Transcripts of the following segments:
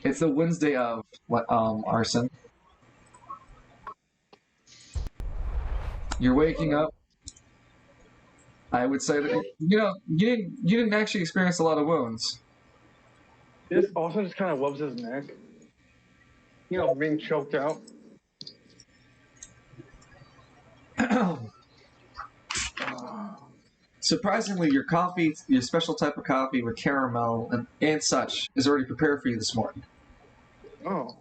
It's the Wednesday of arson. You're waking up. I would say that you didn't actually experience a lot of wounds. This also just kind of rubs his neck. Being choked out. Surprisingly, your coffee, your special type of coffee with caramel and such, is already prepared for you this morning. Oh.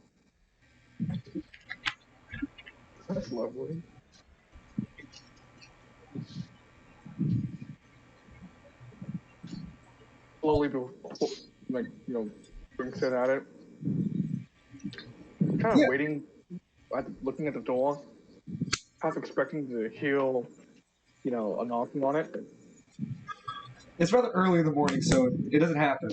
That's lovely. Slowly, drinks it at it. Kind of waiting, looking at the door, half expecting to hear, a knocking on it. It's rather early in the morning, so it doesn't happen.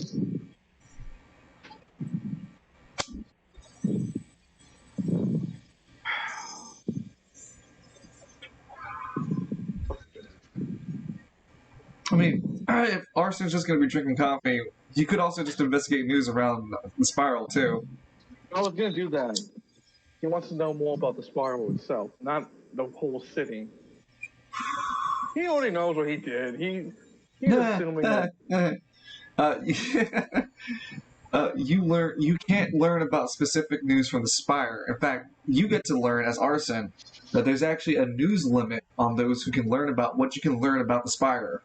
I mean, if Arson's just going to be drinking coffee, you could also just investigate news around the spiral, too. I was going to do that. He wants to know more about the spiral itself, not the whole city. He already knows what he did. He's assuming that... You can't learn about specific news from the Spire. In fact, you get to learn as Arson that there's actually a news limit on those who can learn about what you can learn about the Spire.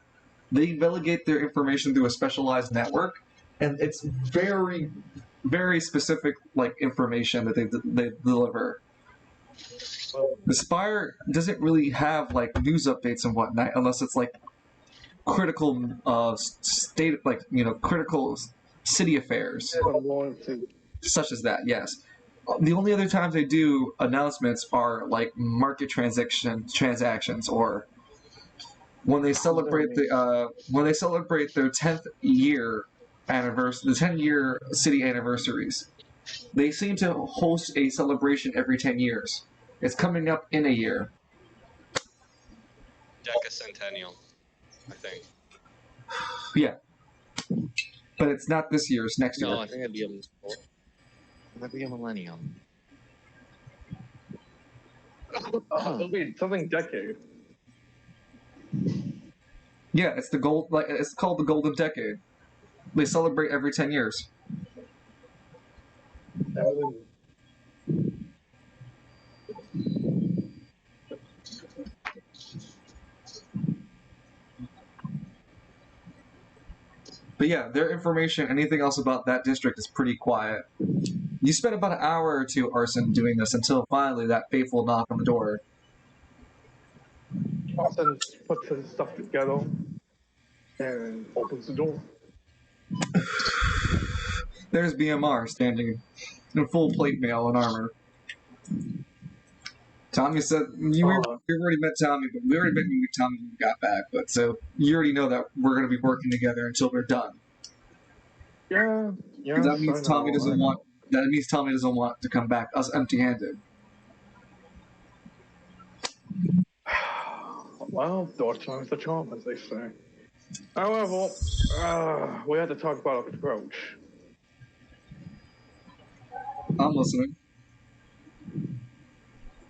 They delegate their information through a specialized network, and it's very, very specific information that they deliver. The Spire doesn't really have news updates and whatnot unless it's critical critical city affairs, such as that. Yes, the only other times they do announcements are market transactions, or when they celebrate their 10th year anniversary, the 10-year city anniversaries. They seem to host a celebration every 10 years. It's coming up in a year. Decacentennial, I think. Yeah. But it's not this year, it's next year. No, I think it'd be a millennium. It'll be something decade. Yeah, it's it's called the Golden Decade. They celebrate every 10 years. But yeah, their information, anything else about that district is pretty quiet. You spent about an hour or two, Arson, doing this until finally that fateful knock on the door. Arson puts his stuff together and opens the door. There's BMR standing in full plate mail and armor. Tommy said, we already met Tommy, but we already met Tommy when we got back. But so you already know that we're going to be working together until we're done. Yeah. That means Tommy doesn't want. That means Tommy doesn't want to come back us empty-handed. Well, door time's the charm, as they say. However, we have to talk about approach. I'm listening.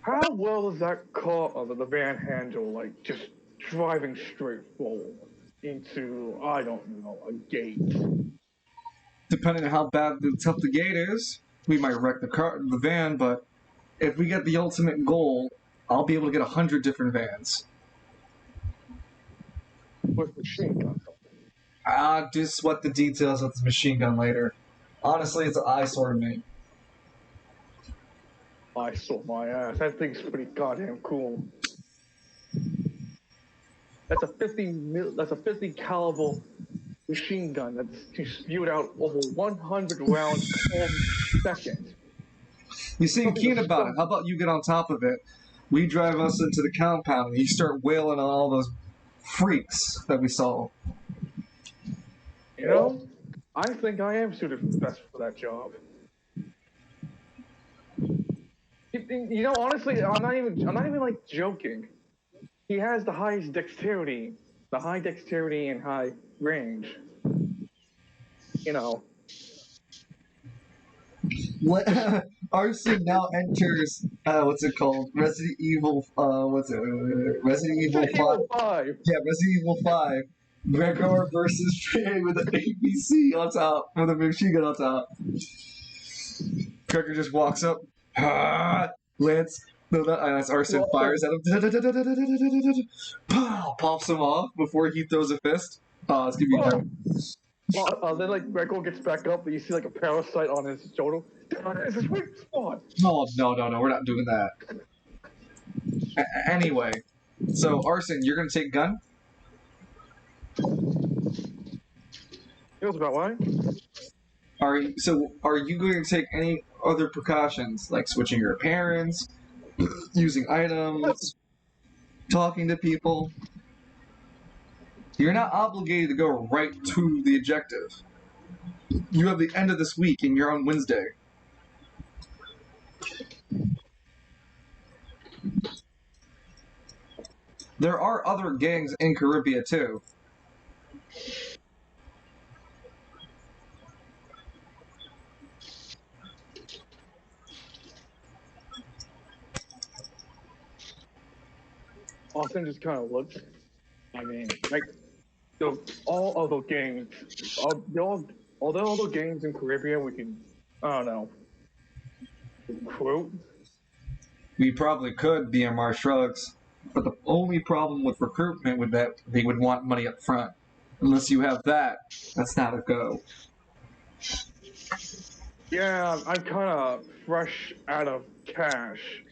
How well does that car of the van handle, just driving straight forward into, I don't know, a gate? Depending on how tough the gate is, we might wreck the van, but if we get the ultimate goal, I'll be able to get 100 different vans. With machine gun. I'll just sweat the details of the machine gun later. Honestly, it's an eyesore to me. I saw my ass. That thing's pretty goddamn cool. That's a 50 caliber machine gun that's spewed out over 100 rounds per second. You seem keen about it. How about you get on top of it? We drive us into the compound and you start wailing on all those freaks that we saw. I think I am suited best for that job. Honestly, I'm not even joking. He has the highest dexterity, high dexterity and high range. Arson now enters what's it called? Resident Evil. Resident Evil 5. Evil 5. Yeah, Resident Evil 5. Gregor versus Trey with an APC on top, with a machine gun on top. Gregor just walks up. Lance. No, that's Arson. Fires at him. Pow! Pops him off before he throws a fist. It's gonna be bad. Then like Gregor gets back up, and you see like a parasite on his shoulder. It's a sweet spot. No, we're not doing that. Anyway, so Arson, you're gonna take gun? Feels about right. Are you going to take any other precautions, like switching your parents, using items, talking to people? You're not obligated to go right to the objective. You have the end of this week, and you're on Wednesday. There are other gangs in Caribbean too. Austin just kind of looks. I mean, like, all other games, all the other games in Caribbean, we can, I don't know, recruit. We probably could, BMR shrugs. But the only problem with recruitment would that they would want money up front. Unless you have that, that's not a go. Yeah, I'm kind of fresh out of cash,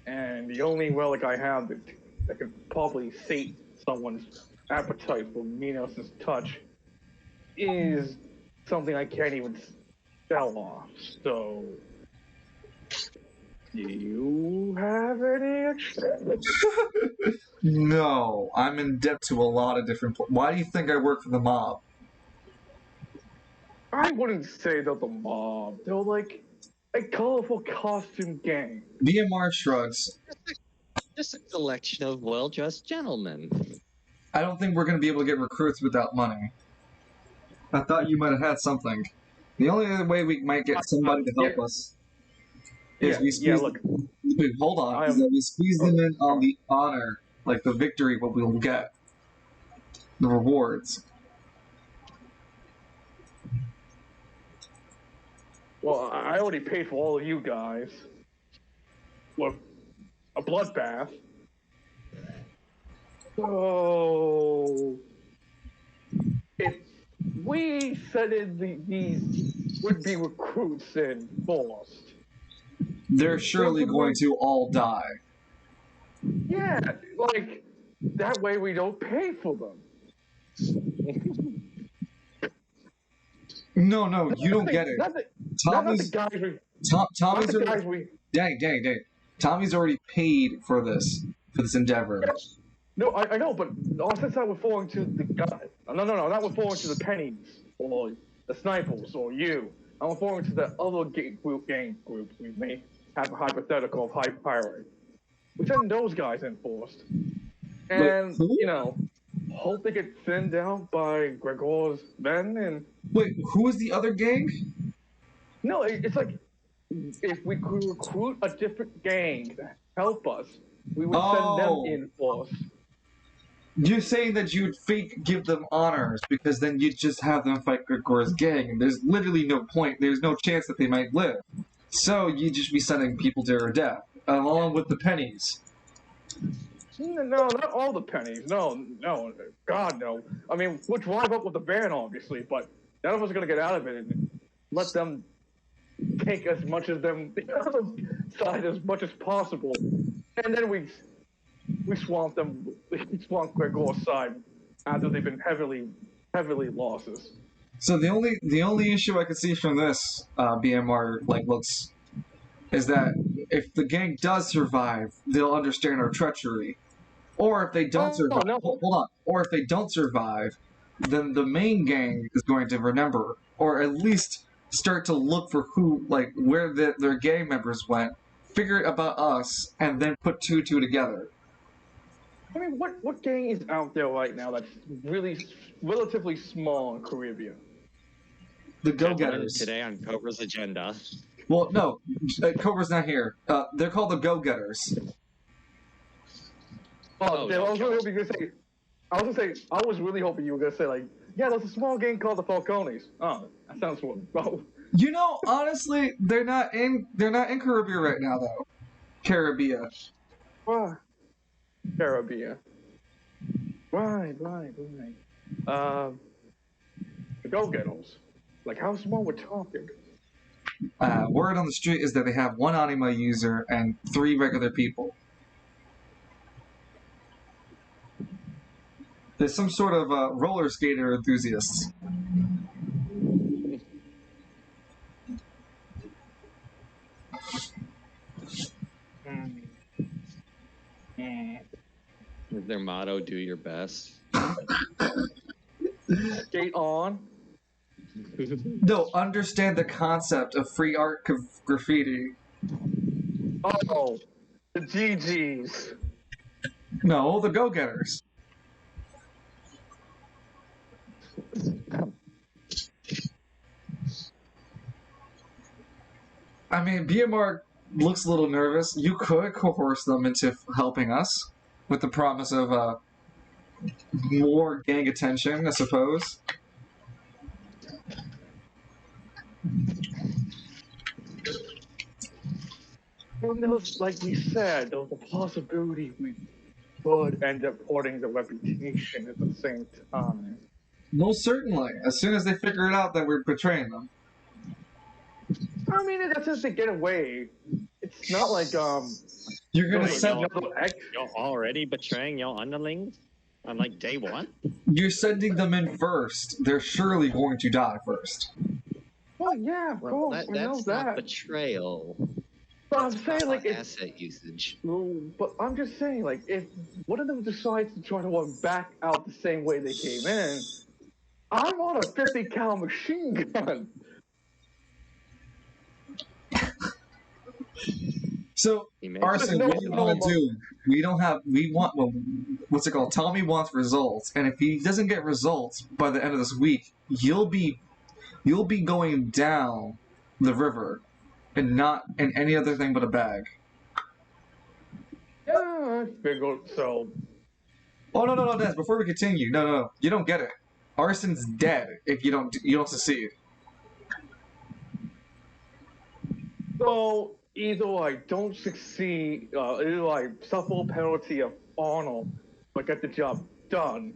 and the only relic I have that could probably sate someone's appetite for Minos' touch is something I can't even sell off. So, do you have any extra? No, I'm in debt to a lot of different. Why do you think I work for the mob? I wouldn't say they're the mob. They're like a colorful costume gang. BMR shrugs. Just a collection of well-dressed gentlemen. I don't think we're going to be able to get recruits without money. I thought you might have had something. The only other way we might get somebody to help us is we squeeze. Wait, hold on. Is that we squeeze them in on the honor, like the victory, what we'll get, the rewards. Well, I already paid for all of you guys with a bloodbath. So, if we sent in these would-be recruits in Forced, they're surely going to all die. Yeah, like, that way we don't pay for them. No, you don't get it. Tommy's already. Dang. Tommy's already paid for this endeavor. No, I know, but since I'm referring to the guy. No, not referring to the pennies or the snipers or you. I'm referring to the other gang group we may have a hypothetical of high pirate. We send those guys in Forced. And, hope they get thinned out by Gregor's men and... Wait, who is the other gang? No, it's like, if we could recruit a different gang to help us, we would send them in Forced. You're saying that you would fake give them honors because then you'd just have them fight Gregor's gang, and there's literally no point, there's no chance that they might live. So you'd just be sending people to their death, along with the pennies. No, not all the pennies. No, God, no. I mean, we'll drive up with the van, obviously, but none of us are going to get out of it and let them take as much of them, the other side as much as possible. And then we swamp them, we swamp Gregor's side after they've been heavily losses. So the only issue I could see from this BMR looks is that if the gang does survive, they'll understand our treachery. Or if they don't survive, hold on. Or if they don't survive, then the main gang is going to remember, or at least start to look for where their gang members went, figure about us, and then put two together. I mean, what gang is out there right now that's really relatively small in Caribbean? The Go-Getters. Today on Cobra's agenda. Well, no, Cobra's not here. They're called the Go-Getters. Oh, I was really hoping you were gonna say. I was gonna say. I was really hoping you were gonna say like, yeah, there's a small gang called the Falcones. Oh, that sounds cool. Oh. You know, honestly, they're not in Caribbean right now, though. Caribbean. Caribbean. Right. The Go-Getters. Like, how small we're talking? Word on the street is that they have one anima user and 3 regular people. There's some sort of roller skater enthusiasts. Is their motto "Do your best"? Skate on. No, understand the concept of free art graffiti. Oh, the GGs. No, the Go-Getters. I mean, BMR looks a little nervous. You could coerce them into helping us with the promise of more gang attention, I suppose. Well, like we said, there was a possibility we could end up hurting the reputation at the same time. Most certainly. As soon as they figure it out that we're betraying them. I mean, that's just to get away. It's not like You're gonna like send. You're already betraying your underlings on like day one. You're sending them in first. They're surely going to die first. Well, yeah, of course, That's we know not that. betrayal. But I'm saying, like, if, asset usage. but I'm just saying, like, if one of them decides to try to run back out the same way they came in, I'm on a 50 cal machine gun. So, Arson, what do you want to do? We want, well, what's it called? Tommy wants results, and if he doesn't get results by the end of this week, you'll be going down the river, and not in any other thing but a bag. Yeah, I figured so. Oh no, Des! Before we continue, no, you don't get it. Arson's dead if you don't succeed. So either I don't succeed, either I suffer a penalty of honor, but get the job done.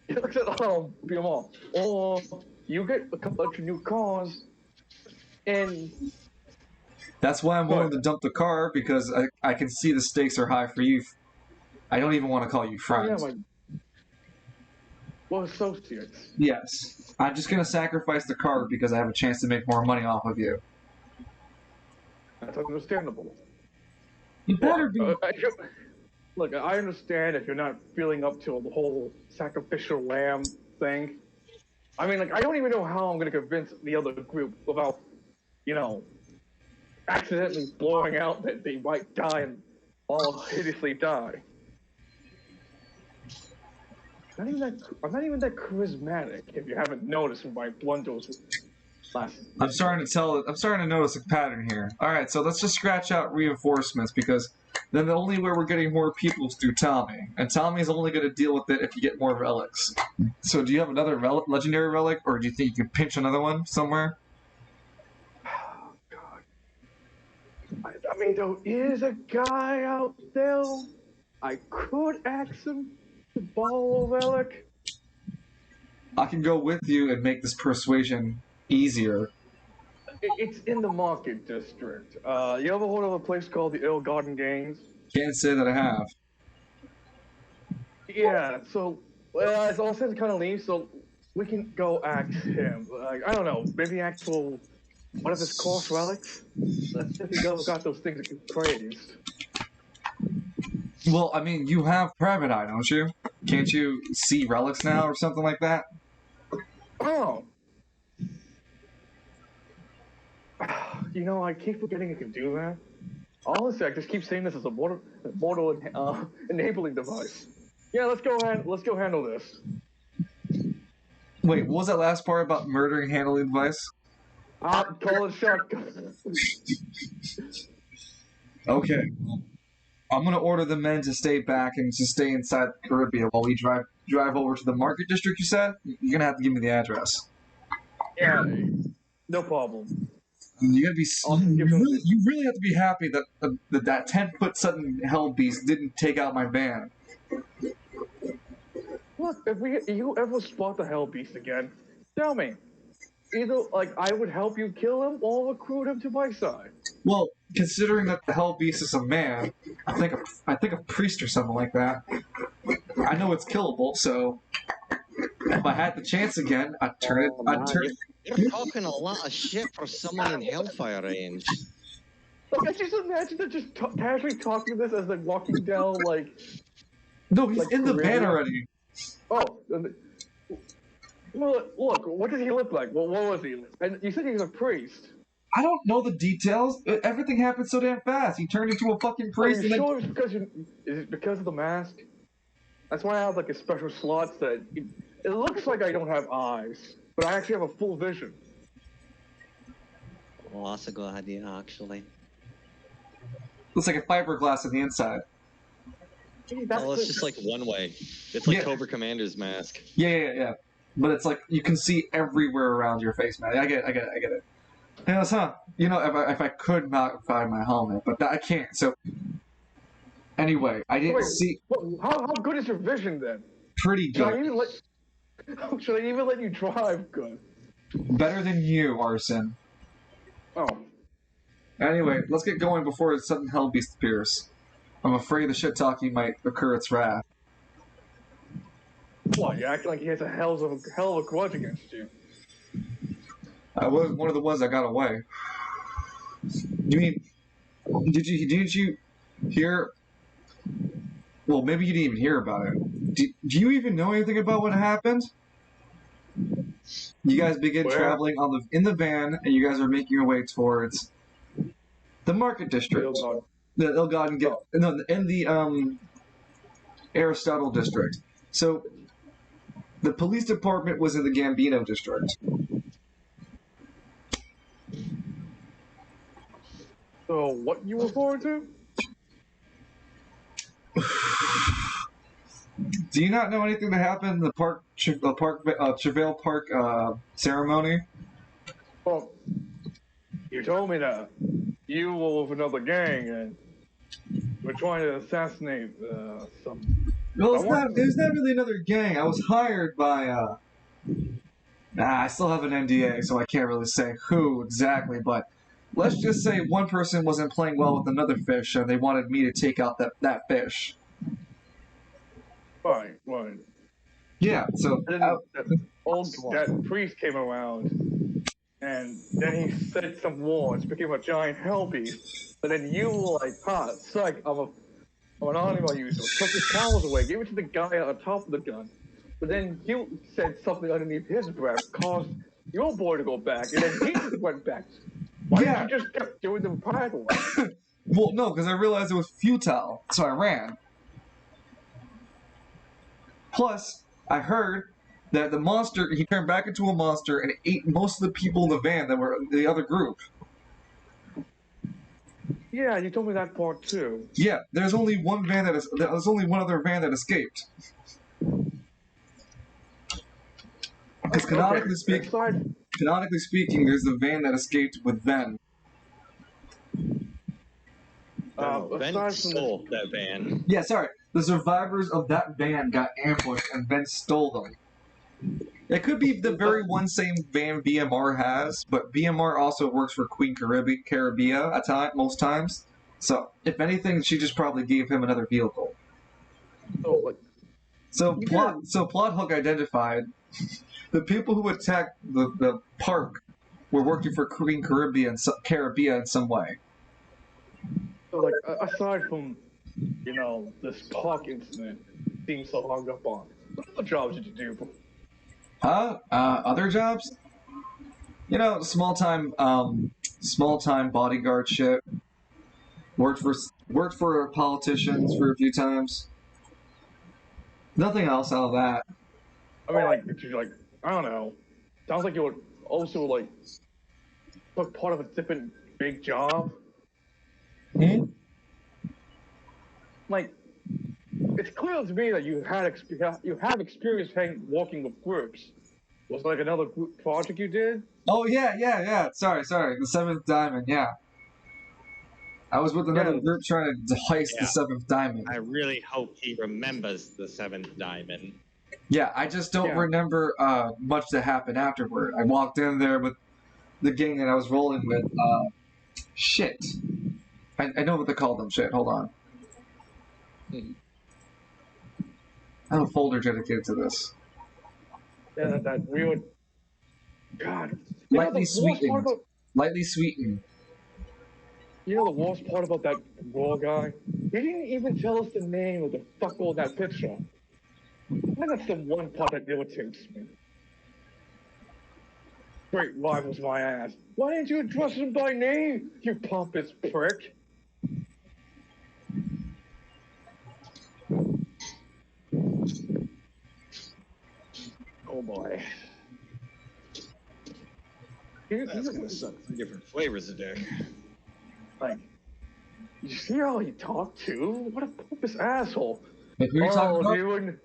He looks at BMR, or you get a couple of new cars, and That's why I'm willing to dump the car, because I can see the stakes are high for you. I don't even want to call you friends. We're associates. Yes. I'm just going to sacrifice the car because I have a chance to make more money off of you. That's understandable. You better be. Look, I understand if you're not feeling up to the whole sacrificial lamb thing. I mean, like, I don't even know how I'm going to convince the other group without, accidentally blowing out that they might die and all hideously die. I'm not even that charismatic, if you haven't noticed with my blunders last. I'm starting to notice a pattern here. All right, so let's just scratch out reinforcements, because then the only way we're getting more people is through Tommy, and Tommy's only going to deal with it if you get more relics. So, do you have another legendary relic, or do you think you can pinch another one somewhere? Oh God! I mean, there is a guy out there. I could ask him to borrow a relic. I can go with you and make this persuasion easier. It's in the market district. You ever heard of a place called the Ill Garden Games? Can't say that I have. Yeah, so, it's all set to kind of leave, so we can go ask him. Like, I don't know, maybe actual, one of his course relics? Let's see if he got those things that you praised. Well, I mean, you have private eye, don't you? Can't you see relics now or something like that? Oh. I keep forgetting I can do that. Honestly, I just keep saying this as a mortal enabling device. Yeah, let's go handle this. Wait, what was that last part about murdering handling device? Call it shotgun. Okay. I'm gonna order the men to stay back and to stay inside the Caribbean while we drive over to the market district. You said you're gonna have to give me the address. Yeah, no problem. You gotta be I'll give them the- you really have to be happy that that 10-foot sudden hell beast didn't take out my van. Look, if you ever spot the Hell Beast again, tell me. Either like I would help you kill him or recruit him to my side. Well, considering that the hell beast is a man, I think a priest or something like that. I know it's killable, so if I had the chance again, I'd turn it. I'd turn it. You're talking a lot of shit for someone in Hellfire range. Like I just imagine that just casually talking this as they're walking down like. No, he's Like in the van Caribbean? already. Oh, well, look, what did he look like? What was he? And you said he was a priest. I don't know the details. Everything happened so damn fast. He turned into a fucking Are priest. you And sure it's because is it because of the mask? That's why I have like a special slot that it looks like I don't have eyes, but I actually have a full vision. Well, that's a good idea, actually. Looks like a fiberglass on the inside. Well, it's just like one way. It's like Yeah. Cobra Commander's mask. Yeah. But it's like you can see everywhere around your face, man. I get it. Yes, huh? You know, if I could not find my helmet, but I can't. So anyway, I didn't Wait, see. how good is your vision then? Pretty Should I good. even let you drive good? Better than you, Arson. Oh, Anyway, let's get going before a sudden hell beast appears. I'm afraid the shit talking might occur its wrath. what? You acting like he has a hell of a grudge against you. I was one of the ones that got away. You mean? Didn't you hear? Well, maybe you didn't even hear about it. Do you even know anything about what happened? You guys begin Where? traveling in the van, and you guys are making your way towards the market district. Oh, The Ilgoden get no in the Aristotle district. So the police department was in the Gambino district. So what you were forward to? Do you not know anything that happened in the Chevelle Park ceremony? Well, you told me that you were with another gang and were trying to assassinate some. Well, it was not really another gang. I was hired by. I still have an NDA, so I can't really say who exactly, but let's just say one person wasn't playing well with another fish, and they wanted me to take out that fish. Right. Yeah, so Then that priest came around, and then he said some words, became a giant hell beast. But then you were like, psych, I'm an animal user. Took his powers away, gave it to the guy on top of the gun. But then you said something underneath his breath, caused your boy to go back, and then he just went back. Why didn't you just keep doing the prior one? Well, no, because I realized it was futile, so I ran. Plus, I heard that the monster, he turned back into a monster and ate most of the people in the van that were the other group. Yeah, you told me that part too. Yeah, there's only one other van that escaped. Because canonically speaking, there's the van that escaped with Ben. Ben stole that van. Yeah, sorry. The survivors of that van got ambushed and Ben stole them. It could be the very one same van BMR has, but BMR also works for Queen Caribbean most times. So, if anything, she just probably gave him another vehicle. So plot hook identified. The people who attacked the park were working for Queen Caribbean in some way. So, like, aside from, this park incident being so hung up on, what other jobs did you do? Other jobs? Small time bodyguard shit. Worked for politicians for a few times. Nothing else out of that. I mean, like, I don't know. Sounds like you would also, like, took part of a different big job. Hmm? Like, it's clear to me that you have experience walking with groups. Was it like another group project you did? Oh yeah. Sorry. The seventh diamond. Yeah, I was with another Yeah, group trying to heist the Yeah. seventh diamond. I really hope he remembers the seventh diamond. Yeah, I just don't Yeah. remember much that happened afterward. I walked in there with the gang that I was rolling with. Shit. I know what they call them. Shit. Hold on. I have a folder dedicated to this. Yeah, that weird. God, Lightly sweetened. Lightly sweetened. You know the worst part about that raw guy? He didn't even tell us the name of the fucker in that picture. And that's the one part that irritates me. Great rivals my ass. Why didn't you address him by name, you pompous prick? Oh boy. That's gonna suck for different flavors of dick. Like, you see how he talked to? What a pompous asshole. Wait, who are you talking about? Dude.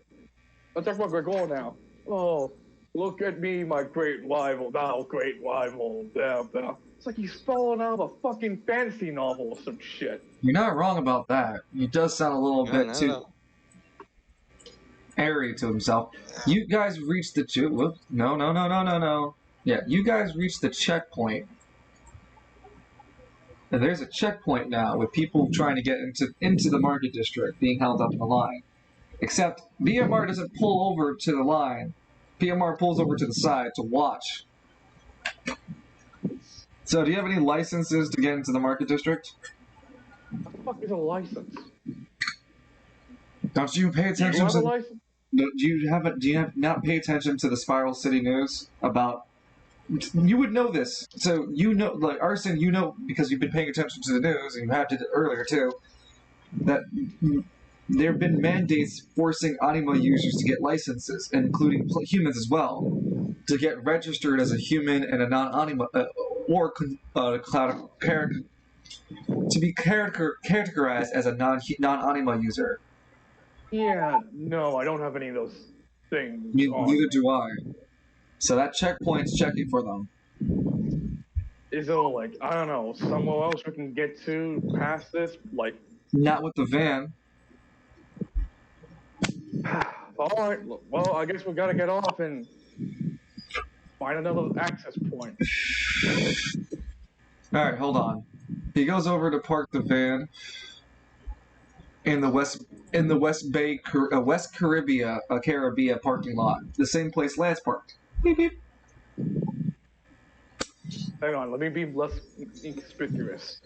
I'm talking about Gregor now. Oh, look at me, my great rival. Thou great rival. Blah. It's like he's falling out of a fucking fantasy novel or some shit. You're not wrong about that. He does sound a little bit too airy to himself. You guys reached the whoops. No. Yeah, you guys reached the checkpoint. And there's a checkpoint now with people trying to get into the market district being held up in the line. Except BMR doesn't pull over to the line. PMR pulls over to the side to watch. So, do you have any licenses to get into the market district? What the fuck is a license? Don't you pay attention Do you have to? a license? Do you not pay attention to the Spiral City news about? You would know this. So you know, like Arson, you know because you've been paying attention to the news and you have did it earlier too. That there have been mandates forcing anima users to get licenses, including humans as well, to get registered as a human and a non-anima to be categorized as a non-anima user. Yeah, no, I don't have any of those things. Neither do I. So that checkpoint's checking for them. Is there like, I don't know, somewhere else we can get to past this? Like, Not with the van. alright, well, I guess we gotta get off and find another access point. Alright, hold on. He goes over to park the van in the West Caribbean parking lot. The same place Lance parked. Beep beep. Hang on, let me be less inconspicuous.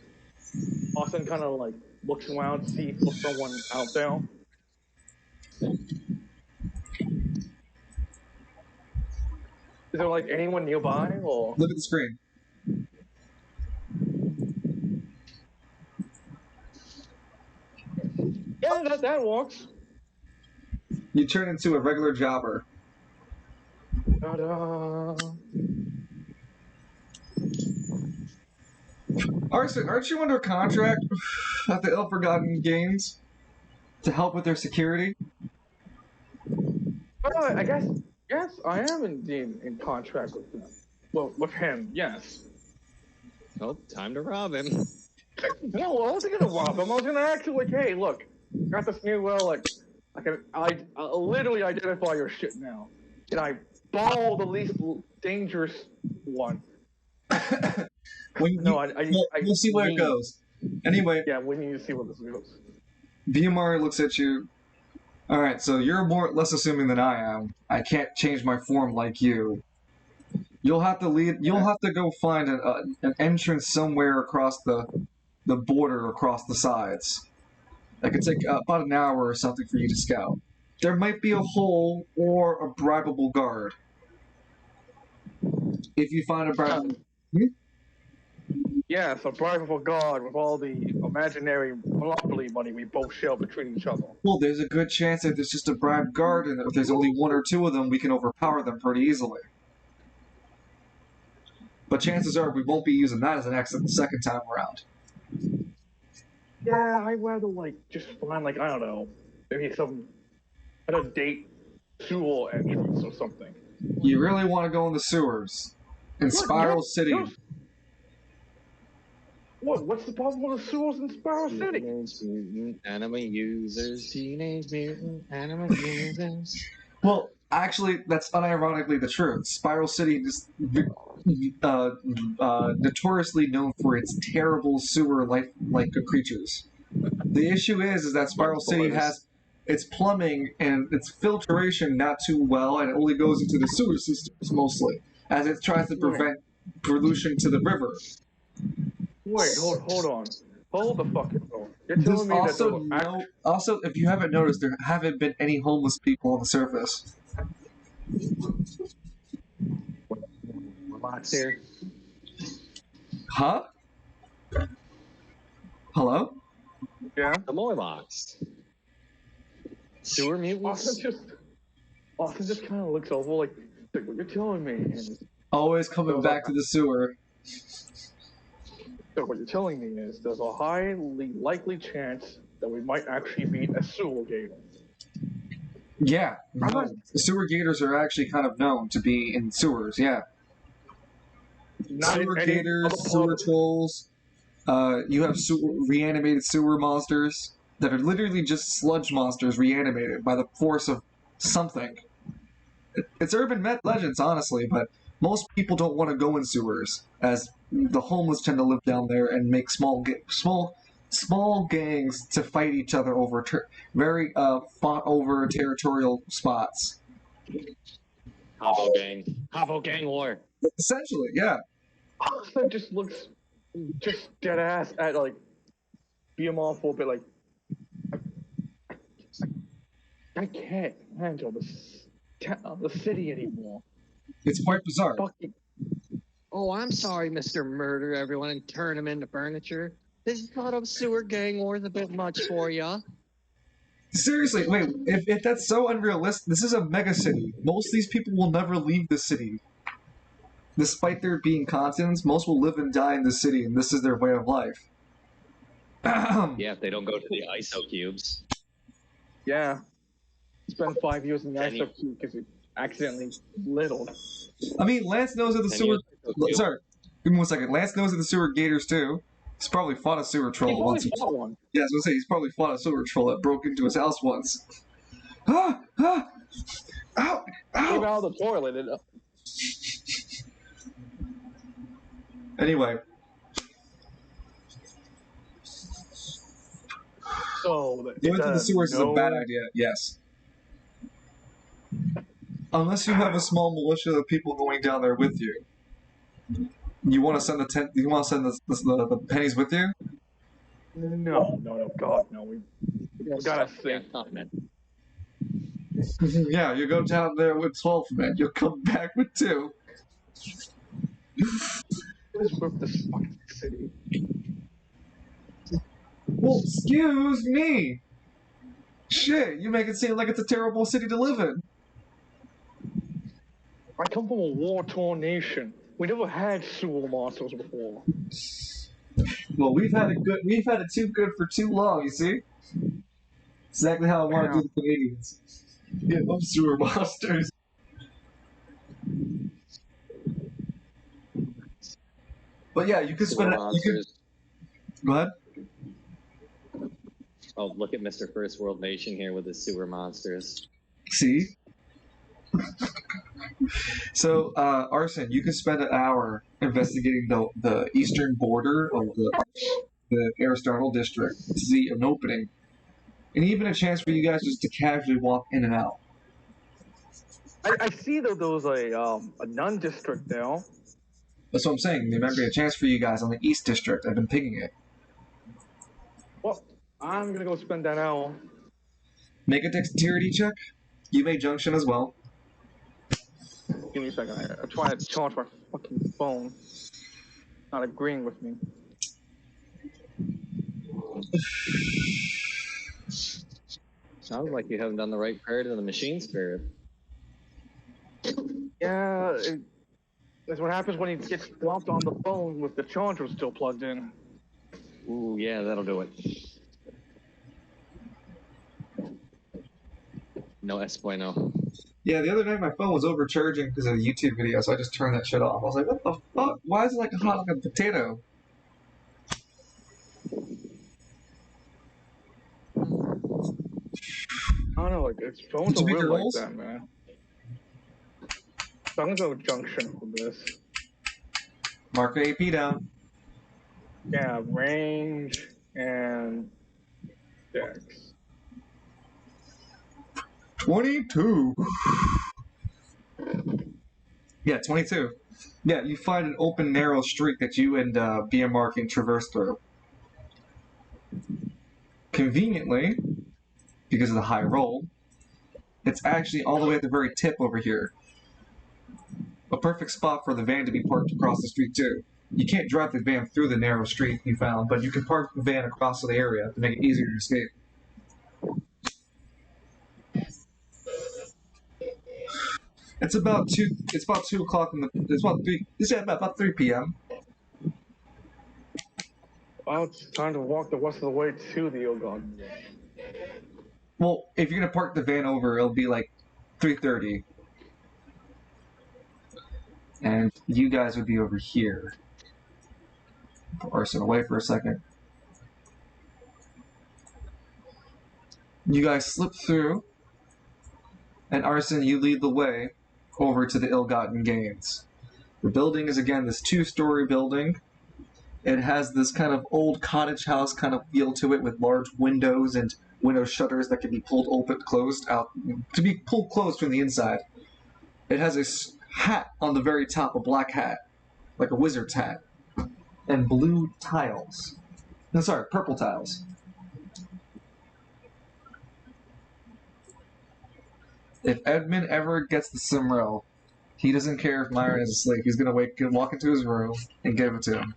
Austin kind of like looks around to see if there's someone out there. Is there like anyone nearby or? Look at the screen. Yeah, that works. You turn into a regular jobber. Ta-da. Arson, aren't you under contract at the Ill-Forgotten Games to help with their security? I guess yes, I am indeed in contract with them. Well, with him, yes. Well, time to rob him. No, I wasn't gonna rob him. I was gonna actually, like, hey, look, got this new like, I literally identify your shit now, and I borrow the least dangerous one. We'll see where it goes. Anyway. Yeah, we need to see where this goes. BMR looks at you. Alright, so you're more or less assuming than I am. I can't change my form like you. You'll have to go find an entrance somewhere across the border across the sides. That could take about an hour or something for you to scout. There might be a hole or a bribable guard. If you find a bribable... Yes, a bribable guard with all the imaginary monopoly money we both share between each other. Well, there's a good chance that there's just a bribed guard, and if there's only one or two of them, we can overpower them pretty easily. but chances are we won't be using that as an exit the second time around. Yeah, I'd rather like just find like I don't know, maybe some at a date sewer entrance or something. You really want to go in the sewers in Spiral City? What's the problem with the sewers in Spiral City? Teenage Mutant Anime Users, Teenage Mutant Anime Users. Well, actually, that's unironically the truth. Spiral City is notoriously known for its terrible sewer-like creatures. The issue is that Spiral City has its plumbing and its filtration not too well, and it only goes into the sewer systems mostly, as it tries to prevent pollution to the river. Wait, hold on. Hold the fucking phone. You're telling me that also, if you haven't noticed, there haven't been any homeless people on the surface. Lots here. Huh? Hello? Yeah? The Morlocks. Sewer mutants? Austin just kind of looks over like what you're telling me. And Always coming back to the sewer. so what you're telling me is there's a highly likely chance that we might actually meet a sewer gator. Yeah. No, sewer gators are actually kind of known to be in sewers, yeah. Sewer gators, sewer trolls. You have reanimated sewer monsters that are literally just sludge monsters reanimated by the force of something. It's urban legends, honestly, but most people don't want to go in sewers, as the homeless tend to live down there and make small gangs to fight each other over very fought over territorial spots. Hobo gang war. Essentially, yeah. Austin just looks just dead ass at like BMR for a bit like I can't handle the city anymore. It's quite bizarre. Oh, I'm sorry, Mr. Murder everyone and turn them into furniture. This thought of sewer gang war is a bit much for ya. Seriously, wait, if that's so unrealistic, this is a mega city. Most of these people will never leave the city. Despite there being continents, most will live and die in the city, and this is their way of life. Yeah, if they don't go to the ISO cubes. Yeah. Spend 5 years in the ISO cube because it accidentally little. I mean, Lance knows of the sewer... Sorry, give me 1 second. Lance knows of the sewer gators, too. He's probably fought a sewer troll once. Fought one. Yeah, I was going to say, he's probably fought a sewer troll that broke into his house once. Ah! Ah! Ow! Ow! Came out of the toilet. Anyway. So, going to the sewers is a bad idea, yes. Unless you have a small militia of people going down there with you. You want to send the pennies with you? No, God, no. We gotta think. Yeah, you go down there with 12 men. You'll come back with 2. Let's rip this fucking city. Well, excuse me. Shit, you make it seem like it's a terrible city to live in. I come from a war-torn nation. We never had sewer monsters before. Well, we've had it too good for too long, you see? Exactly how I want to do the Canadians. Yeah, love sewer monsters. But yeah, you could spend it. Go ahead. Oh, look at Mr. First World Nation here with his sewer monsters. See? So, Arson, you could spend an hour investigating the eastern border of the Aristotle district to see an opening, and even a chance for you guys just to casually walk in and out. I see that there was a nun district now. That's what I'm saying. There might be a chance for you guys on the east district. I've been pinging it. Well, I'm gonna go spend that hour. Make a dexterity check. You may junction as well. Give me a second. I'm trying to charge my fucking phone. Not agreeing with me. Sounds like you haven't done the right prayer to the machine spirit. Yeah, That's what happens when he gets dropped on the phone with the charger still plugged in. Ooh, yeah, that'll do it. No es bueno. Yeah, the other night my phone was overcharging because of a YouTube video, so I just turned that shit off. I was like, what the fuck? Why is it like hot like a potato? I don't know, like, it's phones Did you are make weird your like rolls? that, man. So I'm gonna go junction for this. Mark the AP down. Yeah, range and dex. 22. Yeah, 22. Yeah, you find an open, narrow street that you and BMR can traverse through. Conveniently, because of the high roll, it's actually all the way at the very tip over here. A perfect spot for the van to be parked across the street, too. You can't drive the van through the narrow street you found, but you can park the van across the area to make it easier to escape. It's about 2. It's about 2 o'clock in the. It's about 3. It's about 3 p.m. Well, it's time to walk the rest of the way to the Ilgon. Well, if you're gonna park the van over, it'll be like 3:30, and you guys would be over here. Put Arson away for a second. You guys slip through, and Arson, you lead the way over to the ill-gotten gains. The building is again this 2-story building. It has this kind of old cottage house kind of feel to it, with large windows and window shutters that can be pulled open, closed out to be pulled closed from the inside. It has a hat on the very top, a black hat, like a wizard's hat, and blue tiles. No, sorry, purple tiles. If Edmund ever gets the Simrel, he doesn't care if Myron is asleep. He's gonna walk into his room and give it to him.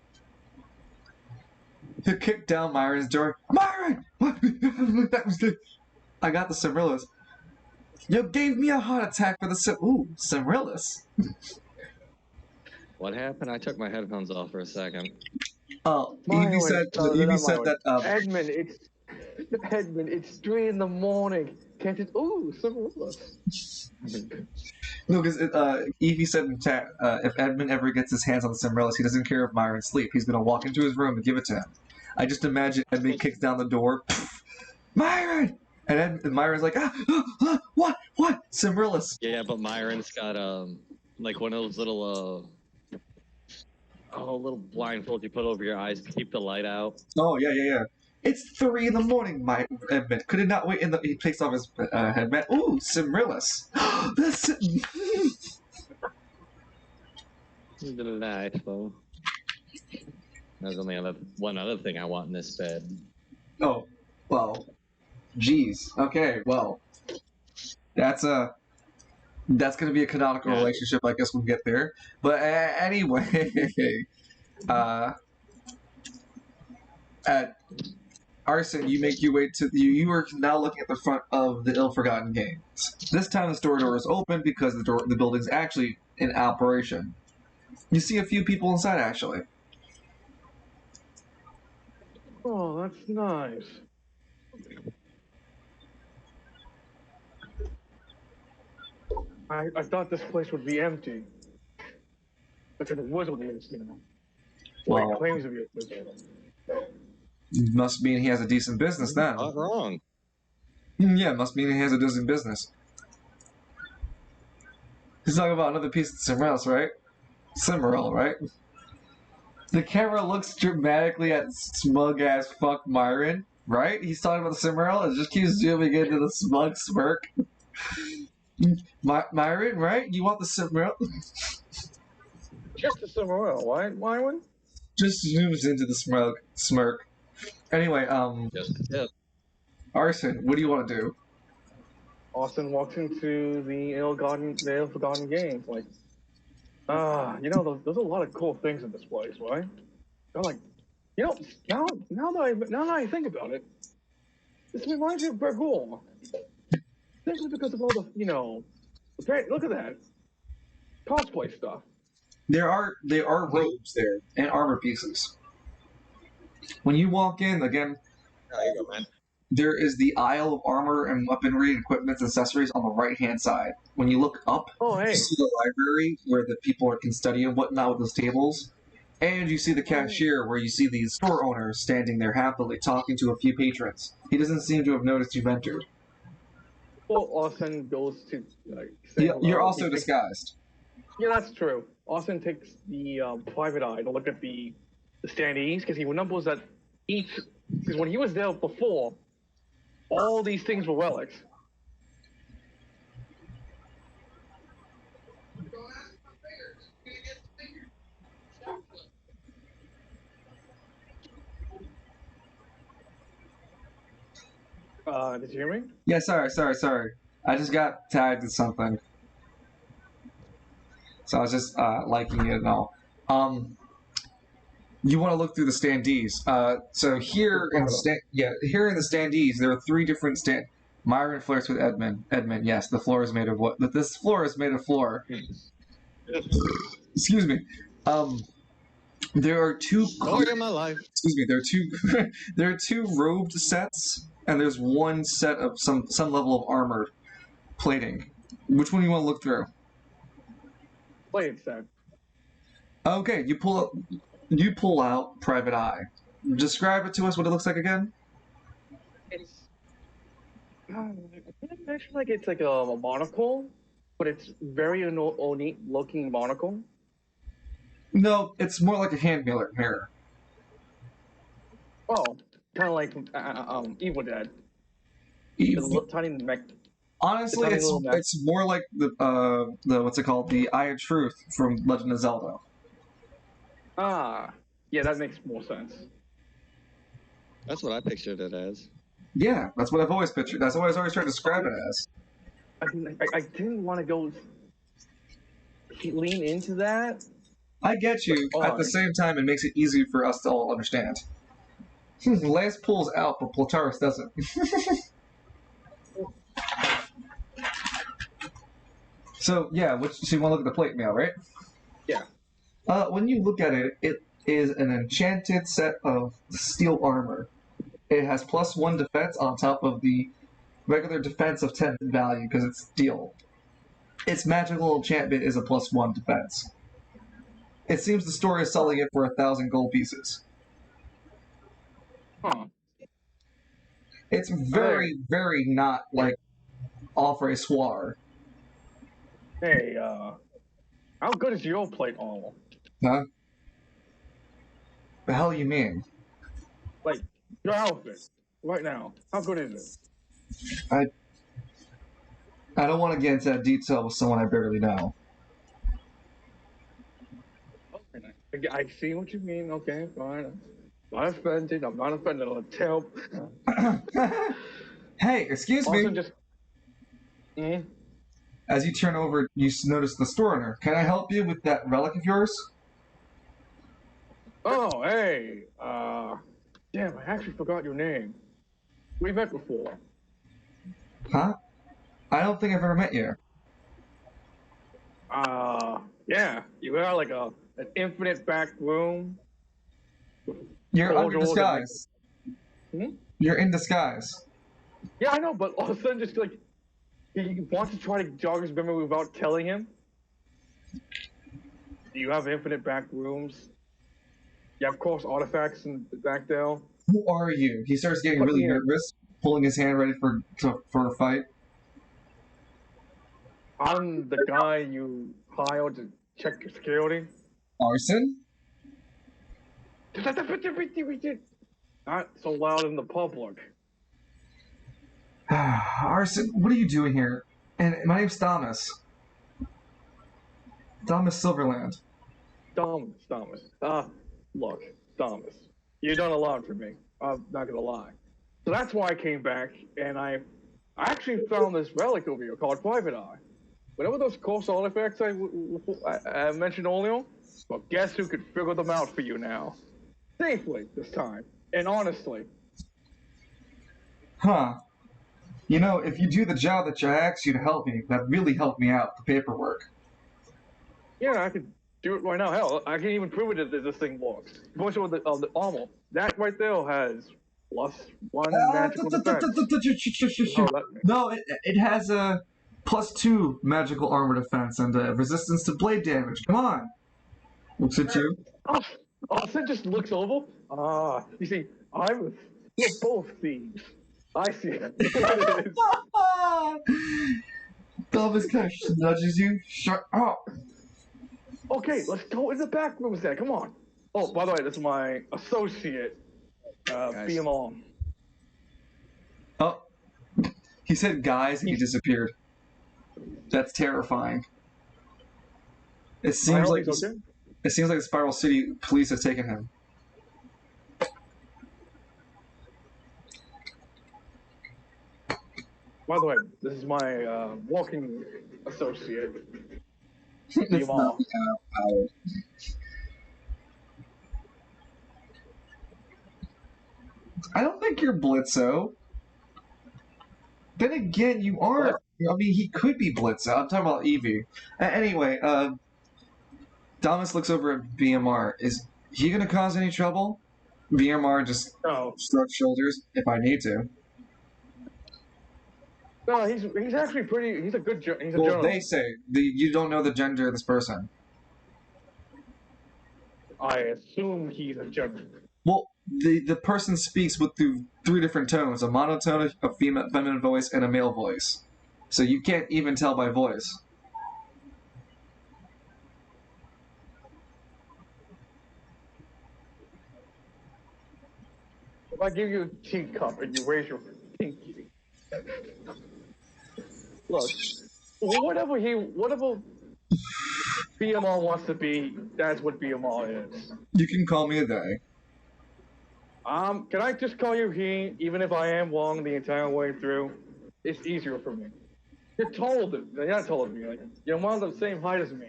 He'll kick down Myron's door. Myron! That was good. I got the Simrillas. You gave me a heart attack for the Simrillas. What happened? I took my headphones off for a second. Evie said that. Edmund, it's 3 in the morning. Can't it? Ooh, Cimarillus. No, because Evie said in chat, if Edmund ever gets his hands on the Simrillas, he doesn't care if Myron's asleep. He's gonna walk into his room and give it to him. I just imagine Edmund kicks down the door, Myron, and Myron's like, what, Simrillas? Yeah, but Myron's got like one of those little little blindfolds you put over your eyes to keep the light out. Oh yeah. It's 3 in the morning, my Edmund. Could it not wait? He takes off his headband. Ooh, Simrillas. Delightful. There's only one other thing I want in this bed. Oh, well, geez. Okay, well, that's gonna be a canonical relationship, I guess we'll get there. But anyway, at Arson, you make your way to you are now looking at the front of the ill-forgotten games. This time the store door is open because the building's actually in operation. You see a few people inside, actually. Oh, that's nice. I thought this place would be empty. Because it was what it is, you know. Well, it claims to be a wizard. Must mean he has a decent business then. Not wrong. Yeah, must mean he has a decent business. He's talking about another piece of Cimarel, right? Cimarel, right? The camera looks dramatically at smug-ass fuck Myron, right? He's talking about the Cimarel and just keeps zooming into the smug smirk. Myron, right? You want the Cimarel? Just the Cimarel. Why one? Just zooms into the smirk. Anyway, Arson, what do you want to do? Austin walks into the ill-forgotten games. Like, there's a lot of cool things in this place, right? They're like, now that I think about it, this reminds me of Bergul. Simply because of all the, look at that cosplay stuff. There are robes there and armor pieces. When you walk in, again, Oh, there you go, man. there is the aisle of armor and weaponry and equipment and accessories on the right hand side. When you look up, Oh, you hey. see the library where the people can study and whatnot with those tables. And you see the cashier where you see the store owner standing there happily talking to a few patrons. He doesn't seem to have noticed you've entered. Well, Austin goes to say hello. You're also He takes- disguised. Yeah, that's true. Austin takes the private eye to look at the standees because he remembers that because when he was there before, all these things were relics. Did you hear me? Yeah, sorry. I just got tagged with something. So I was just liking it and all. You want to look through the standees. So here in the here in the standees, there are three different stand. Myron flirts with Edmund. Edmund, yes, the floor is made of what? This floor is made of floor. Excuse me. There are two. Story of my life. Excuse me. There are two. There are two robed sets, and there's one set of some level of armor plating. Which one do you want to look through? Play it, Sam. Okay, you pull out Private Eye. Describe it to us. What it looks like again? It's I can't mention like it's like a monocle, but it's very ornate looking monocle. No, it's more like a hand mirror. Oh, kind of like Evil Dead. Tiny mech. Honestly, it's more like the what's it called? The Eye of Truth from Legend of Zelda. Ah, yeah, that makes more sense. That's what I pictured it as. Yeah, that's what I've always pictured. That's what I was always trying to describe it as. I didn't want to go lean into that. I get you. At the same time, it makes it easier for us to all understand. Lance pulls out, but Plataris doesn't. So yeah, so you want to look at the plate mail, right? Yeah. When you look at it, it is an enchanted set of steel armor. It has +1 defense on top of the regular defense of 10 value because it's steel. Its magical enchantment is a +1 defense. It seems the store is selling it for 1,000 gold pieces. Huh. It's very, very not like offre soir. Hey, how good is your plate armor? Huh? The hell you mean? Like your outfit right now. How good is it? I don't want to get into that detail with someone I barely know. Okay, I see what you mean. Okay, fine. I'm not offended. I'm not offended. I'll tell. Hey, excuse me. Just. As you turn over, you notice the store owner. Can I help you with that relic of yours? Oh, hey. Damn, I actually forgot your name. We met before. Huh? I don't think I've ever met you. Yeah. You have like an infinite back room. You're under disguise. You're in disguise. Yeah, I know, but all of a sudden, just like he wants to try to jog his memory without telling him. You have infinite back rooms. You have, of course, artifacts in the back there. Who are you? He starts getting really nervous, pulling his hand ready for a fight. I'm the guy you hired to check your security. Arson? Not so loud in the public. Arson, what are you doing here? And my name's Thomas. Thomas Silverland. Thomas. Look, Thomas. You've done a lot for me. I'm not gonna lie. So that's why I came back, and I actually found this relic over here called Private Eye. Whatever those course artifacts I mentioned earlier, well, guess who could figure them out for you now? Safely this time, and honestly. Huh. You know, if you do the job that I asked you to help me, that really helped me out, the paperwork. Yeah, I could do it right now. Hell, I can even prove it that this thing works. Bunch of the armor. That right there has +1 magical defense. Oh, that, No, it has a +2 magical armor defense and resistance to blade damage. Come on. Looks at you. Austin just looks over. You see, we're both thieves. I see it. Thomas kind of nudges you. Shut up. Okay, let's go in the back rooms then. Come on. Oh, by the way, this is my associate, BMO. Oh, he said guys and he disappeared. That's terrifying. It seems like okay. It seems like the Spiral City police have taken him. By the way, this is my walking associate. It's not Howard. I don't think you're Blitzo. Then again, you are. I mean, he could be Blitzo. I'm talking about Eevee. Anyway, Thomas looks over at BMR. Is he going to cause any trouble? BMR just shrugs shoulders. If I need to. No, he's actually pretty. He's a good. He's a well, journalist. They say you don't know the gender of this person. I assume he's a gentleman. Well, the person speaks with three different tones: a monotone, a feminine voice, and a male voice. So you can't even tell by voice. If I give you a teacup and you raise your pinky, look, whatever BMR wants to be, that's what BMR is. You can call me a they. Can I just call you he, even if I am wrong the entire way through? It's easier for me. You're taller than you're not taller than me. Like, you're one of the same height as me.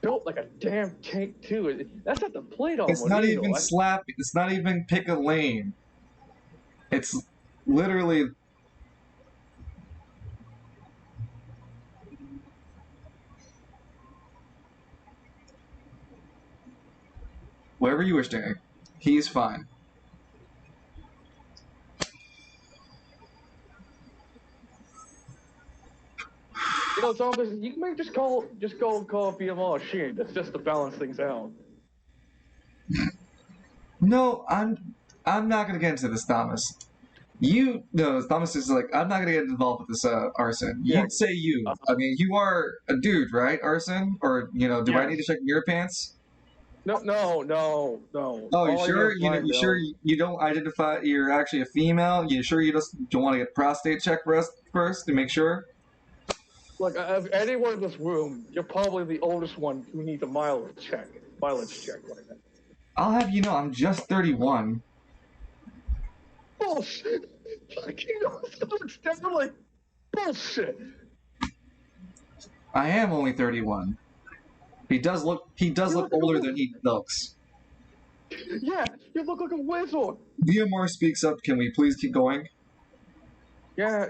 Built like a damn tank too. That's not the plate on. It's not even slapping. It's not even pick a lane. It's literally. Whatever you wish, Danny. He's fine. You know, Thomas, you can just go call BMR a she. That's just to balance things out. No, I'm not gonna get into this, Thomas. Thomas is like, I'm not gonna get involved with this arson. You'd say you. I mean, you are a dude, right, arson? Or do I need to check your pants? No. Oh, you sure? You sure you don't identify you're actually a female? You sure you just don't want to get a prostate check first to make sure? Look, of anyone in this room, you're probably the oldest one who needs a mileage check right now. I'll have you know, I'm just 31. Bullshit! It's definitely bullshit. I am only 31. He does look older than he looks. Yeah, you look like a wizard. BMR speaks up. Can we please keep going? Yeah,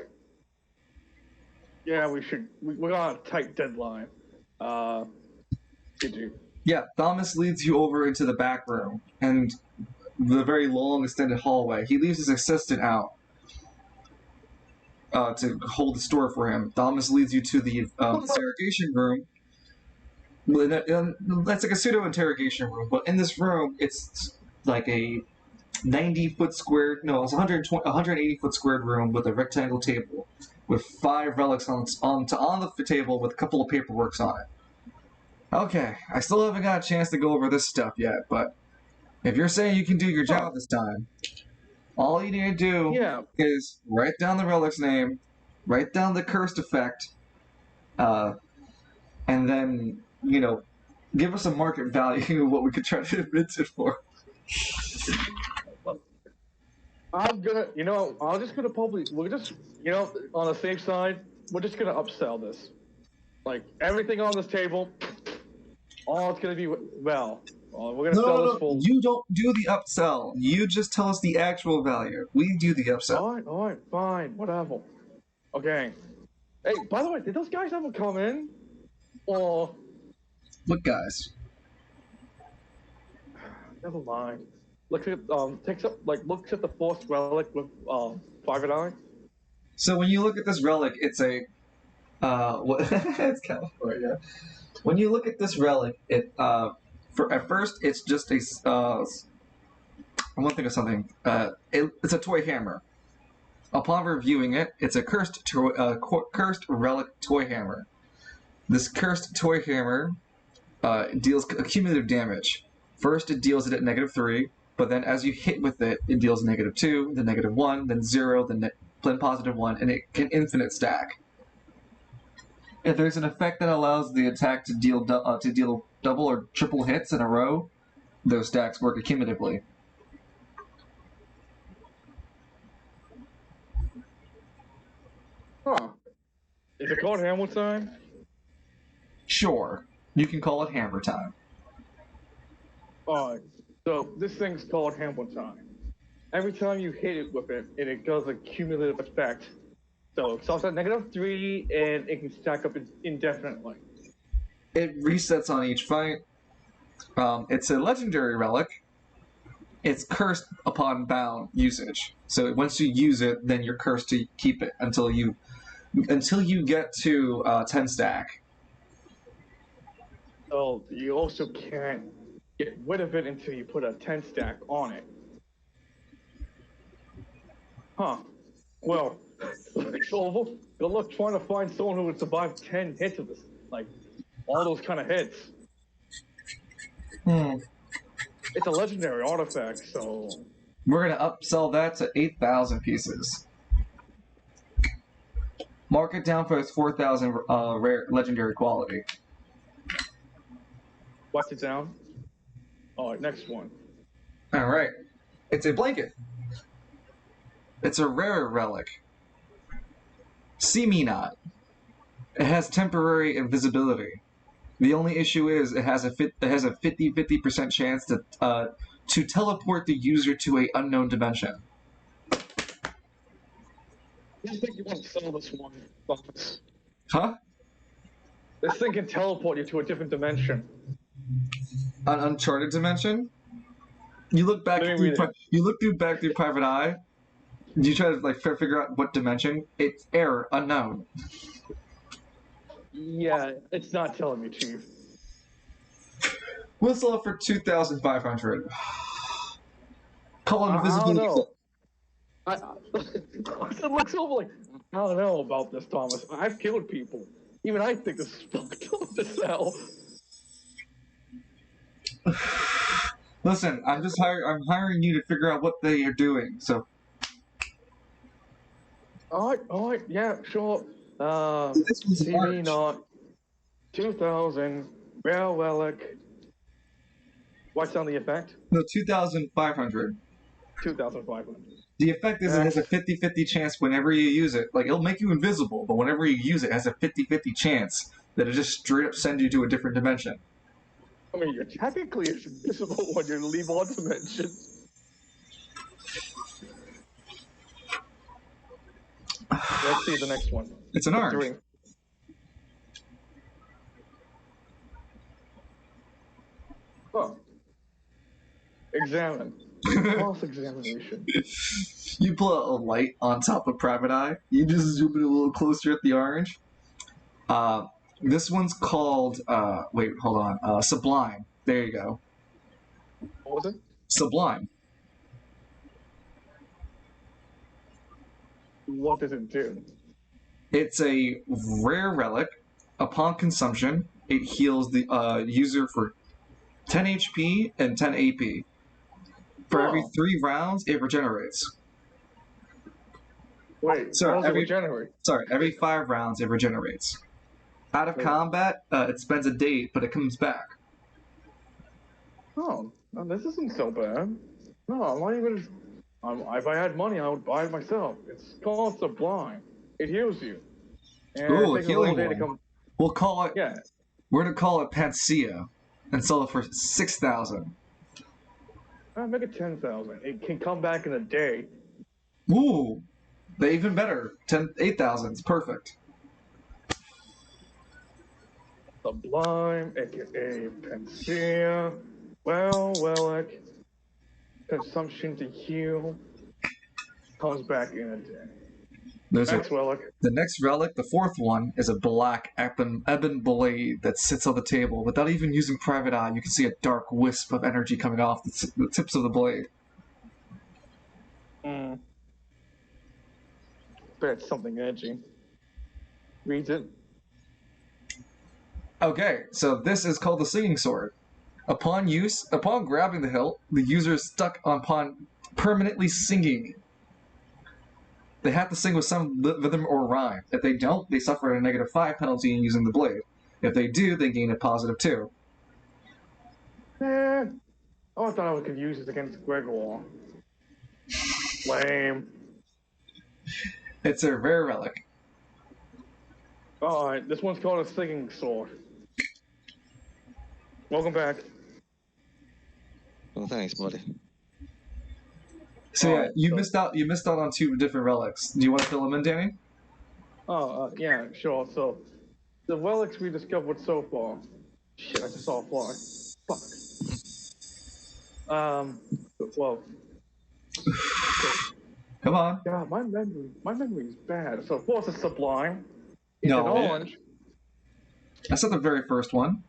we should. We're on a tight deadline. Did you? Yeah, Thomas leads you over into the back room and the very long extended hallway. He leaves his assistant out to hold the store for him. Thomas leads you to the interrogation room. That's like a pseudo interrogation room, but in this room, it's like a 90-foot squared. No, it's 180-foot squared room with a rectangle table with 5 relics on the table with a couple of paperworks on it. Okay, I still haven't got a chance to go over this stuff yet, but if you're saying you can do your job this time, all you need to do is write down the relic's name, write down the cursed effect, and then, give us a market value of what we could try to mint it for. we're just, on the safe side, we're just gonna upsell this. Like, everything on this table, all it's gonna be, we're gonna sell this full. You don't do the upsell. You just tell us the actual value. We do the upsell. All right, fine, whatever. Okay. Hey, by the way, did those guys ever come in? Or What guys? never mind. Looks at looks at the fourth relic with private eye. So when you look at this relic, it's a what? It's California. When you look at this relic, at first it's just a I want to think of something. It's a toy hammer. Upon reviewing it, it's a cursed relic toy hammer. This cursed toy hammer deals cumulative damage. First, it deals it at -3, but then as you hit with it, it deals -2, then -1, then 0, then +1, and it can infinite stack. If there's an effect that allows the attack to deal double or triple hits in a row, those stacks work accumulatively. Huh. Is it called Hammer Time? Sure, you can call it hammer time. Alright. So this thing's called Hammer Time. Every time you hit it with it, it does a cumulative effect. So it starts at -3 and it can stack up indefinitely. It resets on each fight. It's a legendary relic. It's cursed upon bound usage. So once you use it, then you're cursed to keep it until you get to 10 stack. So you also can't get rid of it until you put a 10 stack on it. Huh. Well, so good luck trying to find someone who would survive 10 hits of this, like all those kind of hits. It's a legendary artifact, so We're gonna upsell that to 8,000 pieces. Mark it down for its 4,000 rare legendary quality. what's it down? Alright, next one. All right, it's a blanket. It's a rare relic. See me not. It has temporary invisibility. The only issue is it has a 50% chance to teleport the user to an unknown dimension. I don't think you want to sell this one, Thomas. Huh? This thing can teleport you to a different dimension. An uncharted dimension? You look back. You look back through Private Eye. You try to figure out what dimension. It's error unknown. Yeah, it's not telling me, Chief. We'll sell it for 2,500. Call it I don't know. invisible. It looks over like, I don't know about this, Thomas. I've killed people. Even I think this is fucked up to sell. Listen, I'm hiring you to figure out what they are doing. So. Alright, yeah, sure. This was TV orange. not 2,000 rare relic. What's on the effect? No, 2,500. 2,500. The effect is it has a 50-50 chance whenever you use it. Like, it'll make you invisible, but whenever you use it, it has a 50-50 chance that it just straight up sends you to a different dimension. I mean, you're technically invisible when you leave one dimension. Let's see the next one. It's an orange. 3. Oh. Examine. Cross-examination. You pull out a light on top of Private Eye. You just zoom in a little closer at the orange. This one's called, wait, hold on. Sublime. There you go. What was it? Sublime. What does it do? It's a rare relic. Upon consumption, it heals the user for 10 HP and 10 AP. For every 3 rounds, it regenerates. Wait, how does it regenerate? Sorry, every 5 rounds, it regenerates. Out of combat, it spends a day, but it comes back. Oh, no, this isn't so bad. No, I'm not even. If I had money, I would buy it myself. It's called Sublime. It heals you. And Ooh, it a takes healing little day one. to come. We'll call it. Yeah. We're gonna call it Panacea, and sell it for 6,000. Make it 10,000. It can come back in a day. Ooh, they even better. 8,000 is perfect. Sublime, aka Panacea. Well, Relic. Consumption to heal. Comes back in a day. There's a Next Relic. The next relic, the fourth one, is a black ebon blade that sits on the table. Without even using private eye, you can see a dark wisp of energy coming off the tips of the blade. Bet something edgy. Reads it. Okay, so this is called the Singing Sword. Upon grabbing the hilt, the user is stuck upon permanently singing. They have to sing with some rhythm or rhyme. If they don't, they suffer a -5 penalty in using the blade. If they do, they gain a +2. I thought I could use this against Gregor. Lame. It's a rare relic. Alright, this one's called a Singing Sword. Welcome back. Well, thanks, buddy. So yeah, you so- missed out on 2 different relics. Do you want to fill them in, Danny? Yeah, sure. So, the relics we discovered so far. Shit, I just saw a fly. Fuck. Well, Come on. God, my memory is bad. So, of course, it's Sublime. It's No. an orange. That's not the very first one.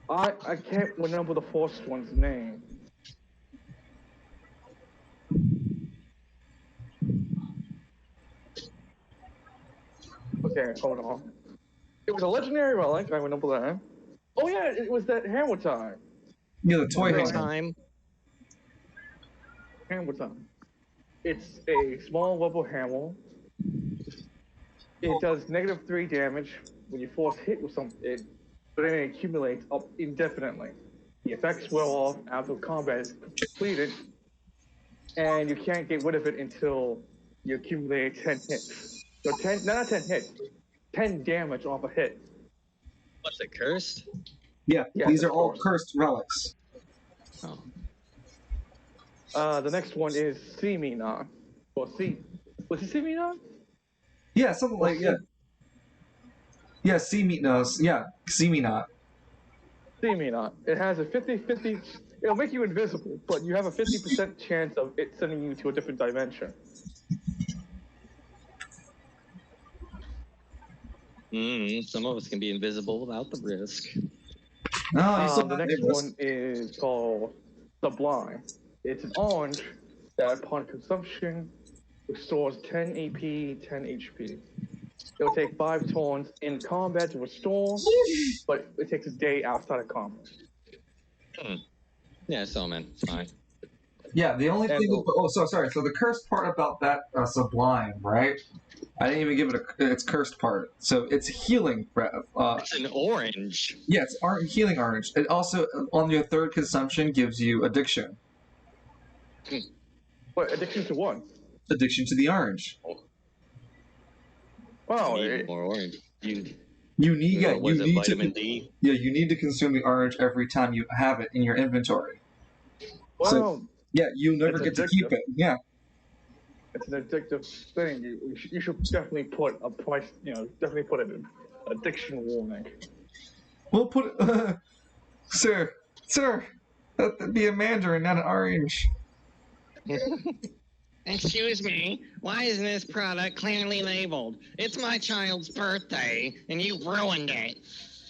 I can't remember the first one's name. Okay, hold on. It was a legendary relic, I remember that. Oh yeah, it was that hammer time. Yeah, the toy Every hammer. time. Hammer time. It's a small rubber hammer. It does -3 damage when you force hit with something, but then it accumulates up indefinitely. The effects wear off after combat is completed, and you can't get rid of it until you accumulate 10 hits. So 10, not 10 hits, 10 damage off a hit. What's it, cursed? Yeah, Yeah, these are of all course. cursed relics. Oh. The next one is See Me Not. Or See. Was it See Me Not? Yeah, something like yeah. Yeah, see me not. See Me Not. It has a 50-50. It'll make you invisible, but you have a 50% chance of it sending you to a different dimension. Some of us can be invisible without the risk. No, you still The have next the risk. one is called Sublime. It's an orange that, upon consumption, restores 10 AP, 10 HP. It'll take 5 turns in combat to restore, but it takes a day outside of combat. Yeah, so man, it's fine. Yeah, the only And thing. Oh, so sorry. So the cursed part about that sublime, right? I didn't even give it its cursed part. So it's healing. It's an orange. Yeah, it's healing orange. It also, on your 3rd consumption, gives you addiction. What, addiction to what? Addiction to the orange. Oh, You need more orange. You need, yeah, was you it need vitamin to. D? Yeah, you need to consume the orange every time you have it in your inventory. well, So, yeah, you never it's get to keep addictive. it. Yeah. It's an addictive thing. You should definitely put a price, definitely put an addiction warning. We'll put, sir, that'd be a mandarin, not an orange. Excuse me, why isn't this product clearly labeled? It's my child's birthday, and you ruined it.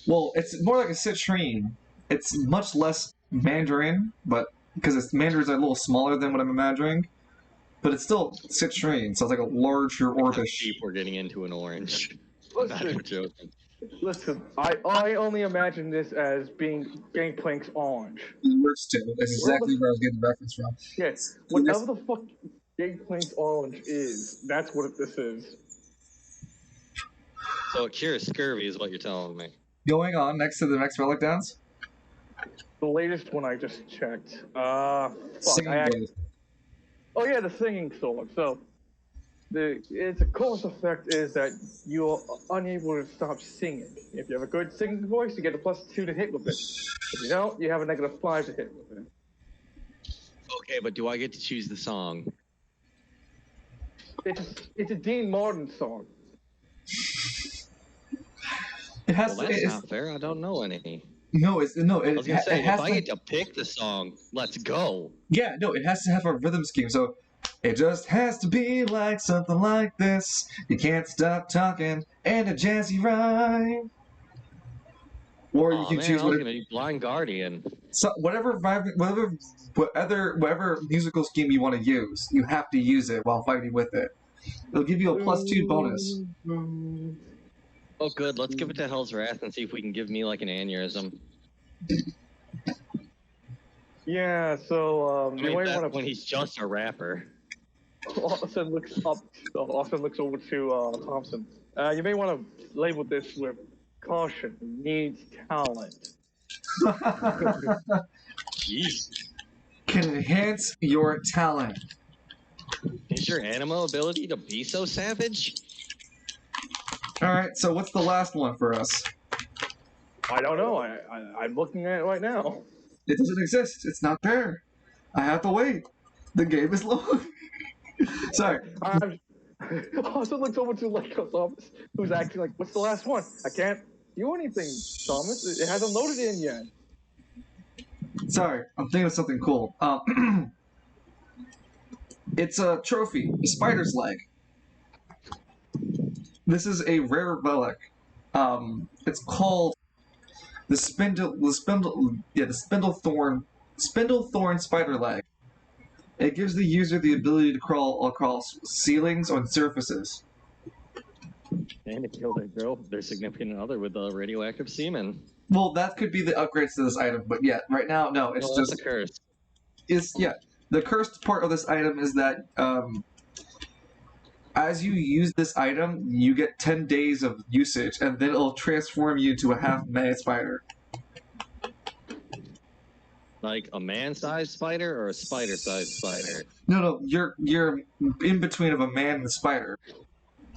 Well, it's more like a citrine. It's much less mandarin, but because mandarins are a little smaller than what I'm imagining, but it's still citrine, so it's like a larger How orbish. deep we're getting into an orange. Listen, Not joking. listen. I only imagine this as being Gangplank's orange. It works too. That's exactly where I was getting the reference from. Yeah, whatever the fuck Gangplank's orange is, that's what this is. So it cures scurvy is what you're telling me. Going on next to the next relic downs. The latest one I just checked. Fuck. Singing blade. Oh yeah, the singing sword. So, its cause effect is that you're unable to stop singing. If you have a good singing voice, you get a +2 to hit with it. If you don't, you have a -5 to hit with it. Okay, but do I get to choose the song? It's a Dean Martin song. It has Well, that's not fair. I don't know any. no, it's no. I was gonna say, it has if I to, get to pick the song, let's go. yeah, no, it has to have a rhythm scheme. So it just has to be like something like this. You can't stop talking and a jazzy rhyme. Or you Oh can man, choose I was whatever, gonna be Blind Guardian. so whatever musical scheme you want to use. You have to use it while fighting with it. It'll give you a +2 bonus. Oh, good. Let's give it to Hell's Wrath and see if we can give me like an aneurysm. Yeah, so I you mean, might that's want when he's just a rapper. to. Austin looks up. Austin looks over to Thompson. You may want to label this with caution. Needs talent. Jeez. Can enhance your talent. Is your animal ability to be so savage? Alright, so what's the last one for us? I don't know. I'm looking at it right now. It doesn't exist. It's not there. I have to wait. The game is long. Sorry. Austin looks over to Thomas, who's acting like, "What's the last one? I can't do anything, Thomas. It hasn't loaded in yet." Sorry. I'm thinking of something cool. It's a trophy. A spider's leg. This is a rare relic. It's called the spindle thorn spider leg. It gives the user the ability to crawl across ceilings on surfaces. And to kill their significant other with the radioactive semen. Well, that could be the upgrades to this item, but yeah, right now, no, it's That's just a curse. The cursed part of this item is that as you use this item, you get 10 days of usage, and then it'll transform you into a half-man spider. Like a man-sized spider or a spider-sized spider? No, you're in between of a man and a spider.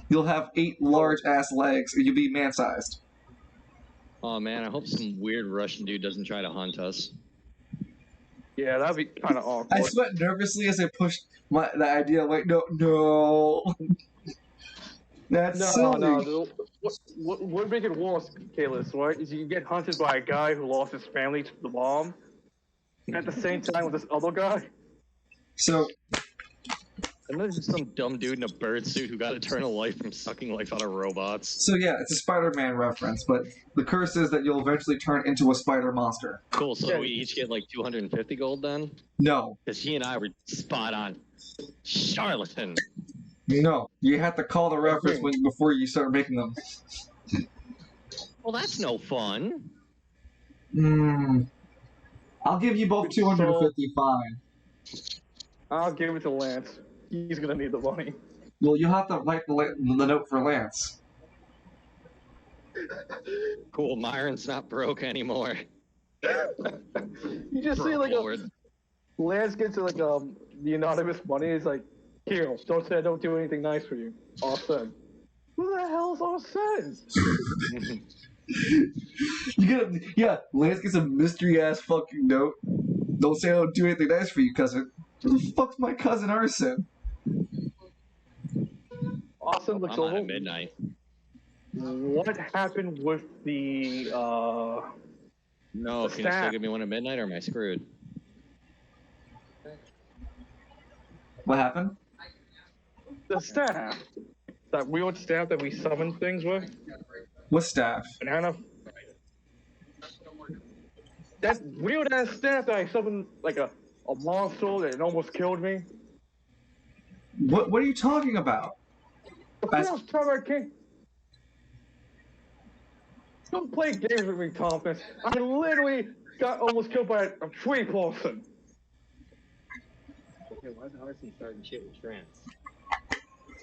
You'll have 8 large-ass legs, and you'll be man-sized. Oh man, I hope some weird Russian dude doesn't try to hunt us. Yeah, that'd be kind of awkward. I sweat nervously as I pushed the idea. Like, no. That's silly. No. What would make it worse, Kalis, right? Is you get hunted by a guy who lost his family to the bomb, at the same time with this other guy. So, And there's just some dumb dude in a bird suit who got eternal life from sucking life out of robots. so yeah, it's a Spider-Man reference, but the curse is that you'll eventually turn into a spider monster. Cool, so we each get like 250 gold then? No. Because he and I were spot on. Charlatan! No. You have to call the reference before you start making them. Well, that's no fun. I'll give you both 255. I'll give it to Lance. He's gonna need the money. Well, you have to write the note for Lance. Cool, Myron's not broke anymore. You just see Broke like Lord. Lance gets like the anonymous money. He's like, "Here, don't say I don't do anything nice for you." Austin. Who the hell is Austin? Lance gets a mystery ass fucking note. Don't say I don't do anything nice for you, cousin. Who the fuck's my cousin Arson? Austin looks I'm on over. at midnight. What happened with the No, The can you still staff. give me one at midnight or am I screwed? What happened? staff? That weird staff that we summoned things with? What staff? Banana. That weird ass staff that I summoned like a monster that almost killed me. What are you talking about? The first time I came. Don't play games with me, Thompson. I literally got almost killed by a tree person. Okay, why is Arson starting shit with trance?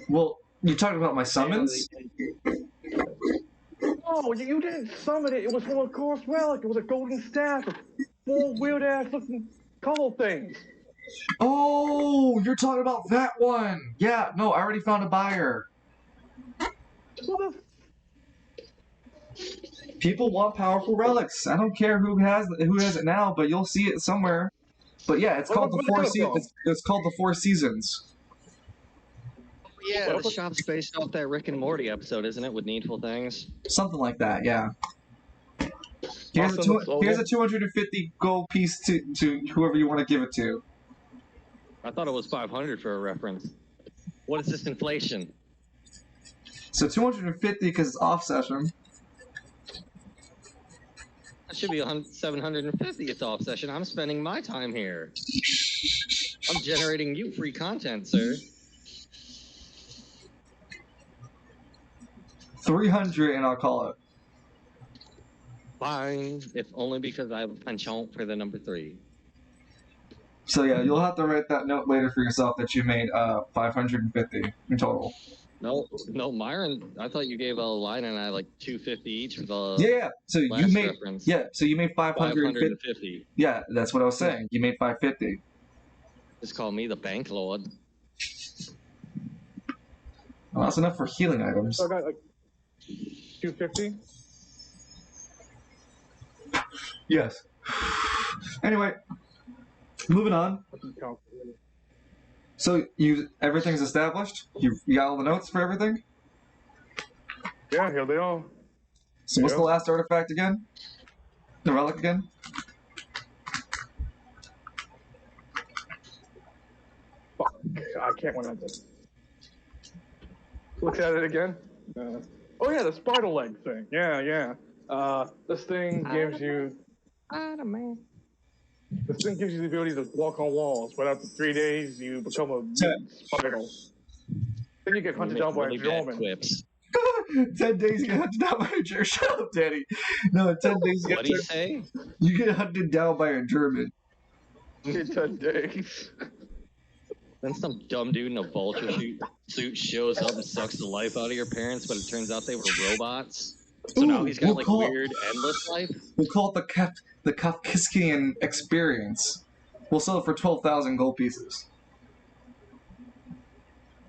Well, you talking about my summons? No, you didn't summon it. It was from a cursed relic. It was a golden staff with 4 weird ass looking color things. Oh, you're talking about that one. Yeah, no, I already found a buyer. What the People want powerful relics. I don't care who has it now, but you'll see it somewhere. But yeah, it's called the Where'd Four it come from? Seasons. It's called the Four Seasons. Yeah, the shop's based off that Rick and Morty episode, isn't it, with Needful Things? Something like that, yeah. Here's a 250 gold piece to whoever you want to give it to. I thought it was 500 for a reference. What is this inflation? So 250 because it's off session. That should be 750. It's off session. I'm spending my time here. I'm generating you free content, sir. 300 and I'll call it. Fine, if only because I have a penchant for the number 3. So yeah, you'll have to write that note later for yourself that you made 550 in total. No, Myron. I thought you gave a line and I like 250 each for the yeah. So you made reference. So you made 550. Yeah, that's what I was saying. You made 550. Just call me the bank lord. Well, that's enough for healing items. So I got like 250. Yes. Anyway, moving on. So everything's established? You got all the notes for everything? Yeah, here they are. So what's the last artifact again? The relic again? Fuck, I can't remember. Look at it again. Oh yeah, the spider leg thing. Yeah. This thing gives you... Spider-Man. This thing gives you the ability to walk on walls, but after 3 days, you become a mutant spider. Then you get hunted down by a German. 10 days you get hunted down by a German. Shut up, Daddy. No, in 10 days What'd he say? You get hunted down by a German. In 10 days. Then some dumb dude in a vulture suit shows up and sucks the life out of your parents, but it turns out they were robots. So now he's got weird endless life. We'll call it the Kafkiskian experience. We'll sell it for 12,000 gold pieces.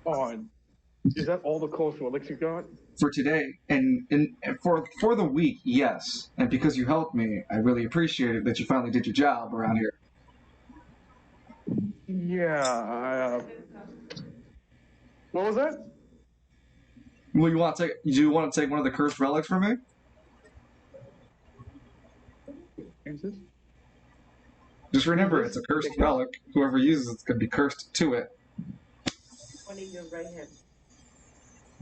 Oh, is that all the cost relics you got? For today, and for the week, yes. And because you helped me, I really appreciate it that you finally did your job around here. Yeah. What was that? Well, do you want to take one of the cursed relics from me? Just remember, it's a cursed relic. Whoever uses it's going to be cursed to it. One in your right hand.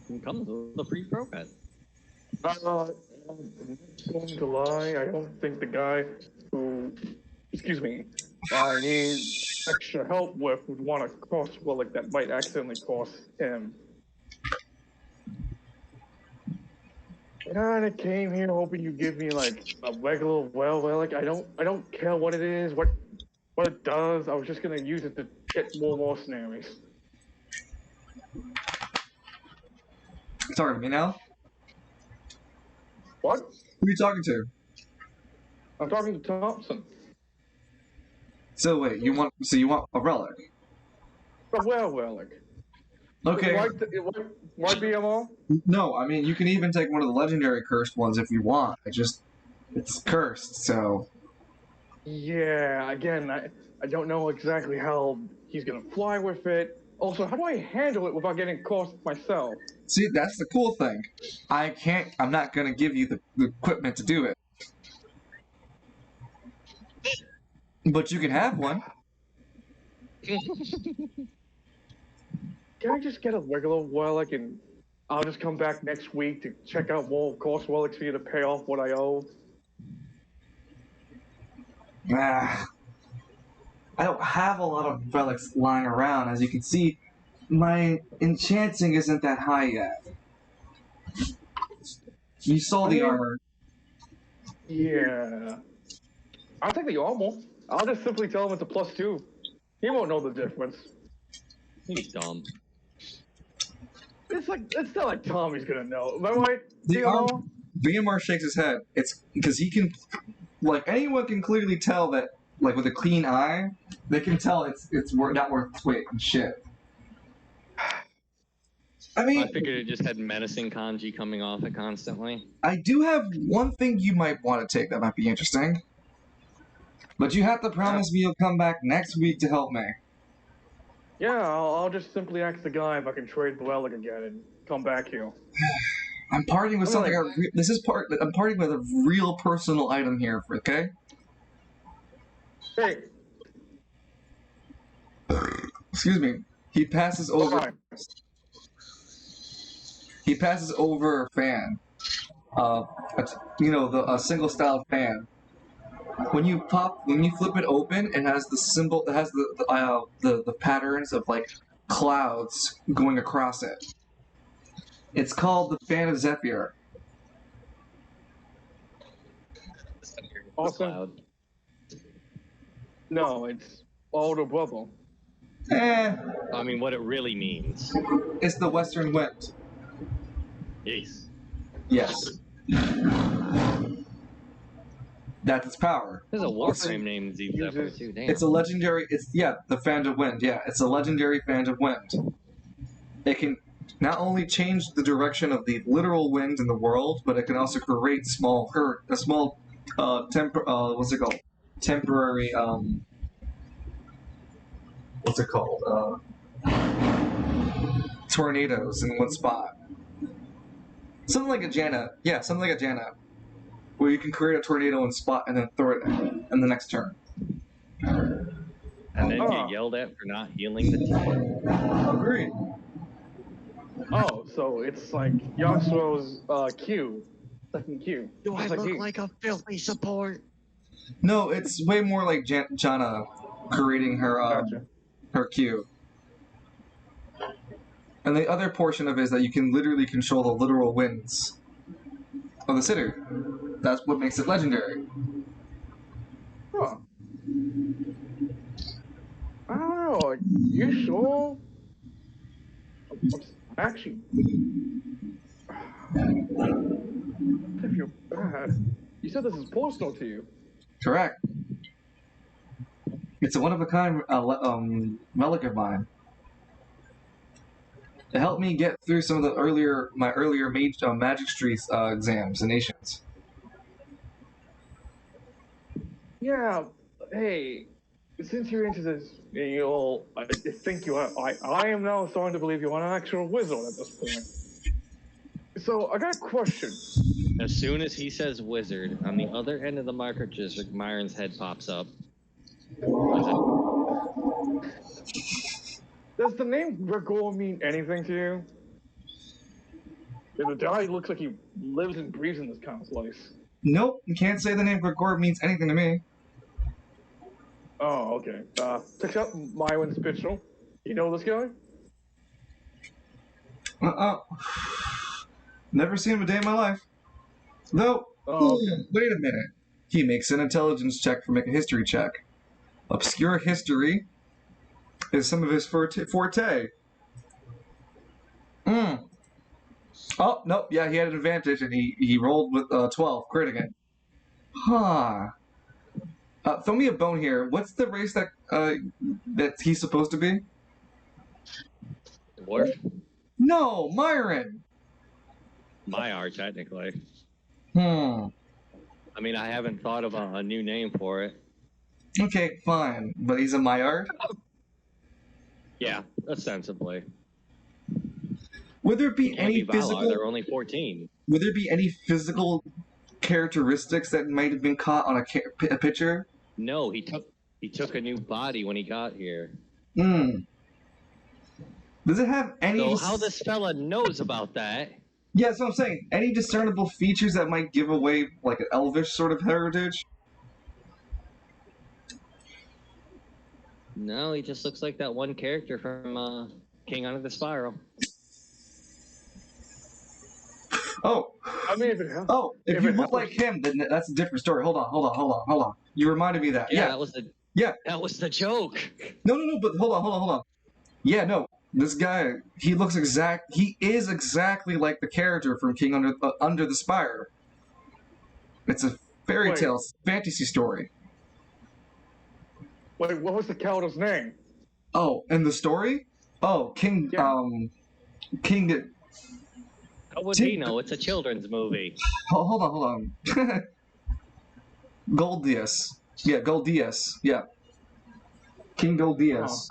It comes with a free pro pet. I'm not going to lie. I don't think the guy who, I need extra help with would want a cost relic that might accidentally cost him. I kind of came here hoping you'd give me like a regular relic. I don't care what it is, what it does. I was just gonna use it to get more mercenaries. Talking to me now? What? Who are you talking to? I'm talking to Thompson. So wait, you want a relic? A relic. Okay. Why BMO? No, I mean you can even take one of the legendary cursed ones if you want. It's cursed, so. Yeah. Again, I don't know exactly how he's gonna fly with it. Also, how do I handle it without getting cost myself? See, that's the cool thing. I'm not gonna give you the equipment to do it. But you can have one. Can I just get a regular relic and I'll just come back next week to check out more cost relics for you to pay off what I owe? I don't have a lot of relics lying around. As you can see, my enchanting isn't that high yet. You saw the armor. Yeah. I'll take the armor. I'll just simply tell him it's a +2. He won't know the difference. He's dumb. It's not like Tommy's gonna know. Am I right? BMR shakes his head. It's because he can, anyone can clearly tell that, with a clean eye, they can tell it's not worth weight and shit. I mean, I figured it just had menacing kanji coming off it constantly. I do have one thing you might want to take that might be interesting. But you have to promise me you'll come back next week to help me. Yeah, I'll just simply ask the guy if I can trade Dwelling again and come back here. I'm parting with I'm something. like- This is part. I'm parting with a real personal item here. Okay. Hey, Excuse me. He passes over. fine. He passes over a fan. Uh, a single style fan. When you flip it open, it has the symbol. It has the patterns of like clouds going across it. It's called the Fan of Zephyr. Awesome. Cloud. No, it's older brother. I mean, what it really means. It's the Western Wind. Jeez. Yes. That's its power. There's a Warframe named Zephyr too. Damn. It's a legendary. the Fan of Wind. Yeah, it's a legendary Fan of Wind. It can not only change the direction of the literal wind in the world, but it can also create what's it called? Temporary what's it called? Tornadoes in one spot. Something like a Janna. Yeah, something like a Janna. Where you can create a tornado in spot and then throw it in the next turn. And then get yelled at for not healing the team. Agreed. Oh, so it's like Yasuo's Q. Second Q. Do I It's look you. like a filthy support? No, it's way more like Janna creating her Gotcha. her Q. And the other portion of it is that you can literally control the literal winds of the city. That's what makes it legendary. Huh. I don't know. Like, you sure? Actually, I feel bad. You said this is personal to you. Correct. It's a one-of-a-kind relic of mine. It helped me get through some of my earlier Magic Street examinations. Yeah. Hey, since you're into this, I think you are. I am now starting to believe you're an actual wizard at this point. So I got a question. As soon as he says wizard, on the other end of the marker district, Myron's head pops up. Does the name Gregor mean anything to you? The guy looks like he lives and breathes in this kind of place. Nope, you can't say the name Gregor means anything to me. Oh, okay. Check out Myron Spitzel. You know this guy? Never seen him a day in my life. Though, Oh, okay. wait a minute. He makes an intelligence check for make a history check. Obscure history is some of his forte. Oh, nope, yeah, he had an advantage, and he rolled with 12, critting it. Huh. Throw me a bone here. What's the race that he's supposed to be? Dwarf? No, Myron! Myar, technically. Hmm. I mean, I haven't thought of a new name for it. Okay, fine. But he's a Maillard? Yeah, ostensibly. Would there be Can't any be Valar, physical... they're only 14. Would there be any physical characteristics that might have been caught on a picture? No, he took a new body when he got here. Hmm. Does it have any... So how this fella knows about that? Yeah, that's what I'm saying. Any discernible features that might give away, like, an elvish sort of heritage? No, he just looks like that one character from King Under the Spiral. Oh. I mean, if it helps. Oh, if you look like him, then that's a different story. Hold on. You reminded me of that. Yeah. That was the joke. No, but hold on. Yeah, no. This guy, he is exactly like the character from King Under the Spire. It's a fairy tale fantasy story. Wait, what was the character's name? Oh, and the story? Oh, King, Yeah. King... How would he know? It's a children's movie. Hold on. Goldius. Yeah, Goldius. Yeah. King Goldius.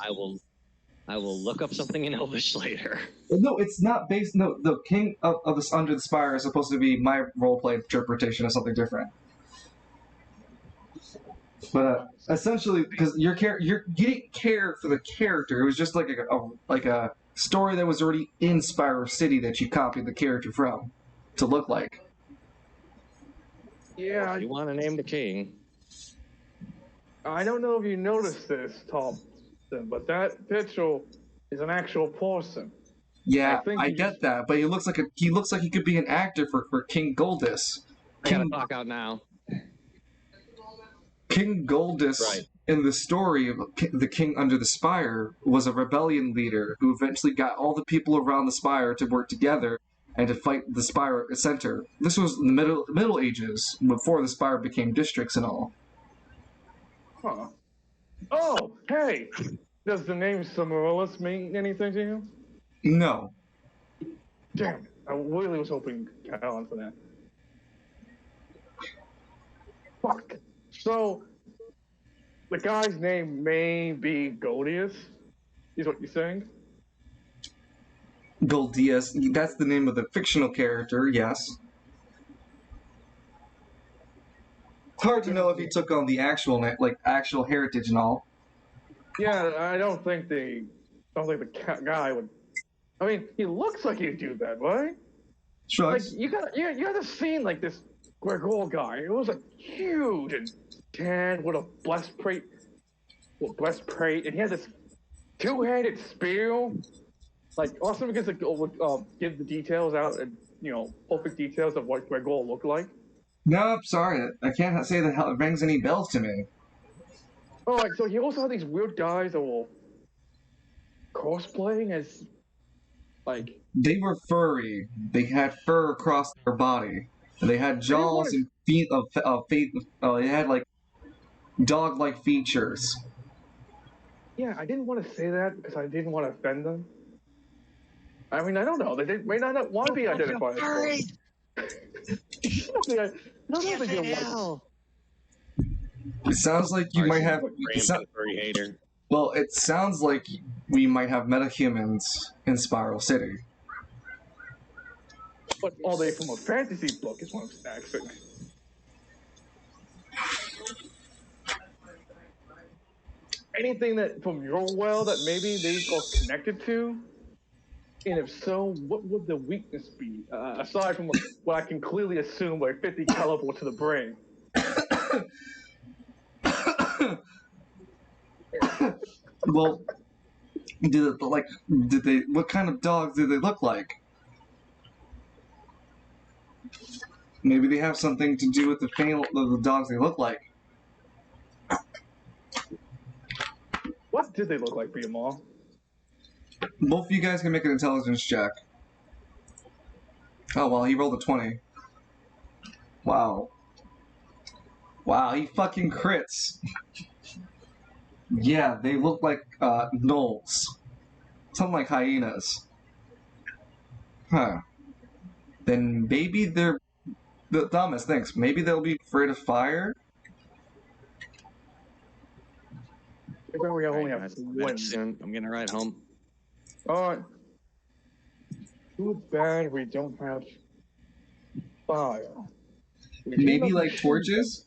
I I will look up something in Elvish later. No, it's not based. No, the king of this Under the Spire is supposed to be my roleplay interpretation of something different. But essentially, because you didn't care for the character, it was just like a story that was already in Spire City that you copied the character from to look like. Yeah, You want to name the king? I don't know if you noticed this, Thompson, but that picture is an actual person. Yeah, think I he get just- that, but he looks like he could be an actor for King Goldus. I gotta clock out now. King Goldus, Right. in the story of the King Under the Spire, was a rebellion leader who eventually got all the people around the Spire to work together and to fight the Spire center. This was in the Middle Ages, before the Spire became districts and all. Huh. Oh, hey! Does the name Samaralis mean anything to you? No. Damn it. I really was hoping Alan for that. Fuck. So, the guy's name may be Goldius, is what you're saying? Goldius, that's the name of the fictional character, yes. It's hard to know if he took on the actual actual heritage and all. Yeah, I don't think the guy would. I mean, he looks like he'd do that, right? Like Shrugs. you gotta seen like this Gregor guy. It was like huge and tan with a breastplate, and he had this two-handed spear. Like also because it would give the details out and perfect details of what Gregor looked like. No, I'm sorry. I can't say that it rings any bells to me. Oh, like so he also had these weird guys that were cosplaying as like. They were furry. They had fur across their body. And they had jaws and feet of feet. They had like dog-like features. Yeah, I didn't want to say that because I didn't want to offend them. I mean, I don't know. They may not want to be identified as furry. It sounds like you might have. Furry hater. Well, it sounds like we might have metahumans in Spiral City. But are they from a fantasy book? Is what I'm asking. Anything that from your world that maybe they are connected to? And if so, what would the weakness be? Aside from what I can clearly assume like 50 caliber to the brain. Well, what kind of dogs do they look like? Maybe they have something to do with the dogs they look like. What did they look like, BMR? Both of you guys can make an intelligence check. Oh, well, he rolled a 20. Wow. Wow, he fucking crits. Yeah, they look like gnolls. Something like hyenas. Huh. Then maybe they're... Thomas, thanks. Maybe they'll be afraid of fire? Maybe we only have Guys, one. soon. I'm gonna ride home. Alright. Too bad we don't have fire. Maybe like torches?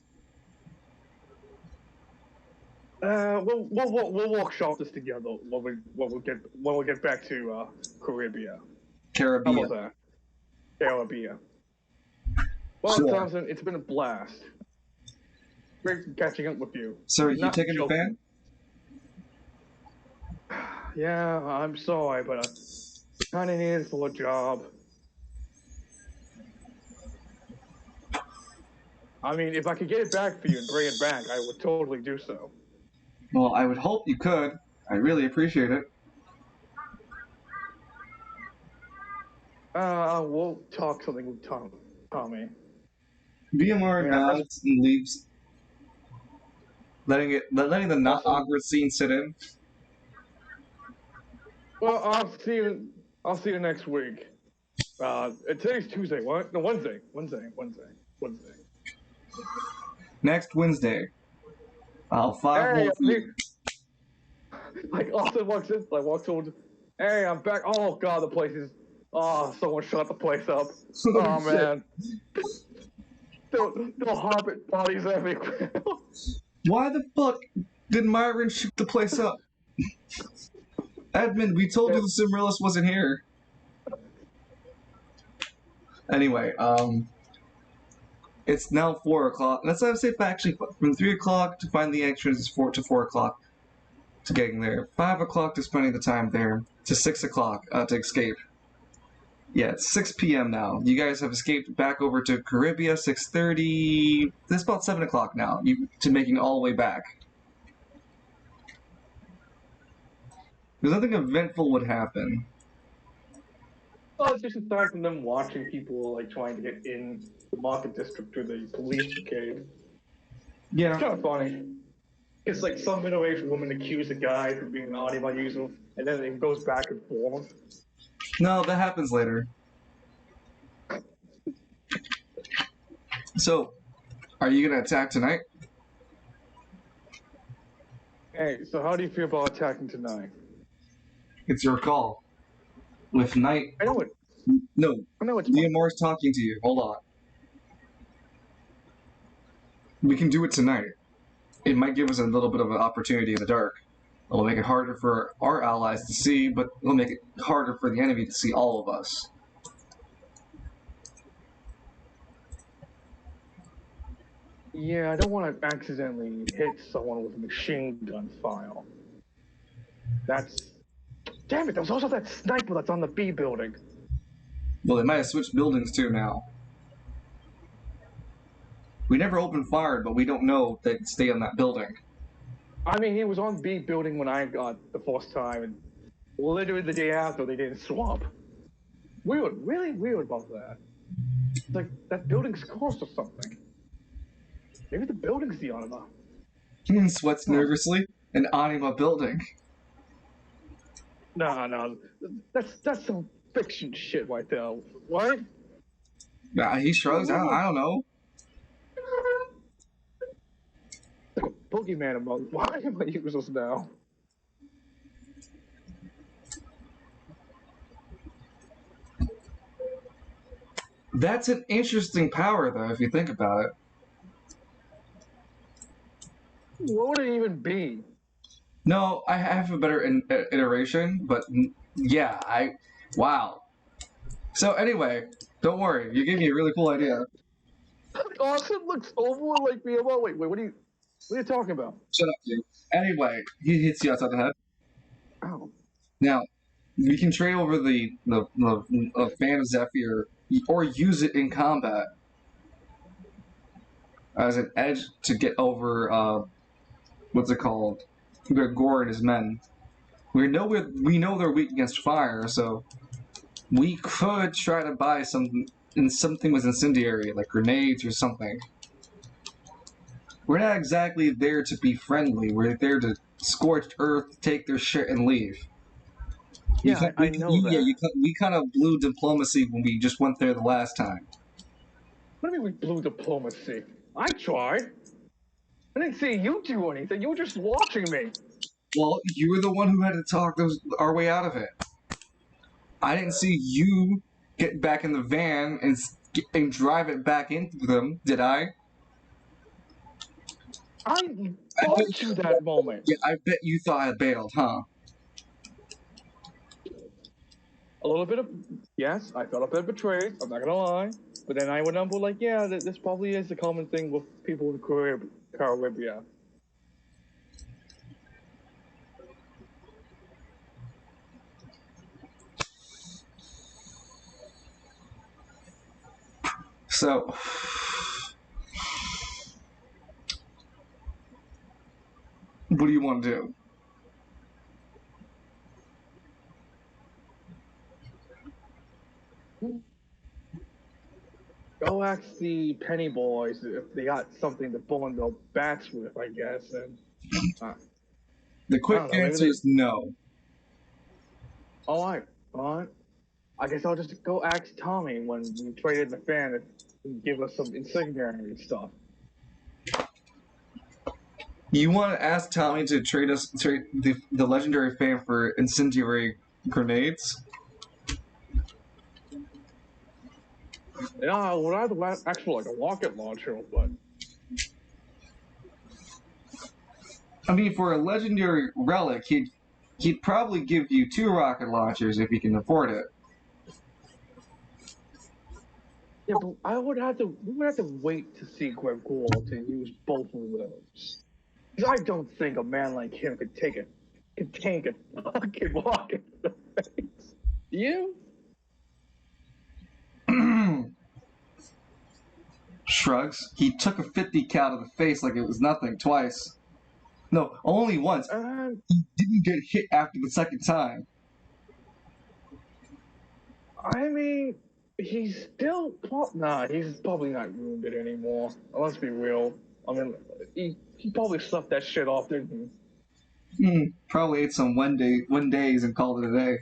We'll workshop this together when we get back to Caribbean. How about Caribbean. that? Caribbean. Well, Sure. Thompson, it's been a blast. Great catching up with you. So are you Not taking the joking. fan? Yeah, I'm sorry, but I kind of need it for a job. I mean, if I could get it back for you and bring it back, I would totally do so. Well, I would hope you could. I really appreciate it. We'll talk something with Tommy. BMR Yeah, nods and leaves, letting the not Awesome. awkward scene sit in. Well, I'll see you next week. Today's Tuesday, what? No, Wednesday. Next Wednesday, I'll fire Hey, more for you. Like Austin walks in, like walks over. Hey, I'm back. Oh god, the place is. Oh, someone shut the place up. Oh Shit. man. No hobbit bodies everywhere. Why the fuck did Myron shoot the place up? Edmund, we told you the Cimmerlis wasn't here. Anyway, it's now 4 o'clock. That's what I would say. Actually, from 3 o'clock to find the entrance is 4 o'clock to getting there. 5 o'clock to spending the time there. To 6 o'clock to escape. Yeah, it's 6 p.m. now. You guys have escaped back over to Caribia. 6:30. It's about 7 o'clock now. To making all the way back. There's nothing eventful would happen. Well, it's just aside from them watching people like trying to get in the market district to the police cave. Yeah. It's kind of funny. It's like some middle-aged woman accused a guy for being an audio user, and then it goes back and forth. No, that happens later. So, are you gonna attack tonight? Hey, so how do you feel about attacking tonight? It's your call. With night. I know it. No, I know it's. Leomar's talking to you. Hold on. We can do it tonight. It might give us a little bit of an opportunity in the dark. It'll make it harder for our allies to see, but it'll make it harder for the enemy to see all of us. Yeah, I don't want to accidentally hit someone with a machine gun fire. That's. Damn it! There's also that sniper that's on the B building. Well, they might have switched buildings too now. We never opened fire, but we don't know if they'd stay on that building. I mean, he was on B building when I got the first time, and literally the day after they didn't swap. Weird, really weird about that. It's like that building's cursed or something. Maybe the building's the Anima. Sweats nervously. An Anima building. No, that's some fiction shit right there. What? Yeah, he shrugs. I don't know. Boogeyman among. Why am I using this now? That's an interesting power, though, if you think about it. What would it even be? No, I have a better iteration, but yeah, wow. So anyway, don't worry, you gave me a really cool idea. Austin looks over like me. Well, wait, what are you talking about? Shut up, you. Anyway, he hits you outside the head. Oh. Now, we can trade over the fan of Zephyr, or use it in combat as an edge to get over, what's it called? Gore and his men. We know they're weak against fire, so we could try to buy something with incendiary, like grenades or something. We're not exactly there to be friendly. We're there to scorch earth, take their shit, and leave. Yeah, I know that. Yeah, we kind of blew diplomacy when we just went there the last time. What do you mean we blew diplomacy? I tried. I didn't see you do anything. You were just watching me. Well, you were the one who had to talk our way out of it. I didn't see you get back in the van and drive it back into them, did I? I fought you that moment. Yeah, I bet you thought I bailed, huh? A little bit of, yes, I felt a bit betrayed. I'm not gonna lie. But then I went on, like, yeah, this probably is a common thing with people in Caribbean. So, what do you want to do? Go ask the Penny Boys if they got something to burn their backs with, I guess. And the quick answer is no. All right. I guess I'll just go ask Tommy when we traded the fan and give us some incendiary stuff. You want to ask Tommy to trade the legendary fan for incendiary grenades? Yeah, I would have actually like a rocket launcher, but I mean, for a legendary relic, he'd probably give you 2 rocket launchers if he can afford it. yeah, but we would have to wait to see Gregor to use both of those. Because I don't think a man like him could tank a fucking rocket in the face. You? Shrugs. He took a 50 cal to the face like it was nothing twice. No, only once. He didn't get hit after the second time. I mean, he's he's probably not wounded anymore. Let's be real. I mean, he probably slept that shit off, didn't he? Probably ate some Wendy's and called it a day.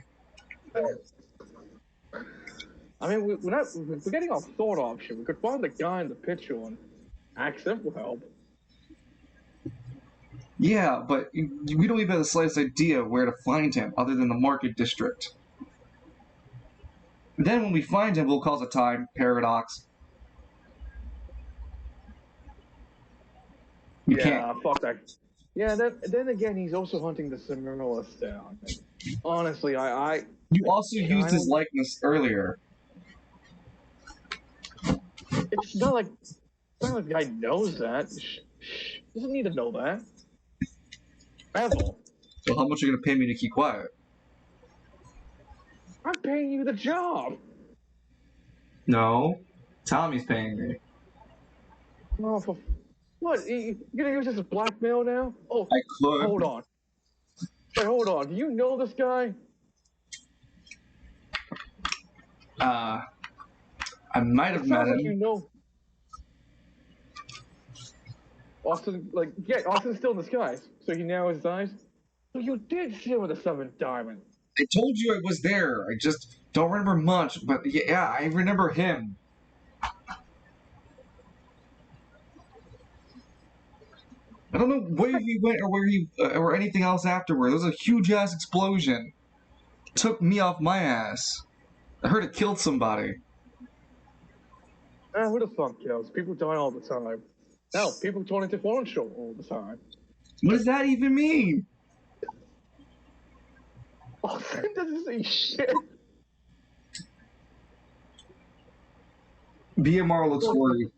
I mean, we're getting our thought option. We could find the guy in the picture and ask him for help. Yeah, but we don't even have the slightest idea where to find him other than the market district. Then when we find him, we'll cause a time paradox. We can't. Fuck that. Yeah, then again, he's also hunting the Cimmerlis down. Honestly, You also used his likeness earlier. It's not like the guy knows that. Doesn't need to know that. Basil, So how much are you going to pay me to keep quiet? I'm paying you the job. No, Tommy's paying me. Oh, for what? You gonna use this as blackmail now? Oh, I could. Hold on. Wait, hold on. Do you know this guy? I might have met him. Like you know. Austin, Austin's still in disguise, so he now has eyes. So you did see him with the 7th diamond. I told you I was there. I just don't remember much, but yeah, I remember him. I don't know where he went or where or anything else afterward. There was a huge ass explosion. Took me off my ass. I heard it killed somebody. Who the fuck kills? People die all the time. Hell, people turn into phone show all the time. What does that even mean? Austin doesn't say shit. BMR looks worried.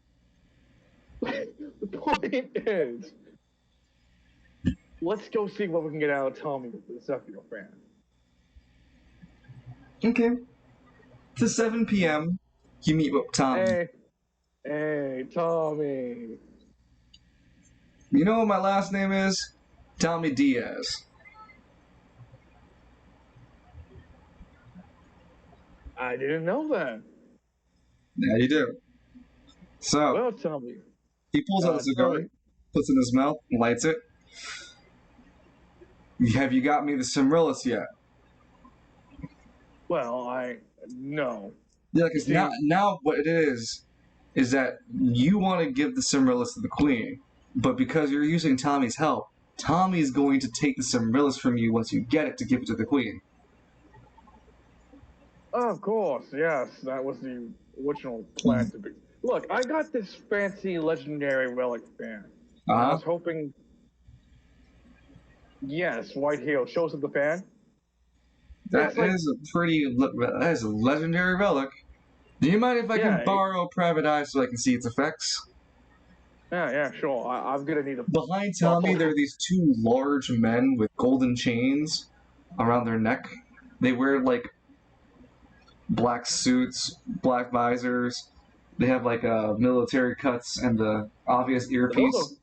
The point is, let's go see what we can get out of Tommy with the Zephyr fan. Okay. To 7 p.m., you meet with Tommy. Hey, Tommy. You know what my last name is? Tommy Diaz. I didn't know that. Yeah, you do. So, Well, Tommy. he pulls out a cigar, puts it in his mouth, and lights it. Have you got me the Cimmerlis yet? Well, no. Yeah, because now what it is that you want to give the Cimmerlis to the Queen, but because you're using Tommy's help, Tommy's going to take the Cimmerlis from you once you get it to give it to the Queen. Of course, yes. That was the original plan to be. Look, I got this fancy legendary relic fan. I was hoping. Yes, White Heel shows up the fan. That is a legendary relic. Do you mind if I can borrow private eye so I can see its effects? Yeah, sure. I'm gonna need a. Behind Tommy, there are these 2 large men with golden chains around their neck. They wear like black suits, black visors. They have like military cuts and the obvious earpiece.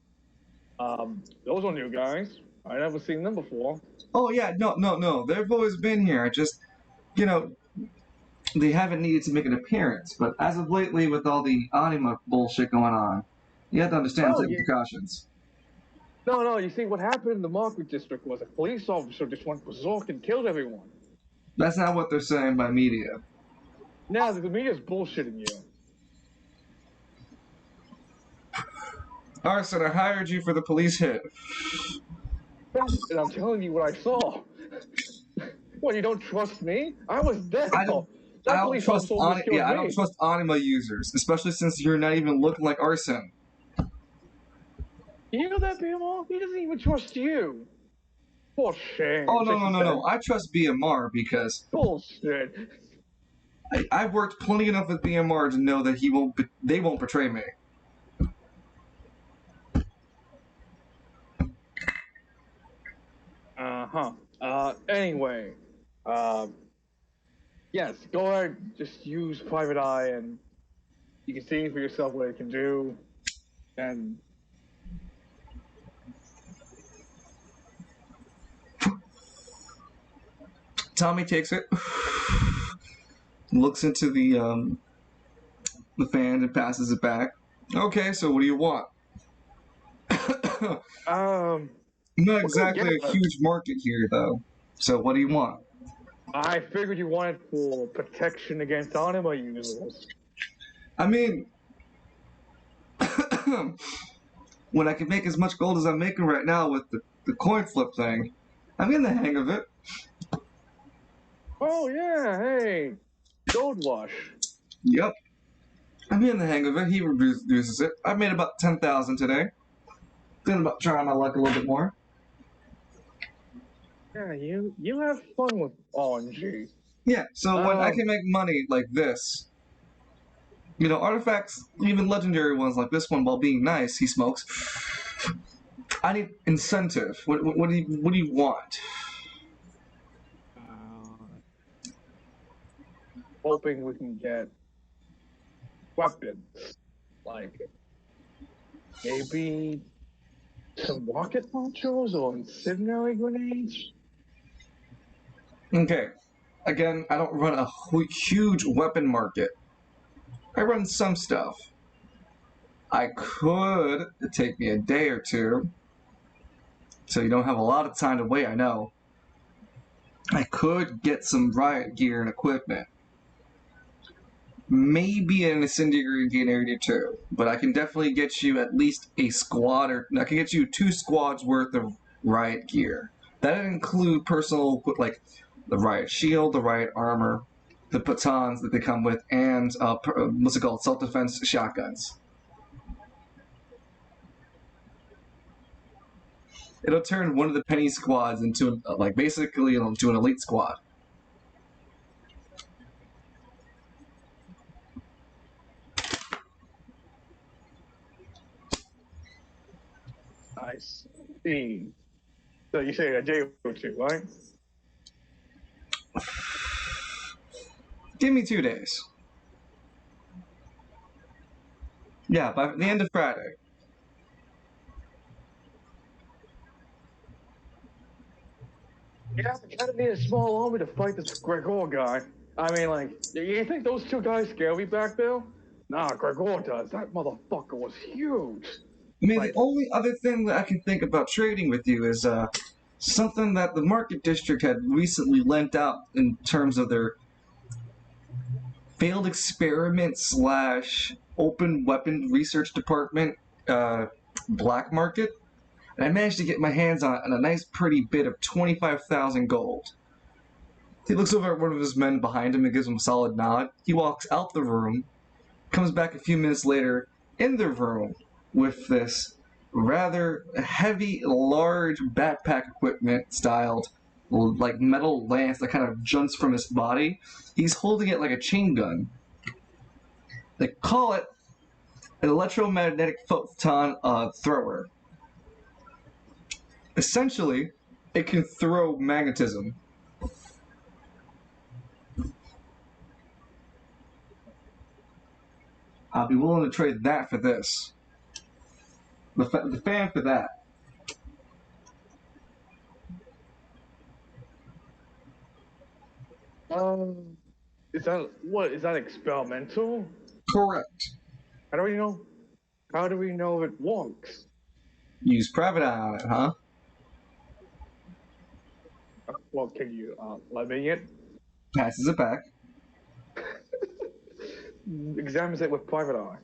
Those are new guys. I never seen them before. Oh yeah, no. They've always been here. Just, they haven't needed to make an appearance. But as of lately, with all the anima bullshit going on, you have to understand taking precautions. No. You see, what happened in the market district was a police officer just went berserk and killed everyone. That's not what they're saying by media. Now the media's bullshitting you. Arson, I hired you for the police hit. And I'm telling you what I saw. What, you don't trust me? I was there. I don't. I That don't police trust officer almost killed I don't me. trust anima users, especially since you're not even looking like Arson. You know that, BMR? He doesn't even trust you. Bullshit. Oh no Shakes no his no head. no! I trust BMR because Bullshit. I've worked plenty enough with BMR to know that they won't betray me. Anyway. Yes, go ahead. Just use Private Eye and you can see for yourself what it can do. And Tommy takes it, looks into the fan and passes it back. Okay, so what do you want? Not exactly a huge market here, though. So what do you want? I figured you wanted for protection against anima users. I mean, when I can make as much gold as I'm making right now with the coin flip thing, I'm getting the hang of it. Oh yeah, hey, Gold Rush. Yep. I'm getting the hang of it. He reduces it. I made about 10,000 today. Thinking about trying my luck a little bit more. Yeah, you have fun with RNG. Yeah, so when I can make money like this, you know, artifacts, even legendary ones like this one, while being nice, he smokes. I need incentive. What do you want? Hoping we can get weapons, like maybe some rocket launchers or incendiary grenades. Okay. Again, I don't run a huge weapon market. I run some stuff. I could take me a day or two, so you don't have a lot of time to wait, I know. I could get some riot gear and equipment. Maybe an incendiary grenade or two, but I can definitely get you at least a squad, or I can get you 2 squads worth of riot gear. That include personal, like the riot shield, the riot armor, the batons that they come with, and what's it called, self-defense shotguns. It'll turn one of the penny squads into like basically into an elite squad. I see. So you say a day or two, right? Give me 2 days. Yeah, by the end of Friday. Yeah, I kind of need a small army to fight this Gregor guy. I mean, like, you think those 2 guys scare me back there? Nah, Gregor does. That motherfucker was huge. I mean, Like, the only other thing that I can think about trading with you is something that the market district had recently lent out in terms of their failed experiment slash open weapon research department black market. And I managed to get my hands on a nice pretty bit of 25,000 gold. He looks over at one of his men behind him and gives him a solid nod. He walks out the room, comes back a few minutes later in the room with this rather heavy, large backpack equipment styled like metal lance that kind of jumps from his body. He's holding it like a chain gun. They call it an electromagnetic photon thrower. Essentially, it can throw magnetism. I'll be willing to trade that for this. The fan for that. is that what? Is that experimental? Correct. How do we know? How do we know it works? Use private eye on it, huh? Well, can you let me in? Passes it back. Examines it with private eye.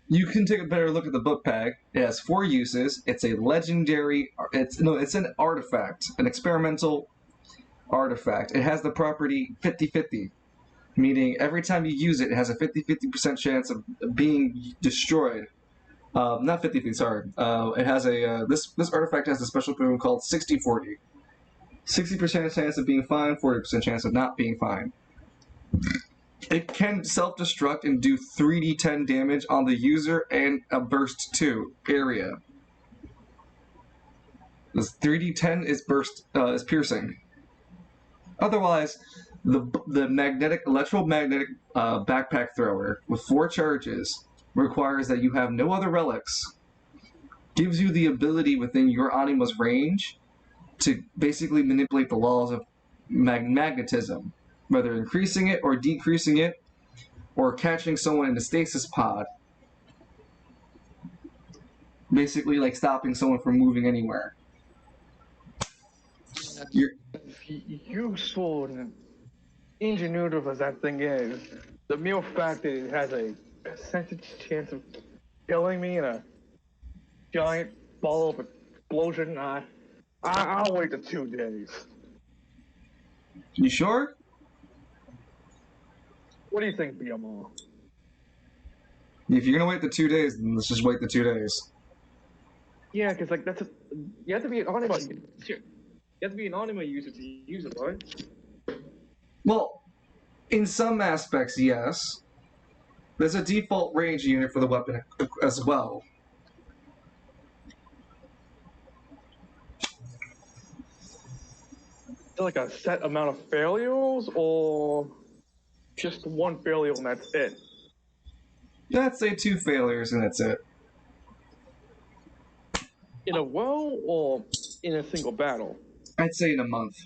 You can take a better look at the book bag. It has 4 uses. It's a legendary. It's an artifact, an experimental artifact. It has the property 50-50, meaning every time you use it, it has a 50% chance of being destroyed. Not 50-50, sorry. It has a this artifact has a special boon called 60-40. 60% chance of being fine, 40% chance of not being fine. It can self-destruct and do 3d10 damage on the user and a burst 2 area. This 3d10 is is piercing. Otherwise, the electromagnetic backpack thrower with 4 charges requires that you have no other relics. Gives you the ability within your anima's range to basically manipulate the laws of magnetism, whether increasing it or decreasing it, or catching someone in a stasis pod. Basically, like stopping someone from moving anywhere. Useful and ingenuitive as that thing is, the mere fact that it has a percentage chance of killing me in a giant ball of explosion, I'll wait the 2 days. You sure? What do you think, BMR? If you're gonna wait the 2 days, then let's just wait the 2 days. Yeah, because like you have to be an anima. You have to be an anima user to use it, right? Well, in some aspects, yes. There's a default range unit for the weapon as well. Is there like a set amount of failures, or just one failure and that's it? I'd say 2 failures and that's it. In a row or in a single battle? I'd say in a month.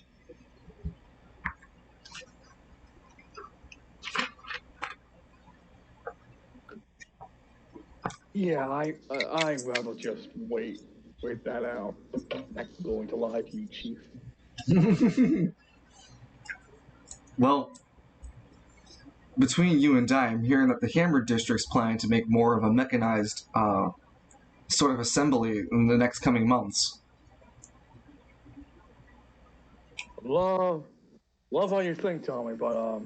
Yeah, I'd rather just wait that out. Not going to lie to you, Chief. Well, between you and I, I'm hearing that the Hammer District's planning to make more of a mechanized sort of assembly in the next coming months. Love how you think, Tommy, but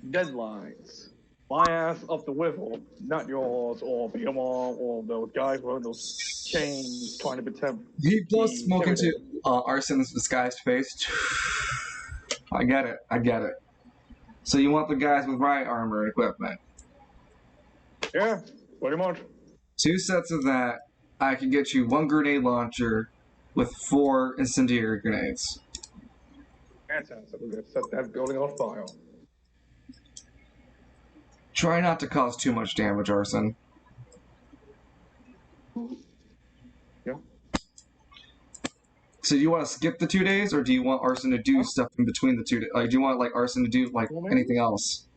deadlines. My ass up the wiffle, not yours or BMR or those guys wearing those chains trying to pretend. He blows smoke into Arson's disguised face. I get it. So you want the guys with riot armor and equipment? Yeah, pretty much. 2 sets of that. I can get you 1 grenade launcher with 4 incendiary grenades. Fantastic. We're gonna set that building on fire. Try not to cause too much damage, Arson. Yeah. So do you want to skip the 2 days, or do you want Arson to do stuff in between the 2 days? Like, do you want Arson to do anything else?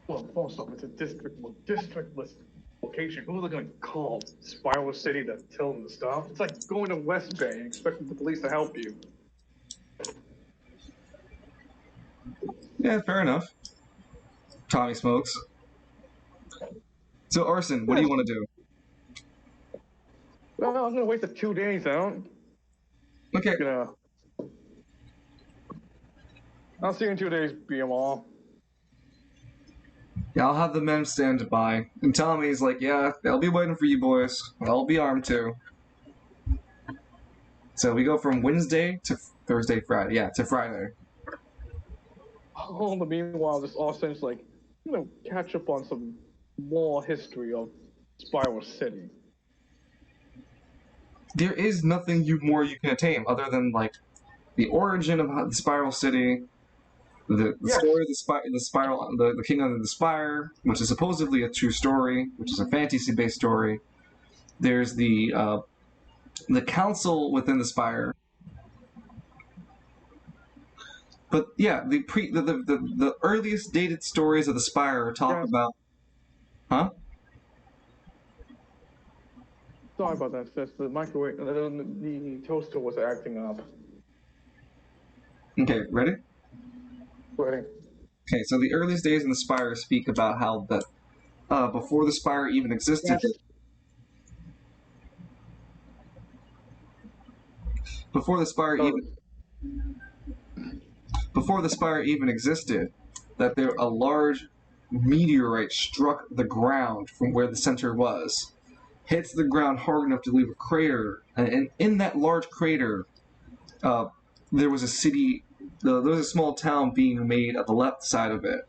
Well, first off, it's a districtless location. Who are they gonna call? Spiral City to tell them to stop? It's like going to West Bay and expecting the police to help you. Yeah, fair enough. Tommy smokes. So Arson, what do you want to do? Well, I'm gonna wait the 2 days out. Okay. I'll see you in 2 days, BMR. Yeah, I'll have the men stand by. And Tommy's like, yeah, they'll be waiting for you boys. I'll be armed too. So we go from Wednesday to Thursday, Friday. Yeah, to Friday. Oh, but meanwhile, this Austin's like, catch up on some more history of Spiral City. There is nothing more you can attain other than like the origin of the Spiral City, the story of the King of the Spire, which is supposedly a true story, which is a fantasy-based story. There's the council within the Spire. But yeah, the earliest dated stories of the Spire talk about, huh? Sorry about that, sis. The microwave, the toaster was acting up. Okay, ready? Ready. Okay, so the earliest days in the Spire speak about how before the spire even existed. Before the spire even before the spire even existed, that there a large meteorite struck the ground from where the center was, hits the ground hard enough to leave a crater, and in that large crater, uh, there was a city. There was a small town being made at the left side of it.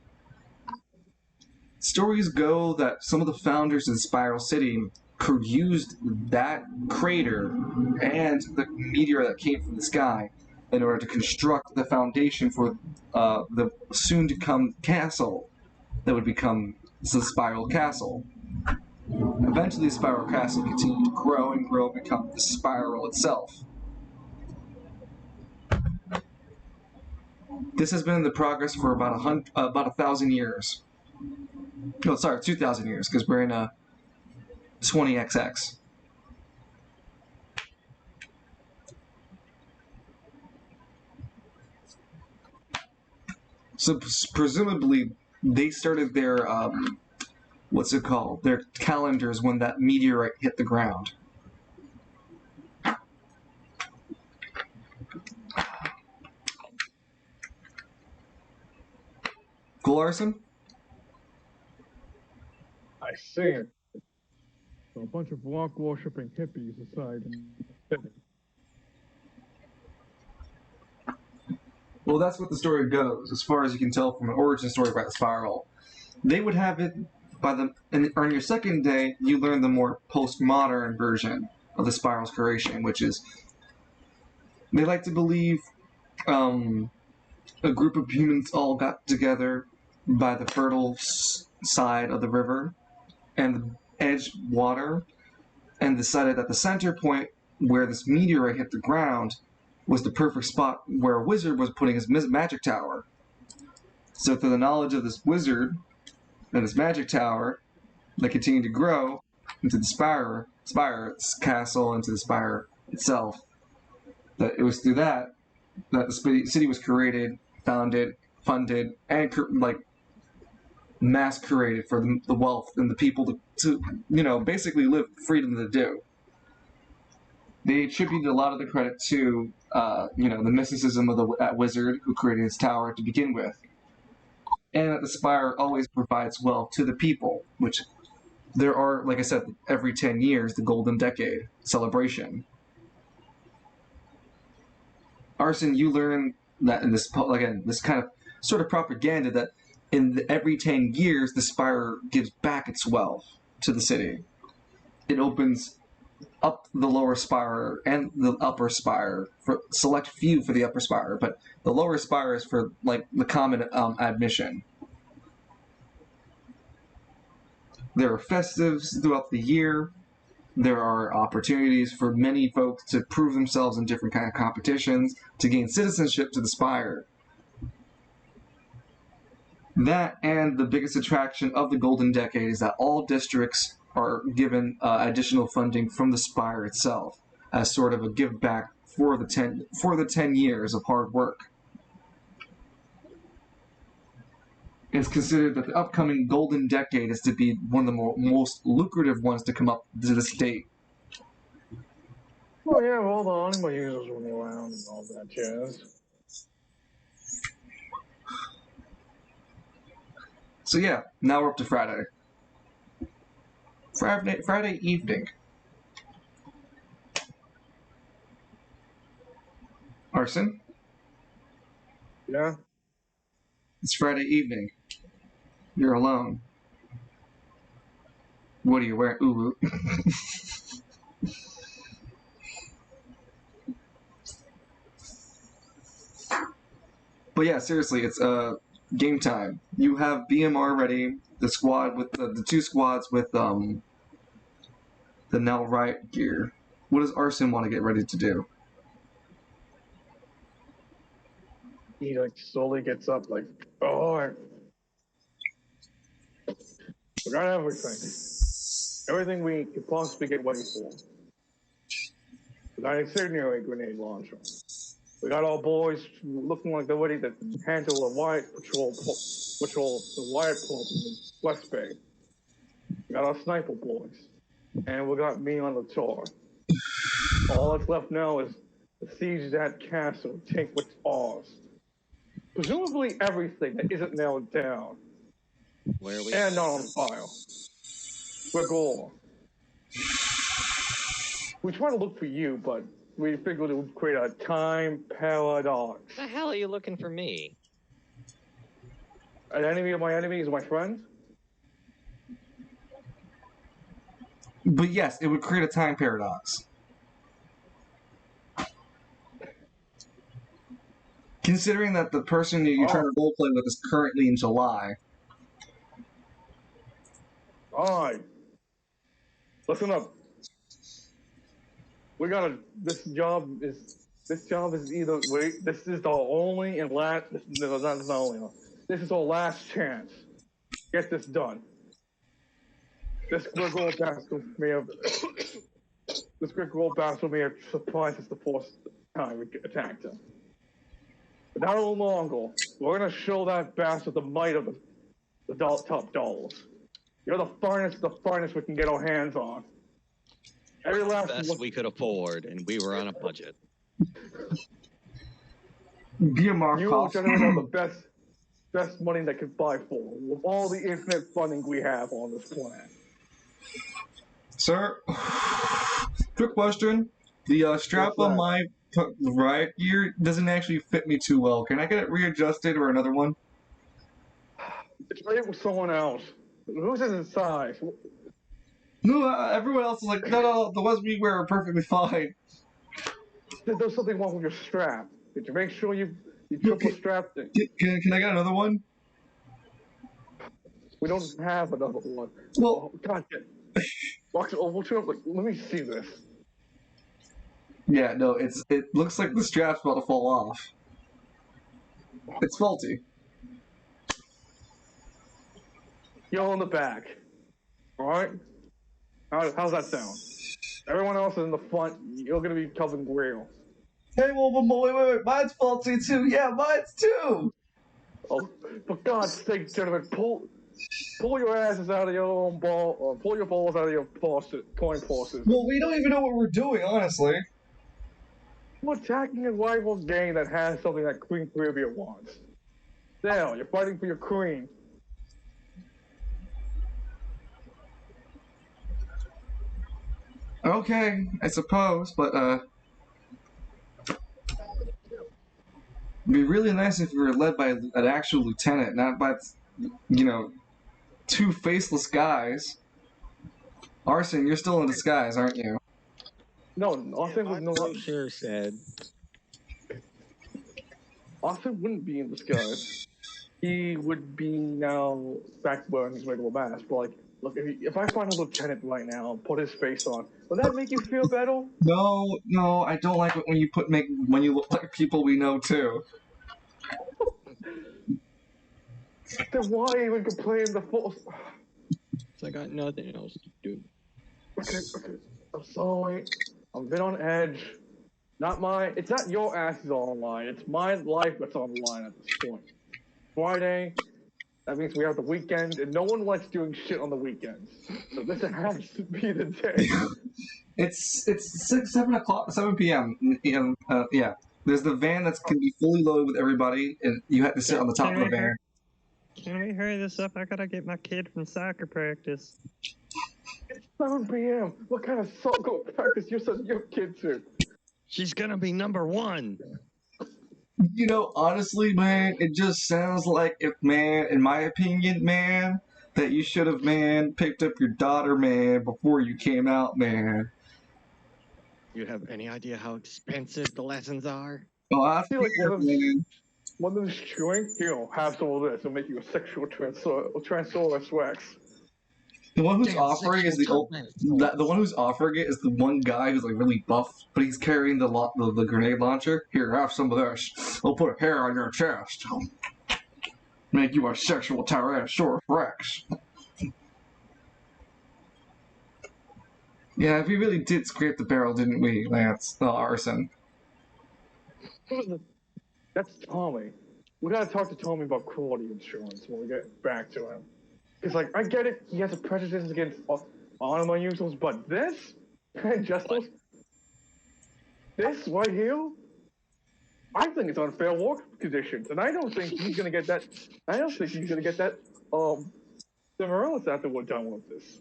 Stories go that some of the founders in Spiral City used that crater and the meteor that came from the sky in order to construct the foundation for the soon-to-come castle that would become the Spiral Castle. Eventually, the Spiral Castle continued to grow and grow and become the Spiral itself. This has been in the progress for about 1,000 years. No, sorry, 2,000 years, because we're in a 20XX. So presumably they started their what's it called? Their calendars when that meteorite hit the ground. Larson? I see. So a bunch of rock worshipping hippies aside. Well, that's what the story goes, as far as you can tell from an origin story about the spiral. They would have it and on your second day, you learn the more postmodern version of the spiral's creation, which is they like to believe a group of humans all got together by the fertile side of the river and the edge water, and decided that the center point where this meteorite hit the ground was the perfect spot where a wizard was putting his magic tower. So through the knowledge of this wizard and his magic tower, they continued to grow into the spire, its castle, into the spire itself. That it was through that the city was created, founded, funded, and mass created for the wealth and the people to basically live freedom to do. They attributed a lot of the credit to the mysticism of that wizard who created his tower to begin with, and that the spire always provides wealth to the people, which there are, like I said, every 10 years, the Golden Decade celebration. Arson, you learn that in this, again, this kind of sort of propaganda that every 10 years, the spire gives back its wealth to the city. It opens up the lower spire and the upper spire for select few for the upper spire, but the lower spire is for the common admission. There are festives throughout the year. There are opportunities for many folks to prove themselves in different kind of competitions to gain citizenship to the spire. That and the biggest attraction of the Golden Decade is that all districts are given additional funding from the spire itself as sort of a give back for the 10 years of hard work. It's considered that the upcoming Golden Decade is to be one of the most lucrative ones to come up to the state. Well, yeah, all the animal users running around and all that jazz. So yeah, now we're up to Friday. Friday evening. Arson? Yeah? It's Friday evening. You're alone. What are you wearing? Ooh. But yeah, seriously, it's game time. You have BMR ready. The squad with the two squads with the now riot gear. What does Arson want to get ready to do? He slowly gets up oh, we got everything. Everything we could possibly get ready for. We got an incendiary grenade launcher. We got our boys looking like they're ready to handle a riot patrol the riot problem in West Bay. We got our sniper boys, and we got me on the tour. All that's left now is to siege that castle, take what's ours. Presumably everything that isn't nailed down Where are we? and not on file. We're gone. We tried to look for you, but we figured it would create a time paradox. The hell are you looking for me? An enemy of my enemy is my friend? But yes, it would create a time paradox. Considering that the person that you're trying to roleplay with is currently in July. Alright. Listen up. We gotta. This job is either. Wait, this is the only and last. No, not the only one. This is our last chance. Get this done. This Grigol bastard may have. This Grigol bastard may have surprised us the first time we attacked him. But not a little longer. We're gonna show that bastard the might of the top dollars. You're the finest we can get our hands on. Every last Best we could afford, and we were on a budget. Beer Markov. You will generate all the best money that can buy for with all the infinite funding we have on this planet. Sir, quick question. The strap on my riot gear doesn't actually fit me too well. Can I get it readjusted or another one? Trade it with someone else. Who's in size? No, everyone else is like, no, the ones we wear are perfectly fine. There's something wrong with your strap. Did you make sure you triple strapped it? Can I get another one? We don't have another one. Well, oh, God. Let me see this. Yeah, no, it looks like the strap's about to fall off. It's faulty. You're on the back. Alright? How's that sound? Everyone else is in the front. You're gonna be covered in grill. Hey, well, wait. Mine's faulty too. Yeah, mine's too. Oh, for God's sake, gentlemen, pull your asses out of your own ball, or pull your balls out of your coin purses. Well, we don't even know what we're doing, honestly. We're attacking a rival gang that has something that Queen Caribbean wants. Now, you're fighting for your queen. Okay, I suppose, but it'd be really nice if we were led by an actual lieutenant, not by, two faceless guys. Arson, you're still in disguise, aren't you? No, Austin was no. Sure said. Austin wouldn't be in disguise. He would be now back wearing his regular mask. But look, if I find a lieutenant right now and put his face on, will that make you feel better? No, I don't like it when you look like people we know too. Then why even complain the force? I got nothing else to do. Okay. I'm sorry. I'm a bit on edge. It's not your asses on the line. It's my life that's on the line at this point. Friday, that means we have the weekend, and no one likes doing shit on the weekends. So this has to be the day. It's 7 p.m. Yeah. There's the van that can be fully loaded with everybody, and you have to sit on the top of the van. Can we hurry this up? I gotta get my kid from soccer practice. It's 7 p.m. What kind of soccer practice you're sending your kid to? She's gonna be number one. Honestly, man, it just sounds like in my opinion, man, that you should have, picked up your daughter, before you came out, man. You have any idea how expensive the lessons are? Oh, I feel like one of those strength, have some of this. It'll make you a sexual Tyrannosaurus Rex. The one who's offering is the one who's offering it is the one guy who's like really buff, but he's carrying the grenade launcher. Here, have some of this. I'll put a hair on your chest. Make you a sexual Tyrannosaurus Rex. Yeah, we really did scrape the barrel, didn't we, Lance? Arson. That's Tommy. We gotta talk to Tommy about quality insurance when we get back to him. It's like, I get it, he has a prejudice against animal users, but this? Justice? This right here? I think it's unfair work conditions, and I don't think he's gonna get that. I don't think he's gonna get that. Demoralized after we're done with this.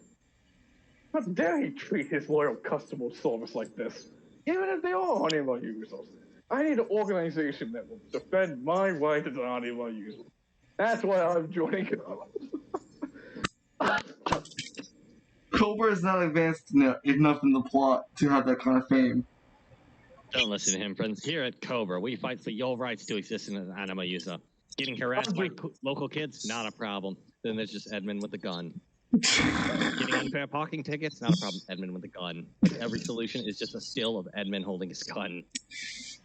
How dare he treat his loyal customer service like this? Even if they are animal users. I need an organization that will defend my right as an animal user. That's why I'm joining. Cobra is not advanced enough in the plot to have that kind of fame. Don't listen to him, friends. Here at Cobra, we fight for your rights to exist as an animal user. Getting harassed by local kids, not a problem. Then there's just Edmund with a gun. Getting unfair parking tickets, not a problem. Edmund with a gun. Every solution is just a still of Edmund holding his gun.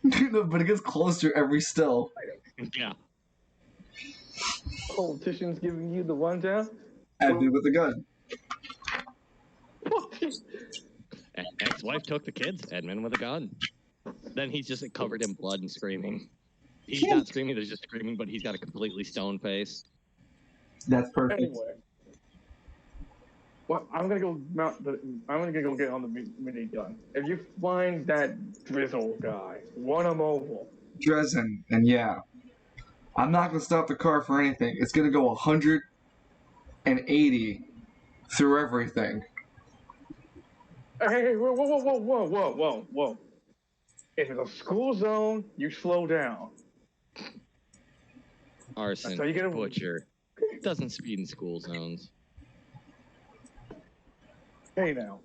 No, but it gets closer every still. Yeah. Politicians giving you the rundown. Edmund with a gun. Ex-wife took the kids. Edmund with a gun. Then he's just covered in blood and screaming. He's not screaming, there's just screaming, but he's got a completely stone face. That's perfect. Anyway. Well, I'm gonna go get on the mini gun. If you find that drizzle guy, run him over. Dresden, and yeah. I'm not gonna stop the car for anything. It's gonna go 180 through everything. Hey, whoa. If it's a school zone, you slow down. Arson, That's how you get a butcher. Doesn't speed in school zones. Hey now,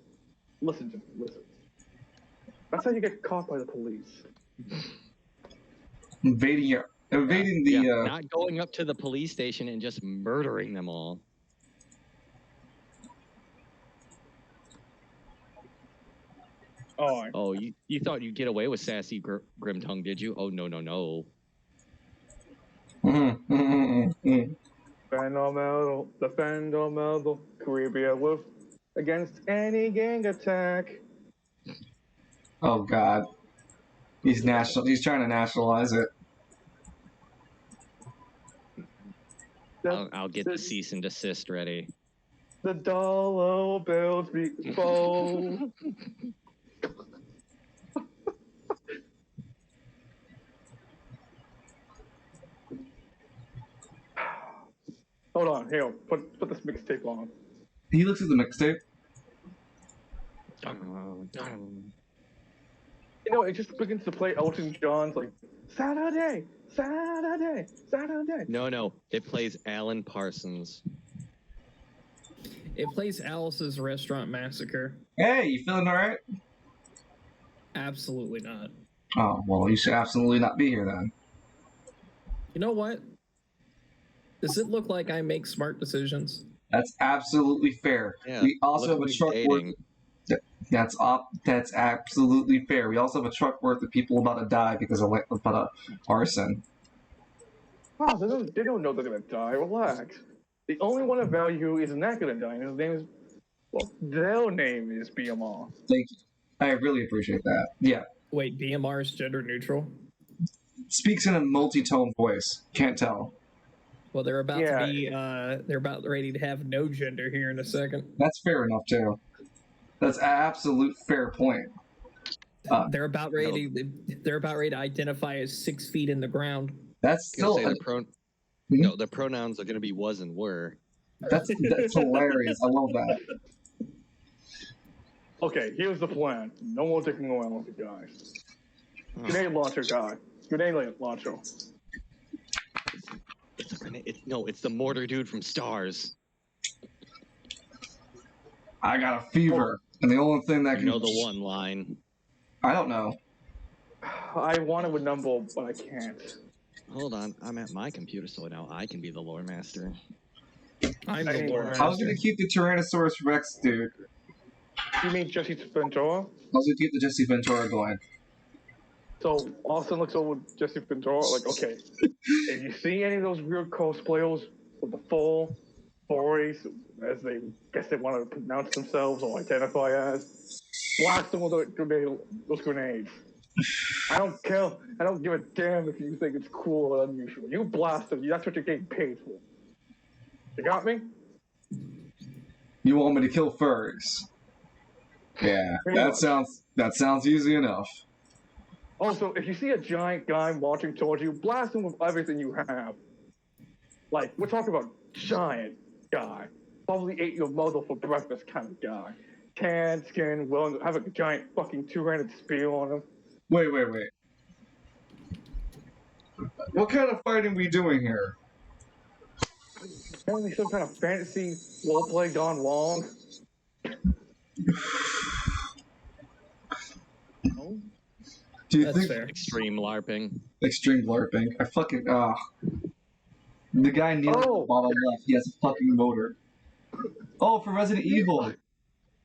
listen to me, listen. That's how you get caught by the police. Evading the... Not going up to the police station and just murdering them all. Oh, you thought you'd get away with sassy Grimtongue, did you? Oh, no. Defend our medal, Caribbean Wolf, against any gang attack. Oh, God. He's trying to nationalize it. I'll get the cease and desist ready. The dollar bills be full. Hold on, here, put this mixtape on. He looks at the mixtape. You know, it just begins to play Elton John's like Saturday. No, it plays Alan Parsons. It plays Alice's Restaurant Massacre. Hey, you feeling all right? Absolutely not. Oh, well, you should absolutely not be here then. You know what? Does it look like I make smart decisions? That's absolutely fair. Yeah, we also have a truck worth. That's absolutely fair. We also have a truck worth of people about to die because of arson. Oh, they don't know they're gonna die. Relax. The only one of value is not gonna die, and his name is, well, their name is BMR. Thank you. I really appreciate that. Yeah. Wait, BMR is gender neutral? Speaks in a multi-tone voice. Can't tell. Well, they're about to be, they're about ready to have no gender here in a second. That's fair enough, too. That's an absolute fair point. They're about ready to identify as 6 feet in the ground. That's still... No, the pronouns are going to be was and were. That's hilarious. I love that. Okay, here's the plan. No more dicking around with the guys. Grenade launcher guy. Grenade launcher. It's the mortar dude from Stars. I got a fever, and the only thing that can... You know the one line. I don't know. I want to number, but I can't. Hold on, I'm at my computer, so now I can be the lore master. I'm the lore master. I was going to keep the Tyrannosaurus Rex, dude. You mean Jesse Ventura? I was going to keep the Jesse Ventura going. So Austin looks over Jesse Ventura like, okay, if you see any of those weird cosplayers with the full furries, as they guess they want to pronounce themselves or identify as, blast them with those grenades. I don't care. I don't give a damn if you think it's cool or unusual. You blast them. That's what you're getting paid for. You got me? You want me to kill furries? Yeah, Pretty much. that sounds easy enough. Also, if you see a giant guy marching towards you, blast him with everything you have. Like, we're talking about giant guy. Probably ate your mother for breakfast kind of guy. Tan skin, willing to have a giant fucking two-handed spear on him. Wait. What kind of fighting are we doing here? Apparently some kind of fantasy roleplay gone wrong. Oh, Do you that's think fair. Extreme LARPing. extreme LARPing? I fucking the guy kneeling at the bottom left, he has a fucking motor. Oh, for Resident Evil.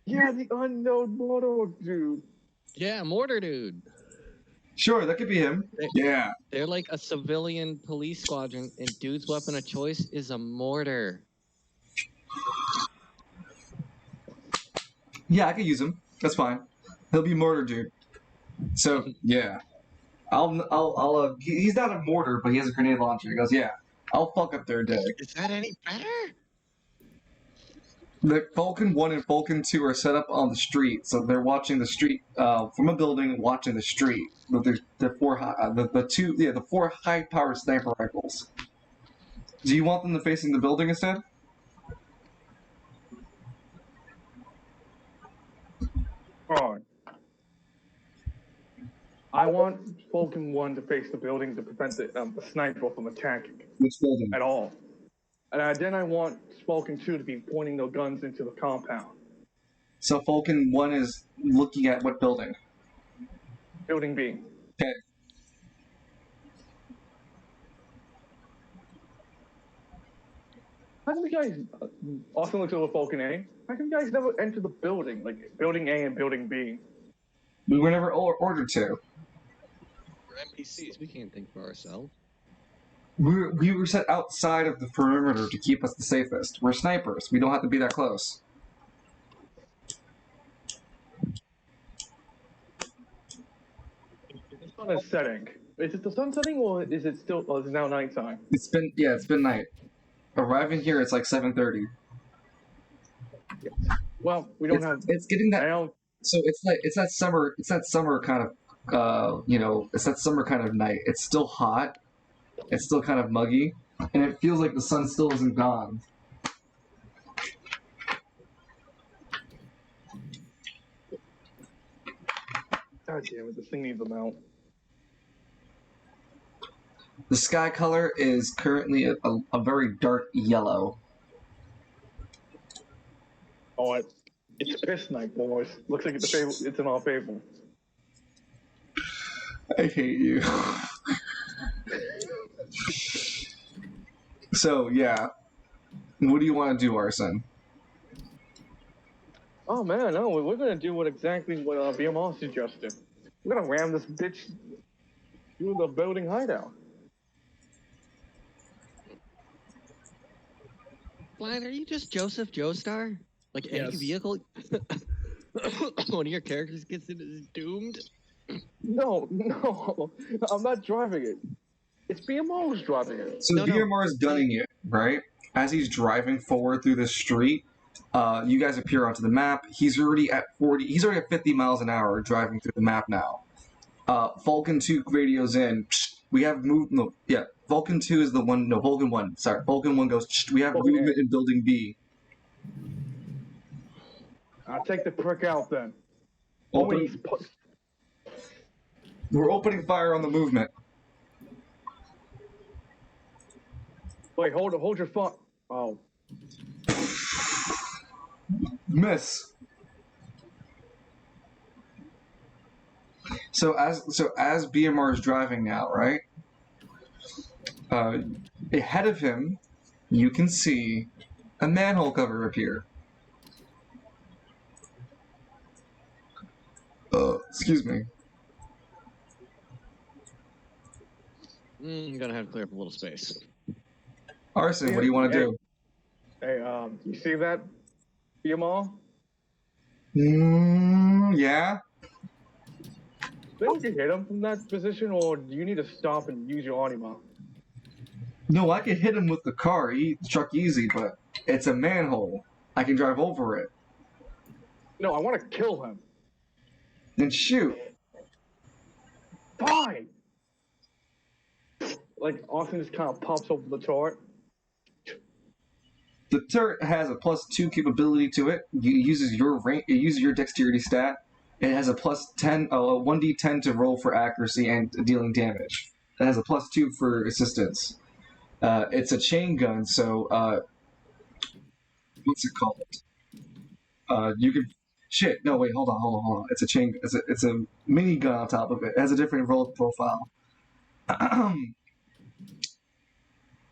Yeah, the unknown mortal dude. Yeah, Mortar Dude. Sure, that could be him. Yeah. They're like a civilian police squadron, and dude's weapon of choice is a mortar. Yeah, I could use him. That's fine. He'll be mortar dude. So yeah, he's not a mortar, but he has a grenade launcher. He goes, yeah, I'll fuck up their day. Is that any better? The Falcon 1 and Falcon 2 are set up on the street, so they're watching the street from a building, watching the street. But there's the four high-powered sniper rifles. Do you want them to facing the building instead? Alright. I want Falcon 1 to face the building to prevent the sniper from attacking Which building? at all. And then I want Falcon 2 to be pointing their guns into the compound. So Falcon 1 is looking at what building? Building B. Okay. How come you guys, Austin looks over Falcon A, how come you guys never enter the building, like Building A and Building B? We were never ordered to. We're NPCs. We can't think for ourselves. We were set outside of the perimeter to keep us the safest. We're snipers. We don't have to be that close. The sun is setting. Is it the sun setting or is it still, is it now nighttime? It's been night. Arriving here, it's like 7:30. Yes. Well, we don't have, It's getting that. I don't, So it's that summer kind of it's that summer kind of night. It's still hot. It's still kind of muggy, and it feels like the sun still isn't gone. God damn it, this thing needs a mount. The sky color is currently a very dark yellow. Oh, it's piss night, boys. Looks like it's in our favor. I hate you. So yeah, what do you want to do, Arson? Oh man, no, we're gonna do exactly what BMR suggested. We're gonna ram this bitch through the building hideout. Blind, are you just Joseph Joestar? Like any Yes. vehicle, one of your characters gets it is doomed. No, I'm not driving it. It's BMR who's driving it. So No, no. BMR is gunning it, right? As he's driving forward through the street, you guys appear onto the map. He's already at 40. He's already at 50 miles an hour driving through the map now. Falcon 2 radios in. We have moved. No, yeah. Falcon 2 is the one. No, Falcon 1. Sorry, Falcon 1 goes. We have Falcon movement in Building B. I'll take the prick out then. Open, we're opening fire on the movement. Wait, hold your phone. Oh. Miss. So as BMR is driving now, right? Ahead of him, you can see a manhole cover appear. Excuse me. I'm gonna have to clear up a little space. Arson, what do you want to do? Hey, you see that? BMR? Yeah. Think you hit him from that position, or do you need to stop and use your anima? No, I could hit him with the car, truck easy, but it's a manhole. I can drive over it. No, I want to kill him. Then shoot. Fine. Like Austin just kind of pops over the turret. The turret has a +2 capability to it. It uses your dexterity stat. It has a +10, 1d10 to roll for accuracy and dealing damage. It has a +2 for assistance. It's a chain gun, so what's it called? You can. Shit. No, wait. Hold on. It's a chain. It's a minigun on top of it. It has a different roll profile.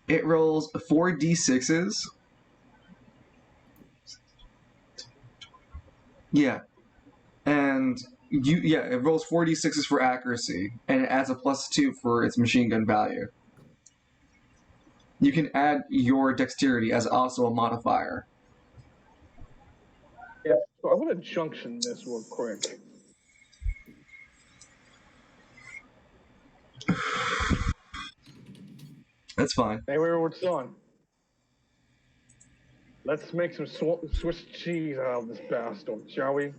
It rolls 4d6s. Yeah, and it rolls 4d6s for accuracy, and it adds a +2 for its machine gun value. You can add your dexterity as also a modifier. Yeah. So I want to junction this real quick. That's fine. Anyway, what's on? Let's make some Swiss cheese out of this bastard, shall we?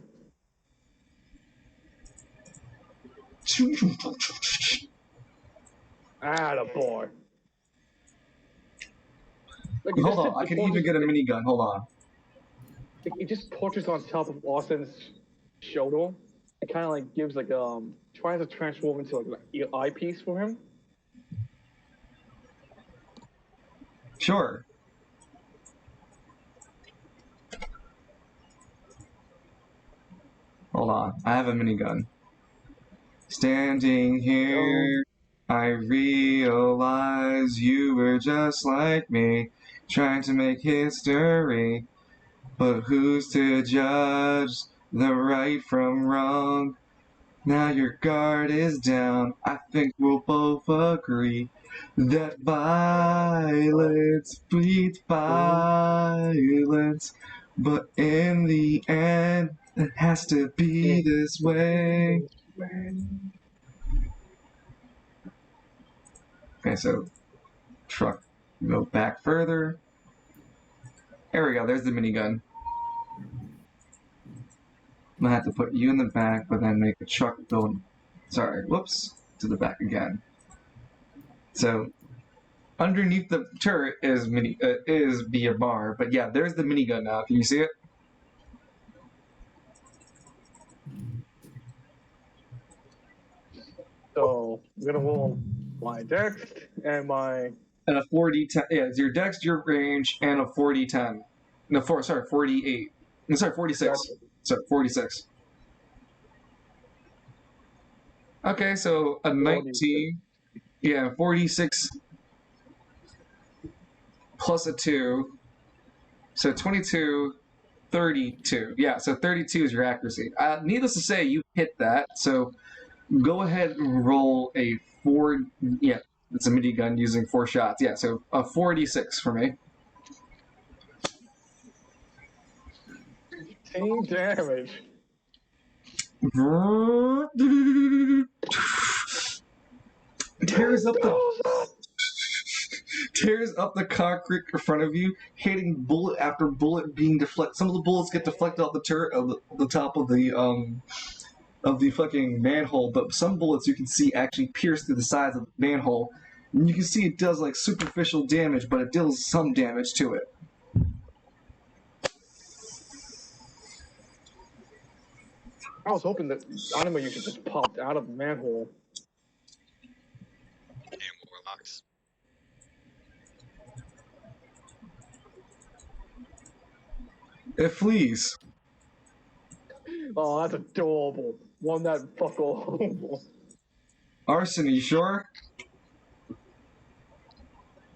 Attaboy. Like, Hold on, I can even get a minigun. Hold on. It just portraits on top of Austin's shoulder. It kind of like gives like tries to transform into like an eyepiece for him. Sure. Hold on, I have a minigun. Standing here, I realize you were just like me, trying to make history. But who's to judge the right from wrong? Now your guard is down. I think we'll both agree that violence breeds violence. But in the end, it has to be this way. Okay, so truck, go back further. There we go, there's the minigun. I'm gonna have to put you in the back, but then make the truck go, whoops, to the back again. So, underneath the turret is be a bar, but yeah, there's the minigun now. Can you see it? So I'm gonna roll my dex and my. And a 4d10. Yeah, it's your dex, your range, and a 4d10. No, 48. No, 46. Sorry, 46. Okay, so a 19. Yeah, 46 plus a 2. So 22, 32. Yeah, so 32 is your accuracy. Needless to say, you hit that. So go ahead and roll a 4. Yeah, it's a minigun using 4 shots. Yeah, so a 46 for me. 15 damage. Tears up the concrete in front of you, hitting bullet after bullet being deflected. Some of the bullets get deflected off the turret of the top of the fucking manhole, but some bullets you can see actually pierce through the sides of the manhole, and you can see it does like superficial damage, but it deals some damage to it. I was hoping that Anima user just popped out of the manhole. Damn warlocks. It flees. Oh, that's adorable. One that fuck all. Arson, are you sure?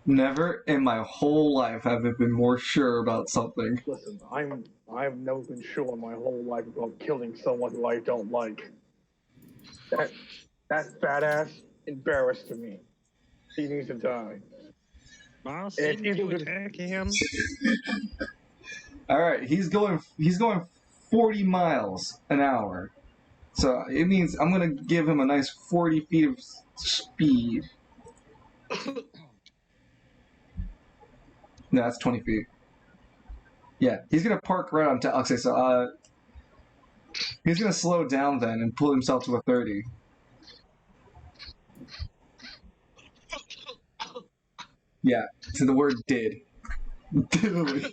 Never in my whole life have I been more sure about something. Listen, I've never been sure in my whole life about killing someone who I don't like. That fat ass embarrassed to me. He needs to die. Boss, It's didn't you either attack him? All right, he's going 40 miles an hour, so it means I'm gonna give him a nice 40 feet of speed. No, that's 20 feet. Yeah, he's gonna park right on top. Okay, so he's gonna slow down then and pull himself to a 30. Yeah, so the word did. Diddly.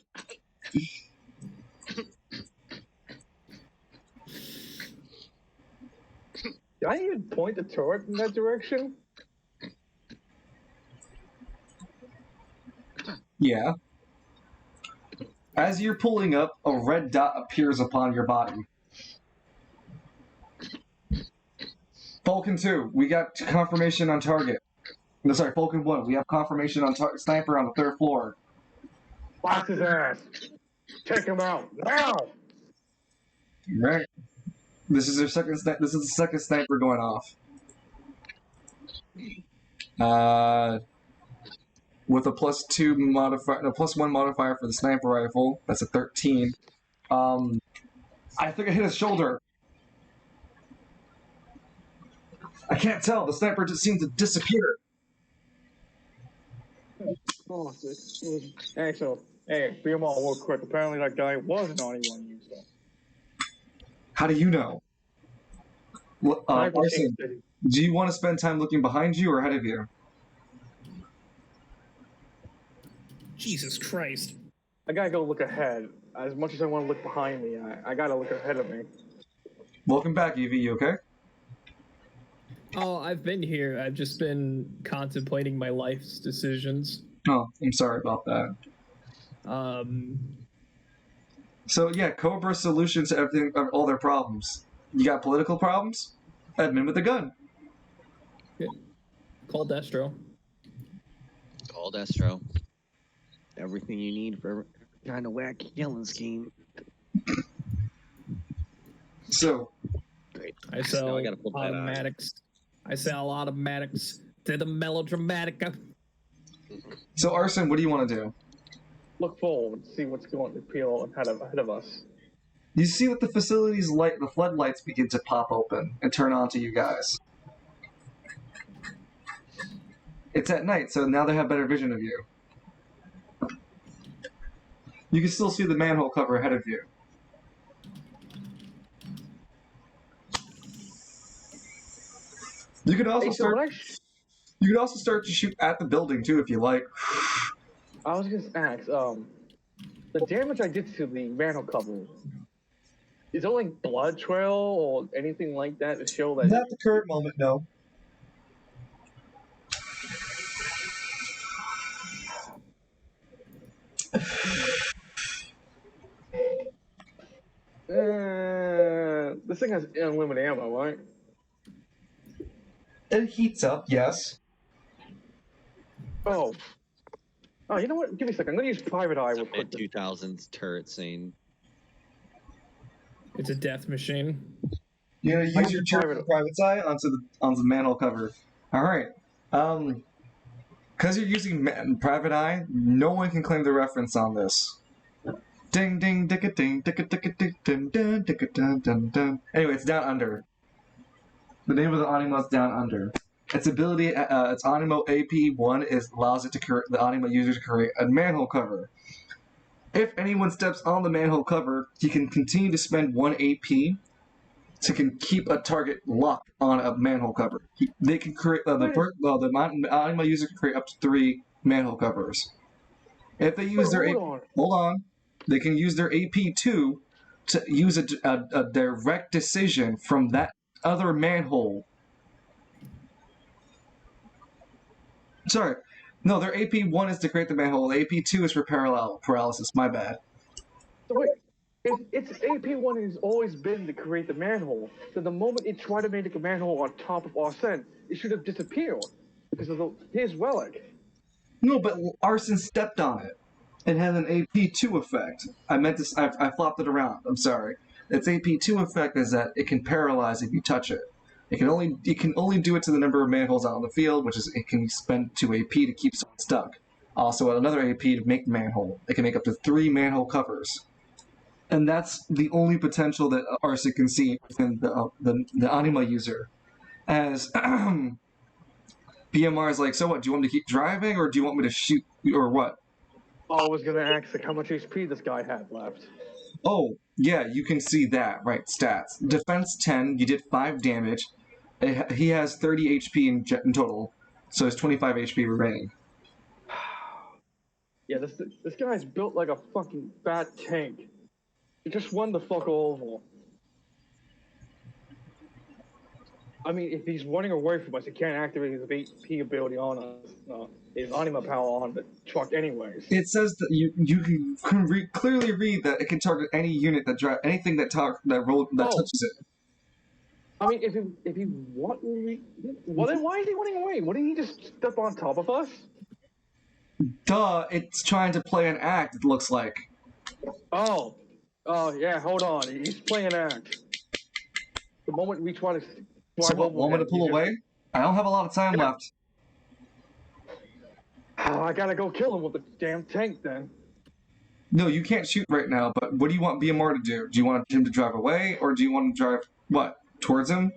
Did I even point the turret in that direction? Yeah. As you're pulling up, a red dot appears upon your body. Falcon 2, we got confirmation on target. No, sorry, Falcon 1, we have confirmation on sniper on the 3rd floor. Blast his ass. Take him out now. Right. This is the second sniper going off. With a +2 modifier, no, +1 modifier for the sniper rifle. That's a 13. I think I hit his shoulder. I can't tell. The sniper just seemed to disappear. Oh, hey, so, hey, be them all real quick. Apparently that guy was an anyone user. How do you know? Arson, do you want to spend time looking behind you or ahead of you? Jesus Christ. I gotta go look ahead. As much as I want to look behind me, I gotta look ahead of me. Welcome back, Evie. You okay? Oh, I've been here. I've just been contemplating my life's decisions. Oh, I'm sorry about that. So yeah, Cobra's solution to everything, all their problems. You got political problems? Edmund with a gun. Yeah. Call Destro. Call Destro. Everything you need for every kind of wacky killing scheme. So, Great. I sell Now I gotta pull that out. automatics. I sell automatics to the melodramatica. So Arson, what do you want to do? Look forward, see what's going to peel ahead of us. You see that the facility's light, the floodlights begin to pop open and turn on to you guys. It's at night, so now they have better vision of you. You can still see the manhole cover ahead of you. You could also start to shoot at the building too if you like. I was gonna ask, the damage I did to the manhole cover, is there like blood trail or anything like that to show that? Not at the current moment, no. This thing has unlimited ammo, right? It heats up, yes. Oh, you know what? Give me a second. I'm gonna use private eye. It's a mid-2000s turret scene. It's a death machine. You're gonna use your private eye onto the manhole cover. All right. Because you're using private eye, no one can claim the reference on this. Ding ding dicka ding dicka dicka ding ding ding dicka dun dun dun. Anyway, it's Down Under. The name of the anima is Down Under. Its ability, its anima AP1 allows it to the anima user to create a manhole cover. If anyone steps on the manhole cover, he can continue to spend 1 AP to keep a target locked on a manhole cover. They can create the anima user can create up to 3 manhole covers. If they use they can use their AP2 to use a direct decision from that other manhole. Sorry. No, their AP1 is to create the manhole. AP2 is for paralysis. My bad. So wait, if its AP1 has always been to create the manhole, so the moment it tried to make a manhole on top of Arsene, it should have disappeared because of his relic. No, but Arson stepped on it. It had an AP2 effect. I flopped it around. I'm sorry. Its AP2 effect is that it can paralyze if you touch it. It can only do it to the number of manholes out on the field, which is it can spend 2 AP to keep someone stuck. Also, another AP to make the manhole. It can make up to 3 manhole covers, and that's the only potential that Arson can see within the anima user. As PMR is like, so what? Do you want me to keep driving, or do you want me to shoot, or what? I was gonna ask like how much HP this guy had left. Oh, yeah, you can see that, right, stats. Defense 10, you did 5 damage. He has 30 HP in total, so it's 25 HP remaining. Yeah, this guy's built like a fucking fat tank. He just won the fuck over. I mean, if he's running away from us, he can't activate his AP ability on us. His anima power on the truck, anyways. It says that you can clearly read that it can target any unit that anything that touches it. I mean, if he well then why is he running away? Wouldn't he just step on top of us? Duh! It's trying to play an act. It looks like. Oh yeah. Hold on, he's playing an act. The moment we try to. So what, want me to pull away? I don't have a lot of time left. I gotta go kill him with the damn tank then. No, you can't shoot right now, but what do you want BMR to do? Do you want him to drive away, or do you want to drive, what, towards him?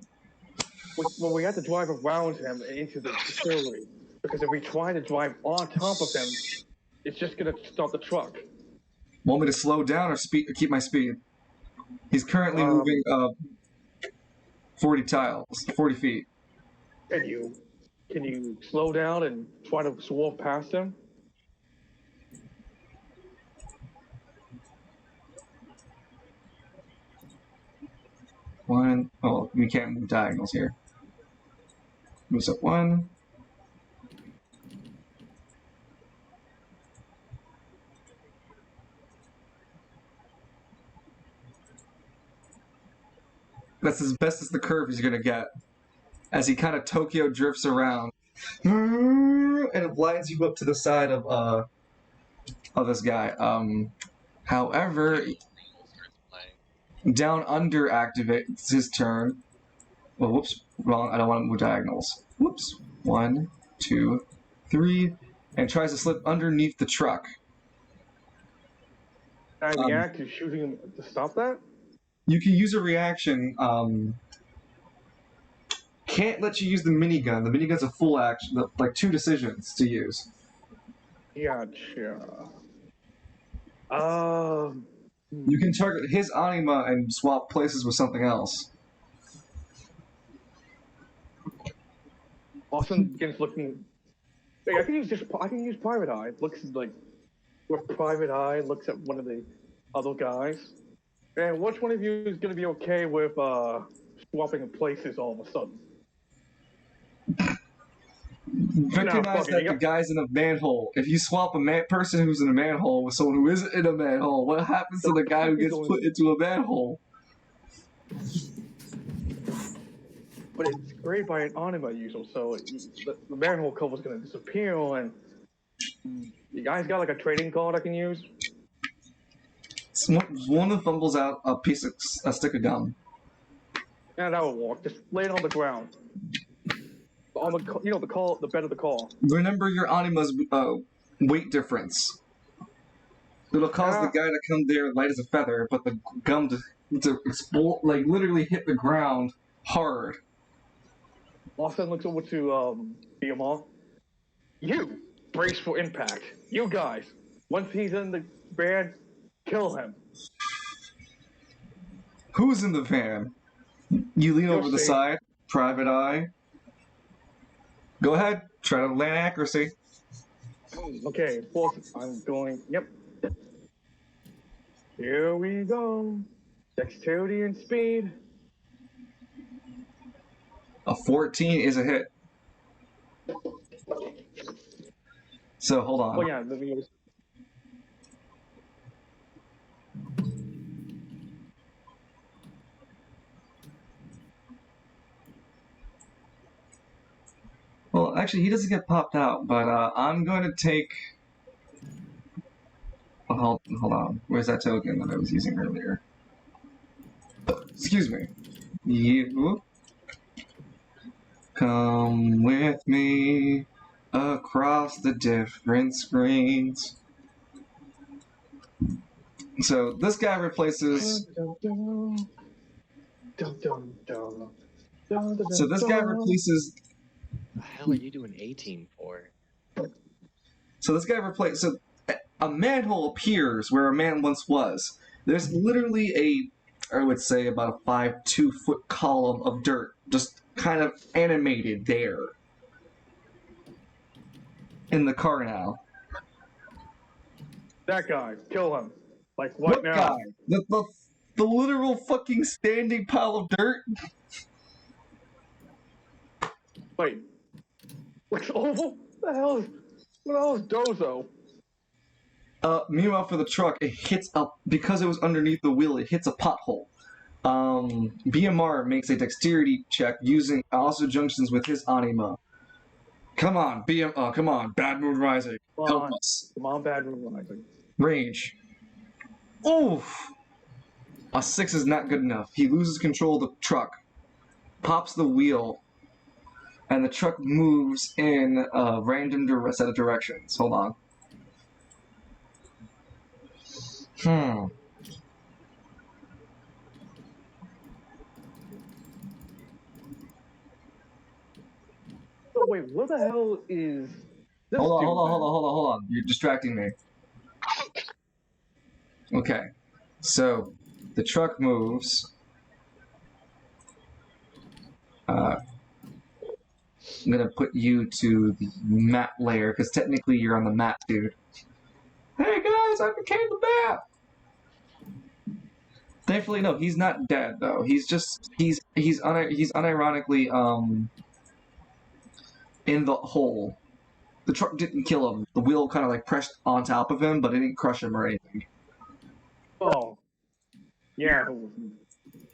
Well, we have to drive around him into the facility. Because if we try to drive on top of him, it's just gonna stop the truck. Want me to slow down or keep my speed? He's currently moving 40 feet. Can you slow down and try to swerve past him? One. Oh, we can't move diagonals here. Moves up 1. That's as best as the curve he's gonna get. As he kind of Tokyo drifts around. And it lines you up to the side of this guy. However, down under activates his turn. Well, whoops, wrong. I don't want to move diagonals. Whoops. 1, 2, 3, and tries to slip underneath the truck. Can I react to shooting him to stop that? You can use a reaction. Can't let you use the minigun. The minigun's a full action, like 2 decisions to use. Gotcha. You can target his anima and swap places with something else. Austin begins looking. Hey, I can use Private Eye. Looks like with Private Eye looks at one of the other guys. And which one of you is going to be okay with swapping places all of a sudden? Recognize that the guy's in a manhole. If you swap a person who's in a manhole with someone who isn't in a manhole, what happens to the guy who gets put into a manhole? But it's created by an anima user, so the manhole cover is going to disappear. And you guys got like a trading card I can use? One of them fumbles out a stick of gum. Yeah, that would work. Just lay it on the ground. On the bed of the car. Remember your anima's weight difference. It'll cause the guy to come there light as a feather, but the gum to explode, like literally hit the ground hard. Austin looks over to BMR. You brace for impact. You guys, once he's in the van, kill him. Who's in the van? You lean over the side, Private Eye. Go ahead, try to land accuracy. Okay, I'm going, yep. Here we go. Dexterity and speed. A 14 is a hit. So, hold on. Oh yeah, let me... Well, actually, he doesn't get popped out, but I'm going to take... Oh, hold on. Where's that token that I was using earlier? Excuse me. You come with me across the different screens. So this guy replaces... So this guy replaces... What the hell are you doing 18 for? So this guy replaces... So a manhole appears where a man once was. There's literally I would say about a 2 foot column of dirt just kind of animated there in the car now. That guy, kill him. Like what now? Guy? The literal fucking standing pile of dirt? Wait. What's Oval? What the hell is Dozo? Meanwhile, for the truck, it hits up because it was underneath the wheel. It hits a pothole. BMR makes a dexterity check using also junctions with his anima. Come on, come on, Bad Moon Rising. Help us. Come on, Bad Moon Rising. Range. Oof. A 6 is not good enough. He loses control of the truck, pops the wheel, and the truck moves in a random set of directions. Hold on. Oh, wait, what the hell is this? Hold on. You're distracting me. Okay. So, the truck moves. I'm gonna put you to the map layer, because technically you're on the map, dude. Hey guys, I became the map! Thankfully, no, he's not dead, though. He's unironically, in the hole. The truck didn't kill him. The wheel kind of, like, pressed on top of him, but it didn't crush him or anything. Oh. Yeah.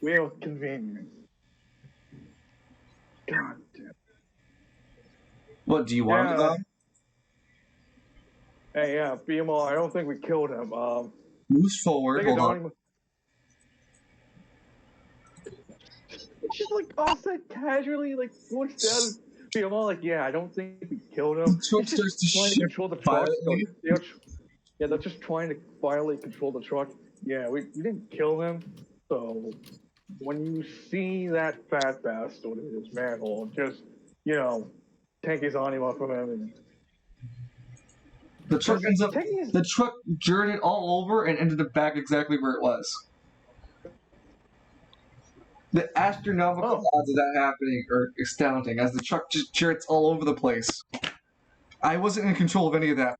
Wheel convenience. God damn. What, do you want him to die? Hey, yeah, BMR, I don't think we killed him. Moves forward, hold on. Just like offset casually, like looks down. BMR, like, yeah, I don't think we killed him. The truck starts to trying to shift control the truck. violently. They're just trying to violently control the truck. Yeah, we didn't kill him. So when you see that fat bastard in his manhole, just, take his anima from him. And the truck the truck journeyed all over and ended up back exactly where it was. The astronomical odds of that happening are astounding, as the truck just jerks all over the place. I wasn't in control of any of that.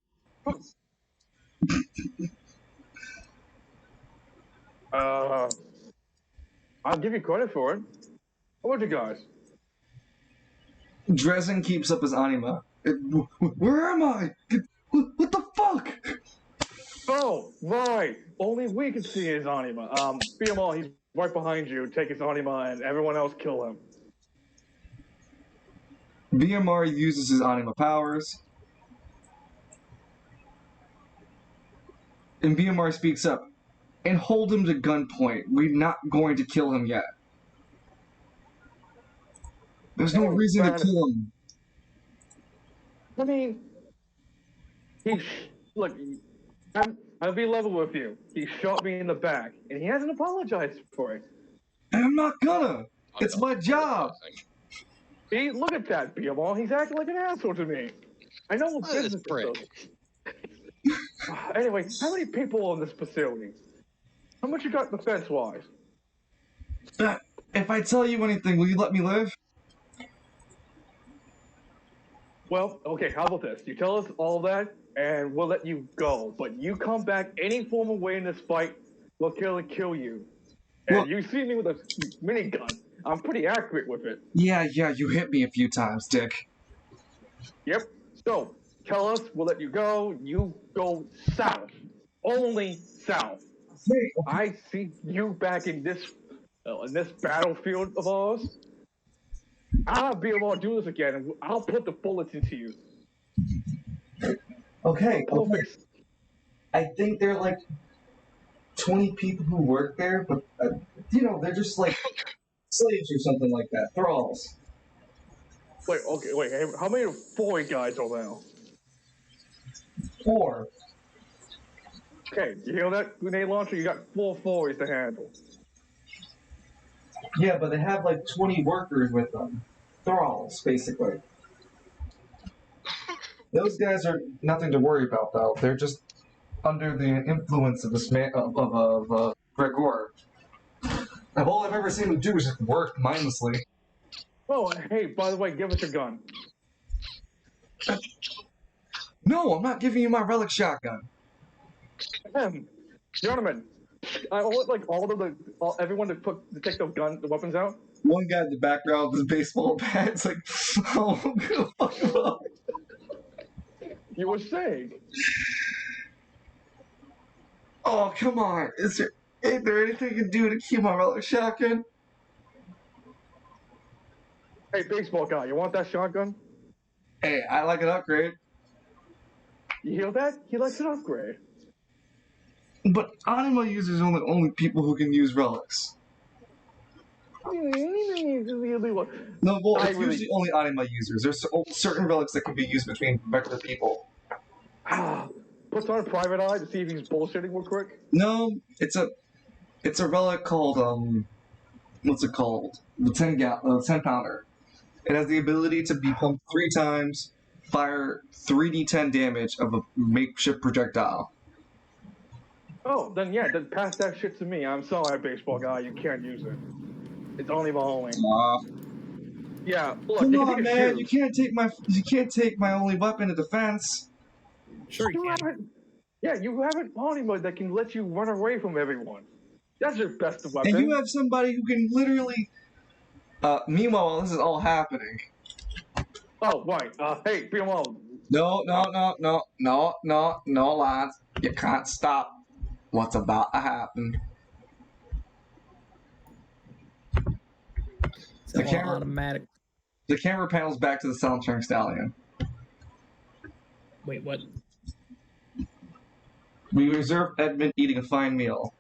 I'll give you credit for it. How about you guys? Dresden keeps up his anima. Where am I? What the fuck? Oh, right. Only we can see his anima. BMR, he's right behind you. Take his anima and everyone else kill him. BMR uses his anima powers. And BMR speaks up. And hold him to gunpoint. We're not going to kill him yet. There's no reason to kill him. I mean, look, I'll be level with you. He shot me in the back, and he hasn't apologized for it. And I'm not gonna. It's my job. Look at that, BMR. He's acting like an asshole to me. I know what business Anyway, how many people in this facility? How much you got defense-wise? If I tell you anything, will you let me live? Well, okay, how about this? You tell us all that, and we'll let you go. But you come back any form of way in this fight, we'll kill you. And you see me with a minigun. I'm pretty accurate with it. Yeah, you hit me a few times, Dick. Yep. So, tell us, we'll let you go. You go south. Only south. I see you back in this battlefield of ours. I'll be able to do this again, and I'll put the bullets into you. Okay. I think there are like 20 people who work there, but they're just like slaves or something like that. Thralls. Wait. How many 4 guys are there? 4. Okay, you hear that grenade launcher? You got 4 4s to handle. Yeah, but they have like 20 workers with them. Thralls, basically. Those guys are nothing to worry about, though. They're just under the influence of this man of Gregor. And all I've ever seen him do is just work mindlessly. Oh, hey, by the way, give us your gun. No, I'm not giving you my relic shotgun. Gentlemen, I want like everyone to take the weapons out. One guy in the background with his baseball bat. It's like, oh, I'm gonna fuck him up. You were saying. Oh, come on. Is there anything you can do to keep my relic shotgun? Hey, baseball guy, you want that shotgun? Hey, I like an upgrade. You hear that? He likes an upgrade. But anima users are the only people who can use relics. No, well, it's usually only anima users. There's certain relics that can be used between regular people. Puts on a private eye to see if he's bullshitting real quick. No, it's a relic called what's it called? The 10 pounder. It has the ability to be pumped 3 times, fire 3d10 damage of a makeshift projectile. Oh, then pass that shit to me. I'm sorry, baseball guy, you can't use it. It's only my only. Yeah, look. Come on, man! You can't take my only weapon of defense. Sure you can. You have an anima that can let you run away from everyone. That's your best weapon. And you have somebody who can literally. Meanwhile, this is all happening. Oh, right. Hey, be alone. No, lads. You can't stop what's about to happen. The camera, automatic. The camera panels back to the Soundtrack Stallion. Wait, what? We reserve Edmund eating a fine meal.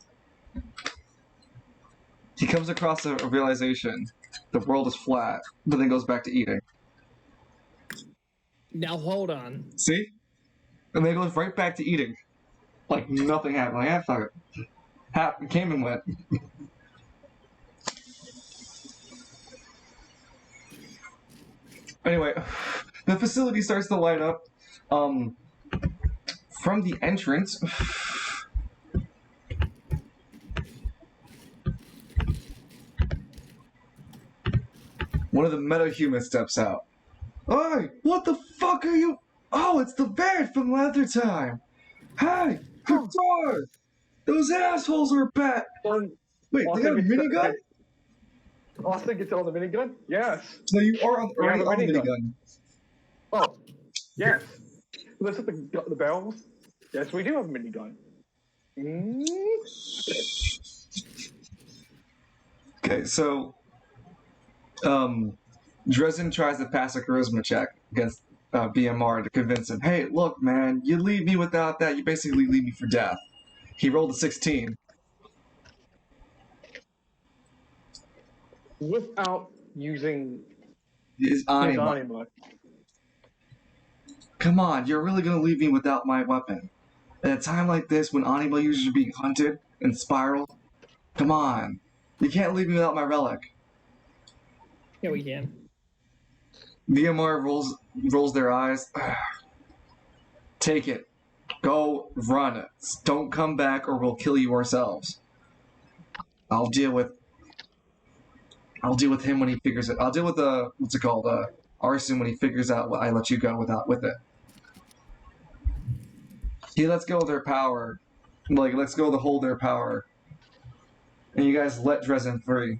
He comes across a realization. The world is flat, but then goes back to eating. Now hold on. See? And then goes right back to eating. Like nothing happened. Like, fuck it. Came and went. Anyway, the facility starts to light up. From the entrance... One of the meta-humans steps out. Hey, what the fuck are you? Oh, it's the band from Leather Time. Hey, Gregor! Those assholes are back. Wait, they got a minigun? Austin gets on the minigun? Yes. No, you are already on the minigun. Oh, yes. Let's hit the barrels. Yes, we do have a minigun. Okay, so Dresden tries to pass a charisma check against BMR to convince him, hey, look, man, you leave me without that, you basically leave me for death. He rolled a 16. Without using his anima. Come on, you're really going to leave me without my weapon? At a time like this, when anima users are being hunted and spiraled? Come on. You can't leave me without my relic. Yeah, we can. VMR rolls their eyes. Take it. Go run it. Don't come back or we'll kill you ourselves. I'll deal with him when he figures it. I'll deal with Arson when he figures out what I let you go with it. He lets go of their power. Like, lets go of the hold their power. And you guys let Dresden free.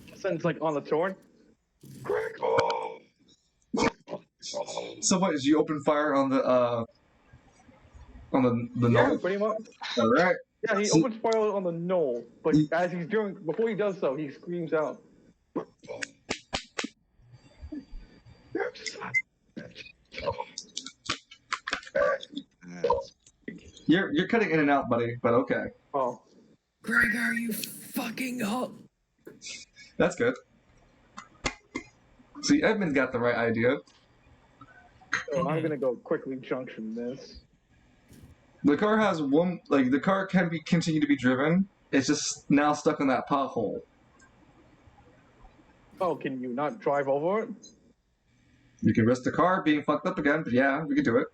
Dresden's like on the torn. So what, did you open fire on the knoll? Yeah, pretty much. Alright. Yeah, he opens fire on the knoll, but before he does so, he screams out. You're cutting in and out, buddy, but okay. Oh. Gregor, you fucking up. That's good. See, Edmund's got the right idea. So I'm gonna go quickly junction this. The car has the car can continue to be driven. It's just now stuck in that pothole. Oh, can you not drive over it? You can risk the car being fucked up again, but yeah, we could do it.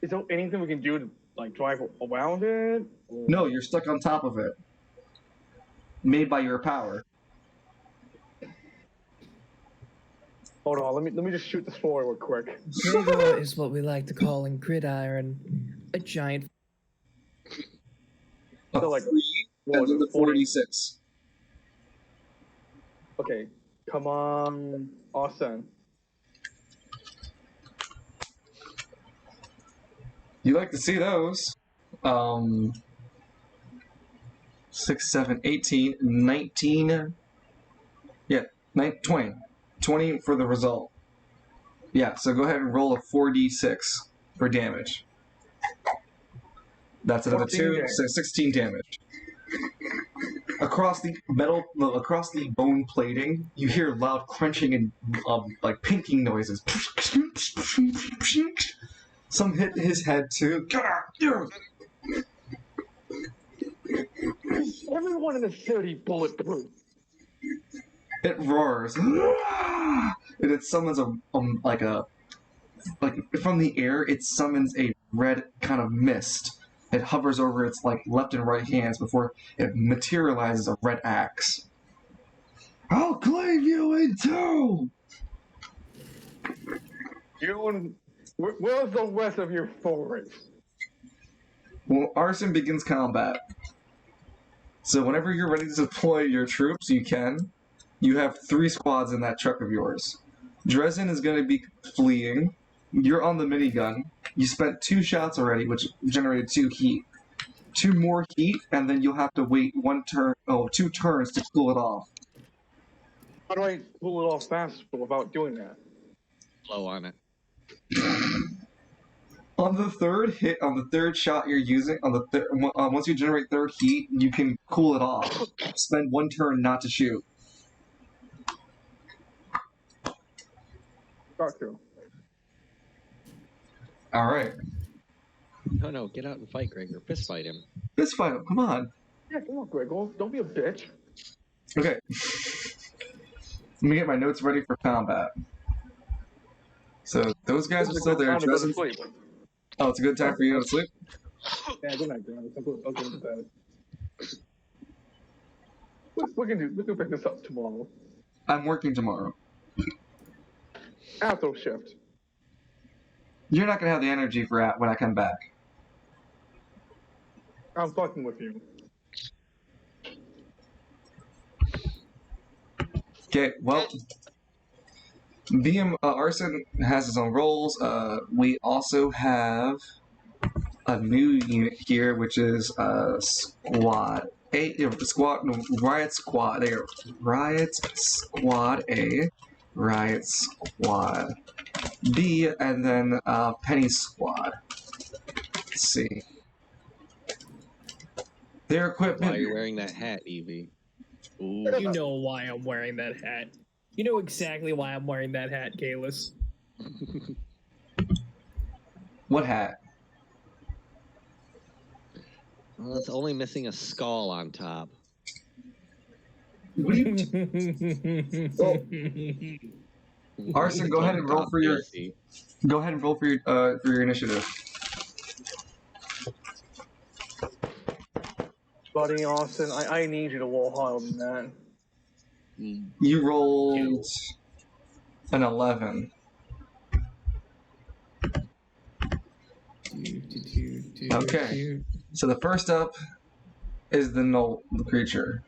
is there anything we can do to like drive around it? Or... No, you're stuck on top of it. Made by your power. Hold on, let me just shoot this forward real quick. Gregor is what we like to call in gridiron a giant. A So, like, 3 what and was then the it, 40? 46. Okay, come on, Austin. You like to see those. 6, 7, 18, 19. Yeah, 20. 20 for the result. Yeah, so go ahead and roll a 4d6 for damage. That's another 2, damage. so 16 damage. Across the bone plating, you hear loud crunching and like pinking noises. Some hit his head too. Everyone in the city bulletproof. It roars, and it summons like from the air. It summons a red kind of mist. It hovers over its like left and right hands before it materializes a red axe. I'll claim you in two. You and where's the rest of your force? Well, Arson begins combat. So whenever you're ready to deploy your troops, you can. You have 3 squads in that truck of yours. Dresden is going to be fleeing. You're on the minigun. You spent 2 shots already, which generated 2 heat. 2 more heat, and then you'll have to wait 2 turns to cool it off. How do I pull it off fast without doing that? Blow on it. On the 3rd hit, on the 3rd shot you're using, once you generate 3rd heat, you can cool it off. Spend 1 turn not to shoot. Got to. All right. No, get out and fight Gregor. Fist fight him. Fist fight him. Come on. Yeah, come on, Gregor. Don't be a bitch. Okay. Let me get my notes ready for combat. So those guys are still there. Time to go to Dresden. sleep. Oh, it's a good time for you to sleep? Yeah, good night, guys. I'll go to bed. We can pick this up tomorrow. I'm working tomorrow. After shift. You're not going to have the energy for that when I come back. I'm fucking with you. Okay, well, Arson has his own roles. We also have a new unit here, which is Squad A. Riot Squad. There, Riot Squad A, Riot Squad B, and then Penny Squad. Let's see. Their equipment. Why are you wearing that hat, Evie? Ooh. You know why I'm wearing that hat. You know exactly why I'm wearing that hat, Kalis. What hat? Well, it's only missing a skull on top. What do you? Arson, go ahead and roll for your. Go ahead and roll for your initiative. Buddy Austin, I need you to roll higher than that. You rolled an 11. Okay. So the first up is the null creature.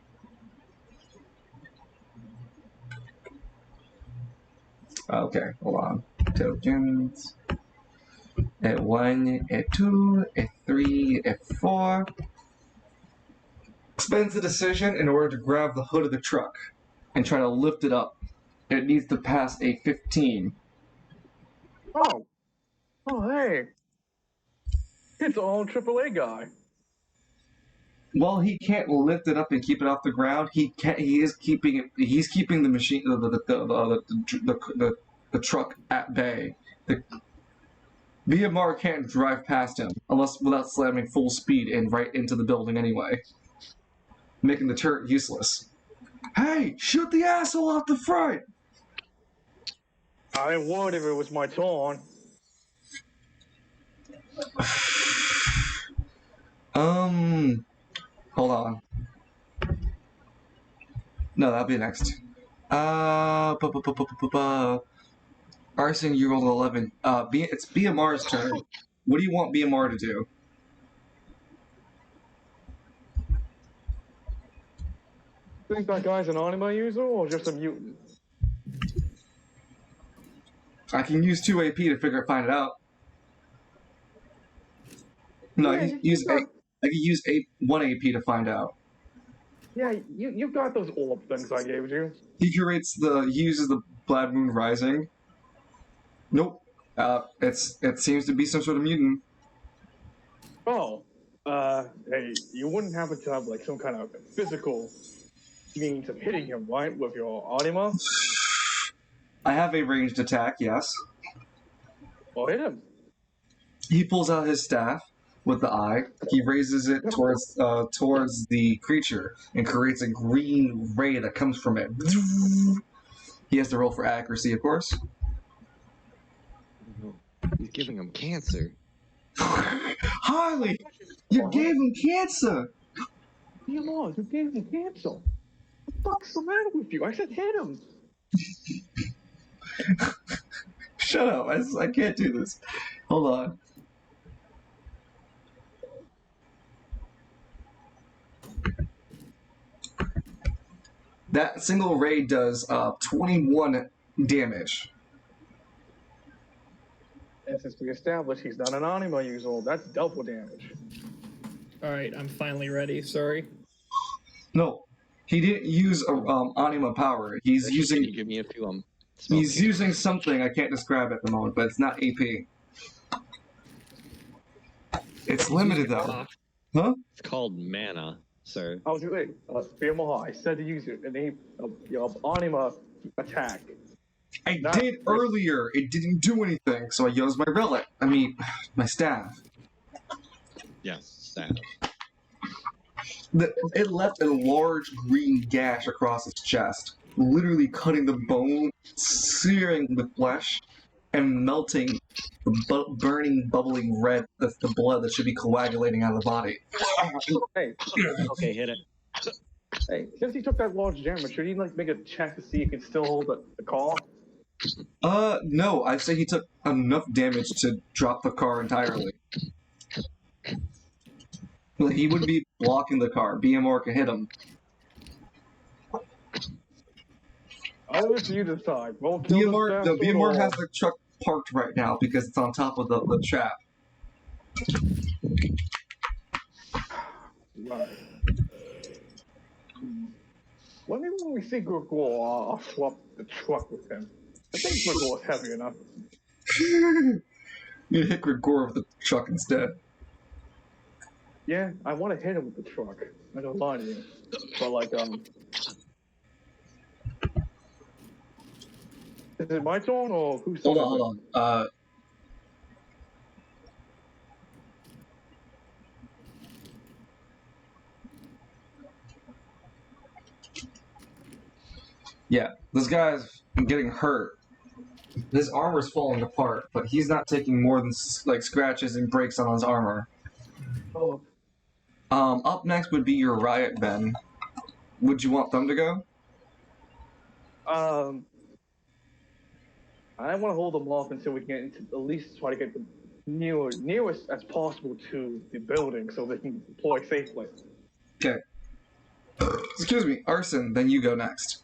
Okay, hold on. Tokens. At 1, at 2, at 3, at 4. Spends a decision in order to grab the hood of the truck and try to lift it up. It needs to pass a 15. Oh, hey. It's all AAA guy. While he can't lift it up and keep it off the ground, he is keeping it. He's keeping the machine, the truck at bay. The BMR can't drive past him without slamming full speed and right into the building anyway, making the turret useless. Hey, shoot the asshole off the front! I would if it was my turn. Hold on. No, that'll be next. Arson, you rolled 11. It's BMR's turn. What do you want BMR to do? Think that guy's an anime user or just a mutant? I can use 2 AP to find it out. No, Yeah, I can use 1 AP to find out. Yeah, you got those orb things I gave you. He uses the Blood Moon Rising. Nope. It seems to be some sort of mutant. Oh, hey, you wouldn't happen to have like some kind of physical means of hitting him, right, with your anima? I have a ranged attack, yes. Well, hit him. He pulls out his staff with the eye. He raises it towards the creature and creates a green ray that comes from it. He has to roll for accuracy, of course. He's giving him cancer. Harley, you gave him cancer. You gave him cancer. What the fuck's the matter with you? I said hit him. Shut up! I can't do this. Hold on. That single ray does 21 damage. And since we established he's not an anima user, that's double damage. All right, I'm finally ready. Sorry. No, he didn't use anima power. He's using. Can you give me a few He's using something I can't describe at the moment, but it's not AP. It's limited though. Huh? It's called mana, sir. I was going to say, I said to use it, an anima attack. I did earlier. It didn't do anything, so I used my relic. My staff. Yes, staff. It left a large green gash across his chest, literally cutting the bone, searing the flesh, and melting the burning, bubbling red that's the blood that should be coagulating out of the body. Hey, Okay, hit it. hey, since he took that large damage, should he make a check to see if he can still hold the car? No, I'd say he took enough damage to drop the car entirely. He wouldn't be blocking the car. BMR can hit him. I'll let you decide. We'll kill BMR has the truck parked right now because it's on top of the trap. Right. Let me when we see Gregor, I'll swap the truck with him. I think Gregor's heavy enough. You hit Gregor with the truck instead. Yeah, I want to hit him with the truck. I don't lie to you. But is it my turn or who's Hold turn? on. Yeah, this guy's getting hurt. His armor's falling apart, but he's not taking more than scratches and breaks on his armor. Oh. Up next would be your riot men. Would you want them to go? I want to hold them off until we can at least try to get the nearest as possible to the building so they can deploy safely. Okay. Excuse me, Arson, then you go next.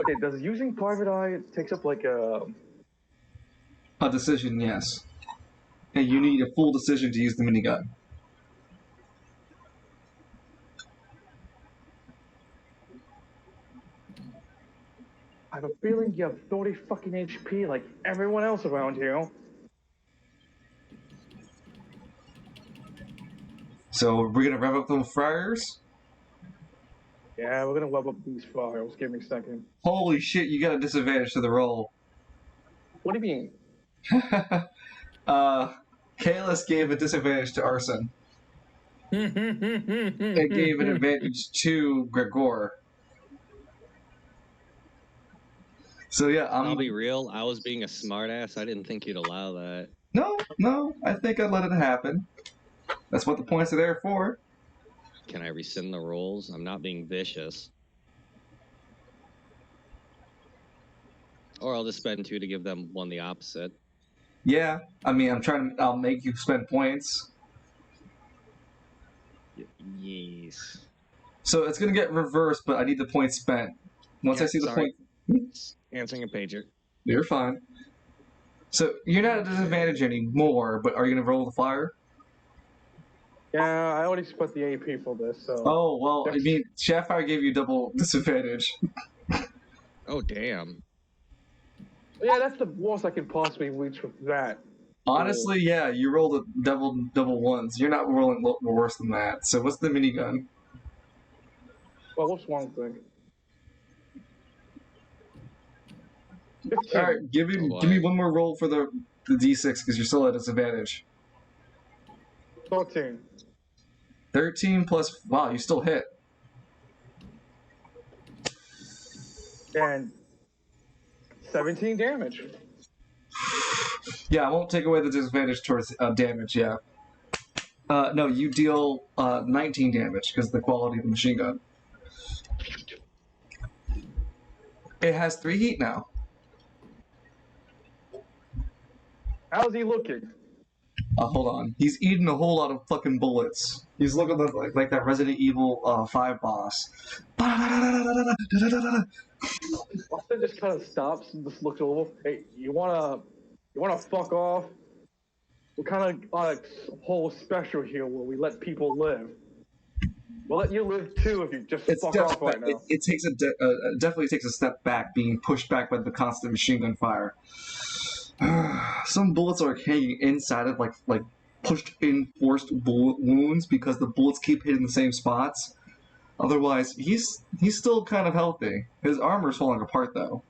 Okay, does using private eye takes up A decision, yes. And you need a full decision to use the minigun. I have a feeling you have 30 fucking HP like everyone else around here. So we're gonna rev up those fryers? Yeah, we're gonna level up these files. Give me a second. Holy shit, you got a disadvantage to the roll. What do you mean? Kalis gave a disadvantage to Arson. It gave an advantage to Gregor. So yeah, I'll be real. I was being a smartass. I didn't think you'd allow that. No, I think I'd let it happen. That's what the points are there for. Can I rescind the rolls? I'm not being vicious. Or I'll just spend 2 to give them 1 the opposite. Yeah, I mean, I'll make you spend points. Yes. So it's gonna get reversed, but I need the points spent. Once Yeah, I see the sorry. point, Answering a pager. you're fine. So you're not at a disadvantage anymore, but are you gonna roll the flyer? Yeah, I already spent the AP for this, so. Oh well, I mean, Sapphire gave you double disadvantage. Oh, damn. Yeah, that's the worst I can possibly reach with that. Honestly, yeah, you rolled a double ones. You're not rolling worse than that. So what's the minigun? Well, what's one thing? All right, give me one more roll for the d6 because you're still at disadvantage. 13. 13 plus. Wow, you still hit. And 17 damage. Yeah, I won't take away the disadvantage towards damage. Yeah. No, you deal 19 damage because of the quality of the machine gun. It has 3 heat now. How's he looking? Hold on. He's eating a whole lot of fucking bullets. He's looking like that Resident Evil 5 boss. Austin just kind of stops and just looks over. Hey, you wanna fuck off? We're kind of on a whole special here where we let people live. We'll let you live too if you just fuck off right now. It takes definitely takes a step back, being pushed back by the constant machine gun fire. Some bullets are hanging inside of like pushed in forced bullet wounds because the bullets keep hitting the same spots. Otherwise, he's still kind of healthy. His armor's falling apart though.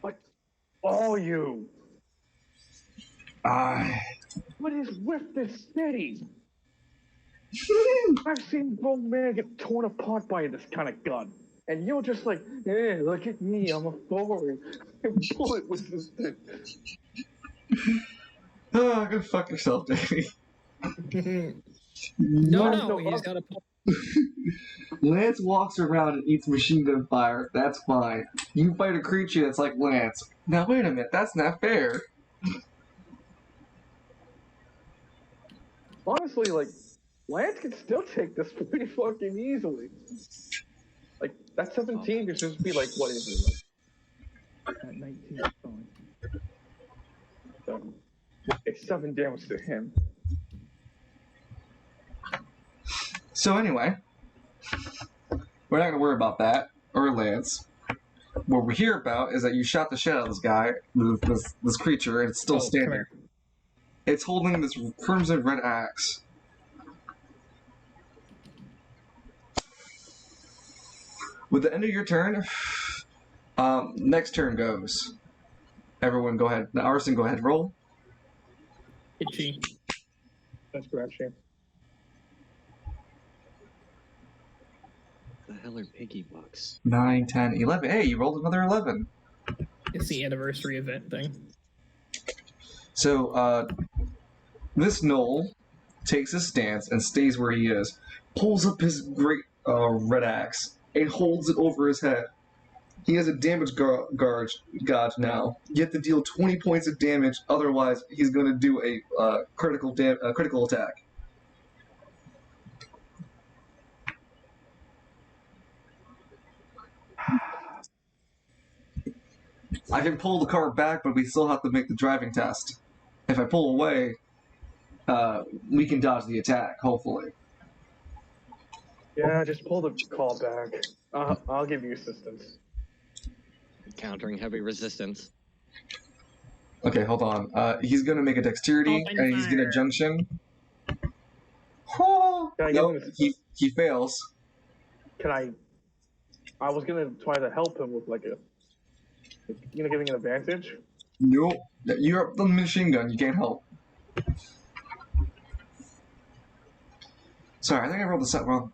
What are you? What is with this city? I've seen grown men get torn apart by this kind of gun. And you're just like, hey, look at me, I'm a foreign. Bullet was this thing. Go fuck yourself, Davey. No, he's got a point. Lance walks around and eats machine gun fire. That's fine. You fight a creature that's like Lance. Now wait a minute, that's not fair. Honestly, like, Lance can still take this pretty fucking easily. Like, that 17 could just be like, what is it? Like, that 19 is fine. So, it's 7 damage to him. So anyway, we're not gonna worry about that, or Lance. What we hear about is that you shot the shit out of this guy, this creature, and it's still standing. It's holding this crimson red axe. With the end of your turn, next turn goes. Everyone go ahead. Now, Arson, go ahead, roll. Itchy. That's correct, Shane. The hell are piggy bucks? 9, 10, 11. Hey, you rolled another 11. It's the anniversary event thing. So, this gnoll takes his stance and stays where he is, pulls up his great red axe, and holds it over his head. He has a damage gauge now. You have to deal 20 points of damage, otherwise he's going to do a critical attack. I can pull the car back, but we still have to make the driving test. If I pull away, we can dodge the attack, hopefully. Yeah, just pull the call back. I'll give you assistance. Countering heavy resistance. Okay, hold on. He's going to make a dexterity, Open and he's going to fire. junction. Oh, Can I no, give him he fails. Can I was gonna try to help him with like a, giving an advantage. Nope. You're the machine gun. You can't help. Sorry, I think I rolled the set wrong.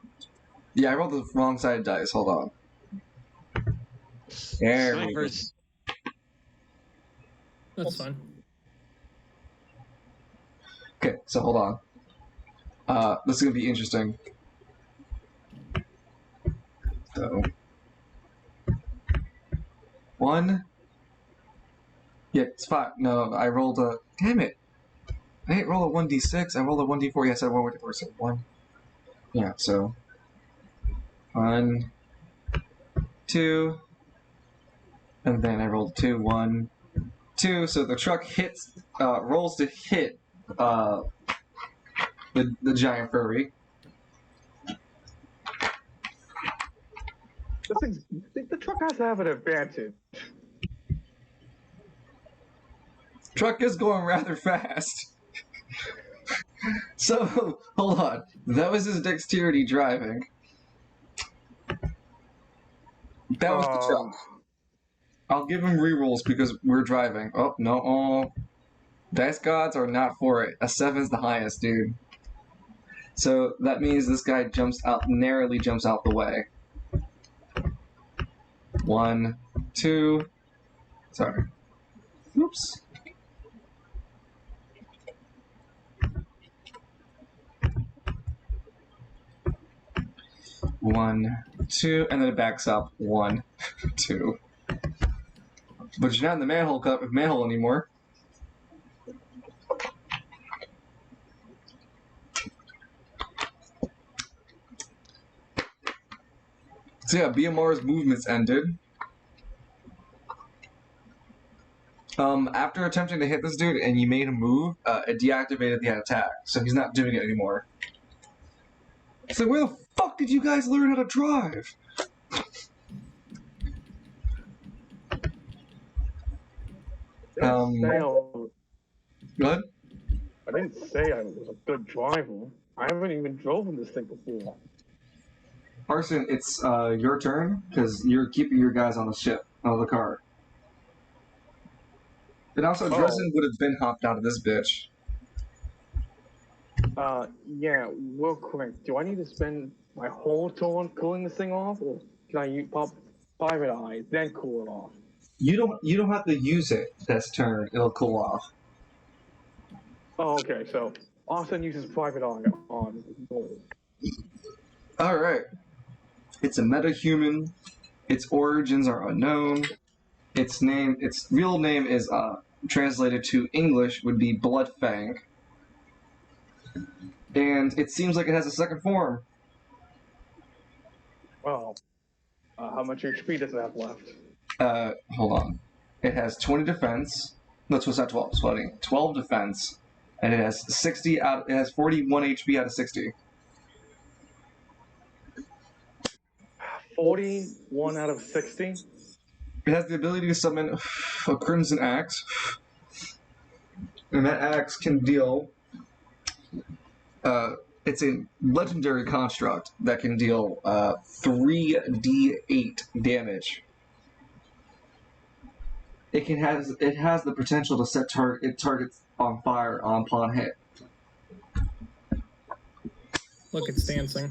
Yeah, I rolled the wrong side dice. Hold on. There we go. Snipers. That's fine. Okay, so hold on. This is gonna be interesting. So, 1. Yeah, it's 5. No, I rolled a. Damn it! I didn't roll a 1d6. I rolled a 1d4. Yes, I rolled a 1d4. So 1. Yeah, so 1, 2, and then I rolled 2, 1, 2. So the truck rolls to hit the giant furry. The truck has to have an advantage. Truck is going rather fast. So, hold on. That was his dexterity driving. That was the truck. I'll give him rerolls because we're driving. Oh, no. Oh. Dice gods are not for it. A 7's the highest, dude. So that means this guy narrowly jumps out the way. 1, 2. Sorry. Oops. One, 2, and then it backs up. 1, 2. But you're not in the manhole anymore. So yeah, BMR's movements ended. After attempting to hit this dude and you made him move, it deactivated the attack, so he's not doing it anymore. So where the fuck did you guys learn how to drive? Go ahead. I didn't say I was a good driver. I haven't even driven this thing before. Arson, it's your turn, because you're keeping your guys on the ship, on the car. And also, Dresden would have been hopped out of this bitch. Yeah, real quick. Do I need to spend my whole turn cooling this thing off, or can I pop Private Eye, then cool it off? You don't have to use it this turn. It'll cool off. Oh, okay. So Austin uses Private Eye on gold. All right. It's a metahuman. Its origins are unknown. Its real name is translated to English would be Bloodfang. And it seems like it has a second form. Well, how much HP does it have left? Hold on. It has 20 defense. No, it's not 12. It's 20. 12 defense, and it has 41 HP out of 60. 41 out of 60. It has the ability to summon a Crimson Axe, and that axe can deal. It's a legendary construct that can deal 3d8 damage. It has the potential to set targets on fire upon hit. Look, it's dancing.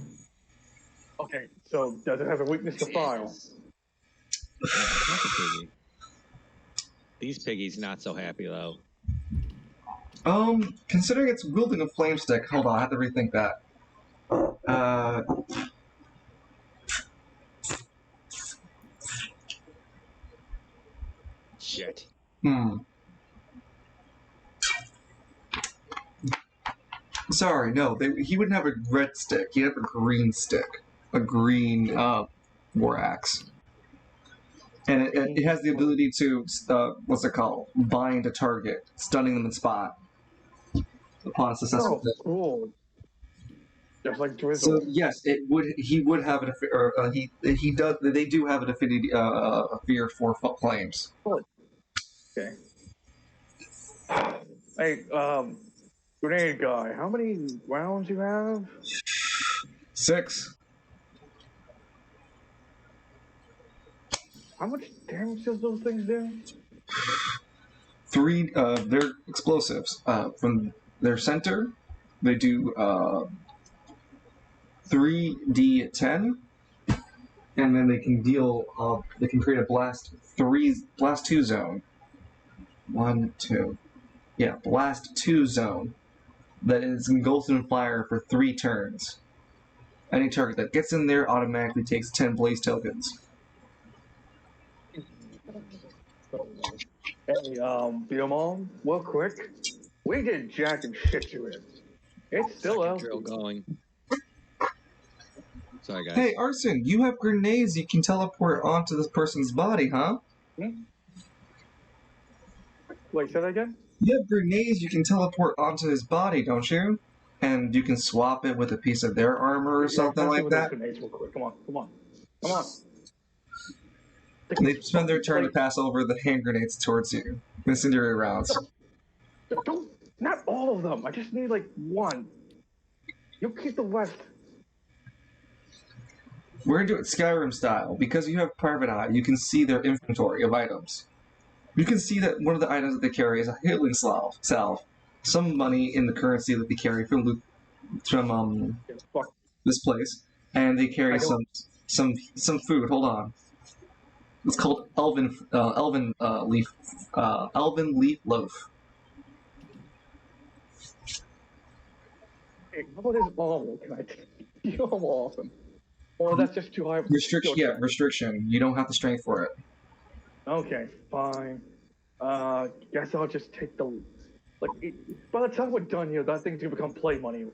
Okay, so does it have a weakness to fire? Piggy. These piggies not so happy though. Considering it's wielding a flame stick, hold on, I have to rethink that. Shit. Sorry, no, he wouldn't have a red stick. He'd have a green stick. A green, war axe. And it has the ability to, what's it called? Bind a target, stunning them in spot. Upon successful hit. Cool. Just like Drizzle. So yes, he would have he does. They do have an affinity, a fear for flames. Okay. Hey, grenade guy, how many rounds you have? 6. How much damage does those things do? 3. They're explosives. From their center, they do 3d10, and then they can deal. They can create a blast 2 zone. 1, 2. Yeah, blast 2 zone that is engulfed in fire for 3 turns. Any target that gets in there automatically takes 10 blaze tokens. Hey, Biomon, real quick. We did jack and shit you in. It's still Second out. drill going. Sorry, guys. Hey, Arson, you have grenades you can teleport onto this person's body, huh? Wait, say that again? You have grenades you can teleport onto his body, don't you? And you can swap it with a piece of their armor or something like that. Grenades real quick. Come on. They spend their turn to pass over the hand grenades towards you. Incendiary rounds. Don't, not all of them. I just need like one. You keep the rest. We're gonna do it Skyrim style. Because you have Private Eye, you can see their inventory of items. You can see that one of the items that they carry is a healing salve, some money in the currency that they carry from this place, and they carry some food. Hold on, it's called elven leaf loaf. Hey, how about his armor? Can I take the armor off him? Or that's just too high. Restriction. Yeah, restriction. You don't have the strength for it. Okay, fine. Guess I'll just take the. By the time we're done here, that thing's gonna become play money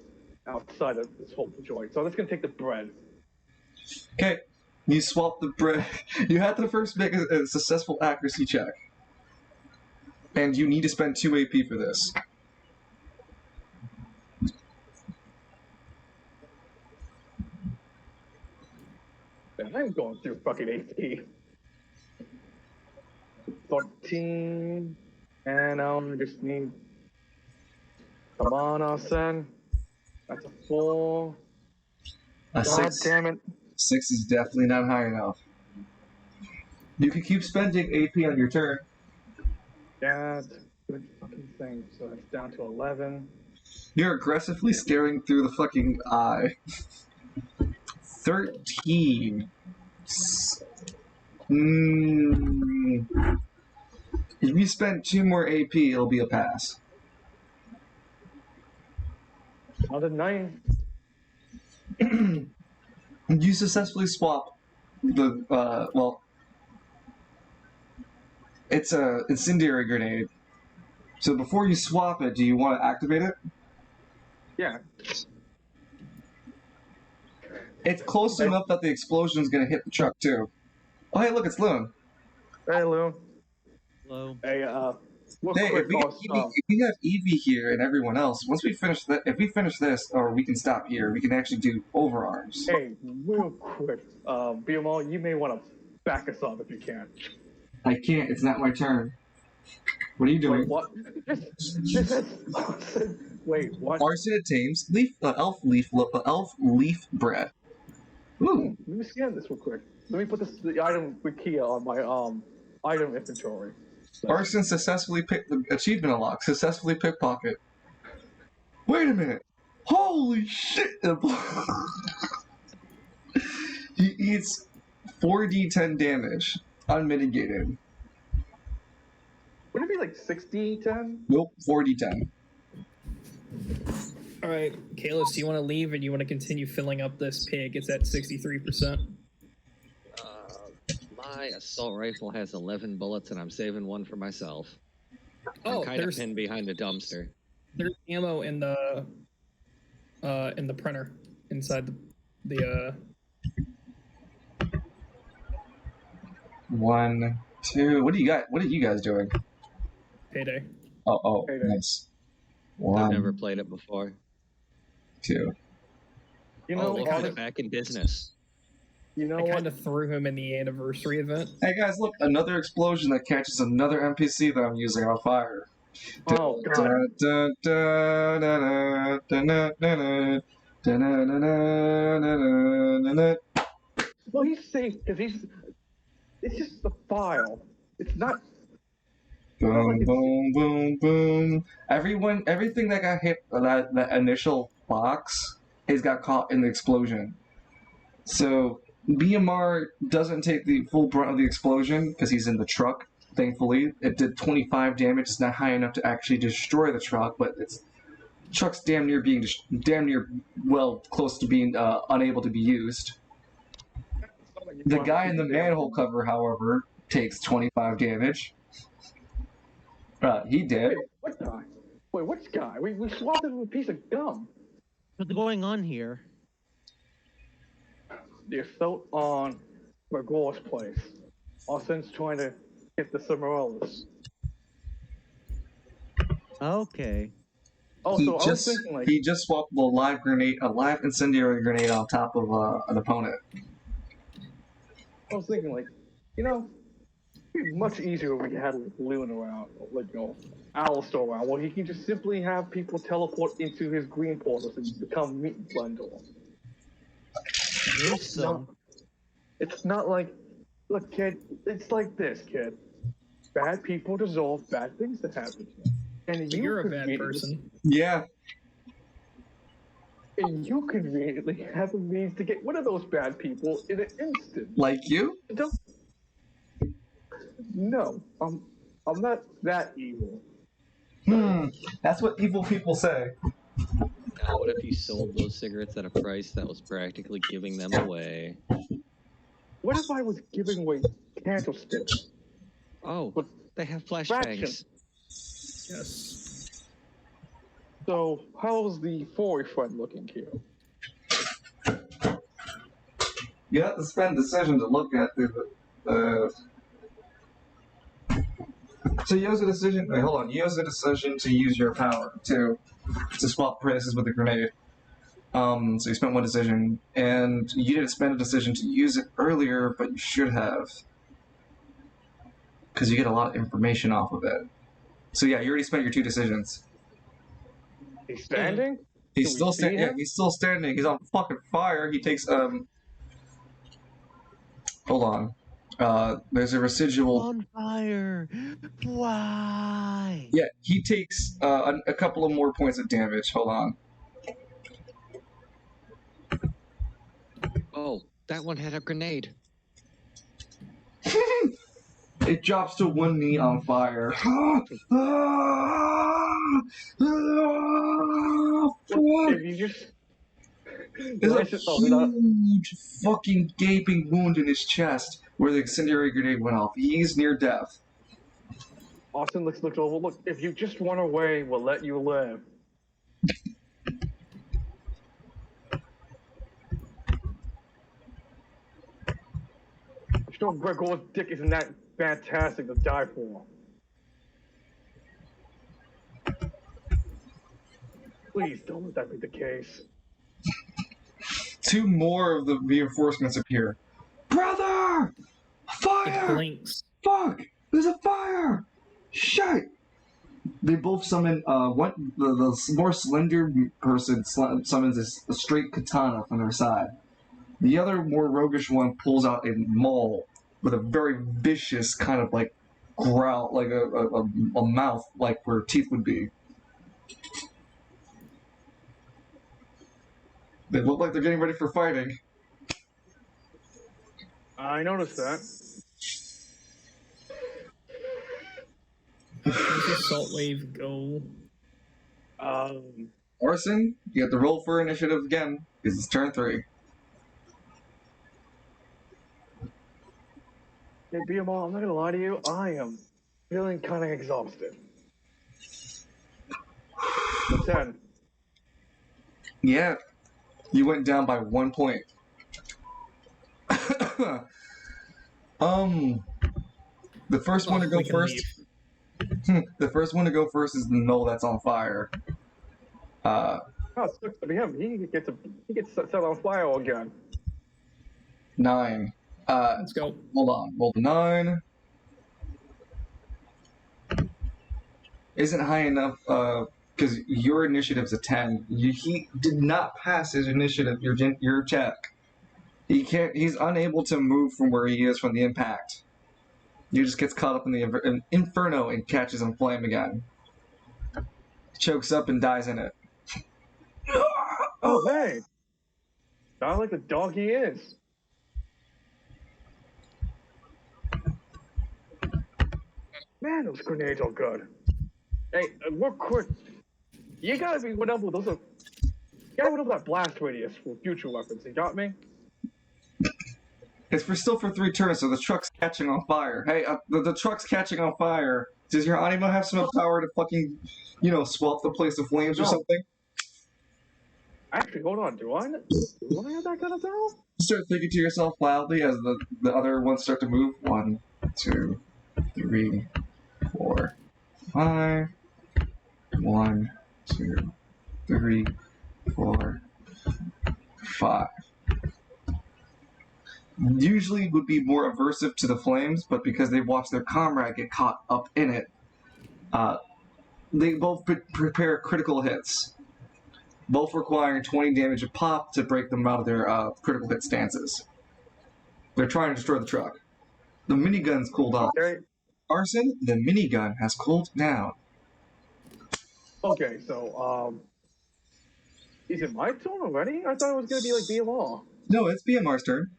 outside of this whole joint. So I'm just gonna take the bread. Okay, you swap the bread. You have to first make a successful accuracy check, and you need to spend 2 AP for this. And I'm going through fucking AP. 14, and I just need. Come on, Arsene. That's a 4. A God 6. damn it. 6 is definitely not high enough. You can keep spending AP on your turn. Yeah, it's a good fucking thing. So it's down to 11. You're aggressively staring through the fucking eye. 13. If you spend 2 more AP, it'll be a pass. Another 9. You successfully swap the, it's a incendiary grenade. So before you swap it, do you want to activate it? Yeah. It's close enough that the explosion's gonna hit the truck too. Oh hey, look, it's Loon. Hey, Lou. Hello. Hey, real Hey, quick, if we have Evie here and everyone else, once we finish that, if we finish this, or we can stop here, we can actually do overarms. Hey, real quick, BMO, you may want to back us up if you can. I can't. It's not my turn. What are you doing? Wait, what? This is. Wait, what? Arson attains elf leaf bread. Ooh. Let me scan this real quick. Let me put the item with Kia on my item inventory. Arson successfully picked the achievement unlock. Successfully pickpocket. Wait a minute. Holy shit! He eats 4d10 damage, unmitigated. Wouldn't it be like 60-10? Nope, 4d10. All right, Kalis, do you want to leave or do you want to continue filling up this pig? It's at 63%. My assault rifle has 11 bullets, and I'm saving one for myself. Oh, I'm kind of pinned behind a dumpster. There's ammo in the printer inside the 1, 2. What do you got? What are you guys doing? payday. Oh, Payday. nice. I've never 1, played it before. 2. You know, They got it back in business. you know I what? kind of threw him in the anniversary event. Hey guys, look! Another explosion that catches another NPC that I'm using on fire. Oh, God. Well, he's safe because it's just the file. It's not. Boom, boom, boom, boom. Everything that got hit, that initial box, has got caught in the explosion. So BMR doesn't take the full brunt of the explosion because he's in the truck, Thankfully, it did 25 damage. It's not high enough to actually destroy the truck, but it's truck's damn near well close to being unable to be used. The guy in the manhole cover, however, takes 25 damage. He did. Wait, what guy? Wait, which guy? We swapped him with a piece of gum. What's going on here? The assault on McGraw's place. Austin's trying to get the Cimarellas. Okay. Also, I was thinking, like, he just swapped a live incendiary grenade on top of an opponent. I was thinking, like, you know, it'd be much easier if we had like Loon around, like, you know, Alistair around, where he can just simply have people teleport into his green portals and become meat bundle. It's not like, look, kid, it's like this, kid. Bad people deserve bad things to happen to them. And You're a bad person. Yeah. And you conveniently have a means to get rid of those bad people in an instant. Like you? No, I'm not that evil. That's what evil people say. What if you sold those cigarettes at a price that was practically giving them away? What if I was giving away candlesticks? Oh, But they have fraction. flashbangs. Yes. So, how's the furry friend looking here? You have to spend decision to look at So you use a decision. Wait, hold on. You use a decision to use your power to swap places with a grenade. So you spent one decision, and you didn't spend a decision to use it earlier, but you should have, because you get a lot of information off of it. So yeah, you already spent your 2 decisions. He's standing? He's Can still we see standing. Yeah, him? he's still standing. He's on fucking fire. He takes Hold on. There's a residual. On fire. Why? Yeah, he takes a couple of more points of damage. Hold on. Oh, that one had a grenade. It drops to 1 knee on fire. If you just... There's a Oh, not- huge fucking gaping wound in his chest where the incendiary grenade went off. He's near death. Austin looks over. Look, if you just run away, we'll let you live. Sure, Gregor's dick isn't that fantastic to die for. Please don't let that be the case. 2 more of the reinforcements appear. Brother! It Fire! blinks. Fuck! There's a fire! Shit! They both summon, the more slender person summons a straight katana from their side. The other, more roguish one pulls out a maul with a very vicious kind of, like, growl, like a mouth, like where teeth would be. They look like they're getting ready for fighting. I noticed that. How does Assault Wave go? Orson, you have to roll for initiative again, because it's turn 3. Hey, BMR, I'm not gonna lie to you. I am feeling kind of exhausted. 10. Yeah, you went down by 1 point. The first one to go We can first. leave. The first one to go first is the knoll that's on fire. Oh, it sucks to be him. He gets set on fire again. 9. Let's go. Hold on. Roll the 9. Isn't high enough because your initiative's a 10. He did not pass his initiative. Your check. He can't. He's unable to move from where he is from the impact. He just gets caught up in the inferno and catches on flame again. Chokes up and dies in it. Oh, hey! Not like the dog he is. Man, those grenades are good. Hey, real quick. You gotta be whatever those are. You gotta whatever that blast radius for future weapons. You got me? It's still for 3 turns, so the truck's catching on fire. Hey, the truck's catching on fire. Does your anima have some power to fucking, swap the place of flames or No. something? Actually, hold on. Do I have that kind of power? Start thinking to yourself loudly as the other ones start to move. 1, 2, 3, 4, 5. 1, 2, 3, 4, 5. Usually would be more aversive to the flames, but because they watched their comrade get caught up in it, they both prepare critical hits, both requiring 20 damage a pop to break them out of their critical hit stances. They're trying to destroy the truck. The minigun's cooled off. Okay. Arson, the minigun has cooled down. Okay, so is it my turn already? I thought it was gonna be like BMR. No, it's BMR's turn.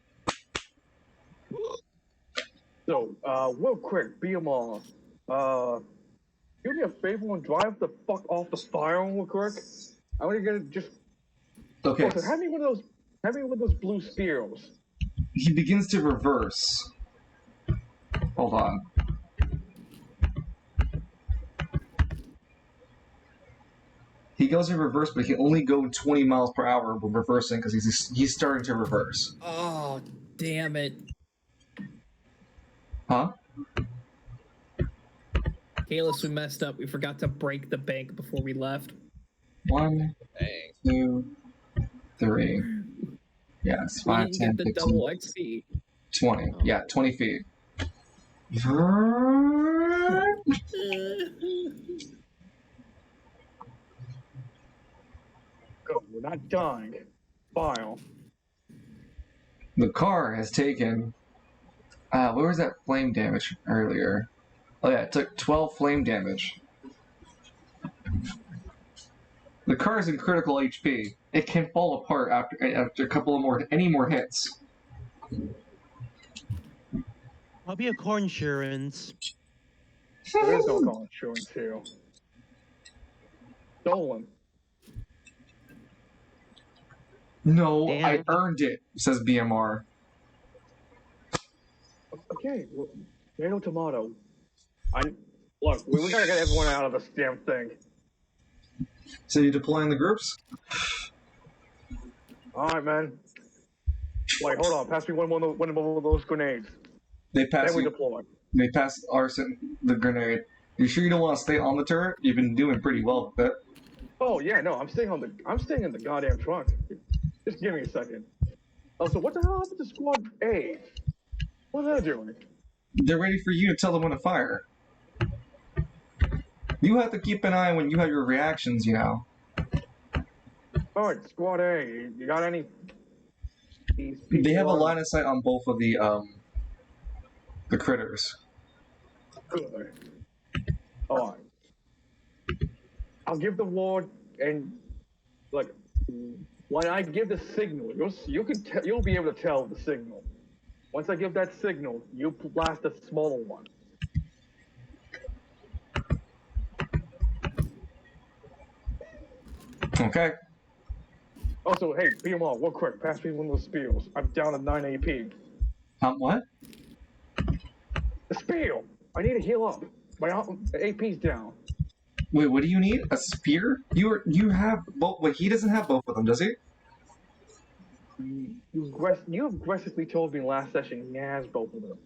So, real quick, BMR. Do me a favor and drive the fuck off the fire real quick. I'm gonna just. Okay. Oh, so have me one of those blue spears. He begins to reverse. Hold on. He goes in reverse, but he can only go 20 miles per hour when reversing because he's starting to reverse. Oh, damn it. Huh? Kalis, we messed up. We forgot to break the bank before we left. 1, 2, 3. Yes, We 5, didn't 10, get the 15, double XP. 20. Yeah, 20 feet. Go, we're not dying. File. The car has taken. Where was that flame damage earlier? Oh yeah, it took 12 flame damage. The car is in critical HP. It can fall apart after a couple of any more hits. I'll be a car insurance. There is no car insurance here. Stolen. No, Damn. I earned it, says BMR. Okay, well, tomato. Look, we gotta get everyone out of this damn thing. So you deploying the groups? Alright, man. Wait, hold on. Pass me one of those grenades. They pass Then we you. deploy. They pass Arson the grenade. You sure you don't want to stay on the turret? You've been doing pretty well with it. Oh yeah, no, I'm staying in the goddamn truck. Just give me a second. Oh, so what the hell happened to Squad A? What are they doing? They're ready for you to tell them when to fire. You have to keep an eye when you have your reactions, Alright, Squad A, you got any? They have a line of sight on both of the critters. Good. Alright. I'll give the ward, and like when I give the signal, you'll be able to tell the signal. Once I give that signal, you blast a smaller one. Okay. Also, hey, BMR, real quick, pass me one of those spears. I'm down to 9 AP. What? The spear! I need to heal up. My AP's down. Wait, what do you need? A spear? You have both. Wait, he doesn't have both of them, does he? You aggressively told me last session he has both of them.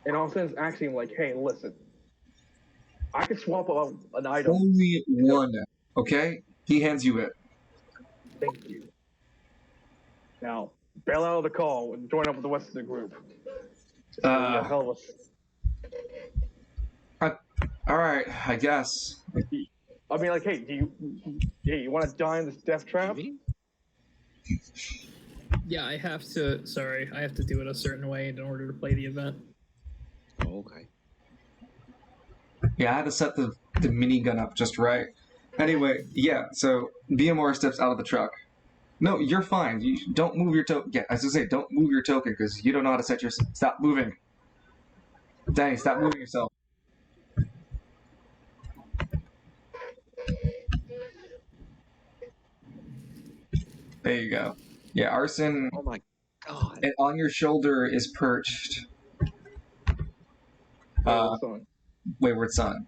And all of a sudden it's acting like, hey, listen. I could swap out an item. Only one. Okay? He hands you it. Thank you. Now, bail out of the call and join up with the rest of the group. Hell Alright, I guess. I mean, like, hey, you want to die in this death trap? Yeah, I have to do it a certain way in order to play the event. Oh, okay. Yeah, I had to set the minigun up just right. Anyway, yeah, so BMR steps out of the truck. No, you're fine. You don't move your token. Yeah, as I say, don't move your token because you don't know how to set your... Stop moving. Danny, stop moving yourself. There you go. Yeah, Arson, Oh my god. and on your shoulder is perched Wayward Son. Wayward Son.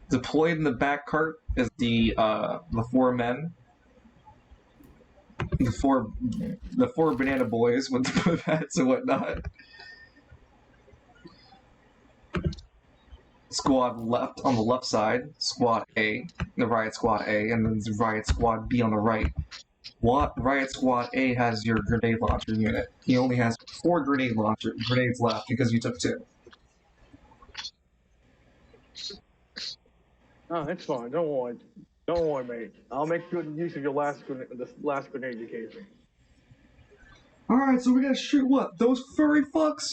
Deployed in the back cart is the four men, the four banana boys with the hats and whatnot. Squad left on the left side, Squad A, the Riot Squad A, and then the Riot Squad B on the right. Riot Squad A has your grenade launcher unit. He only has 4 grenades left because you took 2. Oh, it's fine. Don't worry. Don't worry, mate. I'll make good use of your this last grenade you gave me. Alright, so we gotta shoot what? Those furry fucks?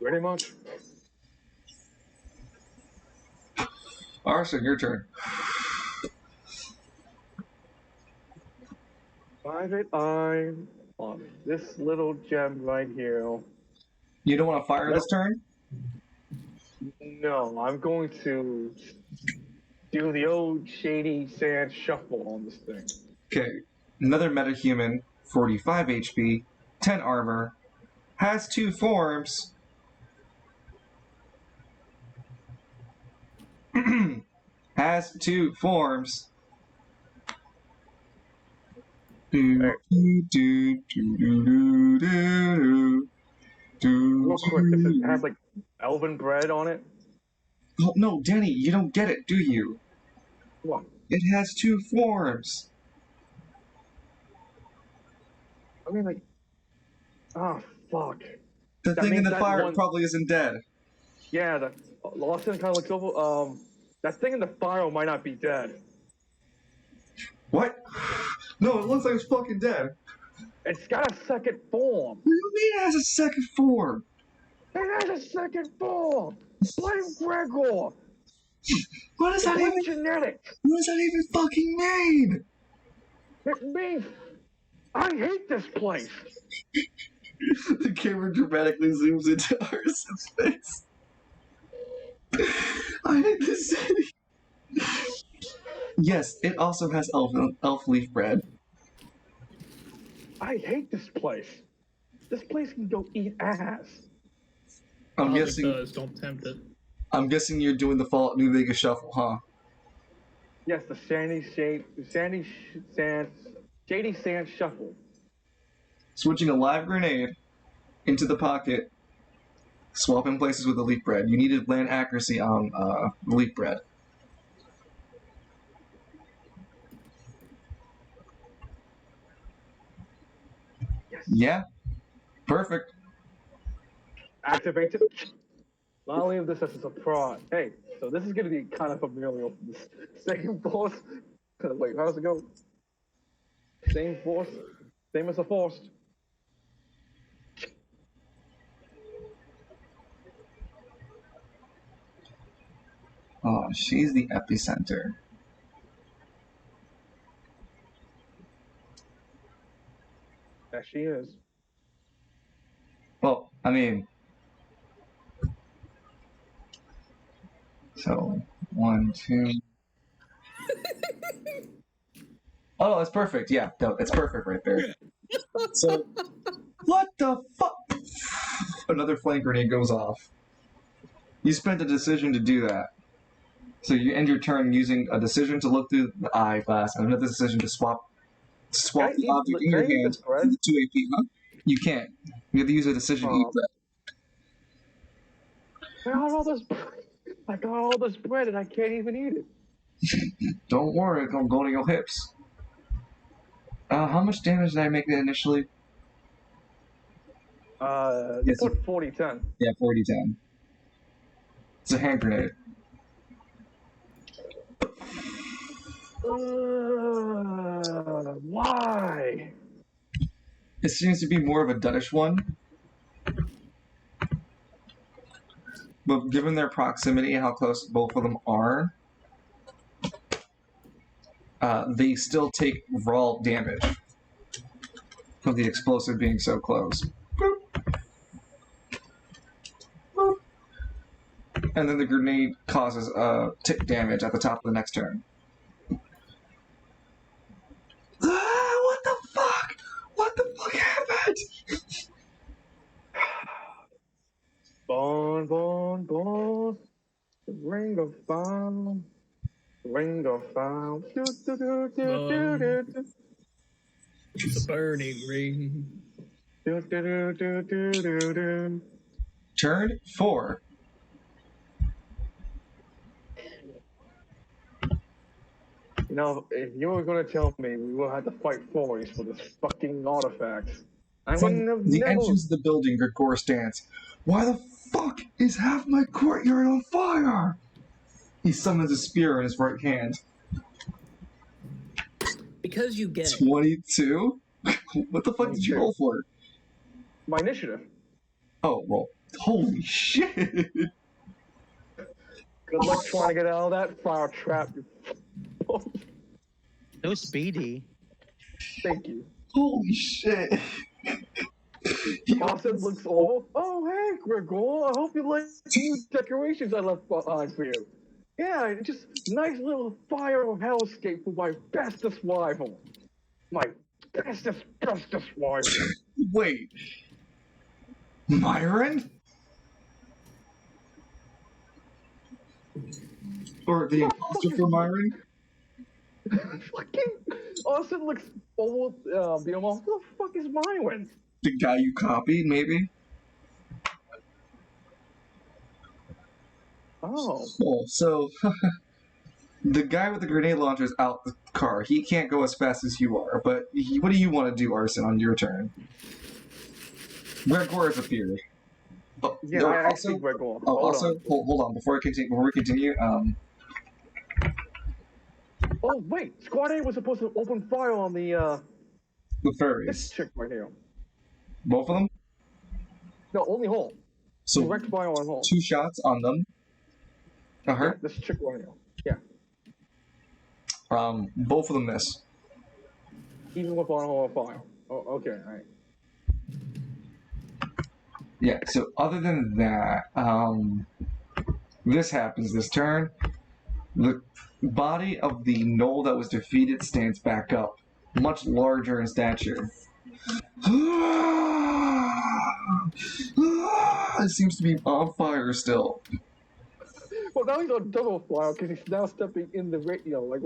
Pretty much. Arson, your turn. Private eye on this little gem right here. You don't want to fire this turn? No, I'm going to do the old shady sand shuffle on this thing. Okay. Another metahuman, 45 HP, 10 armor, has 2 forms. Has 2 forms. Real quick, does it have like elven bread on it? Oh, no, Danny, you don't get it, do you? What? It has 2 forms. I mean, like, ah, fuck. The That thing in means the that fire one- probably isn't dead. Yeah, the Lawson kind of looks over. That thing in the fire might not be dead. What? No, it looks like it's fucking dead. It's got a second form. What do you mean it has a second form? It has a second form. Blame Gregor. What does that Blame even? genetics. What does that even fucking mean? It means I hate this place. The camera dramatically zooms into Arson's face. I hate this city. Yes, it also has elf leaf bread. I hate this place. This place can go eat ass. I'm Probably guessing. does. Don't tempt it. I'm guessing you're doing the Fallout New Vegas shuffle, huh? Yes, the shady sand shuffle. Switching a live grenade into the pocket, swapping places with the leaf bread. You needed land accuracy on leaf bread. Yes. Yeah, perfect. Activate it. I'll leave this as a surprise. Hey, so this is going to be kind of familiar. Same force. Wait, how's it go? Same force. Same as a force. Oh, she's the epicenter. There she is. Well, I mean, so 1, 2. Oh, that's perfect. Yeah, no, it's perfect right there. So, what the fuck? Another flame grenade goes off. You spent a decision to do that. So you end your turn using a decision to look through the eyeglass and another decision to swap Can I the eat- object in can I your eat hand this bread? for the 2 AP, huh? You can't. You have to use a decision to eat that. I got all this bread and I can't even eat it. Don't worry, it's gonna go to your hips. How much damage did I make initially? You Yes, put 40-10. Yeah, 40-10. It's a hand grenade. Why? It seems to be more of a Duttish one. But given their proximity and how close both of them are, they still take raw damage from the explosive being so close. Boop. Boop. And then the grenade causes tick damage at the top of the next turn. Ah, what the fuck? What the fuck happened? Bon. The ring of fire. Ring of fire. It's a burning ring. Turn 4. You know, if you were going to tell me we will have to fight forest for this fucking artifact, I From wouldn't have the never. entrance of the building, Gregor stands. Why the fuck is half my courtyard on fire? He summons a spear in his right hand. Because you get 22? What the fuck did you roll for? My initiative. Oh, well, holy shit. Good luck trying to get out of that fire trap. So speedy. Thank you. Holy shit. Austin looks over. Oh, hey, Gregor. I hope you like the new decorations I left behind for you. Yeah, just nice little fire of hellscape for my bestest rival. My bestest rival. Wait. Myron? Or the imposter for Myron? Fucking Austin looks almost, who the fuck is Myron? The guy you copied, maybe? Oh. Oh, so the guy with the grenade launcher is out the car. He can't go as fast as you are, but what do you want to do, Arson, on your turn? Gregor has appeared. Oh, Yeah, no, I also, see Gregor. oh, Hold also, on. hold on, before we continue, Oh, wait. Squad A was supposed to open fire on the, the this furries. chick right here. Both of them? No, only Hall. So, Direct fire on Hall. 2 shots on them. Yeah, Her? this chick right here. Yeah. Both of them miss. Even with on Hall fire. Oh, okay, alright. Yeah, so other than that, this happens this turn. The body of the gnoll that was defeated stands back up, much larger in stature. It seems to be on fire still. Well, now he's on double fire because he's now stepping in the radio, like,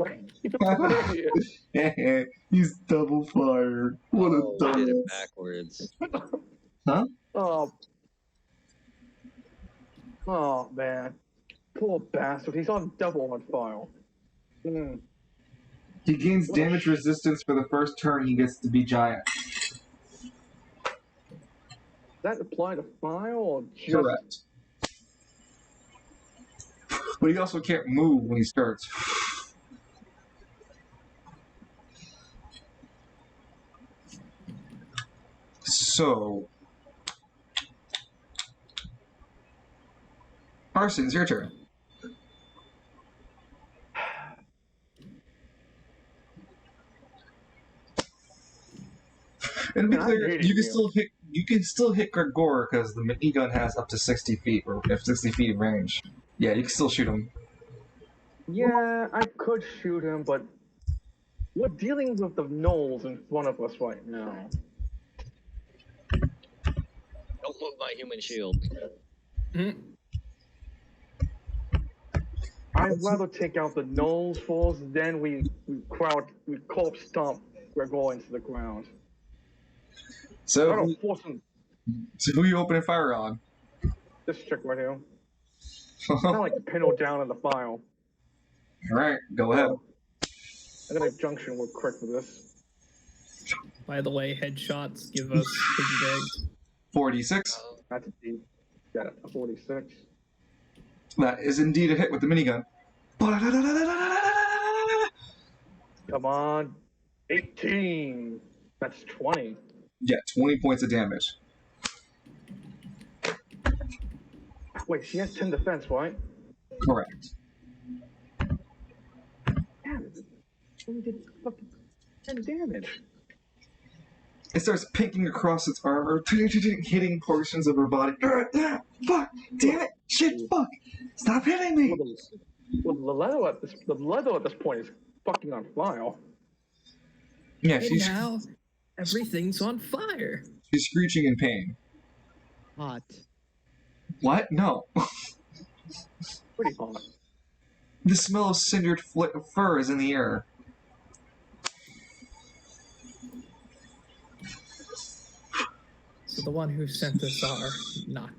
He's double fired. What a Did dumb. it backwards. Huh? Oh, man. Poor bastard. He's on double on fire. Hmm. He gains damage resistance for the first turn he gets to be giant. Does that apply to fire or just... Correct. But he also can't move when he starts. So, Arson, it's your turn. And to be clear, you can still hit Gregor because the minigun has up to 60 feet or 60 feet of range. Yeah, you can still shoot him. Yeah, I could shoot him, but we're dealing with the gnolls in front of us right now. Don't move my human shield. I'd rather take out the gnolls first, then we corpse stomp Gregor into the ground. I So, don't force him. so who are you opening fire on? This chick right here. Kind of like pin her down in the file. Alright, go ahead. I'm gonna junction real quick for this. By the way, headshots give us piggy bags. 46. That's a D. Got a 46. That is indeed a hit with the minigun. Come on. 18. That's 20. Yeah, 20 points of damage. Wait, she has 10 defense, right? Correct. Damn it. Only did fucking 10 damage. It starts pinking across its armor, hitting portions of her body. Fuck! Damn it! Shit! Fuck! Stop hitting me! Well, the leather at this point is fucking on fire. Yeah, And now everything's on fire. she's screeching in pain. Hot. What? No. Pretty hot. The smell of cindered fur is in the air. So the one who sent this are not.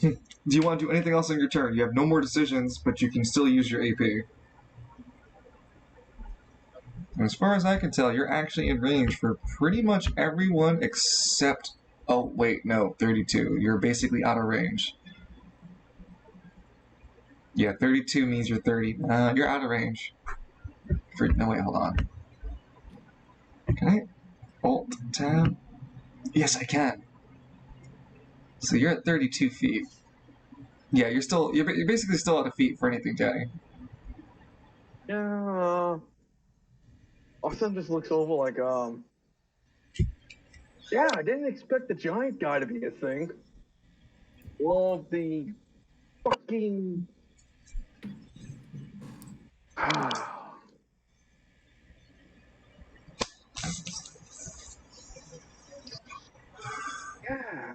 Do you want to do anything else on your turn? You have no more decisions, but you can still use your AP. And as far as I can tell, you're actually in range for pretty much everyone except... Oh, wait, no, 32. You're basically out of range. Yeah, 32 means you're 30. You're out of range. No, wait, hold on. Can I Alt tab? Yes, I can. So you're at 32 feet. Yeah, you're basically still out of feet for anything, Daddy. Yeah. Austin just looks over like, yeah, I didn't expect the giant guy to be a thing. Well, the fucking... yeah.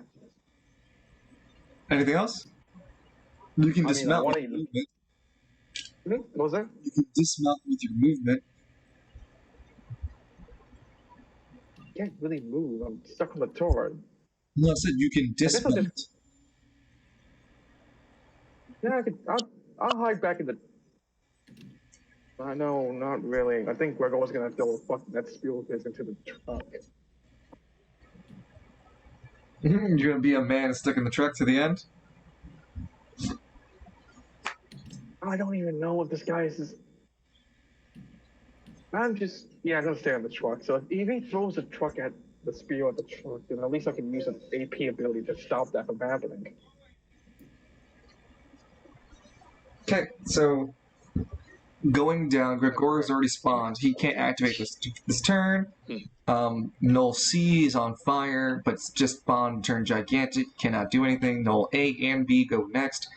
Anything else? You can dismount with your even... movement. What was that? You can dismount with your movement. I can't really move. I'm stuck on the turret. No, I said you can dismount. Yeah, I'll hide back in the... no, not really. I think Gregor was gonna throw a fucking that spiel into the truck. You're gonna be a man stuck in the truck to the end? I don't even know what this guy is. I'm gonna stay on the truck. So if he throws a truck at the spear at the truck, then at least I can use an AP ability to stop that from happening. Okay, so going down, Gregor's already spawned. He can't activate this turn. Null C is on fire, but it's just spawned, turn gigantic, cannot do anything. Null A and B go next.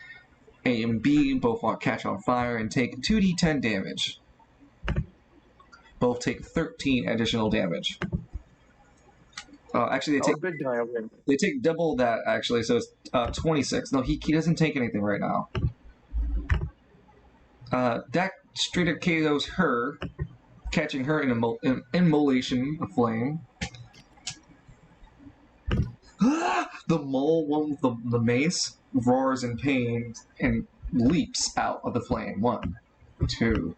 A and B both want catch on fire and take 2d10 damage. Both take 13 additional damage. Actually, they take double that, actually, so it's 26. No, he doesn't take anything right now. That straight up KOs her, catching her in an immolation of flame. The mole one with the mace roars in pain and leaps out of the flame. 1, 2,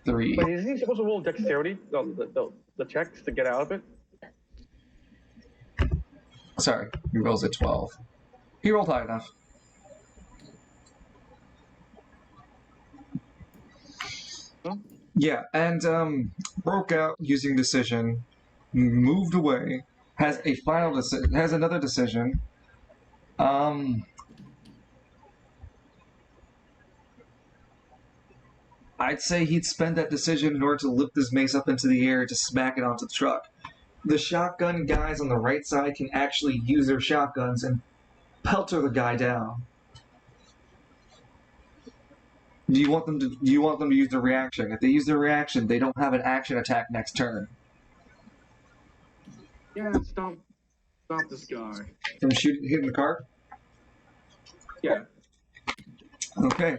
3. But isn't he supposed to roll dexterity, the checks to get out of it? Sorry, he rolls at 12. He rolled high enough. Huh? Yeah, and broke out using decision, moved away, has a final decision, has another decision. I'd say he'd spend that decision in order to lift his mace up into the air to smack it onto the truck. The shotgun guys on the right side can actually use their shotguns and pelter the guy down. Do you want them to use their reaction? If they use their reaction, they don't have an action attack next turn. Yeah, stop this guy. From hitting the car? Yeah. Okay.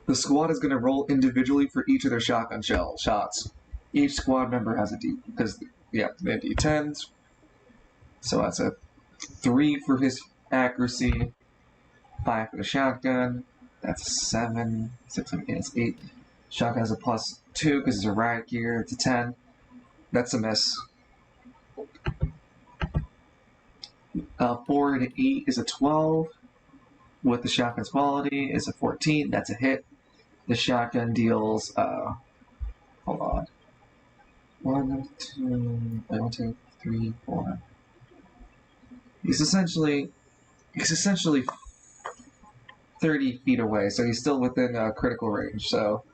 The squad is going to roll individually for each of their shotgun shots. Each squad member has a D, because, yeah, they have D10s. So that's a 3 for his accuracy, 5 for the shotgun. That's a 7, 6, 7, 8, that's 8. Shotgun has a +2 because it's a riot gear. It's a 10. That's a miss. 4 to 8 is a 12. With the shotgun's quality is a 14. That's a hit. The shotgun deals, hold on. 1, 2, 3, 4. He's essentially 30 feet away, so he's still within critical range. So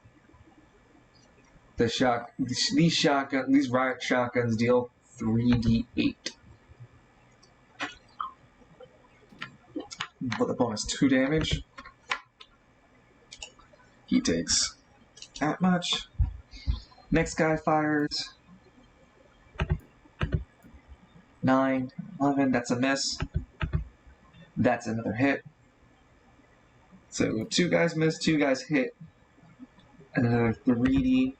these riot shotguns deal 3d8. With a bonus 2 damage. He takes that much. Next guy fires. 9, 11, that's a miss. That's another hit. So 2 guys miss, 2 guys hit. Another 3d.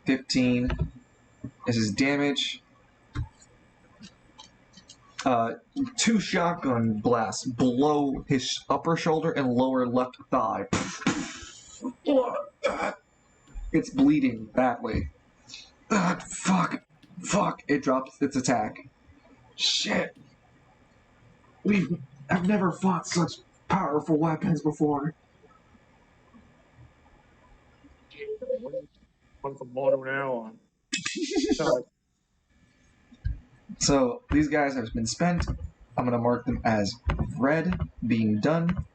15. This is damage. 2 shotgun blasts below his upper shoulder and lower left thigh. It's bleeding badly. Fuck. It drops its attack. Shit. I've never fought such powerful weapons before. What's the motto now on? So these guys have been spent. I'm gonna mark them as red, being done.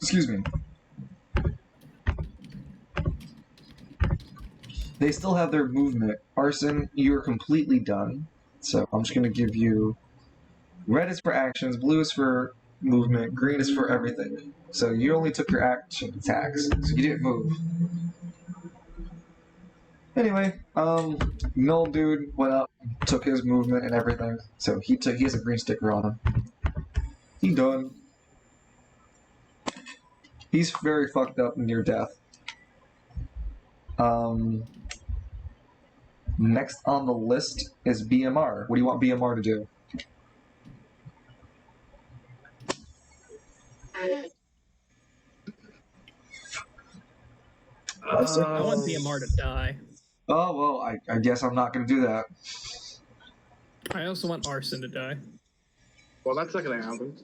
Excuse me. They still have their movement. Arson, you're completely done. So I'm just gonna give you red is for actions, blue is for movement, green is for everything. So you only took your action attacks, so you didn't move. Anyway, Null dude went up, took his movement and everything, so he has a green sticker on him. He done. He's very fucked up near death. Next on the list is BMR. What do you want BMR to do? I want BMR to die. Oh, well, I guess I'm not going to do that. I also want Arson to die. Well, that's not gonna happen.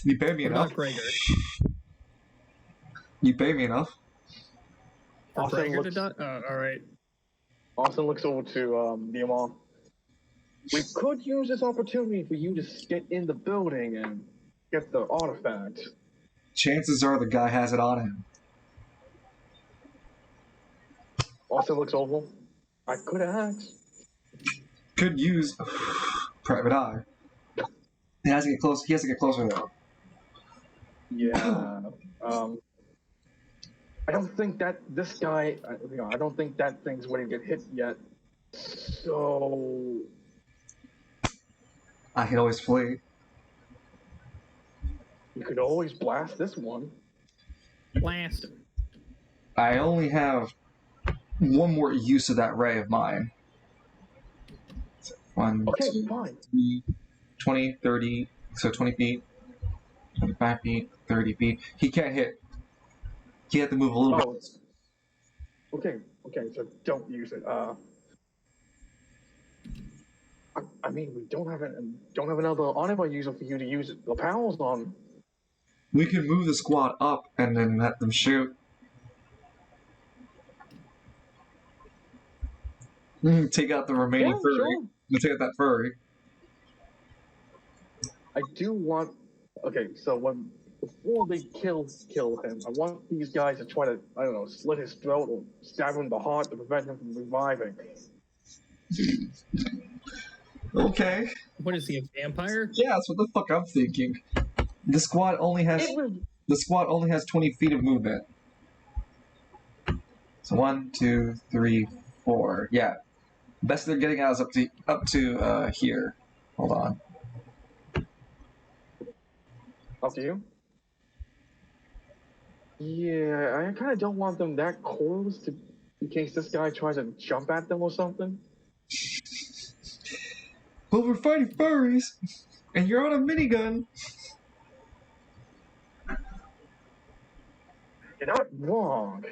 You pay me What enough. about Gregor? You pay me enough. For Arson Gregor to looks- die? Alright. Austin looks over to Diamond. We could use this opportunity for you to get in the building and get the artifact. Chances are the guy has it on him. Austin looks over. I could ask. Could use private eye. He has to get close. He has to get closer though. Yeah. I don't think that this guy. I don't think that thing's ready to get hit yet. So I can always flee. you could always blast this one. Blast him. I only have one more use of that ray of mine. 1, Okay, 2, fine. 3, 20, 30, so 20 feet, 25 feet, 30 feet. He can't hit. He had to move a little Oh. bit. Okay, so don't use it. I mean, we don't have another anima user for you to use it. The panel's on. We can move the squad up and then let them shoot. Take out the remaining Yeah, furry. sure. We'll take out that furry. I do want. Okay, so before they kill him, I want these guys to try to, I don't know, slit his throat or stab him in the heart to prevent him from reviving. Okay. What is he, a vampire? Yeah, that's what the fuck I'm thinking. The squad only has 20 feet of movement. So 1, 2, 3, 4. Yeah. Best they're getting out is up to here. Hold on. Up to you? Yeah, I kind of don't want them that close in case this guy tries to jump at them or something. Well, we're fighting furries, and you're on a minigun. You're not wrong.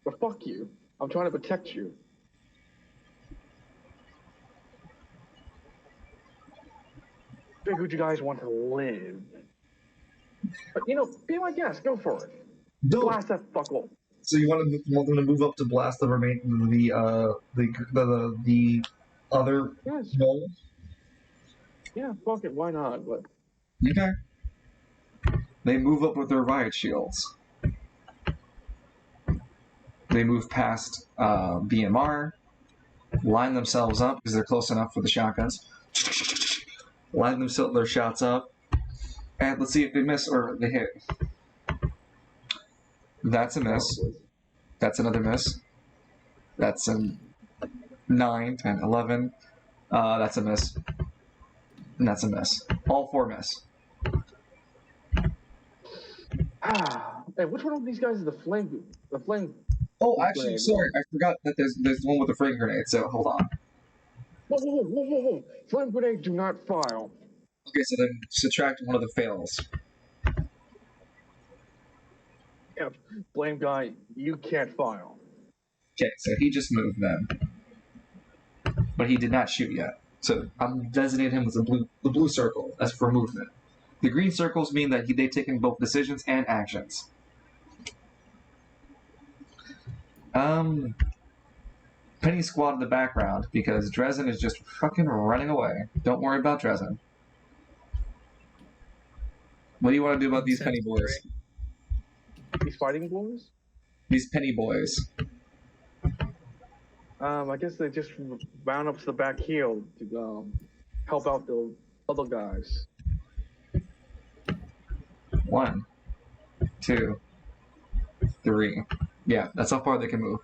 But fuck you. I'm trying to protect you. Figured you guys want to live. But, be my guest. Go for it. Don't. Blast that fuckle. So you want them to move up to blast the the other Yes. goal? Yeah, fuck it. Why not? But Okay. They move up with their riot shields. They move past BMR, line themselves up because they're close enough for the shotguns. Line their shots up, and let's see if they miss or they hit. That's a miss. That's another miss. That's a 9, 10, 11. That's a miss. And that's a miss. All 4 miss. Hey, which one of these guys is the flame? The flame. Oh, actually, sorry, I forgot that there's one with a flame grenade. So hold on. Whoa! Flame grenade, do not file. Okay, so then subtract one of the fails. Yeah, flame guy, you can't file. Okay, so he just moved then, but he did not shoot yet. So I'm designating him as the blue circle as for movement. The green circles mean that they've taken both decisions and actions. Penny squad in the background because Dresden is just fucking running away. Don't worry about Dresden. What do you want to do about these penny boys? These fighting boys? These penny boys. I guess they just round up to the back heel to help out the other guys. 1, 2, 3. Yeah, that's how far they can move.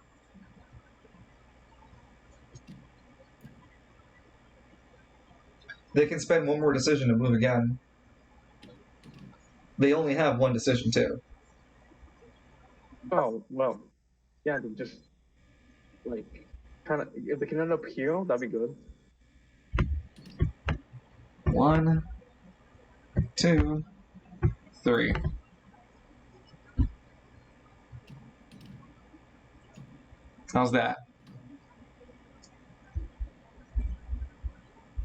They can spend one more decision to move again. They only have one decision too. Oh, well. Yeah, they just, like, kind of, if they can end up here, that'd be good. 1, 2, 3. How's that?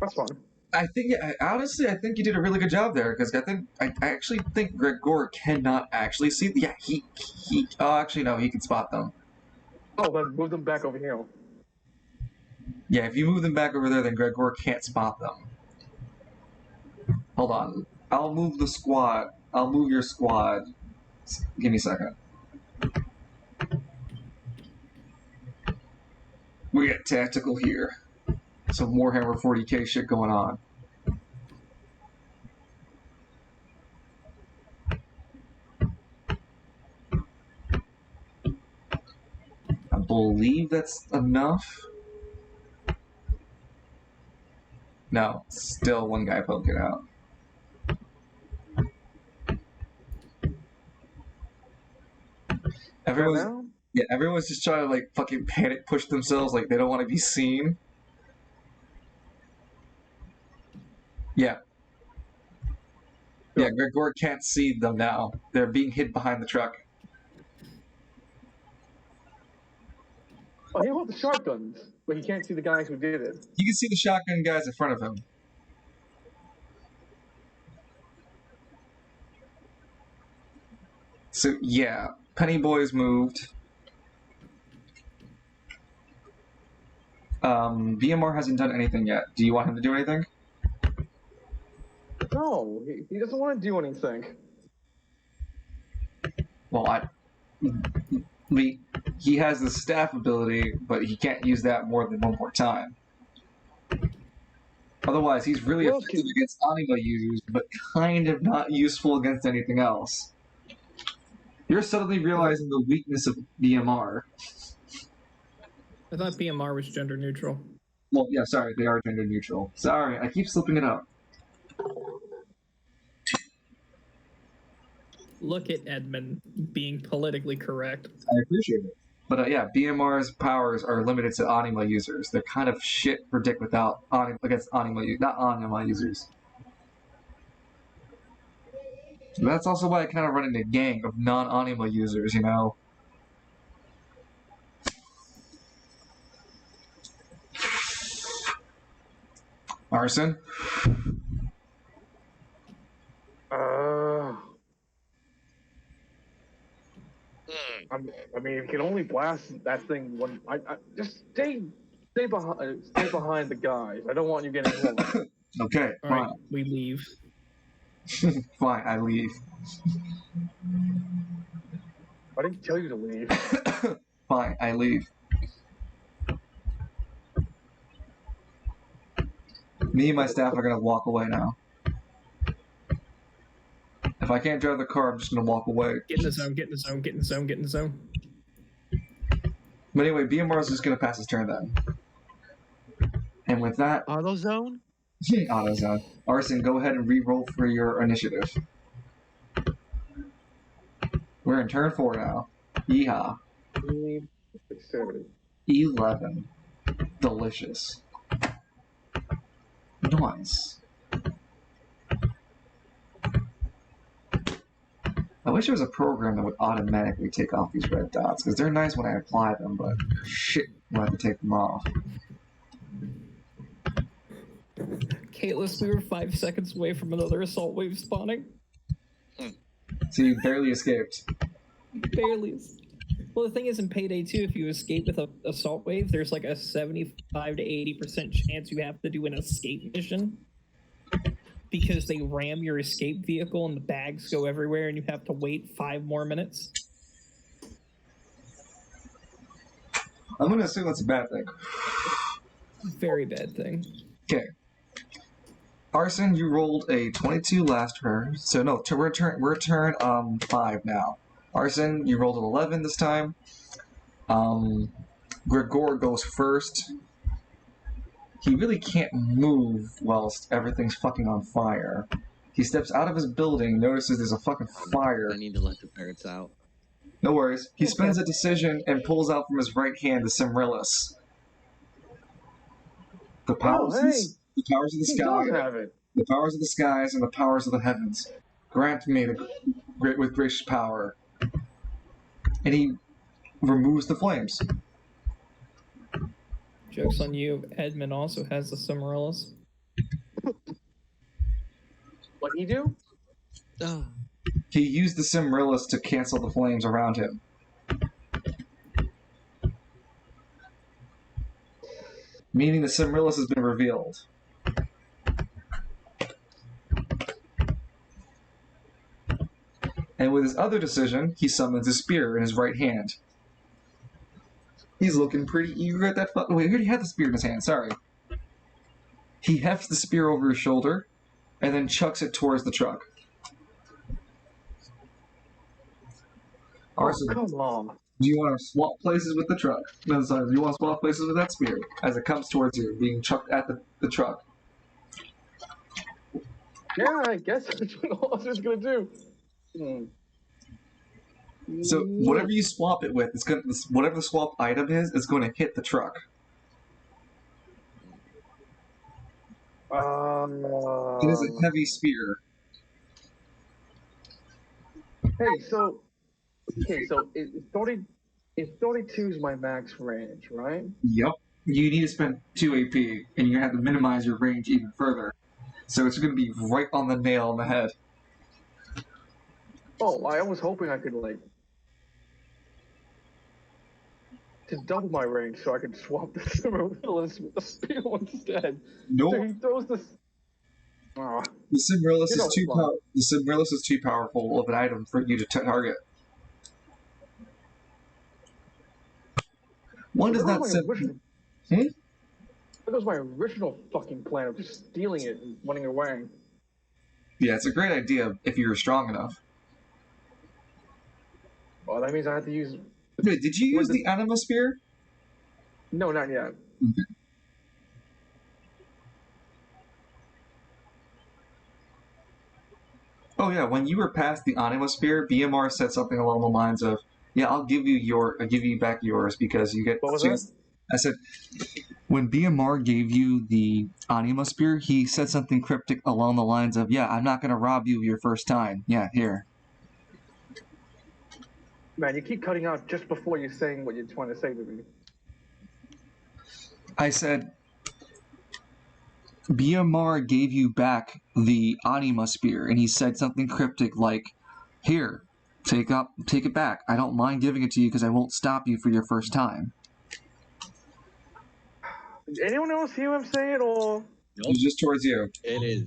That's fine. I think, honestly, I think you did a really good job there because I actually think Gregor cannot actually see. Yeah, he. Oh, actually, no, he can spot them. Oh, then move them back over here. Yeah, if you move them back over there, then Gregor can't spot them. Hold on, I'll move the squad. I'll move your squad. Give me a second. We get tactical here. Some Warhammer 40k shit going on. I believe that's enough. No, still one guy poking out. Everyone's just trying to like fucking panic push themselves, like they don't want to be seen. Yeah. Yeah, Gregor can't see them now. They're being hid behind the truck. Oh, he hold the shotguns, but he can't see the guys who did it. You can see the shotgun guys in front of him. So, yeah. Penny Boys moved. BMR hasn't done anything yet. Do you want him to do anything? No, he doesn't want to do anything. Well, he has the staff ability, but he can't use that more than one more time. Otherwise, he's really effective against anima users, but kind of not useful against anything else. You're suddenly realizing the weakness of BMR. I thought BMR was gender neutral. Well, yeah, sorry, they are gender neutral. Sorry, I keep slipping it up. Look at Edmund being politically correct. I appreciate it. But yeah, BMR's powers are limited to anima users. They're kind of shit predict without against anima, not anima users. That's also why I kind of run in a gang of non-anima users, you know? Arson? I mean, you can only blast that thing when I just stay behind the guys. I don't want you getting hurt. Okay, All fine. right, we leave. Fine, I leave. I didn't tell you to leave. Fine, I leave. Me and my staff are gonna walk away now. If I can't drive the car, I'm just gonna walk away. Get in the zone, get in the zone, get in the zone, get in the zone. But anyway, BMR is just gonna pass his turn then. And with that, AutoZone? AutoZone. Arson, go ahead and re-roll for your initiative. We're in turn 4 now. Yeehaw. 11. Delicious. Nice. I wish there was a program that would automatically take off these red dots, because they're nice when I apply them, but shit, I have to take them off. Caitlus, we were 5 seconds away from another assault wave spawning. So you barely escaped. Barely. Well, the thing is, in Payday 2, if you escape with an assault wave, there's like a 75 to 80% chance you have to do an escape mission. Because they ram your escape vehicle and the bags go everywhere and you have to wait 5 more minutes. I'm going to assume that's a bad thing. Very bad thing. Okay. Arson, you rolled a 22 last turn. So no, we're turn 5 now. Arson, you rolled an 11 this time. Gregor goes first. He really can't move whilst everything's fucking on fire. He steps out of his building, notices there's a fucking fire. I need to let the parrots out. No worries. He spends a decision and pulls out from his right hand the Cimrillus. The powers, the powers of the sky, the powers of the skies, and the powers of the heavens. Grant me with gracious power. And he removes the flames. Joke's on you, Edmund also has the Cimrillus. What'd he do? He used the Cimrillus to cancel the flames around him. Meaning the Cimrillus has been revealed. And with his other decision, he summons his spear in his right hand. He's looking pretty eager at that wait, he already had the spear in his hand, sorry. He hefts the spear over his shoulder, and then chucks it towards the truck. Arson, come on. do you want to swap places with the truck? No, sorry, do you want to swap places with that spear as it comes towards you, being chucked at the truck? Yeah, I guess that's what Austin's gonna do. So whatever you swap it with, it's gonna whatever the swap item is, it's going to hit the truck. It is a heavy spear. So it's 32 is my max range, right? Yep. You need to spend 2 AP, and you're going to have to minimize your range even further. So it's going to be right on the nail on the head. Oh, I was hoping I could, to double my range so I could swap the Cimrillus with the spear instead. Nope. So he throws this... Oh, The Cimrillus You know is too it's fine. the Cimrillus is too powerful of an item for you to target. When does that That was my original fucking plan of just stealing it and running away. Yeah, it's a great idea if you're strong enough. Well, that means I have to use... Wait, did you use the Anima Spear? No, not yet. Okay. Oh yeah, when you were past the Anima Spear, BMR said something along the lines of, "Yeah, I'll give you back yours because you get." What was that? I said, when BMR gave you the Anima Spear, he said something cryptic along the lines of, "Yeah, I'm not going to rob you your first time. Yeah, here." Man, you keep cutting out just before you're saying what you're trying to say to me. I said, BMR gave you back the Anima Spear, and he said something cryptic like, "Here, take it back. I don't mind giving it to you because I won't stop you for your first time." Did anyone else hear him say it, or...? It was just towards you. It is.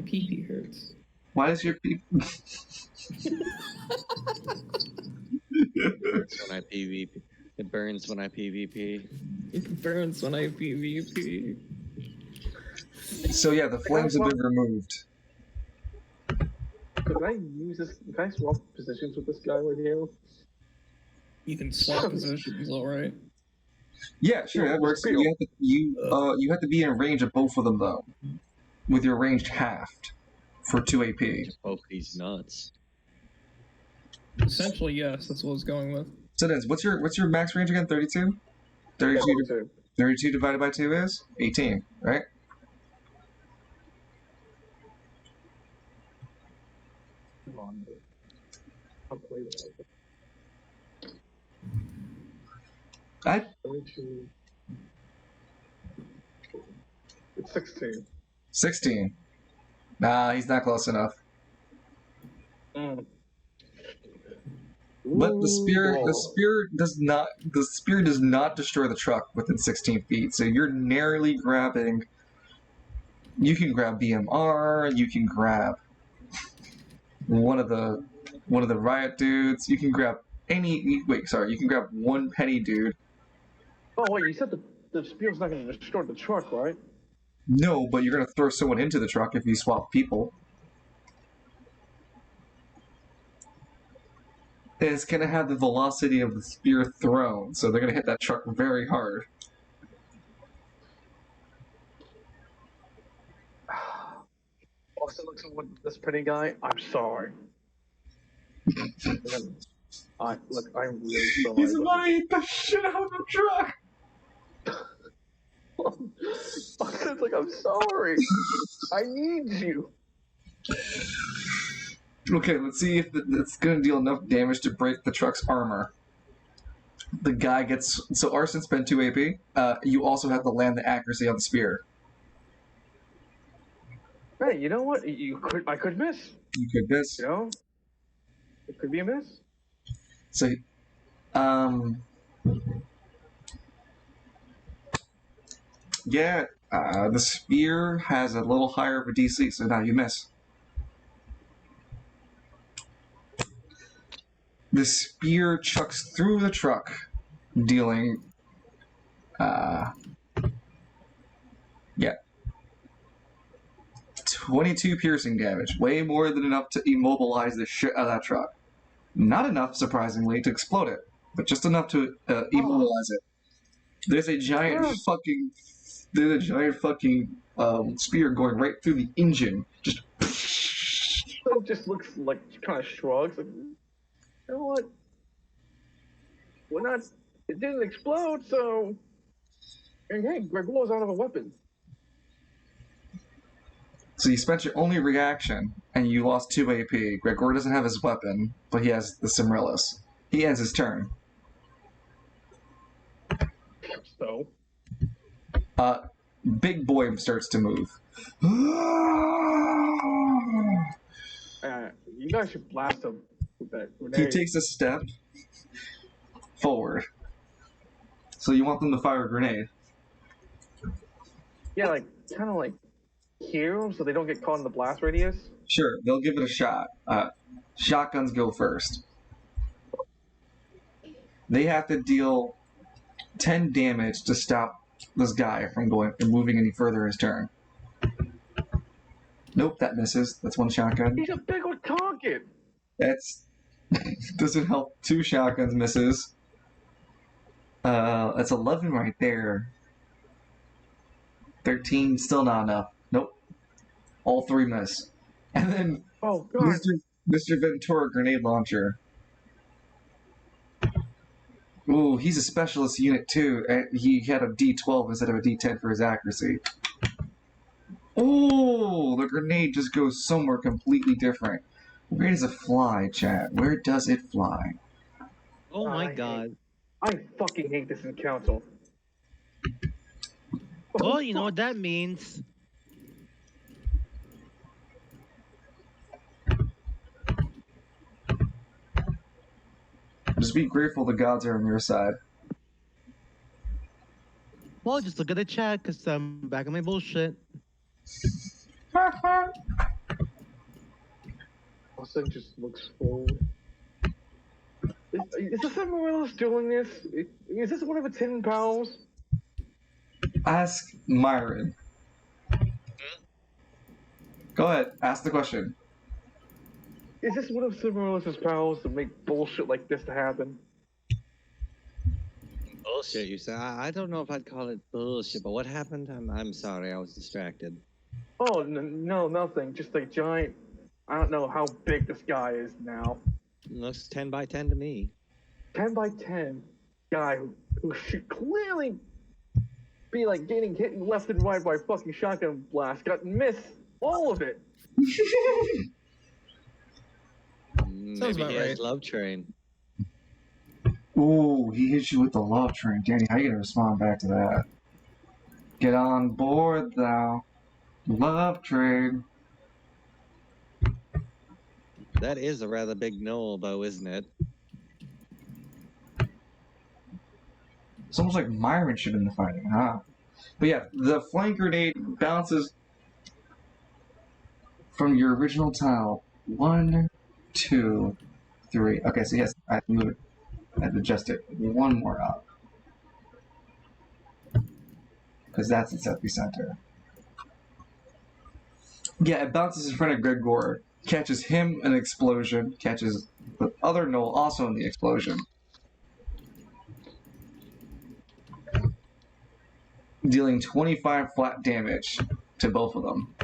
pee-pee hurts. Why does your pee? When I PvP. It burns when I PvP. It burns when I PvP. So yeah, the flames have been removed. Could I use this? Can I swap positions with this guy right here? You can swap positions, alright. Yeah, sure, that works. You have to be in range of both of them though, with your ranged halved for 2 AP. Just poke these nuts. Essentially, yes, that's what I was going with. So then, what's your max range again? 32? 32 divided by 2 is 18, right? Come on. I'll play that. I 32. It's 16. 16. Nah, he's not close enough. Mm. But the spear Ooh. does not destroy the truck within 16 feet. So you're narrowly grabbing. You can grab BMR. You can grab one of the riot dudes. You can grab any. Wait, sorry. You can grab one penny dude. Oh wait, you said the spear's not going to destroy the truck, right? No, but you're gonna throw someone into the truck if you swap people. And it's gonna have the velocity of the spear thrown, so they're gonna hit that truck very hard. Also, looks like this pretty guy. I'm sorry. I'm really sorry. He's about to eat the shit out of the truck. It's like, I'm sorry. I need you. Okay, let's see if it's gonna deal enough damage to break the truck's armor. The guy gets Arson spent 2 AP. You also have to land the accuracy on the spear. Hey, you know what? I could miss. You could miss. You know, it could be a miss. So, yeah, the spear has a little higher of a DC, so now you miss. The spear chucks through the truck, dealing, 22 piercing damage, way more than enough to immobilize the shit out of that truck. Not enough, surprisingly, to explode it, but just enough to immobilize it. There's a giant fucking spear going right through the engine. Just. It just looks like kind of shrugs. Like, you know what? We're not. It didn't explode, so. And hey, Gregor's out of a weapon. So you spent your only reaction, and you lost 2 AP. Gregor doesn't have his weapon, but he has the Cimrillus. He ends his turn. So. Big boy starts to move. You guys should blast him with that He grenade. takes a step forward. So you want them to fire a grenade. Yeah, like kind of like here, so they don't get caught in the blast radius. Sure, they'll give it a shot. Shotguns go first. They have to deal 10 damage to stop this guy from moving any further in his turn. Nope, that misses. That's 1 shotgun. He's a big old target. That's doesn't help. 2 shotguns misses. That's 11 right there. 13, still not enough. Nope. All 3 miss. And then Oh god. Mr. Ventura grenade launcher. Ooh, he's a specialist unit too. He had a D12 instead of a D10 for his accuracy. Oh, the grenade just goes somewhere completely different. Where does it fly, chat? Where does it fly? Oh my god. I fucking hate this encounter. Well, you know what that means. Just be grateful the gods are on your side. Well, just look at the chat, because I'm back on my bullshit. Austin just looks full. Is this someone else doing this? Is this one of its hidden powers? Ask Myron. Go ahead, ask the question. Is this one of Cimarellis' powers to make bullshit like this to happen? Bullshit, you say? I don't know if I'd call it bullshit, but what happened? I'm sorry, I was distracted. Oh, no, nothing. Just a giant. I don't know how big this guy is now. Looks 10 by 10 to me. 10 by 10 guy who should clearly be like getting hit left and right by fucking shotgun blast. Got missed all of it. Maybe about he has right. Love Train. Ooh, he hit you with the love train. Danny, how you gonna respond back to that? Get on board, thou. Love train. That is a rather big knoll, though, isn't it? It's almost like Myron should have been fighting, huh? But yeah, the flank grenade bounces from your original tile. 1, 2, 3. Okay, so yes, I have to move it. I have to adjust it one more up. Because that's its epicenter. Yeah, it bounces in front of Gregor, catches him in an explosion, catches the other knoll also in the explosion. Dealing 25 flat damage to both of them.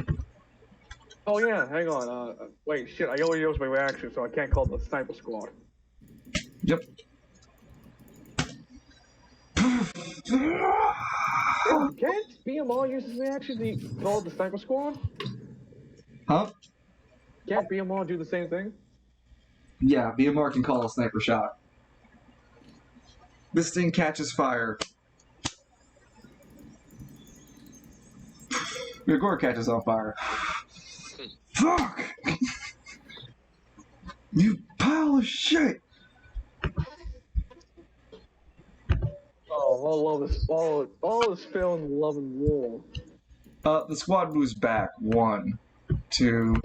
Oh yeah, hang on. Wait, shit. I already used my reaction, so I can't call the sniper squad. Yep. Can't BMR use his reaction to call the sniper squad? Huh? Can't BMR do the same thing? Yeah, BMR can call a sniper shot. This thing catches fire. Gregor catches on fire. Fuck! You pile of shit! Oh, all love is all is fail in love and war. The squad moves back. 1, 2,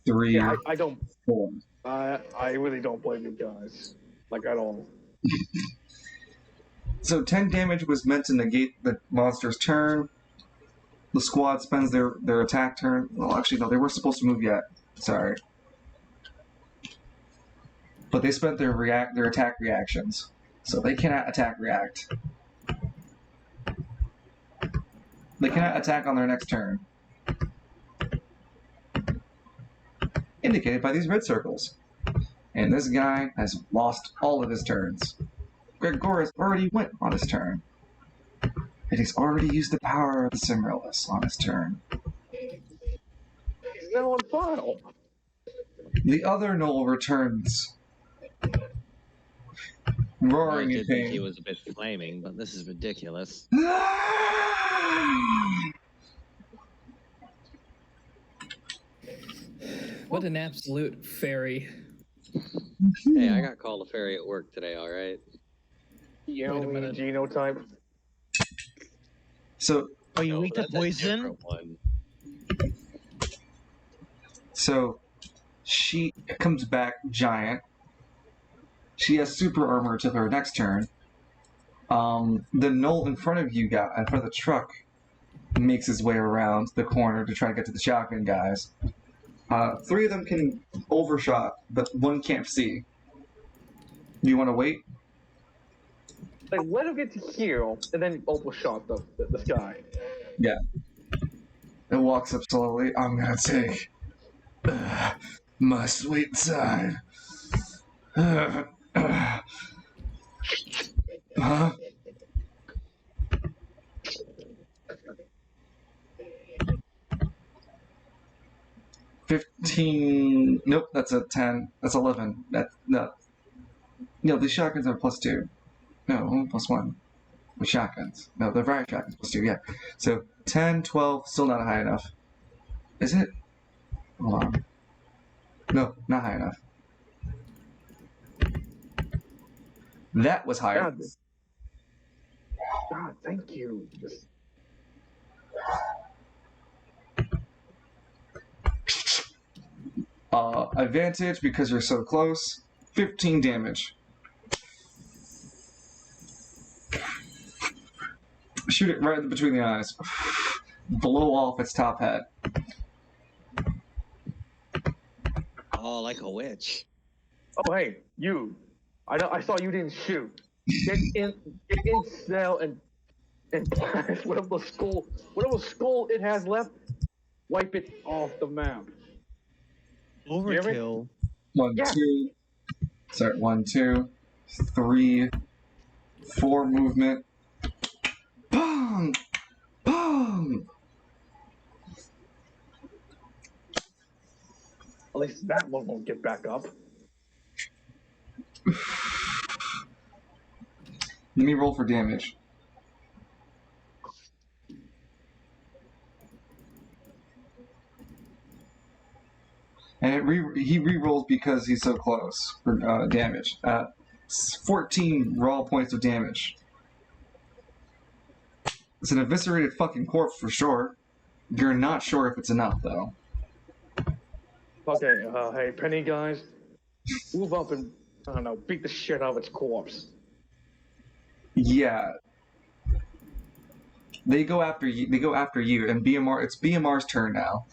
3, Yeah, I don't. 4. I really don't blame you guys, like at all. So 10 damage was meant to negate the monster's turn. The squad spends their attack turn. Well, actually, no, they weren't supposed to move yet. Sorry. But they spent their attack reactions. So they cannot attack react. They cannot attack on their next turn. Indicated by these red circles. And this guy has lost all of his turns. Gregor has already went on his turn. And he's already used the power of the Cimmerless on his turn. He's now on file. The other Knoll returns, I roaring in did think he pain. was a bit flaming, but this is ridiculous. What an absolute fairy. Hey, I got called a fairy at work today, alright? You Wait a know, minute. genotype. So, Oh, you No, weak to that's a poison? different one. so she comes back giant. She has super armor till her next turn. The Knoll in front of you, in front of the truck, makes his way around the corner to try to get to the shotgun guys. 3 of them can overshot, but 1 can't see. Do you want to wait? Like, let him get to heal, and then overshot the sky. Yeah. It walks up slowly. I'm gonna take my sweet time. Huh? $15. Nope, that's a 10. That's 11. No. No, the shotguns are +2. No, +1. With shotguns. No, the riot shotguns +2, yeah. So 10, 12, still not high enough. Is it? Hold on. No, not high enough. That was higher. God, thank you. Just... Advantage because you're so close. 15 damage. Shoot it right between the eyes. Blow off its top head. Oh, like a witch. Oh, hey, you. I saw you didn't shoot. Get in cell and blast whatever skull it has left. Wipe it off the map. Overkill. 1, Yeah. 2. Sorry, 1, 2, 3, 4 movement. Bong! Bong! At least that one won't get back up. Let me roll for damage. And he re-rolls because he's so close for damage. 14 raw points of damage. It's an eviscerated fucking corpse for sure. You're not sure if it's enough though. Okay, hey, Penny guys, move up and, I don't know, beat the shit out of its corpse. Yeah. They go after you, and BMR. It's BMR's turn now.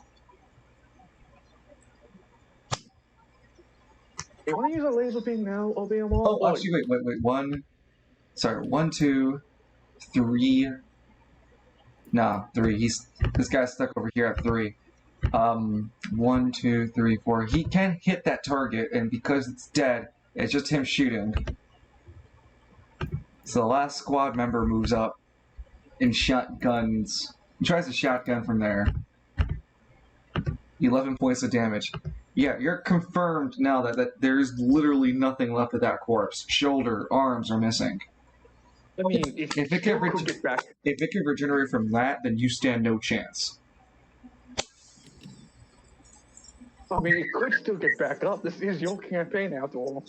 Hey, want to use a laser beam now, OBMR? Oh, actually, wait. 1, 2, 3. Nah, 3. This guy's stuck over here at 3. 1, 2, 3, 4. He can hit that target, and because it's dead, it's just him shooting. So the last squad member moves up and shotguns. He tries to shotgun from there. 11 points of damage. Yeah, you're confirmed now that there's literally nothing left of that corpse. Shoulder, arms are missing. I mean, if it can get back. If it can regenerate from that, then you stand no chance. I mean, it could still get back up. This is your campaign after all.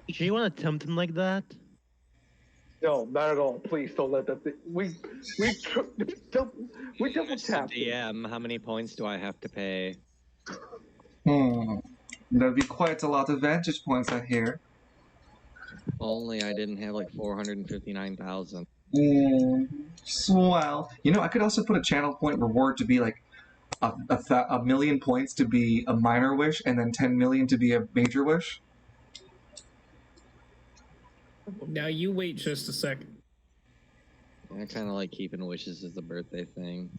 Do you want to tempt him like that? No, not at all. Please don't let that thing. We double Mr. tap. DM, how many points do I have to pay? That'd be quite a lot of vantage points, I hear. Only I didn't have like 459,000. Swell. You know, I could also put a channel point reward to be like a million points to be a minor wish, and then 10 million to be a major wish. Now you wait just a second. I kind of like keeping wishes as a birthday thing.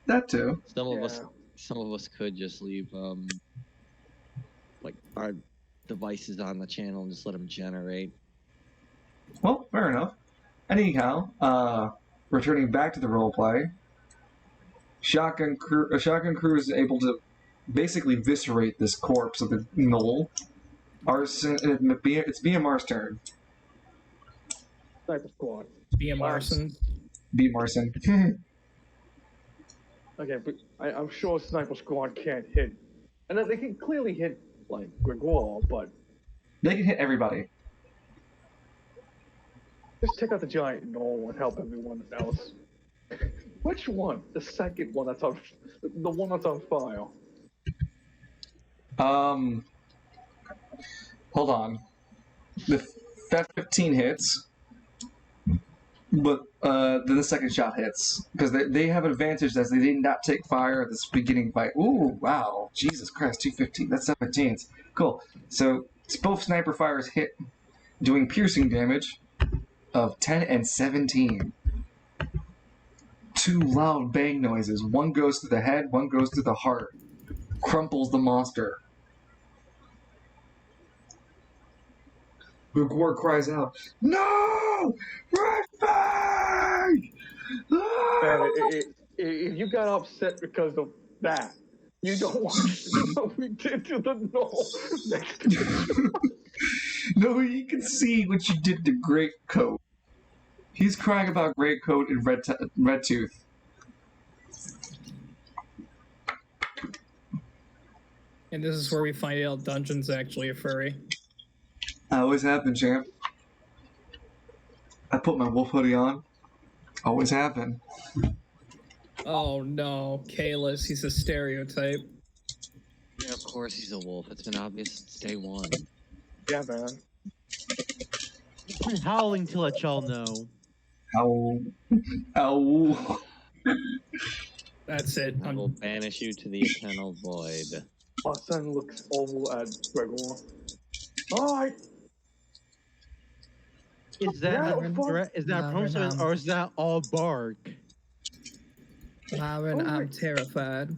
That too. Some of us could just leave like our devices on the channel and just let them generate. Well, fair enough. Anyhow, returning back to the roleplay, Shotgun Crew is able to basically eviscerate this corpse of the gnoll. It's BMR's turn. Sniper squad. Be a Marson. B. Marson. Okay, but I'm sure Sniper Squad can't hit. And they can clearly hit, like, Gregor, but They can hit everybody. just take out the giant gnoll and help everyone else. Which one? The second one that's on... The one that's on file. Hold on. That 15 hits. But then the second shot hits because they have an advantage that they did not take fire at this beginning fight. Ooh, wow, Jesus Christ, 215. That's 17. Cool. So both sniper fires hit, doing piercing damage of 10 and 17. Two loud bang noises. One goes to the head, one goes to the heart. Crumples the monster. Gregor cries out, "No! Flashbang!" And if you got upset because of that, you don't want to see what we did to the gnoll next to you. No, you can see what you did to Great Coat. He's crying about Great Coat and Red Tooth. And this is where we find out Dungeon's actually a furry. Always happened, champ. I put my wolf hoodie on. Always happened. Oh no, Kalis, he's a stereotype. course he's a wolf. It's been obvious since day one. Yeah, man. He's been howling to let y'all know. Ow. Ow. That's it. I will banish you to the eternal void. Austin looks over at Gregor. Alright, Is that Yeah, a fuck. threat? Is that a promise or is that all bark? Myron, I'm terrified.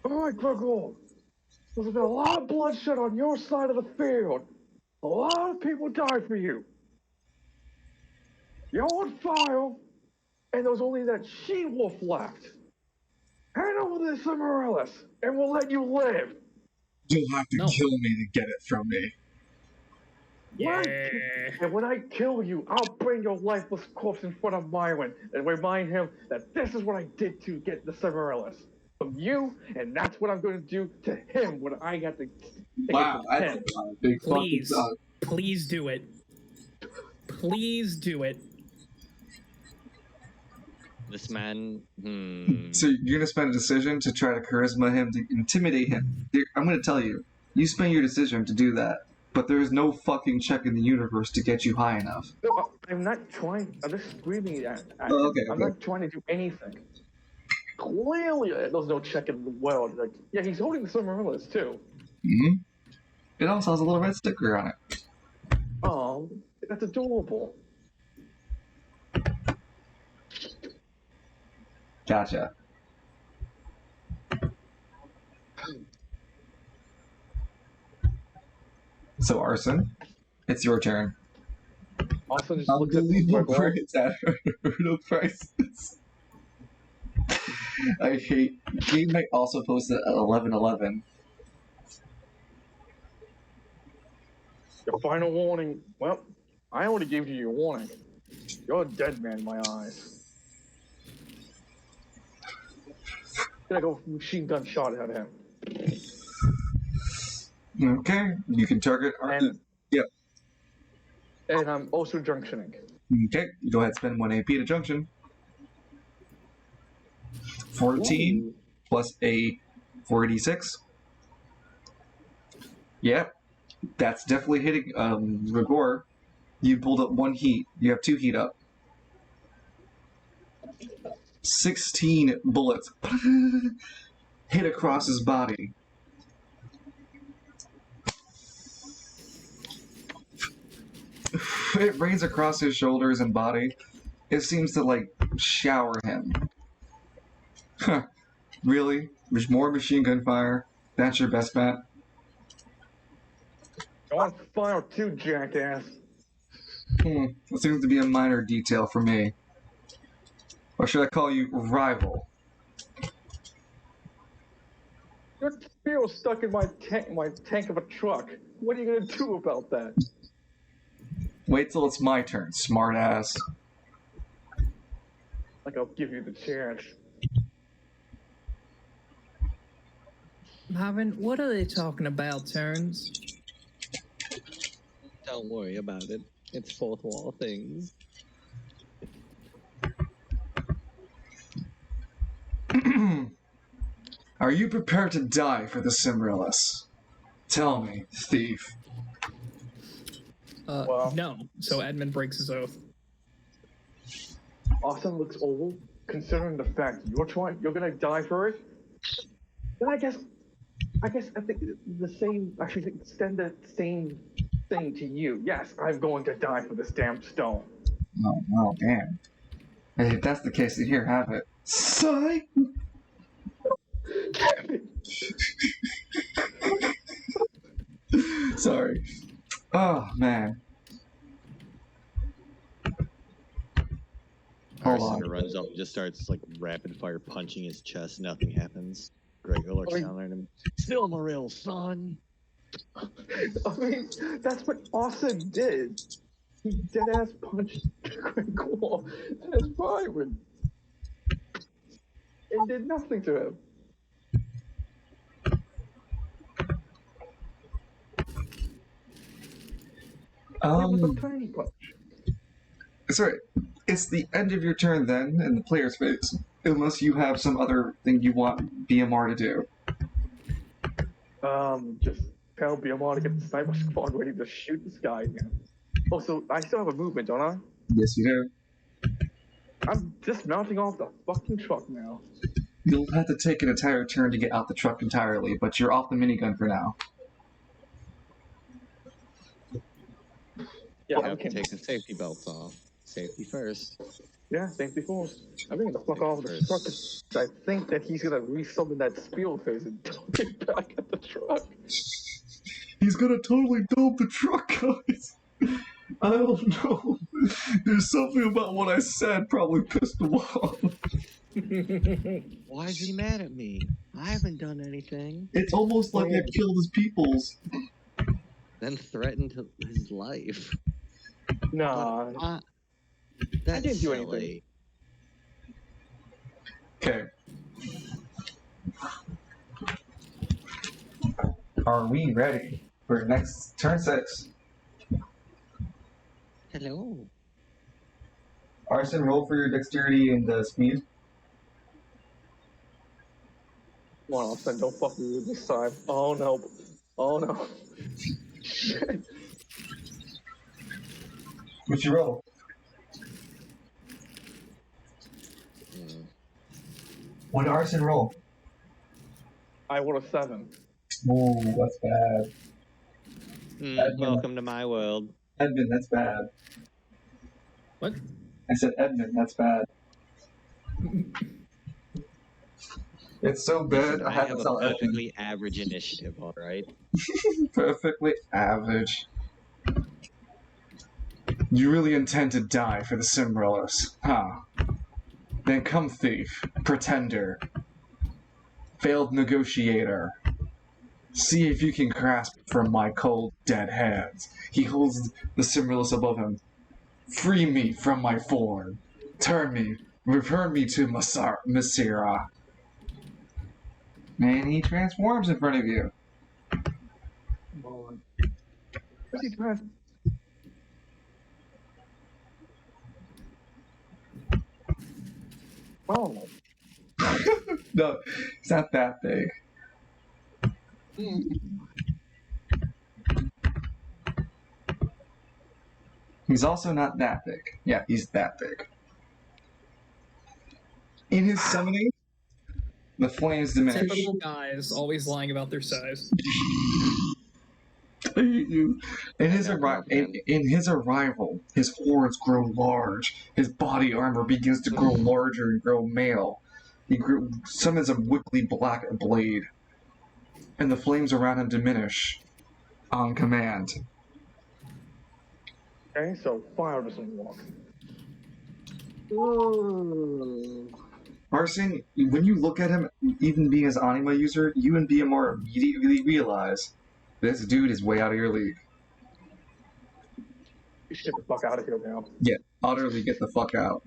alright, Gregor. There's been a lot of bloodshed on your side of the field. A lot of people died for you. You're on file, and there's only that she-wolf left. Hand over this Amaryllis, and we'll let you live. You'll have to No. kill me to get it from me. And when I kill you, I'll bring your lifeless corpse in front of Myron and remind him that this is what I did to get the Amaryllis from you, and that's what I'm going to do to him when I got to take Wow, it from that's him. a big fucking Please. dog. Please do it. Please do it. This man, So you're gonna spend a decision to try to charisma him, to intimidate him. I'm gonna tell you, you spend your decision to do that, but there is no fucking check in the universe to get you high enough. No, I'm not trying. I'm just screaming at Oh, him. okay, I'm okay. not trying to do anything. Clearly, there's no check in the world. Like, yeah, he's holding the Amaryllis too. Mm-hmm. It also has a little red sticker on it. Oh, that's adorable. Gotcha. So Arson, it's your turn. Austin just looks at Unbelievable Gregor. price at Roberto prices. I hate. Game might also post it at 11:11. Your final warning. Well, I already gave you your warning. You're a dead man in my eyes. Gonna go machine gun shot at him. Okay, you can target Arson. And, Yep. and I'm also junctioning. Okay, go ahead, spend 1 AP to junction. 14 Ooh. plus a 4d6. Yep, that's definitely hitting Rigor. You pulled up 1 heat. You have 2 heat up. 16 bullets hit across his body. It rains across his shoulders and body. It seems to, like, shower him. Huh. Really? There's more machine gun fire? That's your best bet? You're on fire too, jackass. It seems to be a minor detail for me. Or should I call you rival? Your spear's stuck in my tank of a truck. What are you gonna do about that? Wait till it's my turn, smartass. Like, I'll give you the chance. Myron, what are they talking about, turns? don't worry about it. It's fourth wall things. Are you prepared to die for the Cimrillus? Tell me, thief. Wow. No. So Edmund breaks his oath. Austin looks old, considering the fact you're gonna die for it. Then I think the same. I should extend the same thing to you. Yes, I'm going to die for this damn stone. Oh, damn. Hey, if that's the case, then here, have it. Sigh. Sorry. Oh, man. Hold Arson on. runs up and just starts like rapid fire punching his chest. Nothing happens. Gregor looks down at him. Still Morrill, son. I mean, that's what Austin did. He dead-ass punched Gregor and his Byron. It did nothing to him. It was a tiny punch. Sorry. It's the end of your turn then, in the player's phase. Unless you have some other thing you want BMR to do. Just tell BMR to get the sniper squad ready to shoot this guy again. Oh, so I still have a movement, don't I? Yes, you do. I'm dismounting off the fucking truck now. You'll have to take an entire turn to get out the truck entirely, but you're off the minigun for now. Yeah, You I'm have to take the safety belts off. Safety first. Yeah, safety force. I'm gonna fuck off the truck. I think that he's gonna resummon that spiel phase and dump it back at the truck. He's gonna totally dump the truck, guys. I don't know. There's something about what I said probably pissed him off. Why is he mad at me? I haven't done anything. It's almost like I killed his peoples. Then threatened his life. Nah, That's didn't do silly. Okay. Are we ready for next turn 6? Hello. Arson, roll for your dexterity and speed. come on, Austin, don't fuck me with this time. Oh no. Oh no. Shit. What'd you roll? What did Arson roll? I rolled a 7. Ooh, that's bad. Welcome to my world. Edmund, that's bad. What? I said Edmund, that's bad. It's so bad, Listen, I have to a tell Edmund. perfectly average initiative, alright? Perfectly average. You really intend to die for the Cimrillers, huh? Then come, thief, pretender, failed negotiator. See if you can grasp from my cold, dead hands. He holds the Cimrillus above him. Free me from my form. Return me to Masira. And he transforms in front of you. Come on. Where's he trying? Oh. No, it's not that big. He's also not that big. Yeah, he's that big. In his summoning, the flames diminish. Typical guys always lying about their size. I hate you. In his know, arrival, his horns grow large. His body armor begins to grow larger and grow male. He summons a wiggly black blade, and the flames around him diminish on command. Okay, so fire doesn't work. Arson, when you look at him, even being an anima user, you and BMR immediately realize this dude is way out of your league. You should get the fuck out of here now. Yeah, utterly get the fuck out.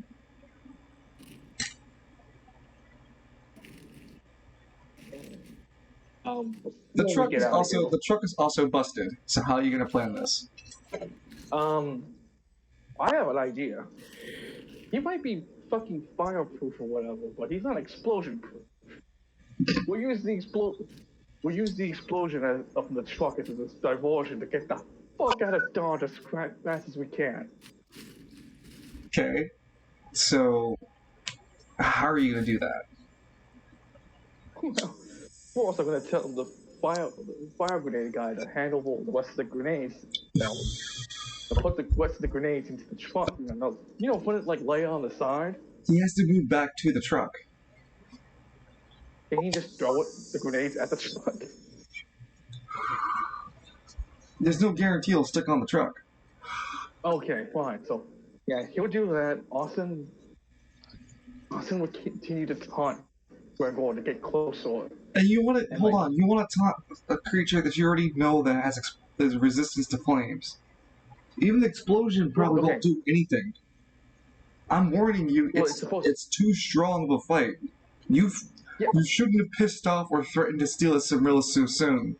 The truck is also busted. So how are you gonna plan this? I have an idea. He might be fucking fireproof or whatever, but he's not explosion proof. We'll use the explosion of the truck as a diversion to get the fuck out of Dodge as fast as we can. Okay. So how are you gonna do that? Well, we're also gonna tell the fire grenade guy to handle the rest of the grenades. To put the rest of the grenades into the truck. Put it like lay on the side. He has to move back to the truck. Can he just throw the grenades at the truck? There's no guarantee he'll stick on the truck. Okay, fine. So, yeah, he'll do that. Austin will continue to taunt Gregor to get closer. And you want to, hold on, you want to taunt a creature that you already know that has resistance to flames. Even the explosion probably won't do anything. I'm warning you, it's too strong of a fight. You shouldn't have pissed off or threatened to steal a Cimrillus so soon.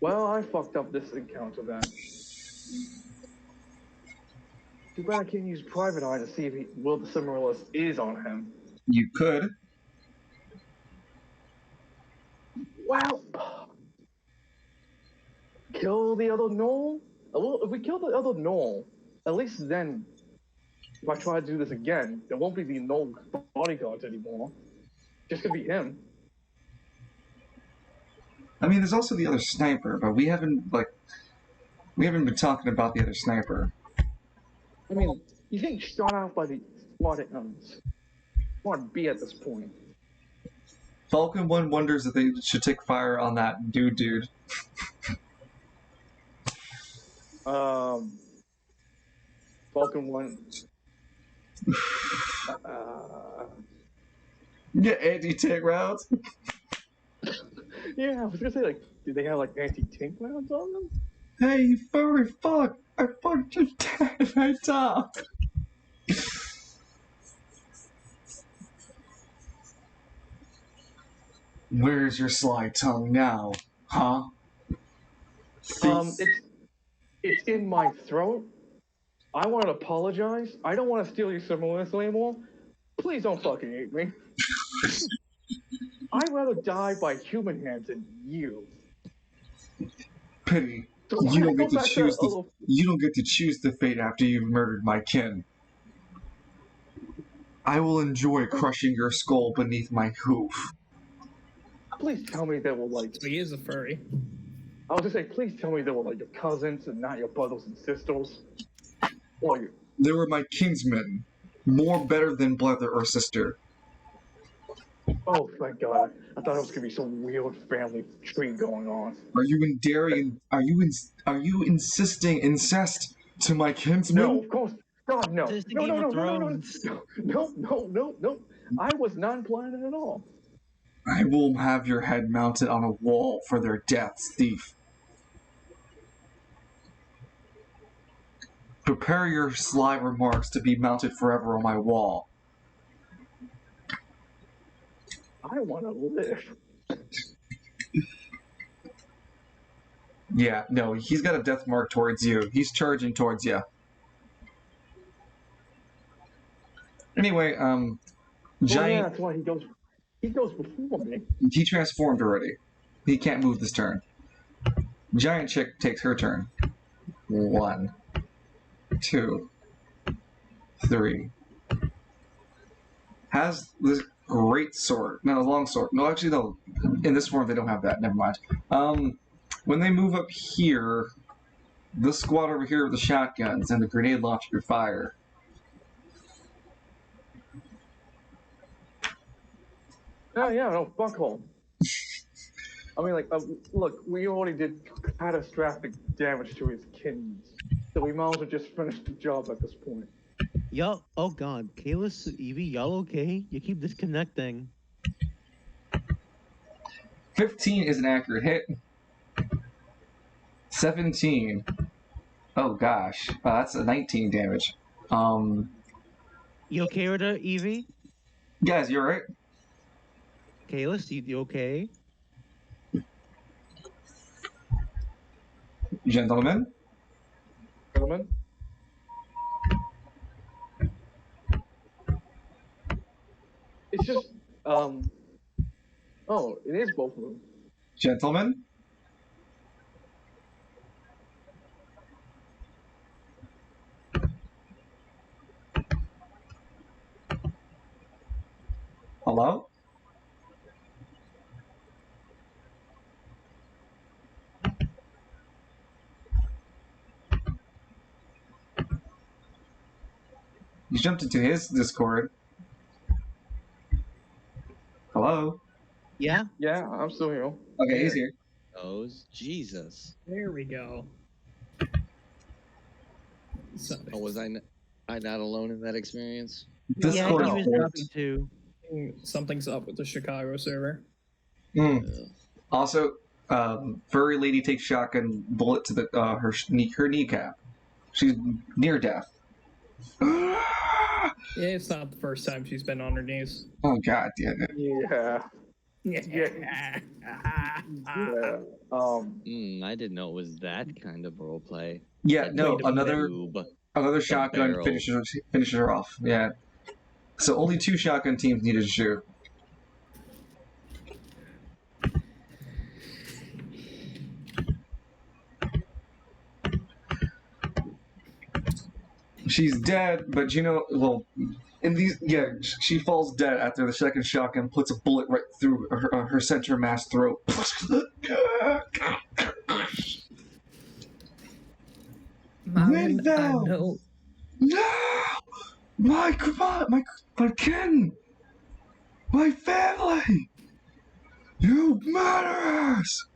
Well, I fucked up this encounter then. Too bad I can't use Private Eye to see if Will the Cimrillus is on him. You could. Well, kill the other Knoll? Well, if we kill the other Knoll, at least then, if I try to do this again, there won't be the Knoll bodyguards anymore. Just gonna be him. I mean, there's also the other sniper, but we haven't been talking about the other sniper. I mean, he's getting shot out by the Squad B at this point. Falcon 1 wonders if they should take fire on that dude. Falcon 1. Yeah, anti-tank rounds. Yeah, I was gonna say, like, do they have, like, anti-tank rounds on them? Hey, you furry fuck! I fucked your dad right top! Where's your sly tongue now, huh? It's in my throat. I want to apologize. I don't want to steal your simoleons anymore. Please don't fucking hate me. I'd rather die by human hands than you. Pity. So You don't get to back choose to little- you don't get to choose the fate after you've murdered my kin. I will enjoy crushing your skull beneath my hoof. Please tell me they were like. So he is a furry. I was gonna say, please tell me they were like your cousins and not your brothers and sisters. Or you. They were my kinsmen, more better than brother or sister. Oh, thank God! I thought it was gonna be some weird family tree going on. Are you Are you insisting incest to my kinsmen? No, of course. God, no. This is the No, Game no, of no, no, no, Thrones. no. I was not planning it at all. I will have your head mounted on a wall for their deaths, thief. Prepare your sly remarks to be mounted forever on my wall. I want to live. Yeah, no, he's got a death mark towards you. He's charging towards you. Anyway, Oh, yeah, Giant, that's why he goes before me. he transformed already. He can't move this turn. Giant chick takes her turn. 1, 2, 3. Has this great sword. No, long sword. No, actually, no. In this form, they don't have that. Never mind. When they move up here, this squad over here with the shotguns and the grenade launcher fire. Oh, yeah, no, fuck home. I mean, like, look, we already did catastrophic damage to his kidneys, so we might as well just finish the job at this point. Y'all, oh god, Kalis, Evie, y'all okay? You keep disconnecting. 15 is an accurate hit. 17. Oh gosh, that's a 19 damage. You okay with her, Evie? Guys, you alright? Kalis, you okay? Gentlemen? Gentlemen? It's just, oh, it is both of them. Gentlemen? Hello? You jumped into his Discord. Hello? Yeah? Yeah, I'm still here. Okay, he's here. Jesus. There we go. So, Oh, was I not alone in that experience? Discord yeah, he is was forked. dropping too. something's up with the Chicago server. Also, furry lady takes shotgun bullet to the her kneecap. She's near death. Yeah, it's not the first time she's been on her knees. Oh god damn it! Yeah. Yeah. I didn't know it was that kind of role play. Yeah, That no, made a another noob. shotgun barrel. finishes her off. Yeah. So only 2 shotgun teams needed to shoot. She's dead, but well, in these, yeah, she falls dead after the second shotgun puts a bullet right through her center mass throat. Marvin, I Val! know. No! My kin! My family! You murderers!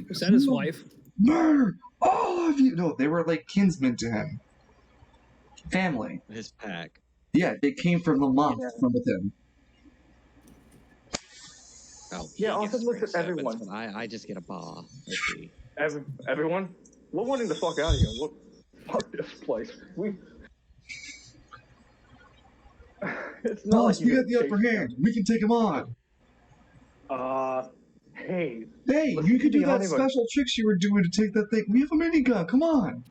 Was that his wife? Murdered all of you! No, they were like kinsmen to him. Family. His pack. Yeah, they came from the month from with him. Oh, Yeah, he also gets look at straight everyone. sevens, but I just get a bar. Let's see. Everyone, we're wanting the fuck out of here. Fuck this place. It's not Boss, like we you got the upper hand. We can take him on. Hey, Hey, let's you could do be that honest, but- special tricks you were doing to take that thing. We have a minigun. Come on.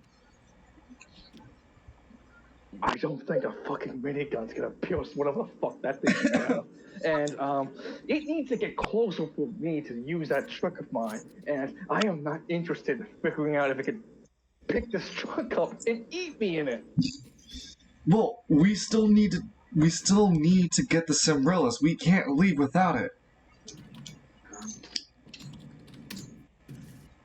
I don't think a fucking minigun's gonna pierce whatever the fuck that thing is. And it needs to get closer for me to use that trick of mine. And I am not interested in figuring out if it can pick this truck up and eat me in it. Well, we still need to get the Simrillas. We can't leave without it.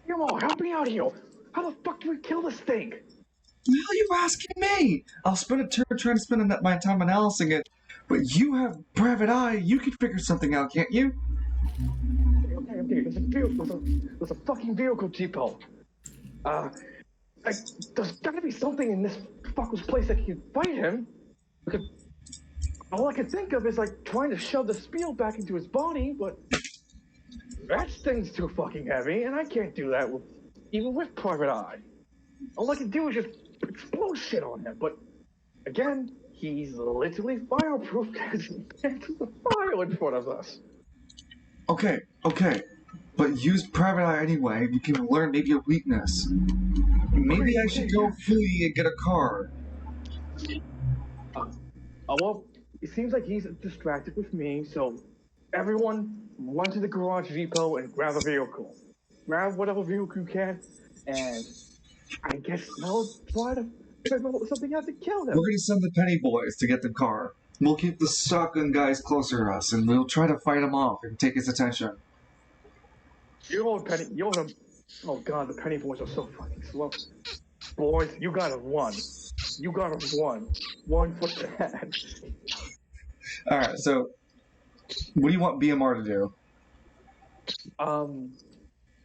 Come on, help me out here. How the fuck do we kill this thing? The hell are you asking me? I'll spend a turn trying to spend my time analyzing it, but you have private eye. You can figure something out, can't you? Okay. There's a fucking vehicle depot. There's gotta be something in this fucker's place that can fight him. Because all I can think of is like trying to shove the spiel back into his body, but that thing's too fucking heavy, and I can't do that even with private eye. All I can do is just explode shit on him, but again, he's literally fireproof because there's a fire in front of us. Okay. But use private eye anyway. We can learn maybe a weakness. Maybe I should go flee and get a car. Well, it seems like he's distracted with me, so everyone run to the garage depot and grab a vehicle. Grab whatever vehicle you can, and I guess I'll try to figure out something out to kill him. We're gonna send the Penny Boys to get the car. We'll keep the shotgun guys closer to us, and we'll try to fight him off and take his attention. Oh god, the Penny Boys are so fucking slow. Boys, you gotta run. Run for that. Alright, so what do you want BMR to do?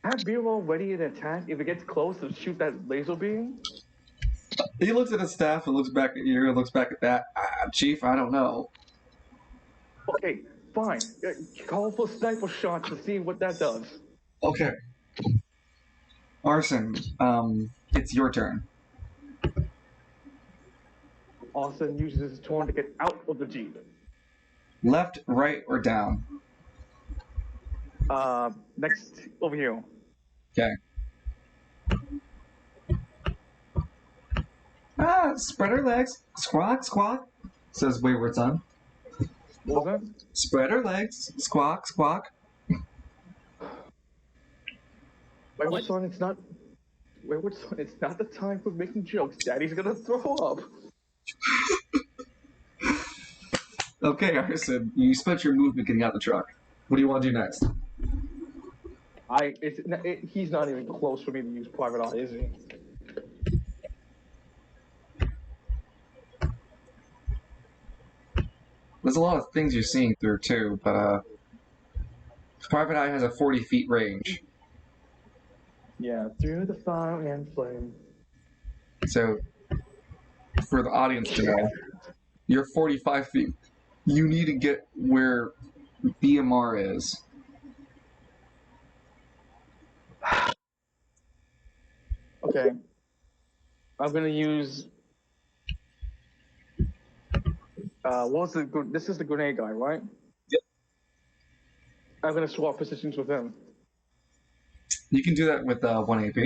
Have B-roll ready to attack. If it gets close, to shoot that laser beam. He looks at his staff and looks back at you and looks back at that. Chief, I don't know. Okay, fine. Call for sniper shots to see what that does. Okay. Arson, it's your turn. Austin uses his turn to get out of the Jeep. Left, right, or down? Next, over here. Okay. Spread her legs. Squawk, squawk, says Wayward Son. What was that? Spread her legs. Squawk, squawk. Wayward Son, it's not the time for making jokes. Daddy's gonna throw up. Okay, Arson, you spent your movement getting out the truck. What do you want to do next? He's not even close for me to use private eye, is he? There's a lot of things you're seeing through too, but private eye has a 40 feet range. Yeah, through the fire and flame. So, for the audience to know, you're 45 feet. You need to get where BMR is. Okay. I'm gonna use. This is the grenade guy, right? Yep. I'm gonna swap positions with him. You can do that with 1 AP.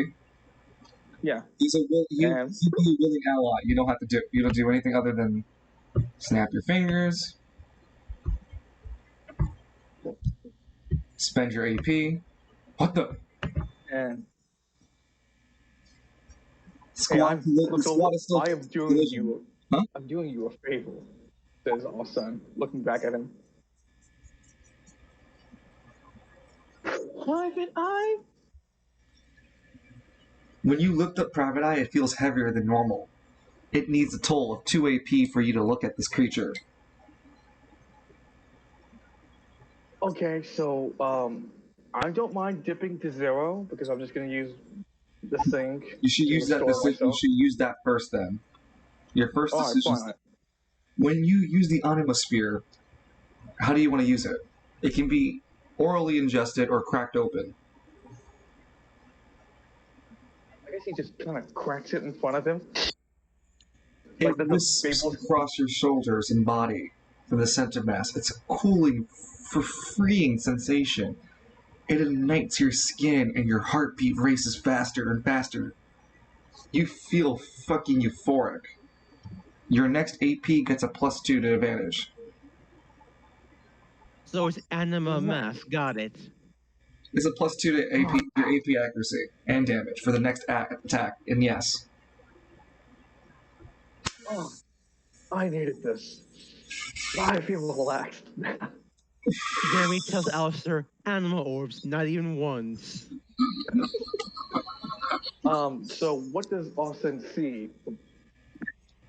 Yeah. He'd be a willing ally. You don't do anything other than snap your fingers, spend your AP. What the? And Hey, I'm The squad is still I am doing collision. you. Huh? I'm doing you a favor. Says Arsene, looking back at him. Private Eye. When you lift up Private Eye, it feels heavier than normal. It needs a toll of 2 AP for you to look at this creature. Okay, so I don't mind dipping to 0 because I'm just gonna use this thing. You should to use that restore decision. You myself. should use that first then. Your first All right, decision. fine. When you use the Anima Sphere, how do you want to use it? It can be orally ingested or cracked open. I guess he just kind of cracks it in front of him. It Like the wisps Babel- across your shoulders and body from the center mass. It's a cooling, freeing sensation. It ignites your skin and your heartbeat races faster and faster. You feel fucking euphoric. Your next AP gets a +2 to advantage. So it's anima mass. Got it. It's a +2 to your AP accuracy and damage for the next attack. And yes, Oh, I needed this. I feel relaxed. Jeremy tells Alistair, anima orbs, not even once. So what does Austin see?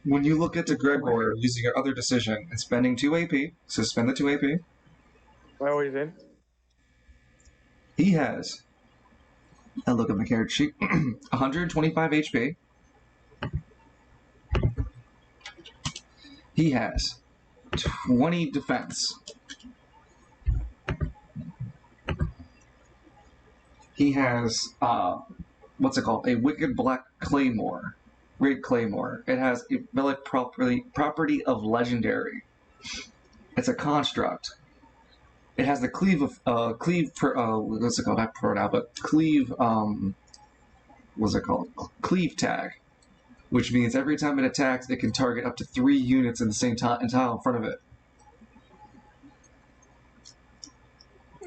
when you look at the Gregor using your other decision and spending 2 AP, so spend the 2 AP, I always did. he has, I look at my character sheet, 125 HP. He has 20 defense. He has, what's it called? A Wicked Black Claymore. Red Claymore. It has a relic property of Legendary. It's a construct. It has the cleave of, what's it called? I prefer it out, but cleave, what's it called? Cleave tag. Which means every time it attacks, it can target up to 3 units in the same tile in front of it.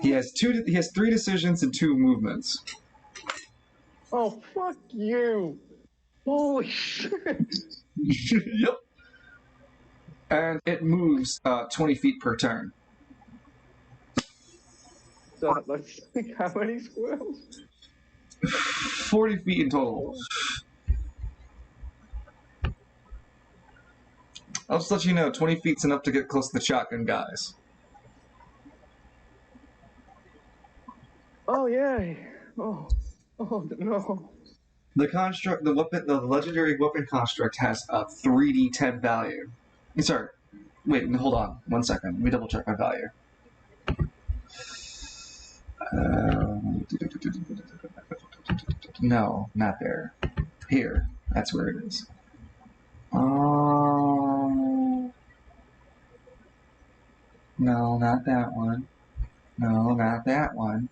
He has 3 decisions and 2 movements. Oh, fuck you! Holy shit! Yep. And it moves 20 feet per turn. So that's like how many squirrels? 40 feet in total. I'll just let you know, 20 feet's enough to get close to the shotgun guys. Oh yeah. Oh no. The construct, the legendary weapon construct has a 3d10 value. Sorry, wait, hold on, 1 second. Let me double check my value. No, not there. Here, that's where it is. No, not that one. No, not that one.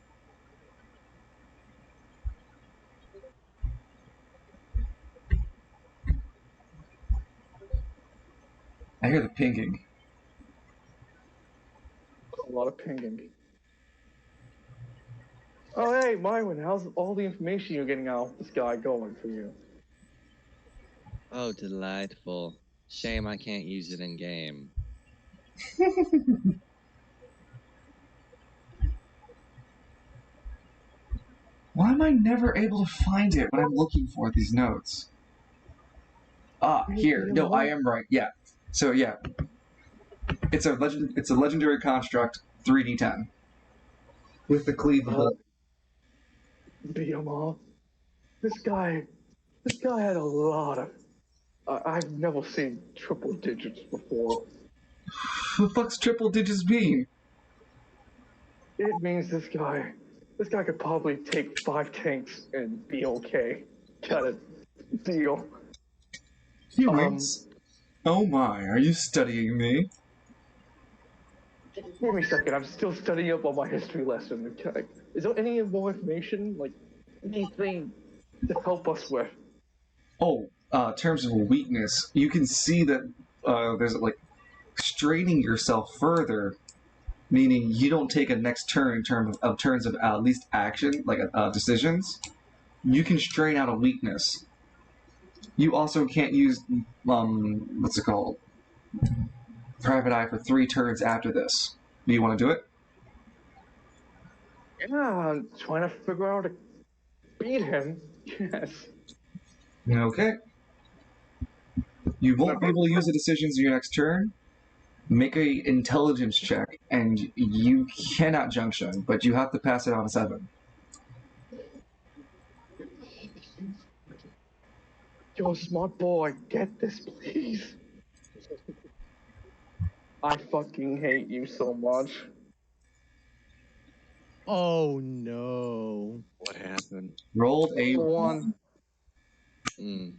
I hear the pinging. A lot of pinging. Oh hey, Mywin, how's all the information you're getting out of this guy going for you? Oh, delightful. Shame I can't use it in game. Why am I never able to find it when I'm looking for these notes? Ah, here. No, I am right. Yeah. So yeah, it's a legendary construct, 3d10 with the cleave of the. Beat him off. This guy had a lot of. I've never seen triple digits before. What the fuck's triple digits mean? It means this guy could probably take 5 tanks and be okay. Got it. Deal. Humans. Oh my, are you studying me? Give me a second. I'm still studying up on my history lesson. Okay. Is there any more information, like anything to help us with? Oh, terms of weakness, you can see that there's like straining yourself further, meaning you don't take a next turn in terms of at least action, like decisions. You can strain out a weakness. You also can't use what's it called? Private Eye for 3 turns after this. Do you want to do it? Yeah, I'm trying to figure out how to beat him. Yes. Okay. You won't be able to use the decisions in your next turn. Make a intelligence check, and you cannot junction, but you have to pass it on a 7. Yo, smart boy, get this, please. I fucking hate you so much. Oh no. What happened? Rolled a 1. Mm.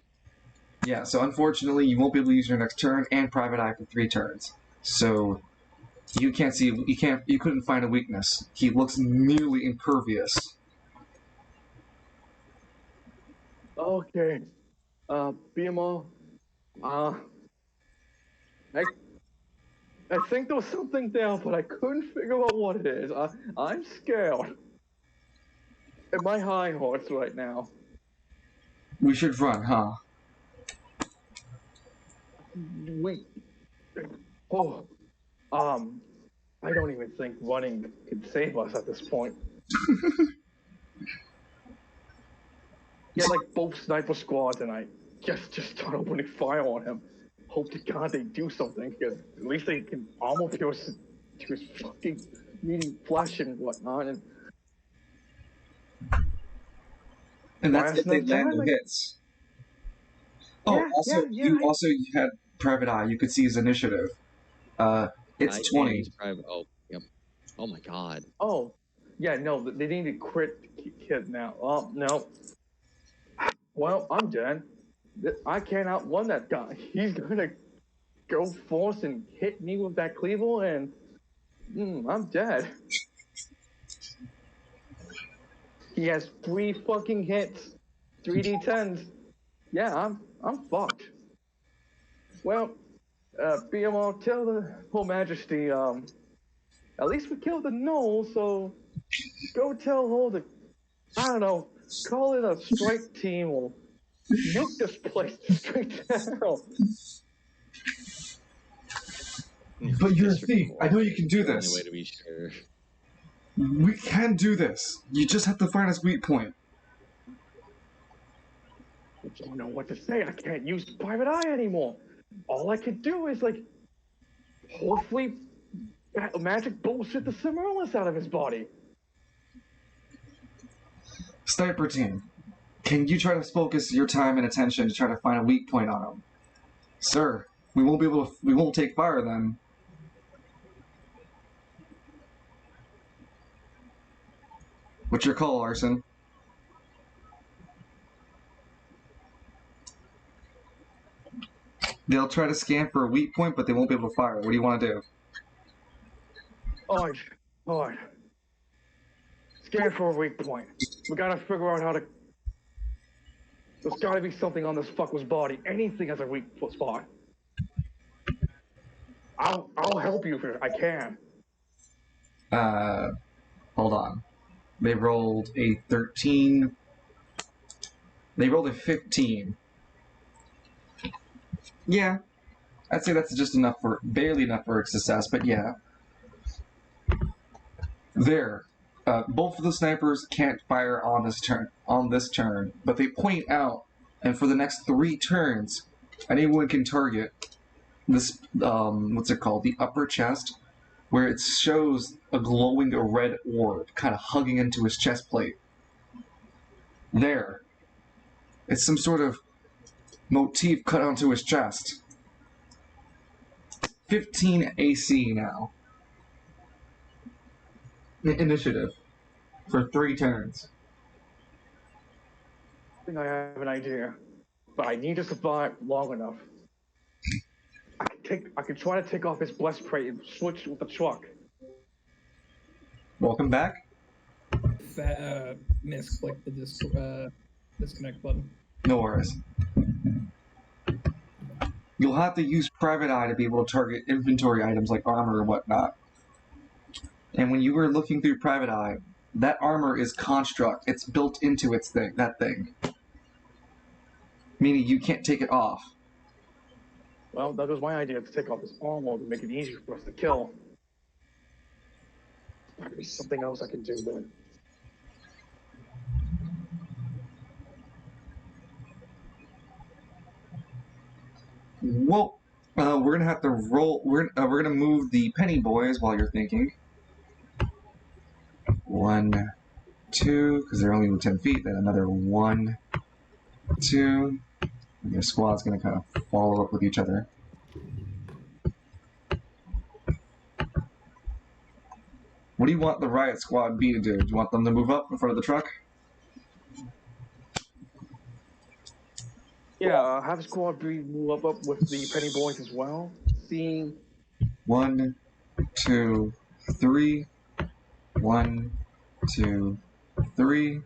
Yeah, so unfortunately, you won't be able to use your next turn and Private Eye for 3 turns. So you can't see. You couldn't find a weakness. He looks nearly impervious. Okay. BMO. I think there was something there, but I couldn't figure out what it is. I'm scared. And my high horse right now. We should run, huh? Wait. Oh. I don't even think running can save us at this point. Get like both sniper squads and I just start opening fire on him. Hope to God they do something, because at least they can armor pierce to his fucking meaty flesh and whatnot. And that's if they Last land time, the hits. Oh, Yeah, also, yeah, you yeah. also had Private Eye. You could see his initiative. It's I 20. use private. Oh, yep. Oh my god. Oh, yeah, no, they need to crit hit now. Oh, no. Well, I'm dead. I can't outrun that guy. He's gonna go force and hit me with that cleaver, and I'm dead. He has 3 fucking hits, 3d10s. Yeah, I'm fucked. Well, BMO, tell the Whole Majesty, at least we killed the gnoll, so go tell all the, I don't know, call it a strike team or nuke this place straight down. But you're a District thief. I know you coordinator can is do the this. Only way to be sure. We can do this. You just have to find his weak point. I don't know what to say. I can't use Private Eye anymore. All I could do is, like, hopefully magic bullshit the Cimarillus out of his body. Sniper team, can you try to focus your time and attention to try to find a weak point on him? Sir, we won't take fire then. What's your call, Arson? They'll try to scan for a weak point, but they won't be able to fire. What do you want to do? Alright. Scan for a weak point. We gotta figure out how to. There's gotta be something on this fucker's body. Anything has a weak spot. I'll help you if I can. Hold on. They rolled a 13. They rolled a 15. Yeah. I'd say that's just enough barely enough for a success, but yeah. There. Both of the snipers can't fire on this turn, but they point out, and for the next 3 turns, anyone can target this, what's it called? The upper chest, where it shows a glowing red orb kind of hugging into his chest plate. There. It's some sort of motif cut onto his chest. 15 AC now. Initiative. For 3 turns. I think I have an idea. But I need to survive long enough. I can try to take off his breastplate and switch with the truck. Welcome back. Misclick the disconnect button. No worries. You'll have to use Private Eye to be able to target inventory items like armor and whatnot. And when you were looking through Private Eye, that armor is construct. It's built into that thing. Meaning you can't take it off. Well, that was my idea to take off his armor to make it easier for us to kill. There could be something else I can do then. Well, we're gonna have to roll. We're gonna move the penny boys while you're thinking. 1, 2, because they're only 10 feet. Then another 1, 2. And your squad's gonna kind of follow up with each other. What do you want the riot squad B to do? Do you want them to move up in front of the truck? Yeah, have Squad B move up with the Penny Boys as well. Seeing 1, 2, 3. 1, 2, 3.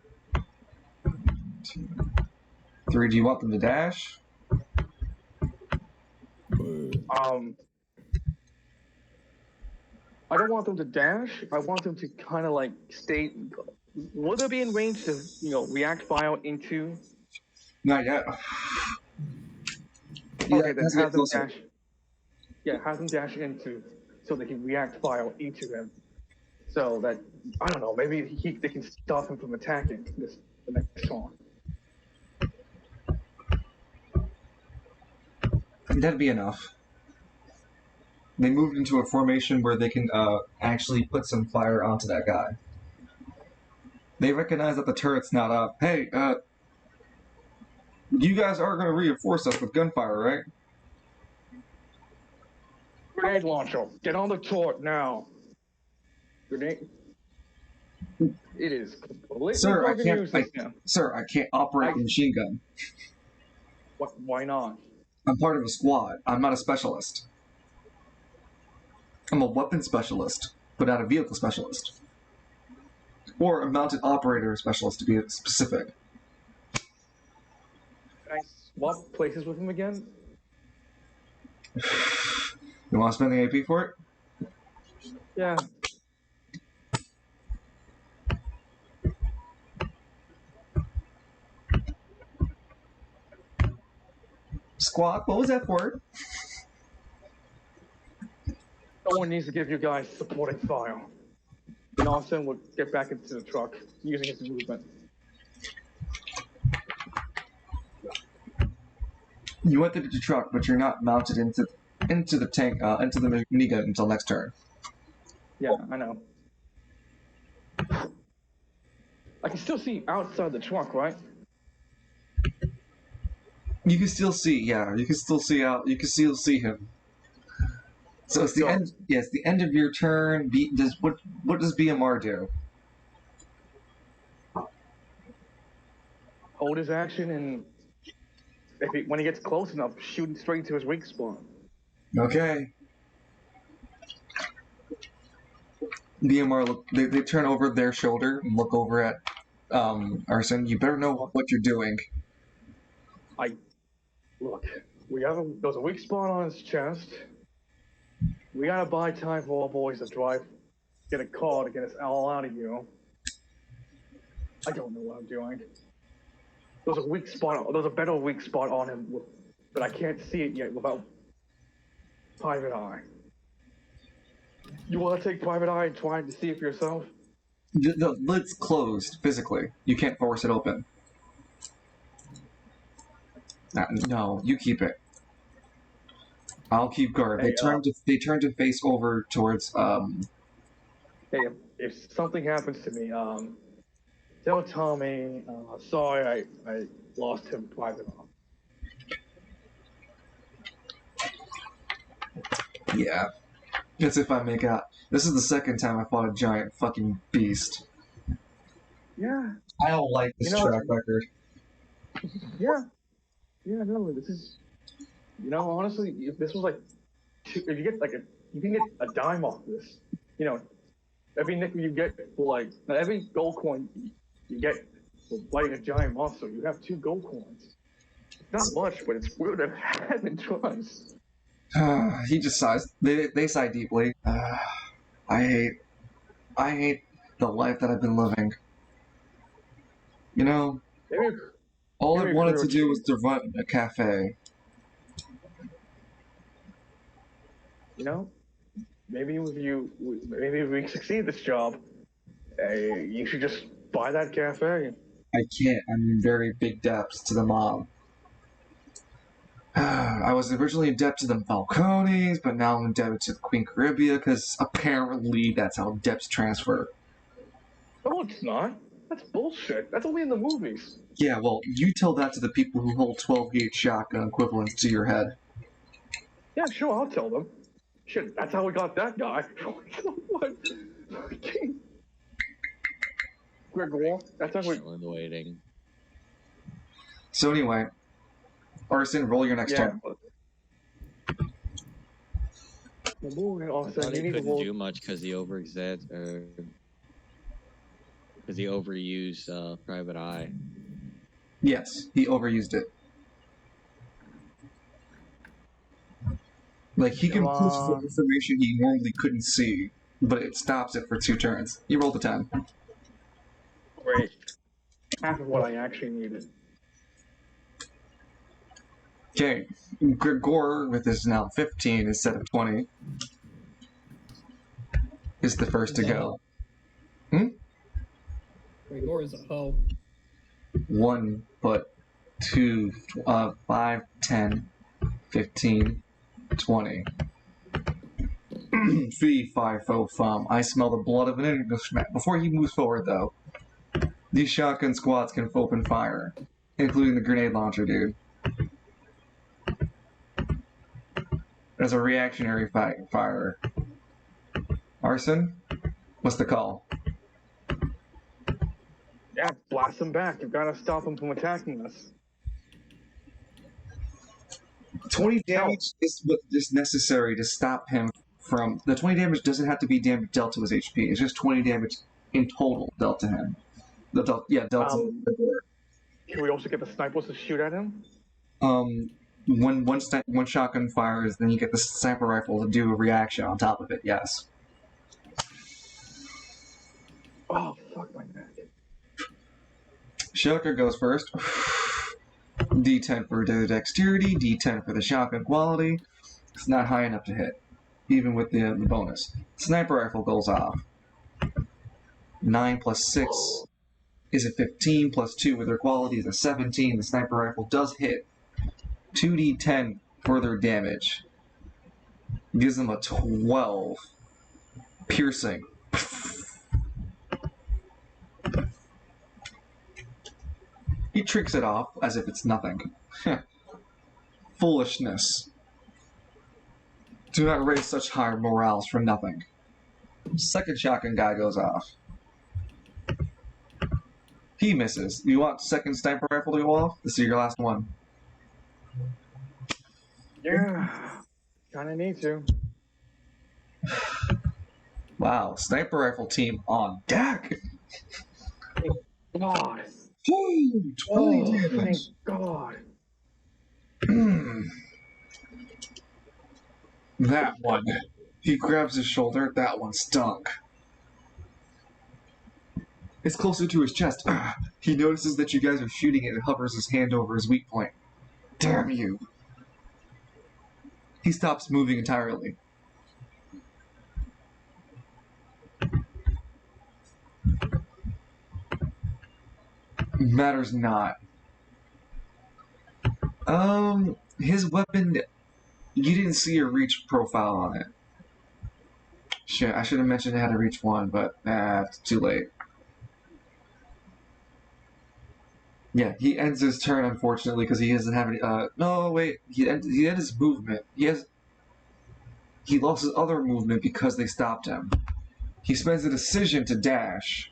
2, 3. Do you want them to dash? I don't want them to dash. I want them to kind of like stay. Will they be in range to, react fire into? Not yet. Okay, then let's have get them closer. dash. Yeah, have them dash into, so they can react fire into him. So that, I don't know, maybe they can stop him from attacking the next turn. That'd be enough. They moved into a formation where they can actually put some fire onto that guy. They recognize that the turret's not up. Hey, you guys are going to reinforce us with gunfire, right? Grenade launcher, get on the turret now. Grenade. It is completely Sir, I fucking can't. useless now. Sir, I can't operate a machine gun. Why not? I'm part of a squad. I'm not a specialist. I'm a weapon specialist, but not a vehicle specialist. Or a mounted operator specialist, to be specific. Can I swap places with him again? You want to spend the AP for it? Yeah. Squad? What was that for? Someone needs to give you guys supporting fire. And Austin will get back into the truck using his movement. You went to the truck, but you're not mounted into the tank, into the minigun until next turn. Yeah, I know. I can still see outside the truck, right? You can still see, yeah. You can still see out. You can still see him. So it's the end. Yes, the end of your turn. What does BMR do? Hold his action, and when he gets close enough, shoot him straight to his weak spot. Okay. BMR they turn over their shoulder and look over at Arson. You better know what you're doing. Look, there's a weak spot on his chest. We gotta buy time for all boys to get a car to get us all out of here. I don't know what I'm doing. There's a better weak spot on him, but I can't see it yet without Private Eye. You want to take Private Eye and try to see it for yourself? The lid's closed physically. You can't force it open. No, you keep it. I'll keep guard. Hey, they turn to face over towards Hey, if something happens to me, tell Tommy. Sorry, I lost him Private Eye. Yeah. As if I make out. This is the second time I fought a giant fucking beast. Yeah. I don't like this track record. Yeah. Yeah, no, this is, honestly, if this was like, if you get you can get a dime off this. Every nickel you get for every gold coin you get for fighting a giant monster, you have 2 gold coins. Not much, but it's weird to have in twice. He just sighs. They sigh deeply. I hate the life that I've been living. Maybe All Give it me wanted to grilled do was cheese. to run a cafe. You know, maybe if we succeed this job, you should just buy that cafe. I can't. I'm in very big debts to the mob. I was originally in debt to the Falcones, but now I'm indebted to the Queen Caribbean because apparently that's how debts transfer. No, it's not. That's bullshit. That's only in the movies. Yeah, well, you tell that to the people who hold 12-gauge shotgun equivalents to your head. Yeah, sure, I'll tell them. Shit, that's how we got that guy. What? Gregor, that's how we. Chilling, waiting. So anyway, Arson, roll your next Yeah. turn. The movie I also, thought you he need to couldn't roll. do much because he because he overused Private Eye. Yes, he overused it. Like, he can push for information he normally couldn't see, but it stops it for 2 turns. You rolled a 10. Great. Half of what I actually needed. Okay, Gregor, with his now 15 instead of 20, is the first to go. Gregor is a hoe. 1, but 2, 5, 10, 15, 20. Fee, fi, fo, fum. I smell the blood of an Englishman. Before he moves forward, though, these shotgun squads can open fire, including the grenade launcher dude. As a reactionary fire. Arson, what's the call? Yeah, blast them back. You've got to stop them from attacking us. 20 damage is what is necessary to stop him from... The 20 damage doesn't have to be damage dealt to his HP. It's just 20 damage in total dealt to him. Dealt to the door. Can we also get the snipers to shoot at him? When one shotgun fires, then you get the sniper rifle to do a reaction on top of it, yes. Oh, fuck my neck. Shotgun goes first. D10 for the dexterity, D10 for the shotgun quality. It's not high enough to hit, even with the bonus. Sniper rifle goes off. 9 plus 6 is a 15, plus 2 with their quality is a 17. The sniper rifle does hit. 2d10 further damage. Gives them a 12. Piercing. He tricks it off as if it's nothing. Foolishness. Do not raise such high morals for nothing. Second shotgun guy goes off. He misses. You want second sniper rifle to go off? This is your last one. Yeah, kinda need to. Wow, sniper rifle team on deck. God. Ooh, 20 Thank damage. God. That one. He grabs his shoulder. That one stunk. It's closer to his chest. He notices that you guys are shooting it and hovers his hand over his weak point. Damn you. He stops moving entirely. Matters not. His weapon, you didn't see a reach profile on it. Shit, I should have mentioned it had a reach 1, but it's too late. Yeah, he ends his turn, unfortunately, because he doesn't have any, no, wait, he ended his movement. He lost his other movement because they stopped him. He spends a decision to dash,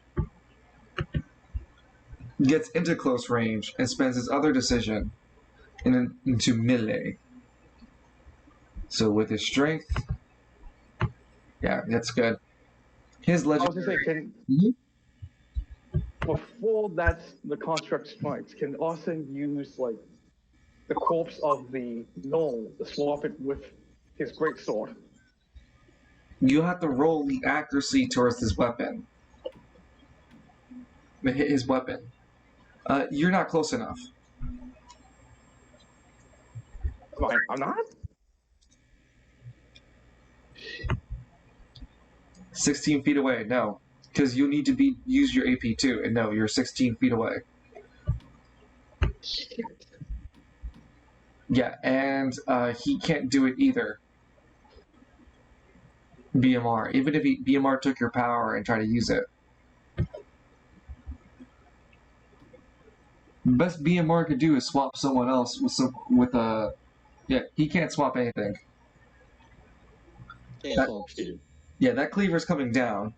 gets into close range, and spends his other decision into melee. So with his strength, yeah, that's good. His I was legendary... just saying, before the construct strikes, can Austin use, like, the corpse of the gnoll to swap it with his greatsword? You have to roll the accuracy towards his weapon. His weapon. You're not close enough. I'm not? 16 feet away, no. Because you need to use your AP too, and no, you're 16 feet away. Shit. Yeah, and he can't do it either. BMR. Even if BMR took your power and tried to use it. The best BMR could do is swap someone else with a... Yeah, he can't swap anything. Yeah, that cleaver's coming down.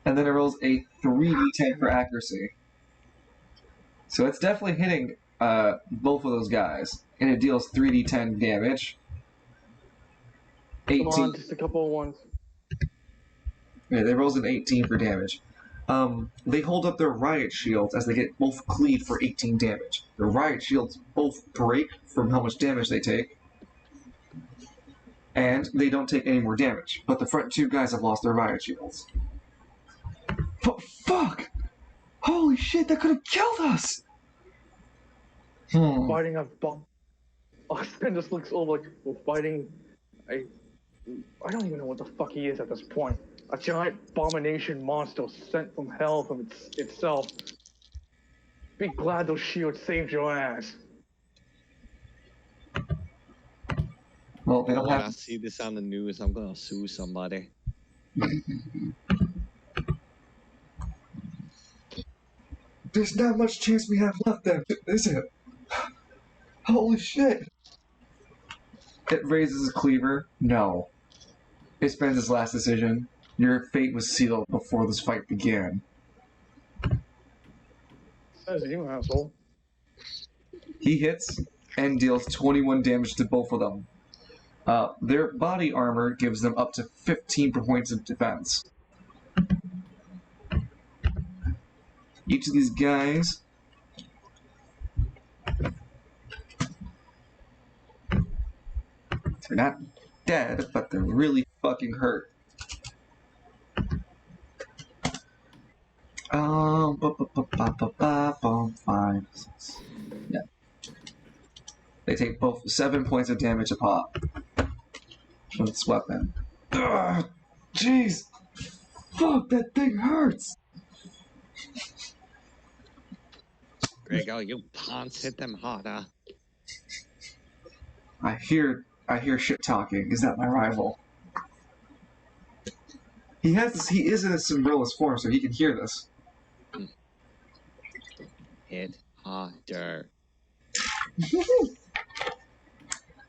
And then it rolls a 3d10 for accuracy. So it's definitely hitting both of those guys. And it deals 3d10 damage. 18. Come on, just a couple of ones. Yeah, they rolls an 18 for damage. They hold up their riot shields as they get both cleaved for 18 damage. The riot shields both break from how much damage they take. And they don't take any more damage. But the front two guys have lost their riot shields. But fuck! Holy shit, that could have killed us! Fighting a bomb. Austin just looks all like we're fighting a... I don't even know what the fuck he is at this point. A giant abomination monster sent from hell from itself. Be glad those shields saved your ass. Well, they don't When I have... see this on the news, I'm gonna sue somebody. There's not much chance we have left then, is it? Holy shit! It raises a cleaver. No. It spends its last decision. Your fate was sealed before this fight began. Says you, asshole. He hits and deals 21 damage to both of them. Their body armor gives them up to 15 points of defense. Each of these guys they're not dead, but they're really fucking hurt. Five, six. Yeah. They take both 7 points of damage a pop from this weapon. Ugh, jeez! Fuck, that thing hurts! Grego, you punts hit them harder. I hear shit talking. Is that my rival? He is in a Cymbrillus form, so he can hear this. Hit harder.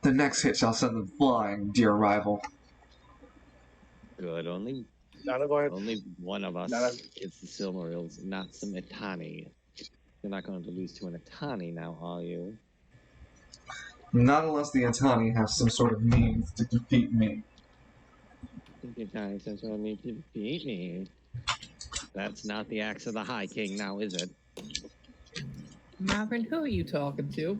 The next hit shall send them flying, dear rival. Good, only one of us gets the Silmarils, not some Itani. You're not going to lose to an Itani now, are you? Not unless the Itani have some sort of means to defeat me. The Itani says, "I need to defeat me." That's not the axe of the High King now, is it? Marvin, who are you talking to?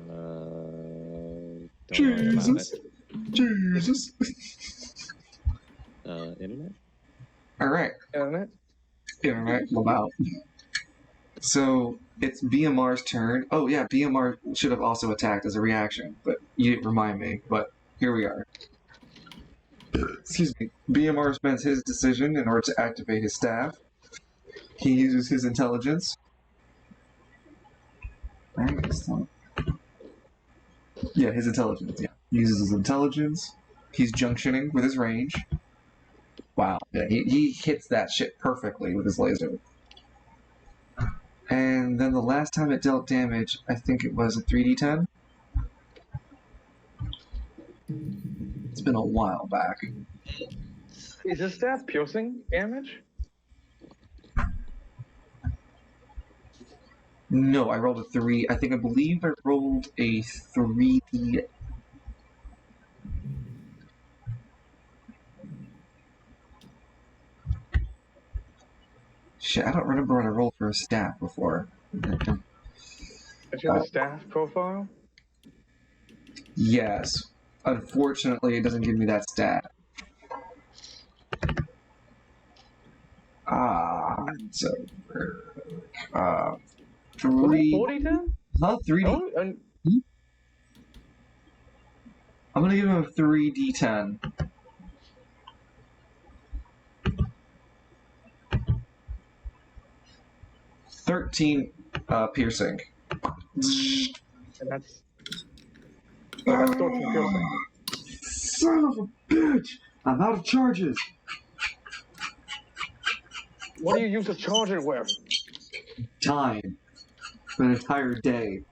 Don't worry about it. Jesus. Internet? Alright. Internet, about. So, it's BMR's turn. Oh yeah, BMR should have also attacked as a reaction, but you didn't remind me, but here we are. Excuse me. BMR spends his decision in order to activate his staff. He uses his intelligence. Yeah, his intelligence, yeah. He uses his intelligence. He's junctioning with his range. Wow. Yeah, he hits that shit perfectly with his laser. And then the last time it dealt damage, I think it was a 3d10. It's been a while back. Is this staff piercing damage? No, I rolled a 3. I believe I rolled a 3. Shit, I don't remember what I rolled for a staff before. Is your staff profile? Yes. Unfortunately, it doesn't give me that stat. So, Was it 3. 40-10? Huh? 3D. Oh, and I'm gonna give him a 3d10. 13 piercing. and that's 13 piercing. Son of a bitch! I'm out of charges. What do you use to charge it with? Time. For an entire day.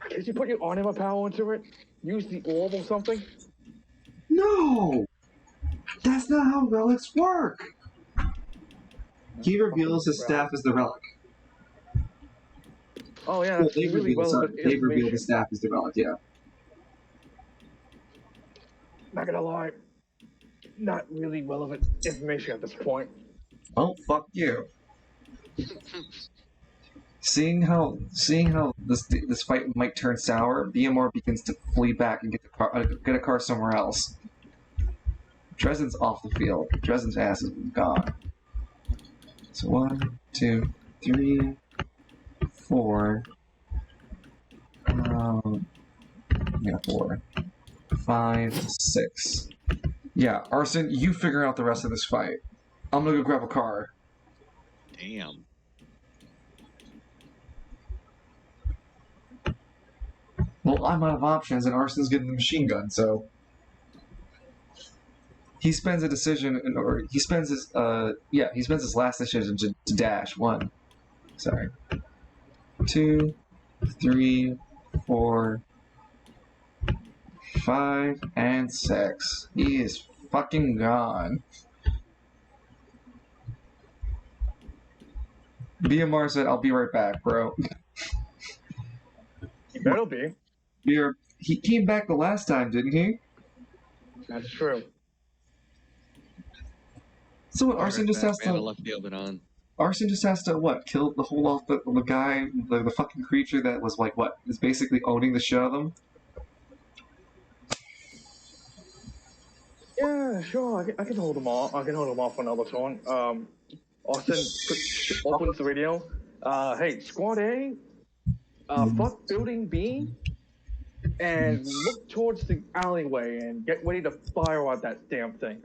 Did you put your anima power into it? Use the orb or something? No! That's not how relics work! He reveals his staff as the relic. Oh yeah, Well, that's they really relevant reveal the information. staff as the relic, yeah. Not gonna lie, not really relevant information at this point. Oh, fuck you. Seeing how this fight might turn sour, BMR begins to flee back and get a car somewhere else. Dresden's off the field. Dresden's ass is gone. So 1, 2, 3, 4. Yeah, 4, 5, 6. Yeah, Arson, you figure out the rest of this fight. I'm gonna go grab a car. Damn. Well, I'm out of options, and Arson's getting the machine gun, so he spends a decision, or he spends his last decision to dash. 1, sorry, 2, 3, 4, 5, and 6. He is fucking gone. BMR said, "I'll be right back, bro." You better be. He came back the last time, didn't he? That's true. So what, Arson just has to... left the oven on. Arson just has to, what, kill the whole off the guy, the fucking creature that was like, what, is basically owning the shit out of them? Yeah, sure. I can hold them off. I can hold them off for another turn. Austin opens the radio. Hey, Squad A, fuck Building B, and look towards the alleyway and get ready to fire on that damn thing.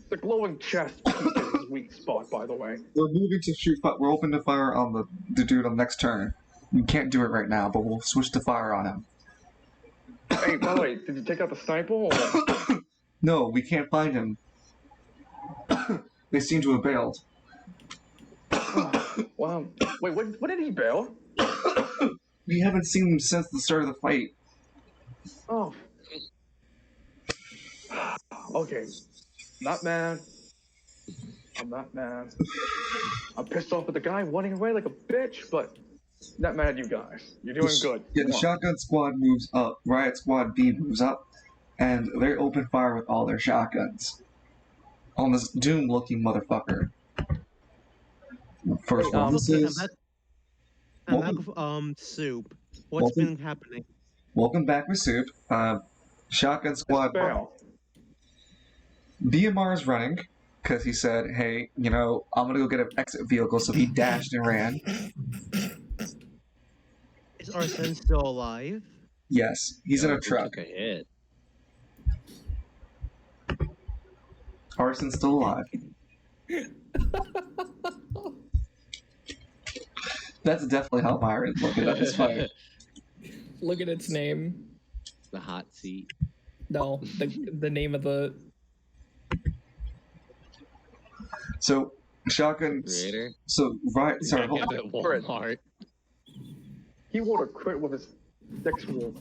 The glowing chest is his weak spot, by the way. We're moving to shoot. We're open to fire on the dude on the next turn. We can't do it right now, but we'll switch to fire on him. Hey, by the way, did you take out the sniper? Or... No, we can't find him. They seem to have bailed. Wow. Wait, what did he bail? We haven't seen him since the start of the fight. Oh. Okay. Not mad. I'm not mad. I'm pissed off at the guy running away like a bitch, but not mad at you guys. You're doing good. Yeah, the shotgun squad moves up. Riot squad B moves up, and they open fire with all their shotguns on this Doom-looking motherfucker. First one. I'm back with Soup. What's been happening? Welcome back with Soup. Shotgun squad. BMR is running because he said, "Hey, you know, I'm gonna go get an exit vehicle." So he dashed and ran. Is Arsene still alive? Yes, he's in a truck. Took a hit. Arson's still alive. That's definitely how Myron's looking at this fight. Look at its name. The hot seat. No, the name of the... So, shotgun... Creator? So, right... Sorry, hold on. At Walmart. He rolled a crit with his dex roll.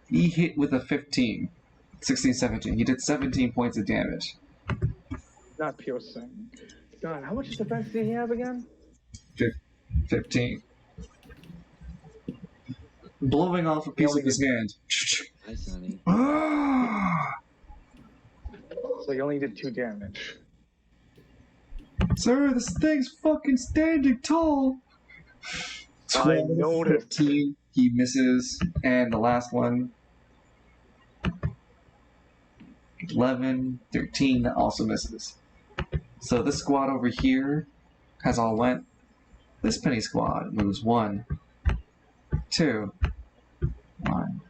He hit with a 15. 16, 17. He did 17 points of damage. Not piercing. God, how much defense did he have again? 15. Blowing off a piece of his hand. Hi, Sonny. So he only did 2 damage. Sir, this thing's fucking standing tall. I noticed. 15, he misses. And the last one, 11, 13, also misses. So this squad over here has all went. This penny squad moves 1, 2, 1,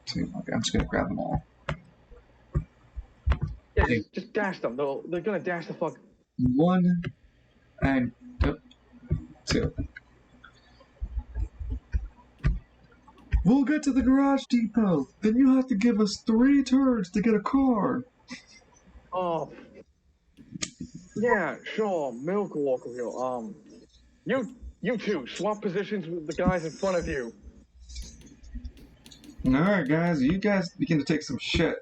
2. Okay, I'm just gonna grab them all. Yeah, just dash them. They're gonna dash the fuck. 1 and 2. We'll get to the garage depot. Then you have to give us 3 turns to get a car. Oh. Yeah, sure, Milk Walker here. You two, swap positions with the guys in front of you. Alright, guys, you guys begin to take some shit.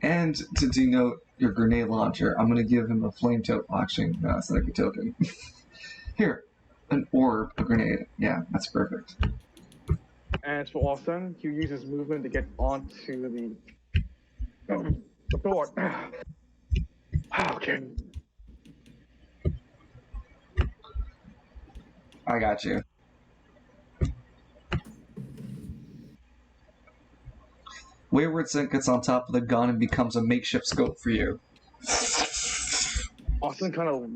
And to denote your grenade launcher, I'm gonna give him a flame token. Actually, no, it's not a token. Here, an orb, a grenade. Yeah, that's perfect. And for Austin, he uses movement to get onto the door. Okay. I got you. Wayward Scent gets on top of the gun and becomes a makeshift scope for you. Austin kind of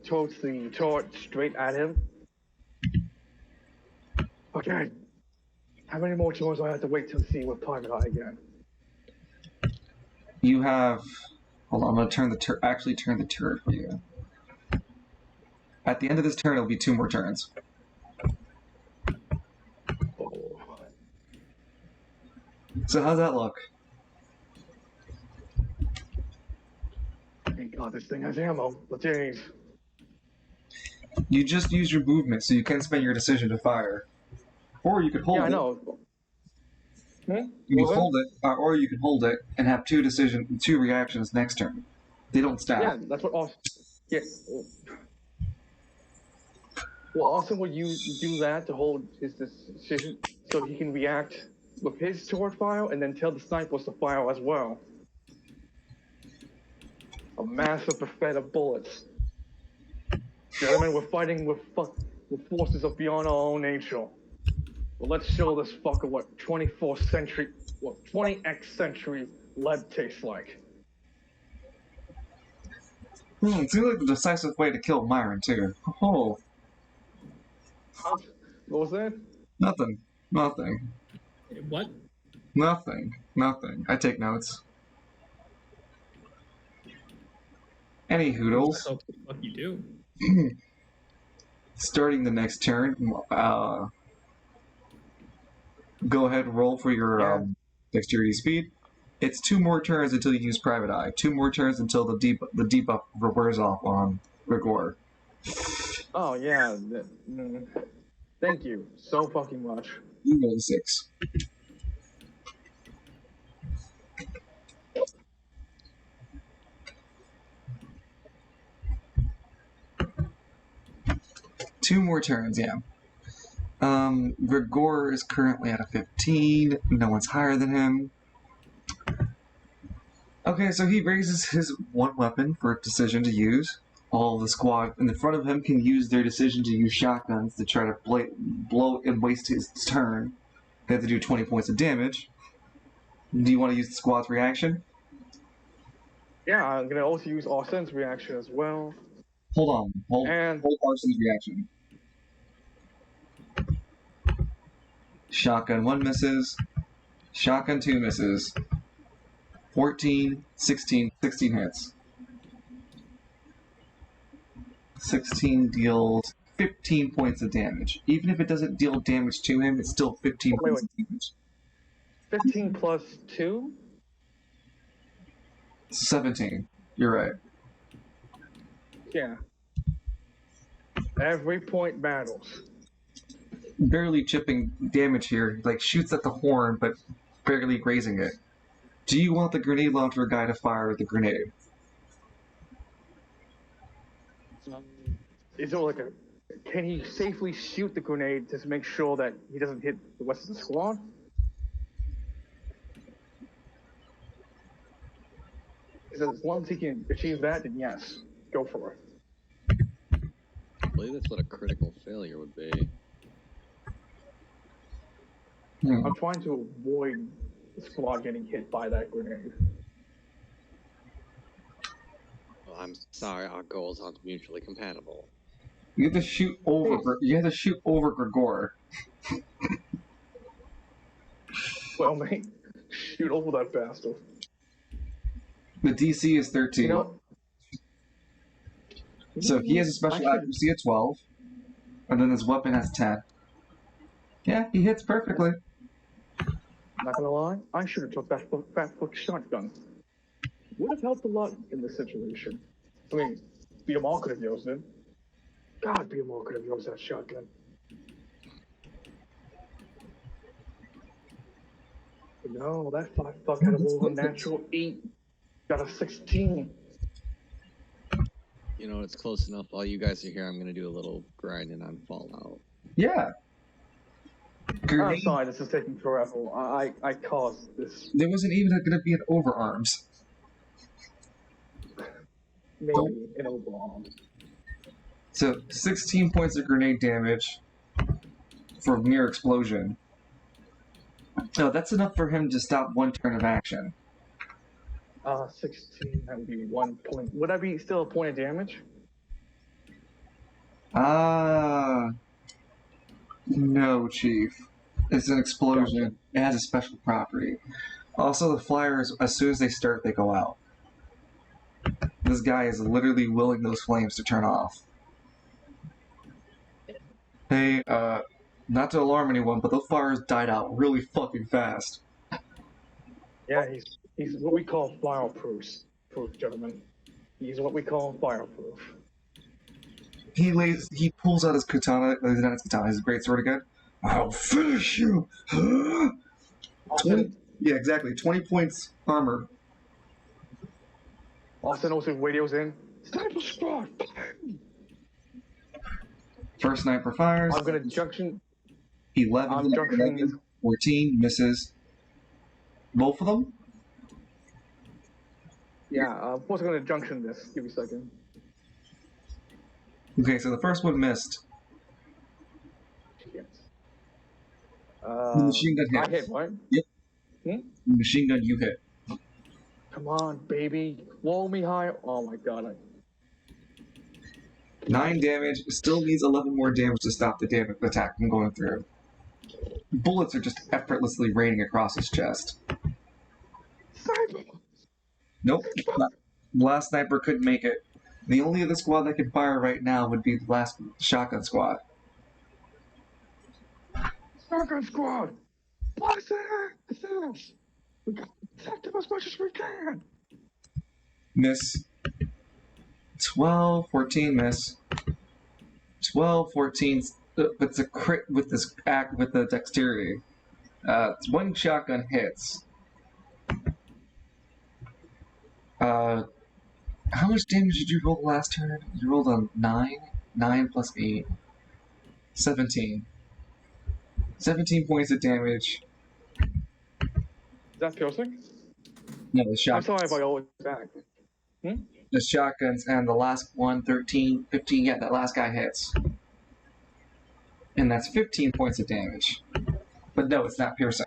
totes the turret straight at him. Okay. How many more turns do I have to wait to see with Private Eye again? You have. Hold on, I'm gonna turn the turret for you. At the end of this turn, it'll be 2 more turns. Oh. So how's that look? Thank God this thing has ammo. But jeez. You just use your movement, so you can spend your decision to fire, or you could hold it. Yeah, I know. You can hold it, or you can hold it and have 2 reactions next turn. They don't stack. Yeah, that's what Austin. Yeah. Well, Austin would you do that to hold his decision so he can react with his turret fire and then tell the snipers to fire as well. A massive buffet of bullets. Gentlemen, we're fighting with forces of beyond our own nature. Well, let's show this fucker what 24th century, 20th century lead tastes like. It seems like the decisive way to kill Myron, too. Oh. Huh? What was that? Nothing. What? Nothing. I take notes. Any hoodles. What the fuck you do? Starting the next turn, go ahead and roll for your dexterity speed. It's 2 more turns until you use Private Eye. 2 more turns until the debuff wears off on Rigor. Oh yeah. Thank you so fucking much. You roll 6. Two more turns, yeah. Rigor is currently at a 15. No one's higher than him. Okay, so he raises his 1 weapon for a decision to use. All the squad in the front of him can use their decision to use shotguns to try to blow and waste his turn. They have to do 20 points of damage. Do you want to use the squad's reaction? Yeah, I'm gonna also use Austin's reaction as well. Hold on. Hold Arson's reaction. Shotgun 1 misses. Shotgun 2 misses. 14, 16 hits. 16 deals 15 points of damage. Even if it doesn't deal damage to him, it's still 15 points of damage. 15 plus 2? 17. You're right. Yeah. Every point matters. Barely chipping damage here. Like, shoots at the horn, but barely grazing it. Do you want the grenade launcher guy to fire with the grenade? Is there like can he safely shoot the grenade to make sure that he doesn't hit the rest of the squad? As long as he can achieve that, then yes, go for it. I believe that's what a critical failure would be. I'm trying to avoid the squad getting hit by that grenade. I'm sorry, our goals aren't mutually compatible. You have to shoot over. You have to shoot over Gregor. Well, mate, shoot over that bastard. The DC is 13. You know, So he has a special accuracy of 12, and then his weapon has 10. Yeah, he hits perfectly. Not gonna lie, I should have took that fat fuck shotgun. Would have helped a lot in this situation. I mean, BMR could have used it. God, BMR could have used that shotgun. But no, that fat fuck had a roll of natural 8. Got a 16. You know, it's close enough. While you guys are here, I'm going to do a little grinding on Fallout. Yeah. I'm sorry, this is taking forever. I caused this. There wasn't even going to be an overarms. Maybe an overarm. So 16 points of grenade damage for mere explosion. So that's enough for him to stop one turn of action. 16, that would be 1 point. Would that be still a point of damage? No, Chief. It's an explosion. It has a special property. Also, the flyers, as soon as they start, they go out. This guy is literally willing those flames to turn off. Hey, not to alarm anyone, but those fires died out really fucking fast. Yeah, he's what we call fireproof, gentlemen. He's what we call fireproof. He pulls out his katana, not his katana, his greatsword again. I'll finish you! 20, yeah, exactly. 20 points armor. Austin also radios in. Sniper squad! First sniper fires. I'm gonna junction. 11, I'm junctioning this. 14, misses. Both of them? Yeah, I'm also gonna junction this. Give me a second. Okay, so the first one missed. Yes. The machine gun hit. I hit, right? Yep. Hmm? The machine gun you hit. Come on, baby. Blow me high. Oh my god. 9 damage. Still needs 11 more damage to stop the damage attack from going through. Bullets are just effortlessly raining across his chest. Sniper! Nope. The last sniper couldn't make it. The only other squad that can fire right now would be the last shotgun squad. Shotgun squad! Blast it! We gotta protect him as much as we can! Miss. 12, 14, miss. 12, 14, it's a crit with this act with the dexterity. One shotgun hits. How much damage did you roll the last turn? You rolled a 9? 9 plus 8. 17. 17 points of damage. Is that piercing? No, the I'm shotguns. sorry if I always back. The shotguns and the last one, 13, 15, yeah, that last guy hits. And that's 15 points of damage. But no, it's not piercing.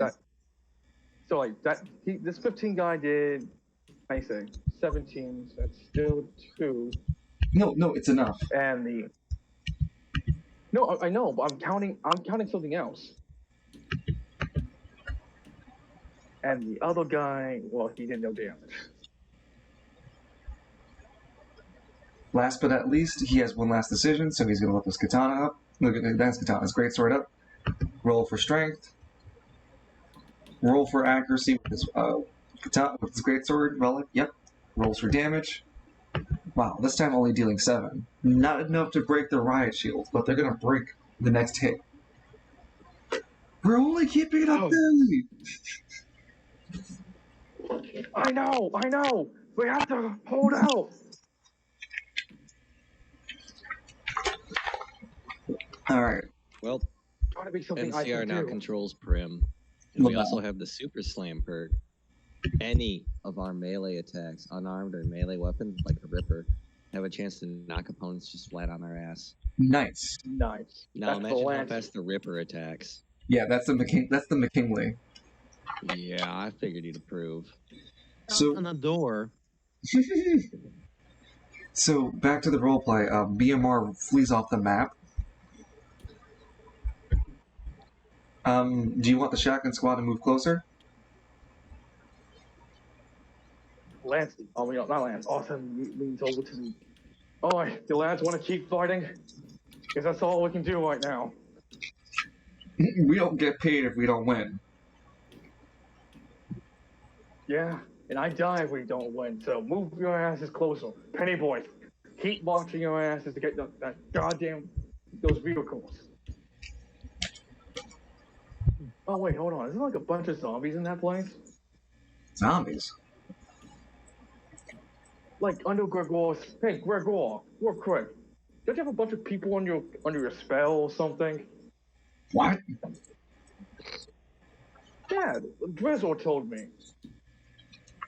So like that, this 15 guy did, how you say, 17. So that's still 2. No, it's enough. And the no, I know, but I'm counting something else. And the other guy, well, he did no damage. Last but not least, he has one last decision, so he's going to look his katana up. Look at his katana, his greatsword up. Roll for strength. Roll for accuracy with his katana, with his greatsword relic. Yep. Rolls for damage. Wow, this time only dealing 7. Not enough to break the riot shield, but they're going to break the next hit. We're only keeping it up barely. I know. We have to hold out. All right. Well, Gotta be something I NCR can now do. controls Prim. And we also have the Super Slam perk. Any of our melee attacks, unarmed or melee weapons, like a Ripper, have a chance to knock opponents just flat on their ass. Nice. Nice. Now That's imagine the how lance. fast the Ripper attacks. Yeah, that's the McKinley. Yeah, I figured you'd approve. So on the door. So back to the roleplay. BMR flees off the map. Do you want the shotgun squad to move closer? Lance, oh, not Lance. Austin leans over to me. Oh, do lads want to keep fighting? Because that's all we can do right now. We don't get paid if we don't win. Yeah, and I die if we don't win. So move your asses closer, Penny boys. Keep marching your asses to get that goddamn those vehicles. Oh wait, hold on. Is there like a bunch of zombies in that place? Zombies? Like under Gregor's. Hey, Gregor, real quick. Don't you have a bunch of people under your spell or something? What? Yeah, Drizzle told me.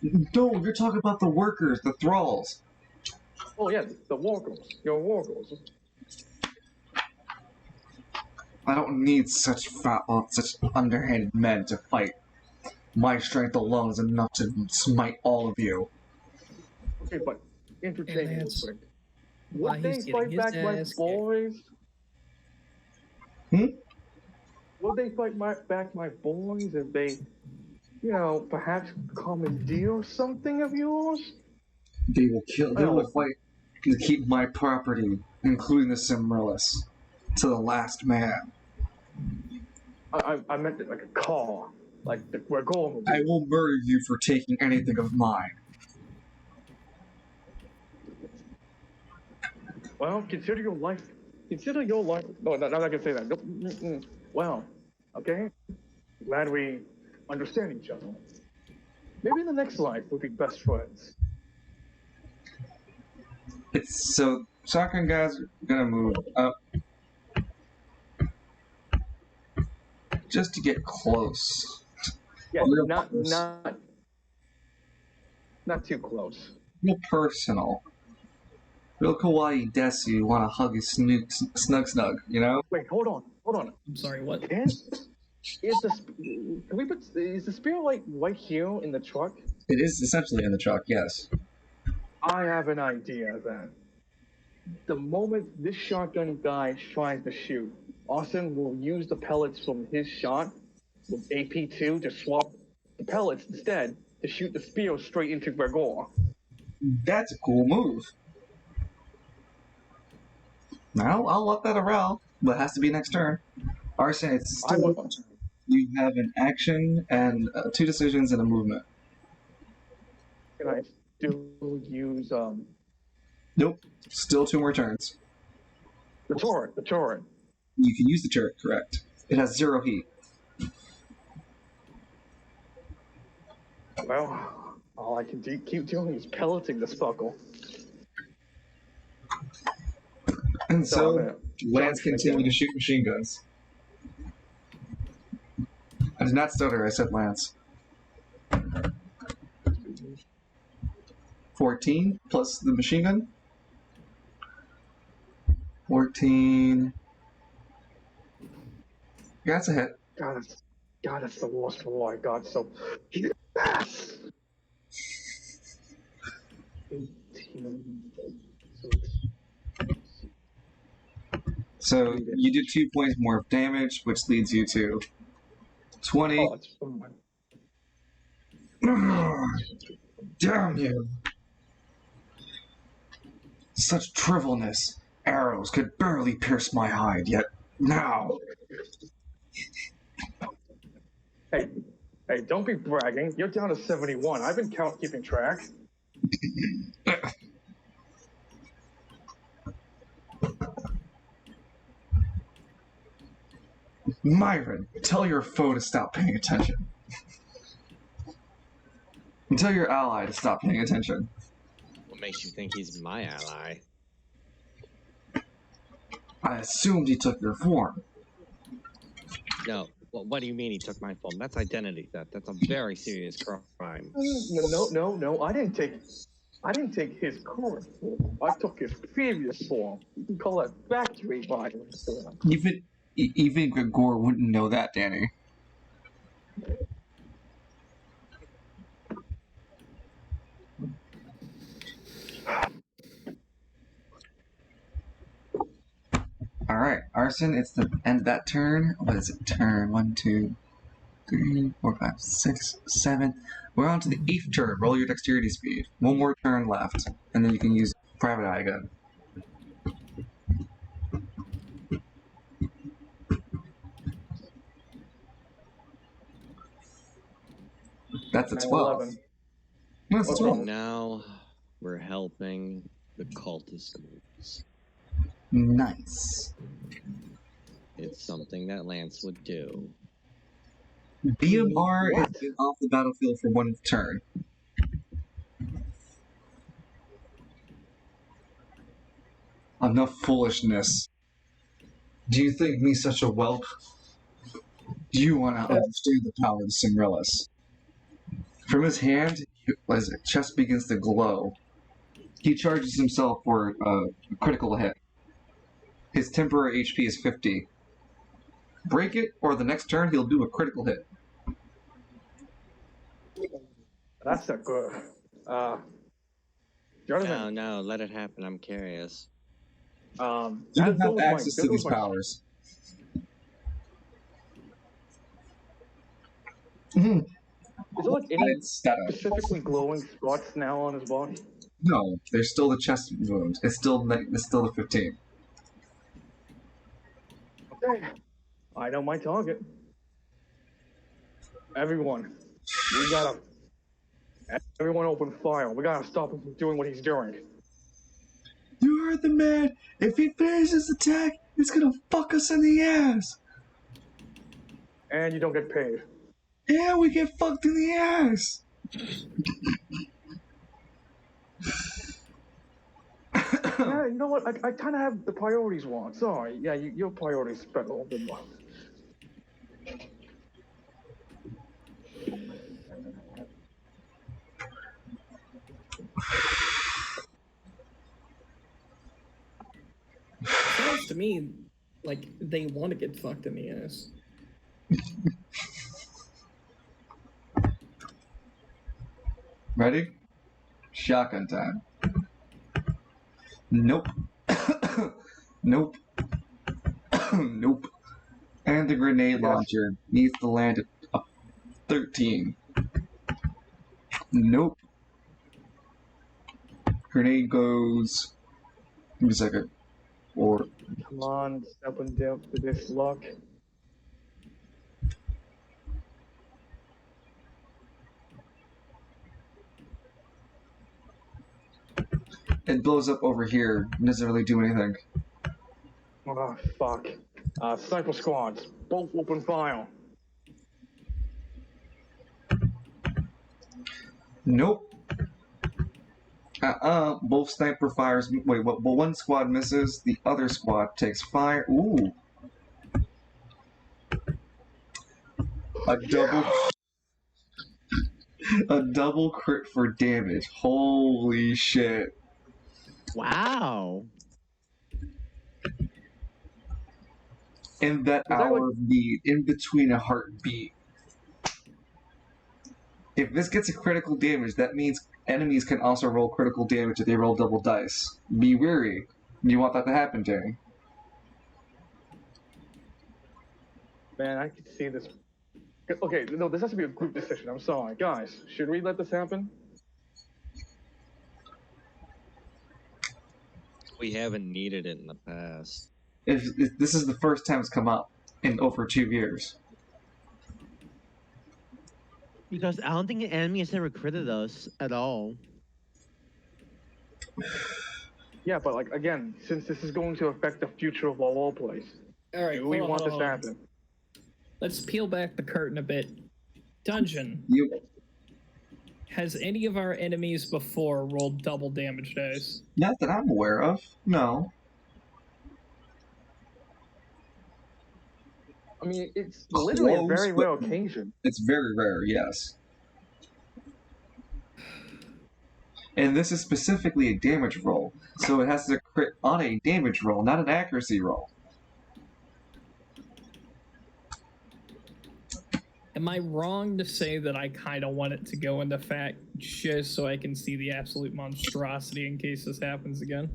No, you're talking about the workers, the thralls. Oh yeah, the walkers. Your walkers. I don't need such such underhanded men to fight. My strength alone is enough to smite all of you. Okay, but entertaining real Lance, quick. while Would he's they getting fight his back my ass kicked. boys? Hmm? Would they fight back my boys if they, perhaps commandeer something of yours? They will kill. They will Oh. fight to keep my property, including the Cimmerlis, to the last man. I meant it like a car, like the Gregor movie. I will murder you for taking anything of mine. Well, consider your life. Consider your life. No, I'm not gonna say that. Nope. Well, okay. Glad we understand each other. Maybe in the next life we'll be best friends. It's so shotgun guys are gonna move up just to get close. Yeah, Real not close. not too close. Real personal. Real kawaii desu, you wanna hug you snug, you know? Wait, hold on. I'm sorry, what? Is the spear like right here in the truck? It is essentially in the truck, yes. I have an idea then. The moment this shotgun guy tries to shoot, Austin will use the pellets from his shot with AP2 to swap the pellets instead to shoot the spear straight into Gregor. That's a cool move. Now I'll let that around, but it has to be next turn. Arson, it's still your turn. You have an action and 2 decisions and a movement. Can I still use Nope. Still 2 more turns. the turret? You can use the turret, correct. It has 0 heat. Well, all I can keep doing is pelleting this buckle. And so, I'm Lance continued to shoot machine guns. I did not stutter, I said Lance. 14 plus the machine gun. 14. Yeah, that's a hit. God, it's the worst war I got. So, yes. 18. So you do 2 points more of damage, which leads you to 20. Oh, it's fine. Damn you! Such trivialness. Arrows could barely pierce my hide, yet now. Hey, don't be bragging. You're down to 71. I've been keeping track. Myron, tell your foe to stop paying attention. And tell your ally to stop paying attention. What makes you think he's my ally? I assumed he took your form. No. Well, what do you mean he took my phone? That's identity theft. That's a very serious crime. No. I didn't take his current form. I took his previous form. You can call that factory violence. Even Gregor wouldn't know that, Danny. Alright, Arson, it's the end of that turn. What is it? Turn 1, 2, 3, 4, 5, 6, 7. We're on to the 8th turn. Roll your dexterity speed. One more turn left, and then you can use Private Eye again. That's a 12. 11. That's a Okay. 12. And now we're helping the cultist groups. Nice. It's something that Lance would do. BMR has What? been off the battlefield for one turn. Enough foolishness. Do you think me such a whelp? Do you want to understand the power of the Cimrillus? From his hand, as his chest begins to glow, he charges himself for a critical hit. His temporary HP is 50. Break it, or the next turn he'll do a critical hit. That's not good. Jonathan, No, let it happen. I'm curious. You don't that have was my- access that to was these my- powers. Is there like any It's setup. specifically glowing spots now on his body? No, there's still the chest wound. It's still the 15. Okay. I know my target. Everyone, everyone open fire. We gotta stop him from doing what he's doing. You heard the man. If he finishes this attack, it's gonna fuck us in the ass. And you don't get paid. Yeah, we get fucked in the ass. Yeah, you know what? I kind of have the priorities wrong. Sorry. Yeah, your priorities spent a little bit more. Sounds to me like they want to get fucked in the ass. Ready? Shotgun time. Nope. Nope. Nope. And the grenade launcher needs to land at a 13. Nope. Grenade goes. Give me a second. Or Come on, step and down for this luck. it blows up over here. It doesn't really do anything. Oh, fuck. Sniper squads, both open fire. Nope. Both sniper fires. Wait, but one squad misses, the other squad takes fire. Ooh. A double. A double crit for damage. Holy shit. Wow. In that hour of need, in between a heartbeat. If this gets a critical damage, that means enemies can also roll critical damage if they roll double dice. Be wary. You want that to happen, Danny. Man, I can see this. Okay, no, this has to be a group decision. I'm sorry. Guys, should we let this happen? We haven't needed it in the past. If this is the first time it's come up in over 2 years. Because I don't think the enemy has ever critted us at all. Yeah, but like again, since this is going to affect the future of our whole place, All right, do we hold on, want hold this on, to hold on. happen? Let's peel back the curtain a bit. Dungeon. You, Has any of our enemies before rolled double damage dice? not that I'm aware of. No. I mean, it's literally a Close, very but- rare occasion. It's very rare, yes. And this is specifically a damage roll, so it has to crit on a damage roll, not an accuracy roll. Am I wrong to say that I kind of want it to go into fact just so I can see the absolute monstrosity in case this happens again?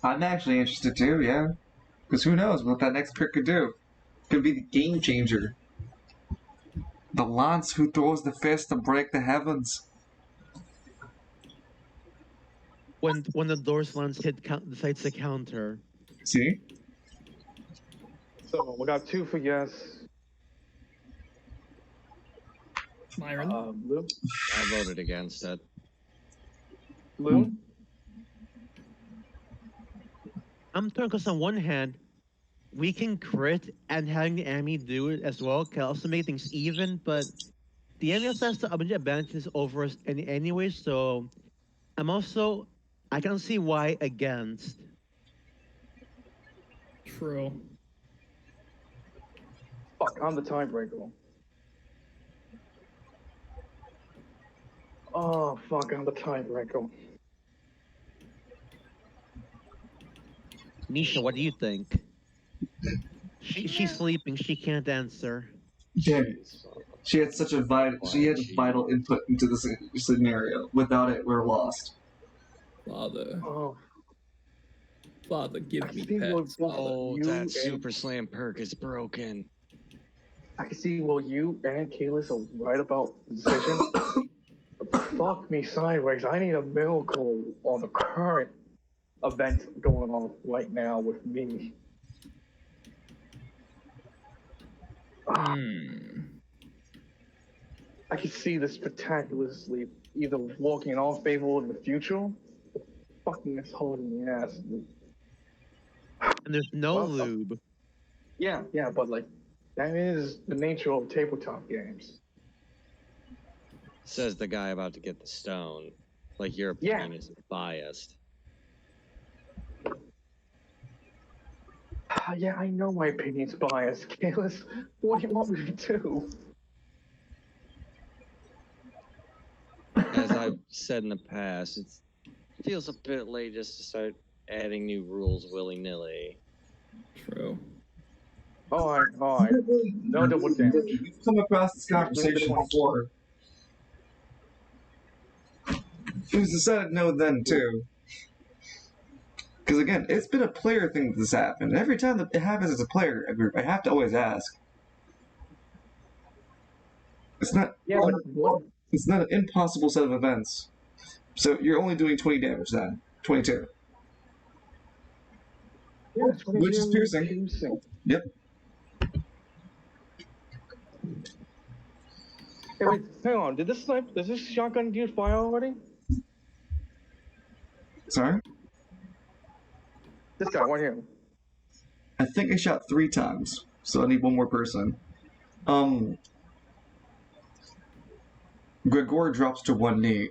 I'm actually interested too, yeah. Because who knows what that next pick could do? Could be the game changer. The lance who throws the fist to break the heavens. When the Doors lance decides to counter. See? So we got 2 for yes. Myron. Lou? I voted against it. Lou? I'm torn because on one hand, we can crit and having the enemy do it as well can also make things even, but the enemy also has the advantages over us anyway, so I can see why against. True. Fuck, I'm the tiebreaker. Oh, fuck, I'm the tiebreaker. Nisha, what do you think? She's sleeping. She can't answer. Damn it. She had such a vital input into this scenario. Without it, we're lost. Father. Oh, Father, give I me see what pets. both Father. Oh, you that and- Super Slam perk is broken. I can see, well, you and Kalis are right about the decision. Fuck me sideways. I need a miracle on the current event going on right now with me. Hmm. I can see this spectacularly either walking in our favor in the future, or fucking this hard in the ass. And there's no Well, lube. Yeah, but like, that is the nature of tabletop games. Says the guy about to get the stone. Like your Yeah. opinion is biased. Yeah, I know my opinion's biased, Kalis. What do you want me to do? As I've said in the past, it feels a bit late just to start adding new rules willy-nilly. True. Alright. No double damage. We've come across this conversation before. It was decided no then, too. Because again, it's been a player thing that this happened. Every time that it happens as a player group, I have to always ask. It's not. Yeah, but what? It's not an impossible set of events. So you're only doing 20 damage then. 22. Yeah, Which is piercing. Yep. Hey, wait, hang on. Does this shotgun dude fire already? Sorry? This guy, right here. I think I shot 3 times, so I need one more person. Gregor drops to one knee.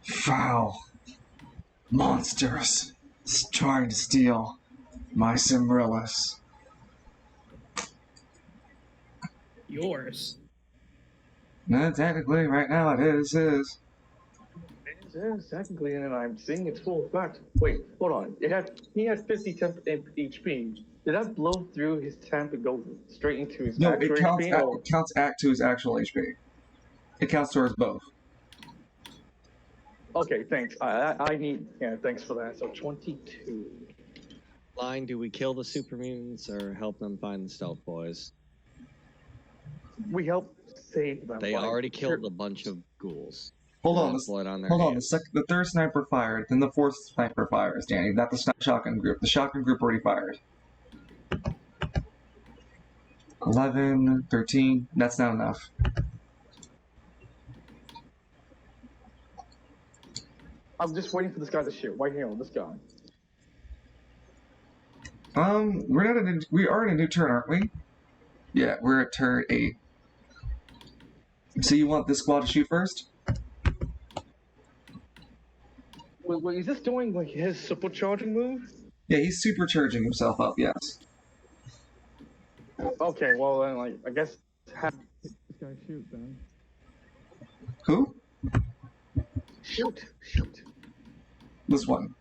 Foul. Monsters. Trying to steal my Cimrillis. Yours. No, technically, right now it is his. It is technically, and I'm seeing its full effect. Wait, hold on. He had 50 temp HP. Did that blow through his temp and go straight into his No, actual it counts, HP? Or... it counts to his actual HP. It counts towards both. Okay, thanks. I need. Yeah, thanks for that. So 22. Line, do we kill the super mutants or help them find the stealth boys? We help save them. They like, already killed a bunch of ghouls. Hold on, With blood on their hold on. hands. The third sniper fired, then the fourth sniper fires, Danny. Not the shotgun group. The shotgun group already fired. 11, 13. That's not enough. I'm just waiting for this guy to shoot. Right here, this guy. We are in a new turn, aren't we? Yeah, we're at turn 8. So you want this squad to shoot first? Wait, is this doing like his supercharging move? Yeah, he's supercharging himself up, yes. Okay, well then, like, I guess have this guy shoot then. Who? Shoot. This one.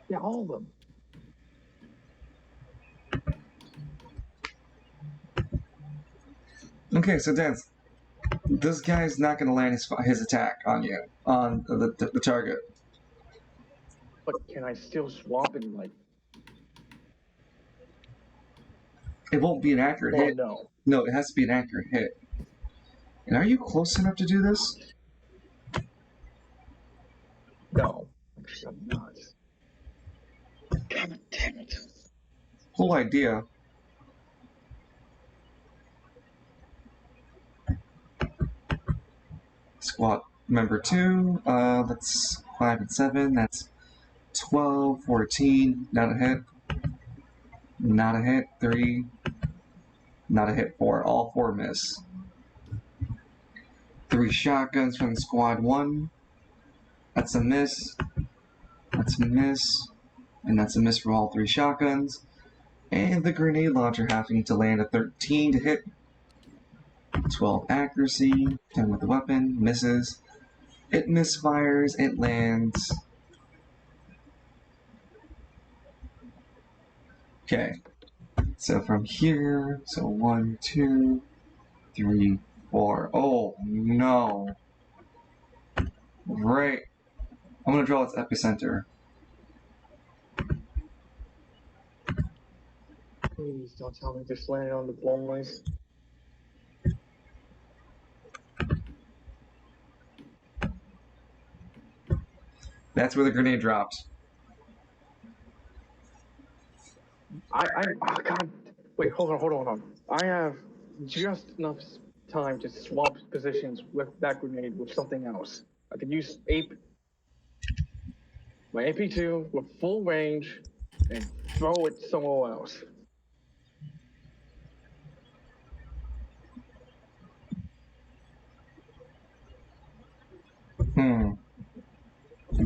Yeah, all of them. Okay, so Dance, this guy's not going to land his attack on you, on the target. But can I still swap and like? It won't be an accurate Oh hit. no. No, it has to be an accurate hit. And are you close enough to do this? No. Actually, I'm not. God damn it. Whole idea. Squad member 2, that's 5 and 7, that's 12, 14, not a hit. Not a hit, 3, not a hit, 4. All 4 miss. 3 shotguns from squad 1. That's a miss. That's a miss. And that's a miss for all 3 shotguns. And the grenade launcher having to land a 13 to hit. 12 accuracy, 10 with the weapon, misses. It misfires, it lands. Okay. So from here, so 1, 2, 3, 4. Oh no. Right. I'm gonna draw its epicenter. Please don't tell me this landed on the boys. That's where the grenade dropped. Oh God. Wait, hold on. I have just enough time to swap positions with that grenade with something else. I could use my AP2 with full range and throw it somewhere else.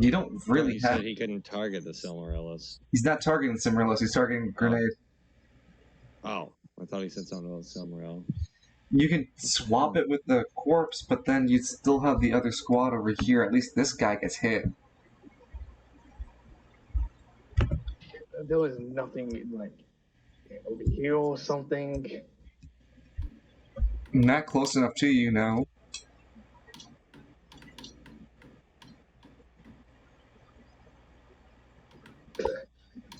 You don't really He have. said he couldn't target the Silmarillus. He's not targeting the Cimarellos, he's targeting grenade. Oh, I thought he said something about Silmaril. You can swap it with the corpse, but then you still have the other squad over here. At least this guy gets hit. There was nothing like over here or something. Not close enough to you, no.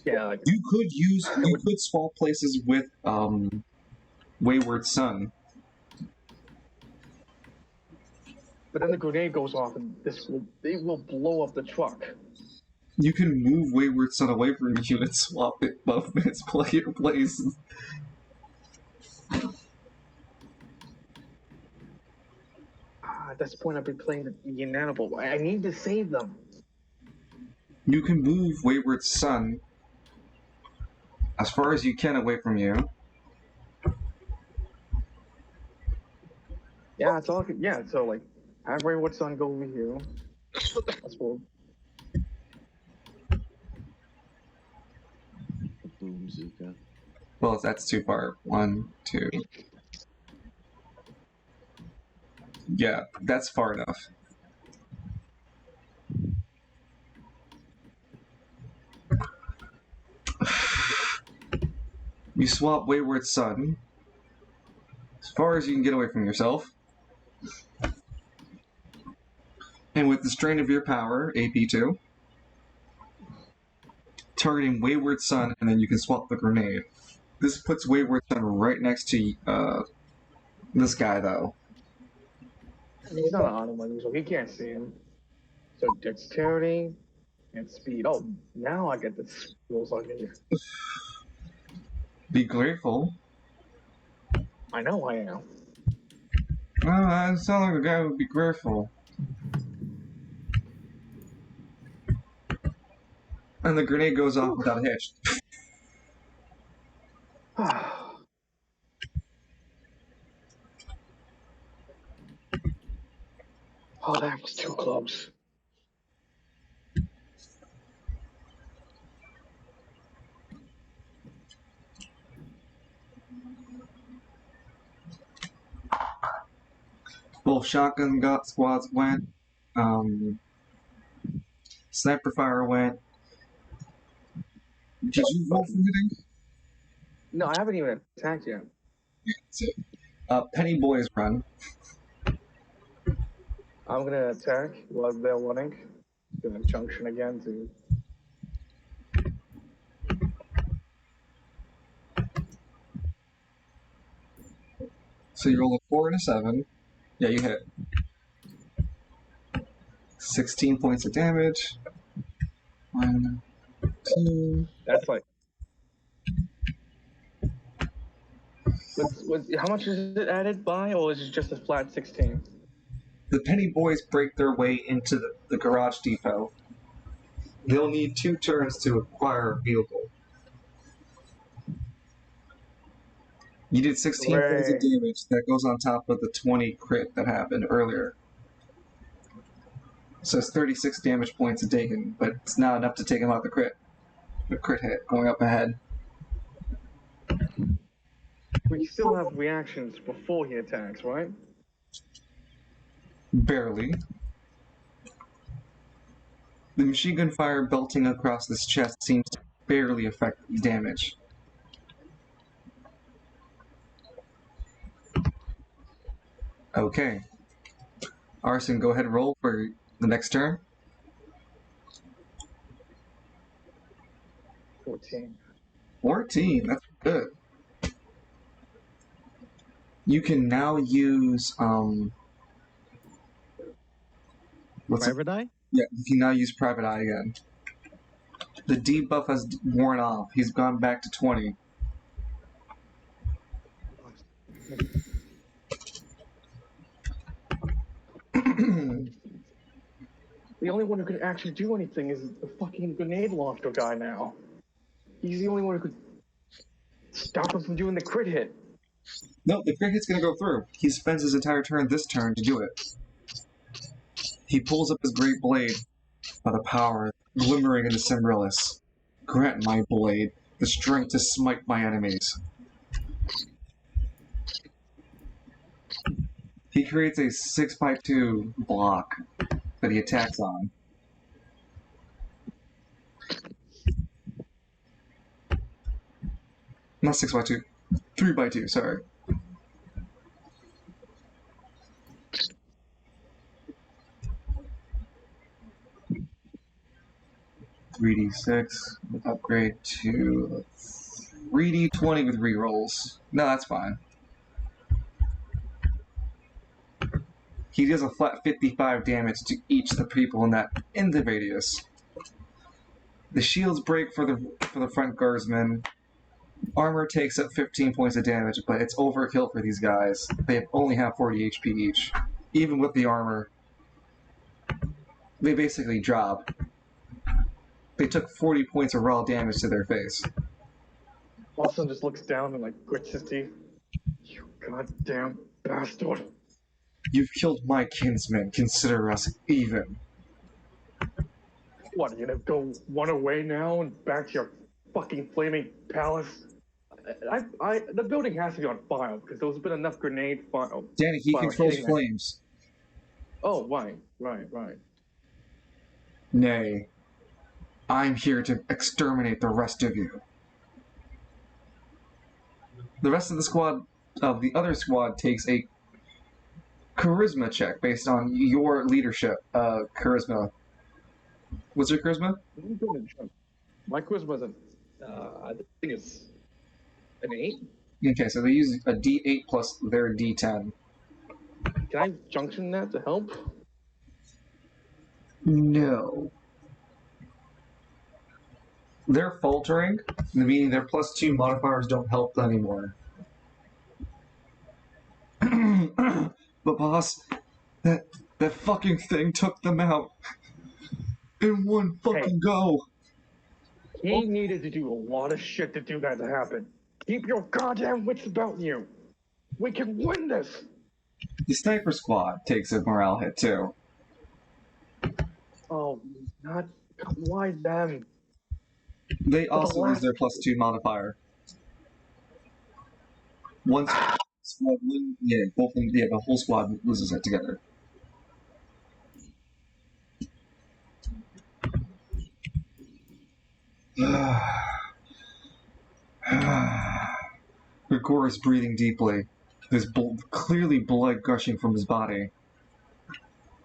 Yeah, like You could swap places with Wayward Son. but then the grenade goes off and it will blow up the truck. You can move Wayward Son away from you and swap it both in its place. At this point, I've been playing the inedible. I need to save them. You can move Wayward Son as far as you can away from you. Yeah, it's all good. Yeah, so like, have Wayward Son go over here. That's cool. Boom, Zuka. Well, that's too far. 1, 2. Yeah, that's far enough. You swap Wayward Son as far as you can get away from yourself. And with the strain of your power, AP2, targeting Wayward Son, and then you can swap the grenade. This puts Wayward Son right next to this guy, though. He's not an automaton, so he can't see him. So dexterity and speed. Oh, now I get the skills on here. Be grateful. I know I am. Well, I sound like a guy who would be grateful. And the grenade goes off without a hitch. Oh, that was too close. Both shotgun squads went. Sniper fire went. Did you roll for hitting? No, I haven't even attacked yet. That's it. Penny Boys run. I'm gonna attack while they're running. Gonna junction again to So you roll a 4 and a 7. Yeah, you hit. 16 points of damage. 1, 2. That's like. How much is it added by, or is it just a flat 16? The Penny Boys break their way into the garage depot. They'll need 2 turns to acquire a vehicle. You did 16 points of Right. damage. That goes on top of the 20 crit that happened earlier. So it's 36 damage points taken, but it's not enough to take him out the crit. The crit hit going up ahead. We still have reactions before he attacks, right? Barely. The machine gun fire belting across his chest seems to barely affect the damage. Okay. Arson, go ahead and roll for the next turn. 14. 14, that's good. You can now use Private Eye? Yeah, you can now use Private Eye again. The debuff has worn off. He's gone back to 20. The only one who can actually do anything is the fucking grenade launcher guy now. He's the only one who could stop him from doing the crit hit. No, the crit hit's gonna go through. He spends his entire turn this turn to do it. He pulls up his great blade by the power glimmering in the Cimbrillus. Grant my blade the strength to smite my enemies. He creates a 6x2 block that he attacks on. Not 6x2, 3x2, sorry. $3d6 with upgrade to 3d20 with rerolls. No, that's fine. He does a flat 55 damage to each of the people in the radius. The shields break for the front guardsmen. Armor takes up 15 points of damage, but it's overkill for these guys. They only have 40 HP each. Even with the armor, they basically drop. They took 40 points of raw damage to their face. Austin just looks down and grits his teeth. You goddamn bastard. You've killed my kinsmen. Consider us even. What, are you gonna go run away now and back to your fucking flaming palace? The building has to be on fire because there's been enough grenade fire. Danny, he controls flames. Oh, right. Nay, I'm here to exterminate the rest of you. The rest of the other squad takes a charisma check based on your leadership. Charisma. What's your charisma? My charisma is I think it's an 8. Okay, so they use a D8 plus their D10. Can I junction that to help? No. They're faltering, meaning their +2 modifiers don't help anymore. But boss, that fucking thing took them out in one fucking go. He needed to do a lot of shit to do that to happen. Keep your goddamn wits about you. We can win this. The sniper squad takes a morale hit too. Oh, why them? They also lose their +2 modifier. One squad, both of them, the whole squad loses it together. Rigor is breathing deeply. There's clearly blood gushing from his body.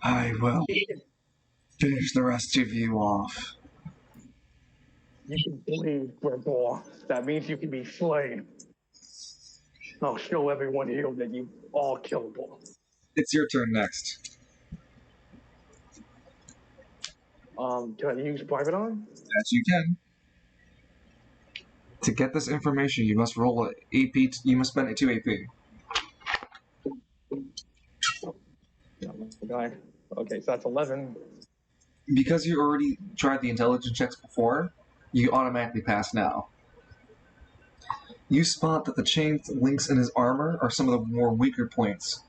I will finish the rest of you off. You can bleed, Gregor. That means you can be slain. I'll show everyone here that you are killable. It's your turn next. Can I use private eye? As you can. To get this information, you must roll a AP. You must spend a 2 AP. Okay. Okay, so that's 11. Because you already tried the intelligence checks before, you automatically pass now. You spot that the chain links in his armor are some of the more weaker points.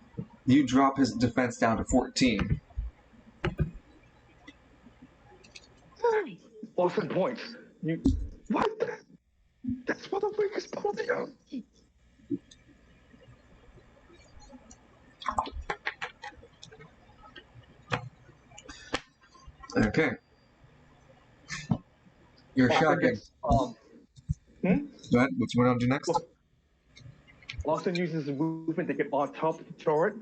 You drop his defense down to 14. 11 points. You what? That's what the weakest part of you. Okay. You're shocking. Go Go ahead. What's going on to next? Austin uses his movement to get on top of the turret.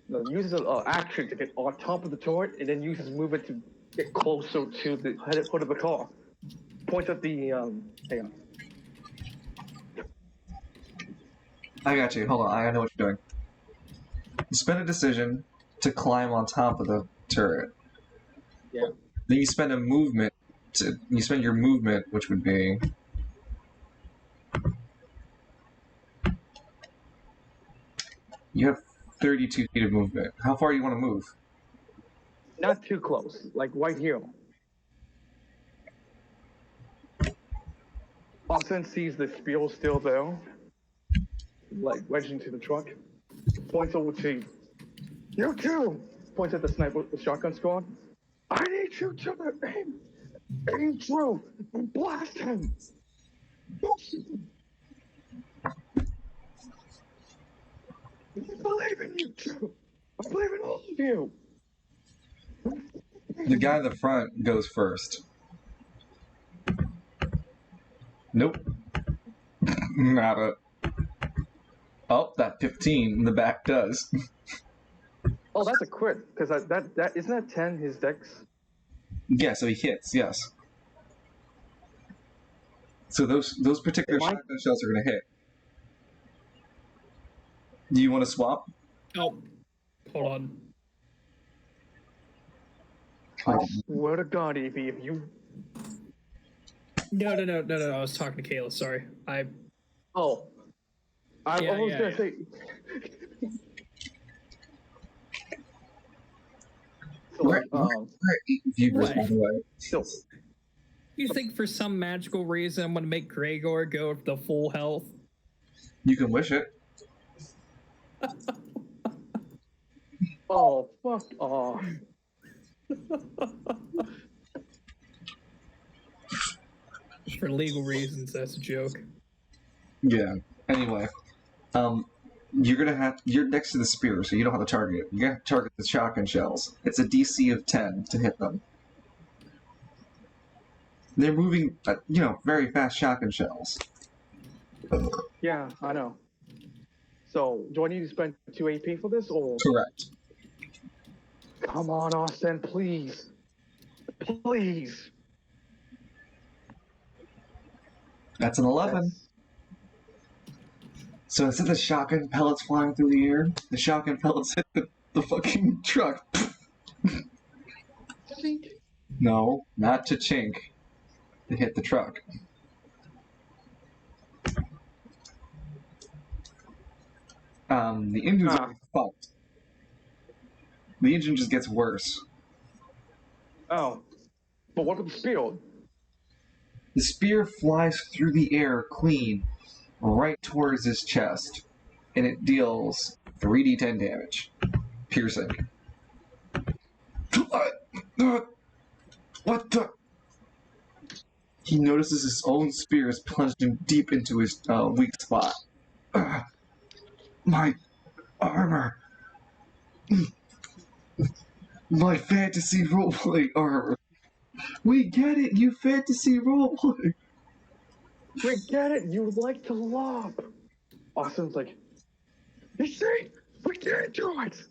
No, uses an action to get on top of the turret, and then uses movement to get closer to the hood of the car. Points at the hang on. I got you. Hold on. I know what you're doing. You spend a decision to climb on top of the turret. Yeah. Then you spend a movement you spend your movement, which would be you have 32 feet of movement. How far do you want to move? Not too close, like right here. Austin sees the spiel still there, like wedged into the truck. Points over to you too. Points at the sniper, the shotgun squad. I need you to aim through and blast him. I believe in you too. I believe in all of you. The guy in the front goes first. Nope. Not a. Oh, that 15 in the back does. Oh, that's a crit, because that isn't that 10 his dex? Yeah, so he hits, yes. So those particular shotgun shells are going to hit. Do you want to swap? Oh, hold on. I swear to God, Evie, if you... No. I was talking to Kayla. Sorry. Oh. I was going to say... We're at 8 viewers, by the way. So, You think for some magical reason I'm gonna make Gregor go with the full health? You can wish it. oh, fuck off. For legal reasons, that's a joke. Yeah. Anyway, you're next to the spear, so you don't have to target it. You have to target the shotgun shells. It's a DC of 10 to hit them. They're moving, very fast shotgun shells. Yeah, I know. So, do I need to spend 2 AP for this, or? Correct. Come on, Austin, please. Please. That's an 11. So instead of shotgun pellets flying through the air, the shotgun pellets hit the fucking truck. No, not cha-chink. They hit the truck. The engine's fucked. The engine just gets worse. Oh. But what about the spear? The spear flies through the air clean, right towards his chest, and it deals 3d10 damage. Piercing. What the? He notices his own spear is plunged him deep into his weak spot. My armor. My fantasy roleplay armor. We get it, you fantasy roleplay. We get it, you like to lop. Austin's like, you see? We can't do it.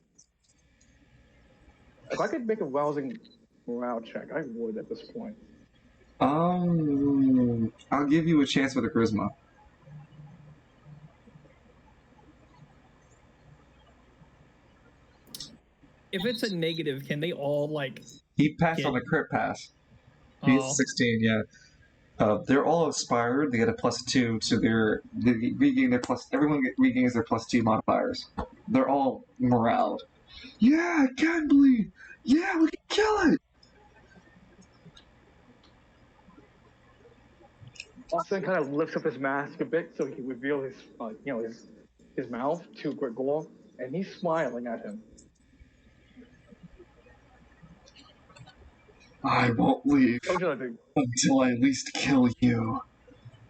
If I could make a rousing morale check, I would at this point. I'll give you a chance with a charisma. if it's a negative, can they all like? He passed Get- on the crit pass. He's Oh, 16, yeah. They're all aspired. They get a +2 to they regain their plus. Everyone regains their +2 modifiers. They're all morale. Yeah, it can bleed. Yeah, we can kill it. Austin kind of lifts up his mask a bit so he can reveal his, his mouth to Gregor, and he's smiling at him. I won't leave What would you like to do? until I at least kill you.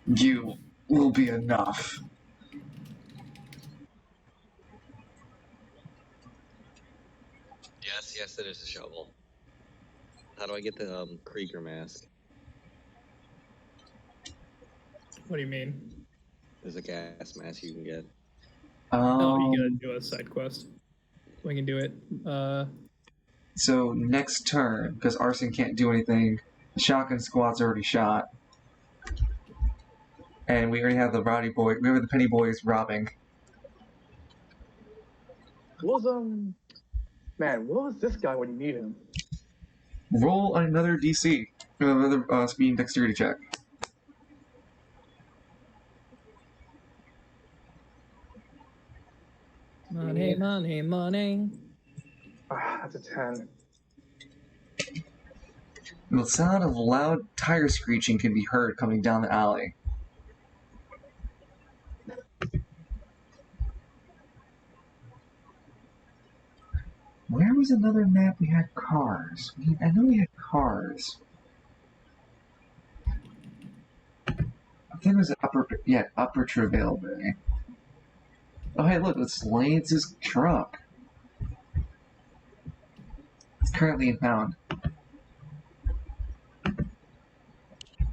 You will be enough. Yes, it is a shovel. How do I get the Krieger mask? what do you mean? There's a gas mask you can get. Oh, you gotta do a side quest. We can do it. So next turn, because Arson can't do anything, the shotgun squad's already shot. And we already have the rowdy boy, we have the penny boys robbing. What was this guy when you meet him? Roll another DC, another speed and dexterity check. Money, money, money. That's a 10. The sound of loud tire screeching can be heard coming down the alley. Where was another map we had cars? I know we had cars. I think it was Upper Travail Bay. Oh hey, look, it's Lance's truck. It's currently impound.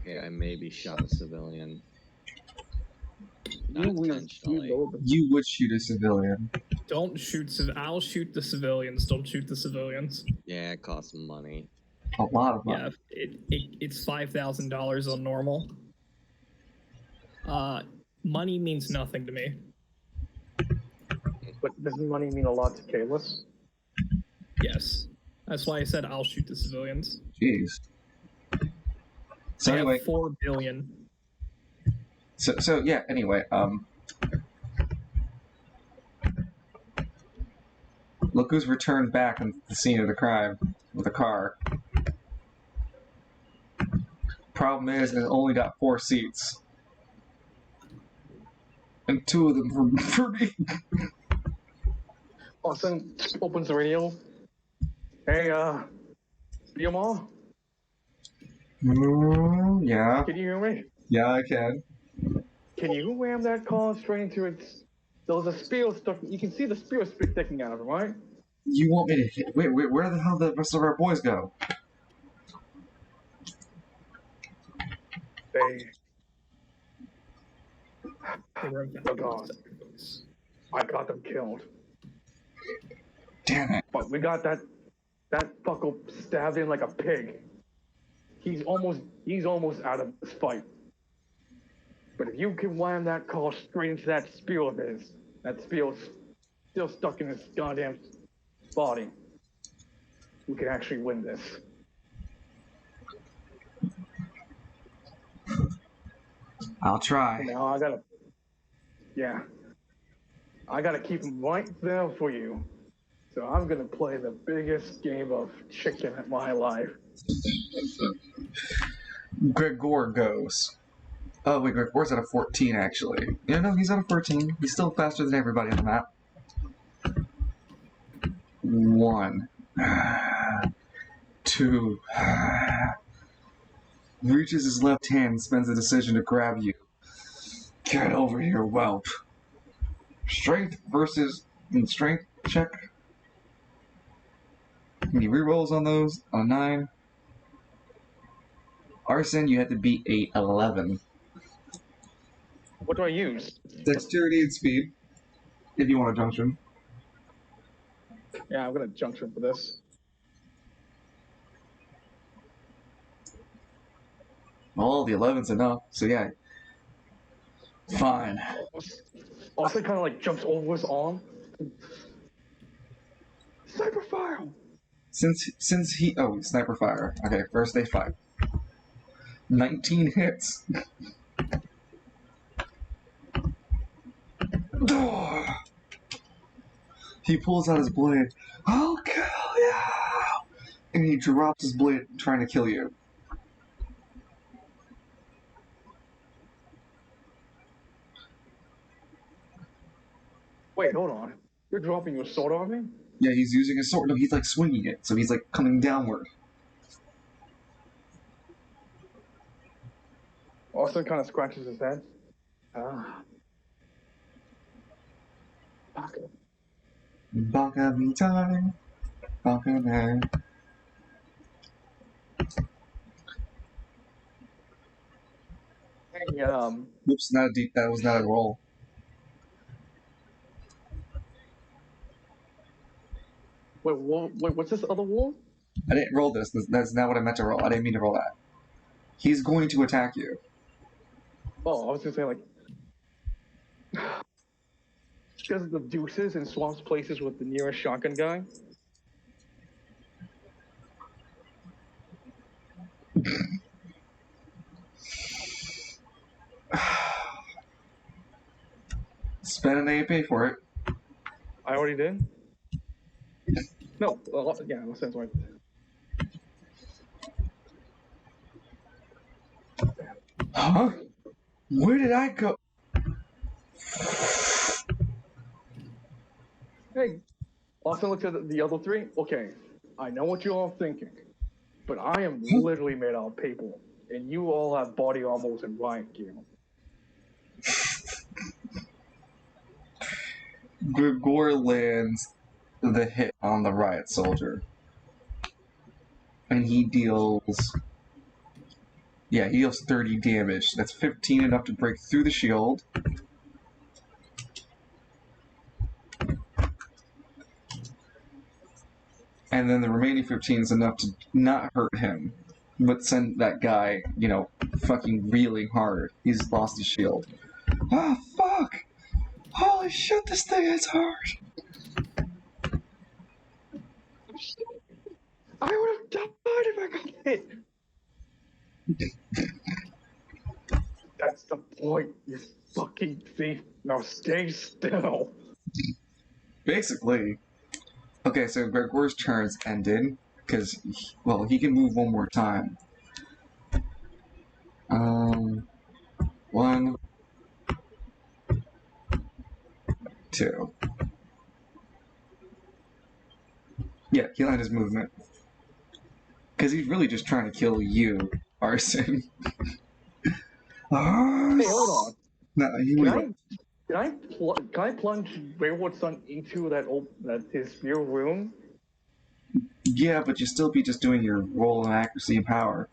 Okay, I maybe shot a civilian. Not You intentionally. You would shoot a civilian. Don't shoot. I'll shoot the civilians. Don't shoot the civilians. Yeah, it costs money. A lot of money. Yeah, it's $5,000 on normal. Money means nothing to me. But doesn't money mean a lot to Kalis? Yes, that's why I said I'll shoot the civilians. Jeez. So I anyway, have 4 billion. So yeah. Anyway, look who's returned back on the scene of the crime with a car. Problem is, it only got 4 seats, and 2 of them for me. Austin opens the radio. Hey, Biomar, Yeah, can you hear me? yeah, I can. Can you ram that car straight into its... There was a spear stuck... You can see the spear sticking out of it, right? You want me to hit? Wait, where the hell did the rest of our boys go? They... They were Oh god. I got them killed. Damn it. But we got that fucker stabbed in like a pig. He's almost out of this fight. But if you can wham that car straight into that spear of his, that spear's still stuck in his goddamn body, we can actually win this. I'll try. Now I gotta keep him right there for you. So I'm gonna play the biggest game of chicken in my life. Gregor goes. Oh wait, Gregor's at a 14 actually. Yeah, no, he's at a 14. He's still faster than everybody on the map. 1, 2. Reaches his left hand and spends a decision to grab you. Get over here, whelp. Strength check. Any rerolls on those? On 9. Arson, you had to beat 11. What do I use? Dexterity and speed, if you want a junction. Yeah, I'm gonna junction for this. Well, the 11's enough, so yeah. Fine. Also kind of like jumps over his arm, Sniper fire! Since he sniper fire. Okay, first they fight. 19 hits. He pulls out his blade. I'll kill you! And he drops his blade trying to kill you. Wait, hold on. You're dropping your sword on me? Yeah, he's using a sword. No, he's like swinging it, so he's like coming downward. Austin kind of scratches his head. Fuck it. Baka me time. Baka man. Hey, Whoops, not a deep. That was not a roll. wait, what's this other wall? I didn't roll this. That's not what I meant to roll. I didn't mean to roll that. He's going to attack you. Oh, I was gonna say, like, because of the deuces and swamps places with the nearest shotgun guy. Spend an AP for it. I already did? No, yeah, that sounds right. Huh? Where did I go? Hey, Austin looked at the other three. Okay, I know what you're all thinking, but I am literally made out of paper, and you all have body armors and riot gear. Grigor lands the hit on the riot soldier. And he deals... Yeah, he deals 30 damage. That's 15 enough to break through the shield. And then the remaining 15 is enough to not hurt him, but send that guy, fucking reeling hard. He's lost his shield. Ah, fuck! Holy shit, this thing is hard! I would have died if I got hit. That's the point, you fucking thief. Now stay still. Basically. Okay, so Gregor's turn's ended, because, he can move one more time. 1, 2. Yeah, he'll end his movement. Because he's really just trying to kill you, Arson. Hey, hold on. No, Can I plunge Wayward Son into his spear room? Yeah, but you still be just doing your roll and accuracy and power.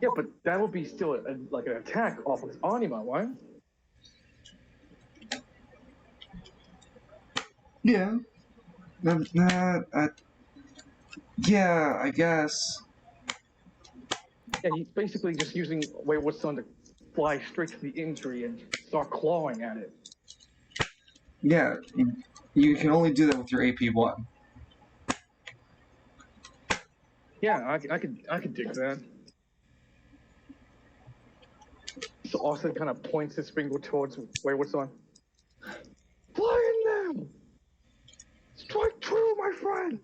Yeah, but that would be still like an attack off of his anima, right? Yeah. Yeah, I guess. Yeah, he's basically just using Wayward Son to fly straight to the injury and start clawing at it. Yeah, you can only do that with your AP1. Yeah, I could dig that. So Austin kind of points his finger towards Wayward Son. Fly in them! Strike true, my friend!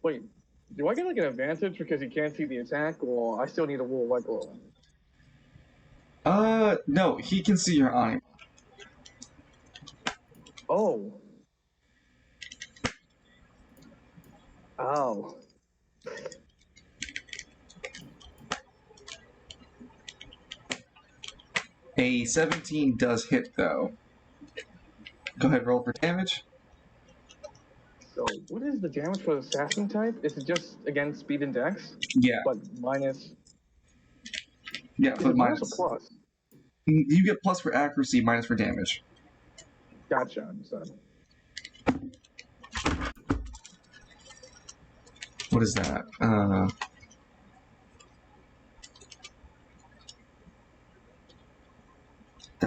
Wait, do I get like an advantage because he can't see the attack, or I still need to roll like roll? No, he can see your anima. Oh. Oh. A 17 does hit, though. Go ahead, roll for damage. So, what is the damage for the assassin type? Is it just against speed and dex? Yeah. But minus. Yeah, Is but it minus or plus? You get plus for accuracy, minus for damage. Gotcha, I understand. What is that?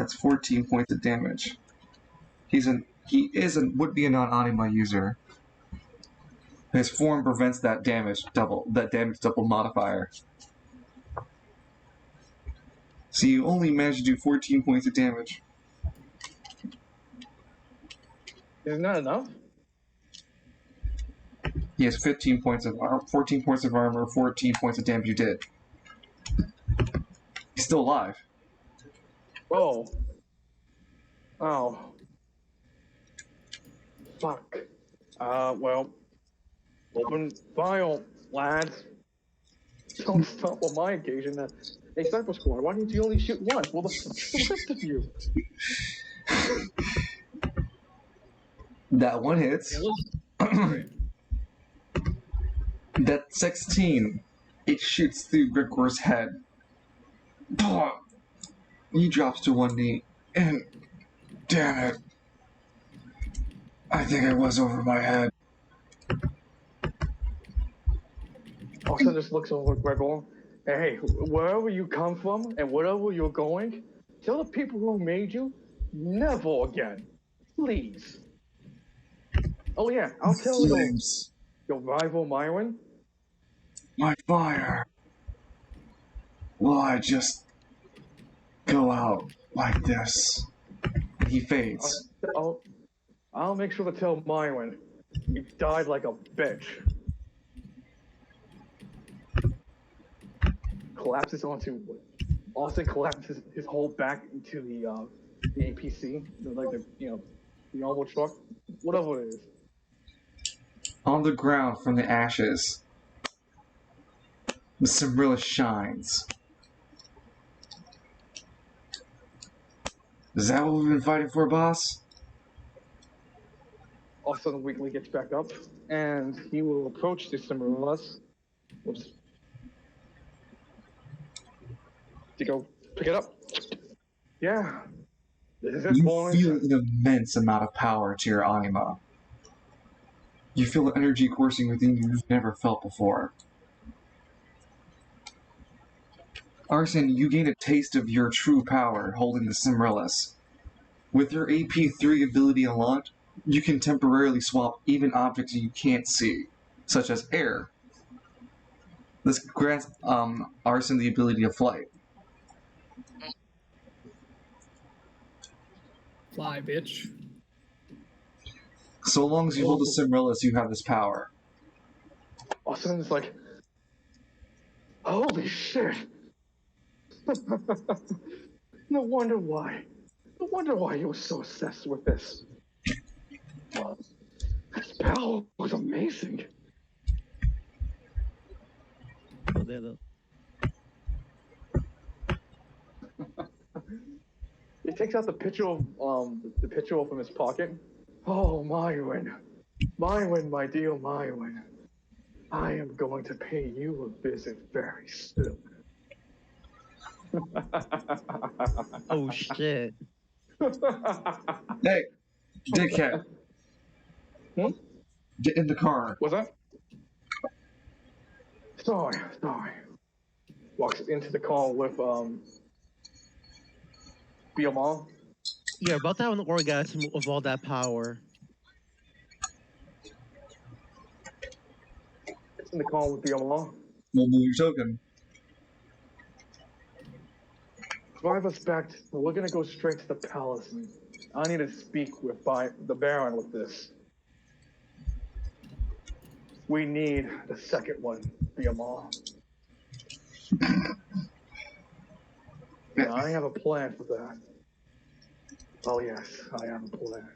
That's 14 points of damage. He would be a non-anima user. His form prevents that damage double modifier. So you only managed to do 14 points of damage. Isn't that enough? He has 15 points of armor, 14 points of armor, 14 points of damage you did. He's still alive. Oh. Oh. Fuck. Well. Open file, lads. Don't stop on my occasion. Hey, Cypher Squad, why didn't you only shoot once? Well, the fuck's the rest of you? That one hits. That 16, it shoots through Gregor's head. He drops to one knee, and damn it, I think it was over my head. Austin just looks over at Gregor. Hey, wherever you come from and wherever you're going, tell the people who made you, never again. Please. Oh yeah, I'll tell your rival Myron. My fire. Will I just go out like this? He fades. I'll make sure to tell Myron you died like a bitch. Austin collapses his whole back into the APC, the armored truck, whatever it is. On the ground from the ashes, the Cimrilla shines. Is that what we've been fighting for, boss? Austin weakly gets back up, and he will approach the Cimrillas. Whoops. To go pick it up. Yeah. Is it You boys? feel an immense amount of power to your anima. You feel the energy coursing within you you've never felt before. Arson, you gain a taste of your true power holding the Cimrillas. With your AP3 ability unlocked, you can temporarily swap even objects you can't see, such as air. This grants Arson the ability of flight. Fly, bitch. So long as you hold the Cimrillas, you have this power. Austin's like, holy shit! No wonder why. No wonder why you were so obsessed with this. This power was amazing. Oh, there, though. He takes out the picture from his pocket. Oh, Myron, my dear Myron, I am going to pay you a visit very soon. Oh shit. Hey, dickhead. Hmm? Get in the car. What's that? Sorry. Walks into the car with Biamal. You're about to have an orgasm of all that power. It's in the car with Biamal. We'll move your token. Drive us back. We're gonna go straight to the palace. And I need to speak with the Baron with this. We need the second one, Biamal. I have a plan for that. Oh yes, I have a plan.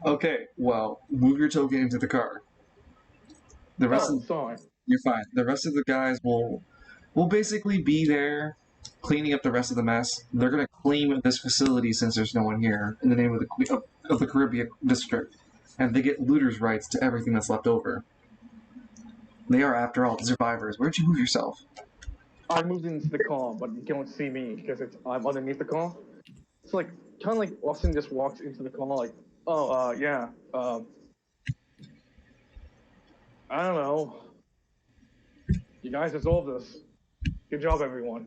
Okay, well, move your token into the car. The rest of sorry. You're fine. The rest of the guys will basically be there cleaning up the rest of the mess. They're gonna claim this facility since there's no one here in the name of the Caribbean district, and they get looters' rights to everything that's left over. They are, after all, the survivors. Where'd you move yourself? I moved into the car, but you can't see me because I'm underneath the car. It's like kind of like Austin just walks into the car like, oh, yeah, I don't know. You guys resolve this. Good job, everyone.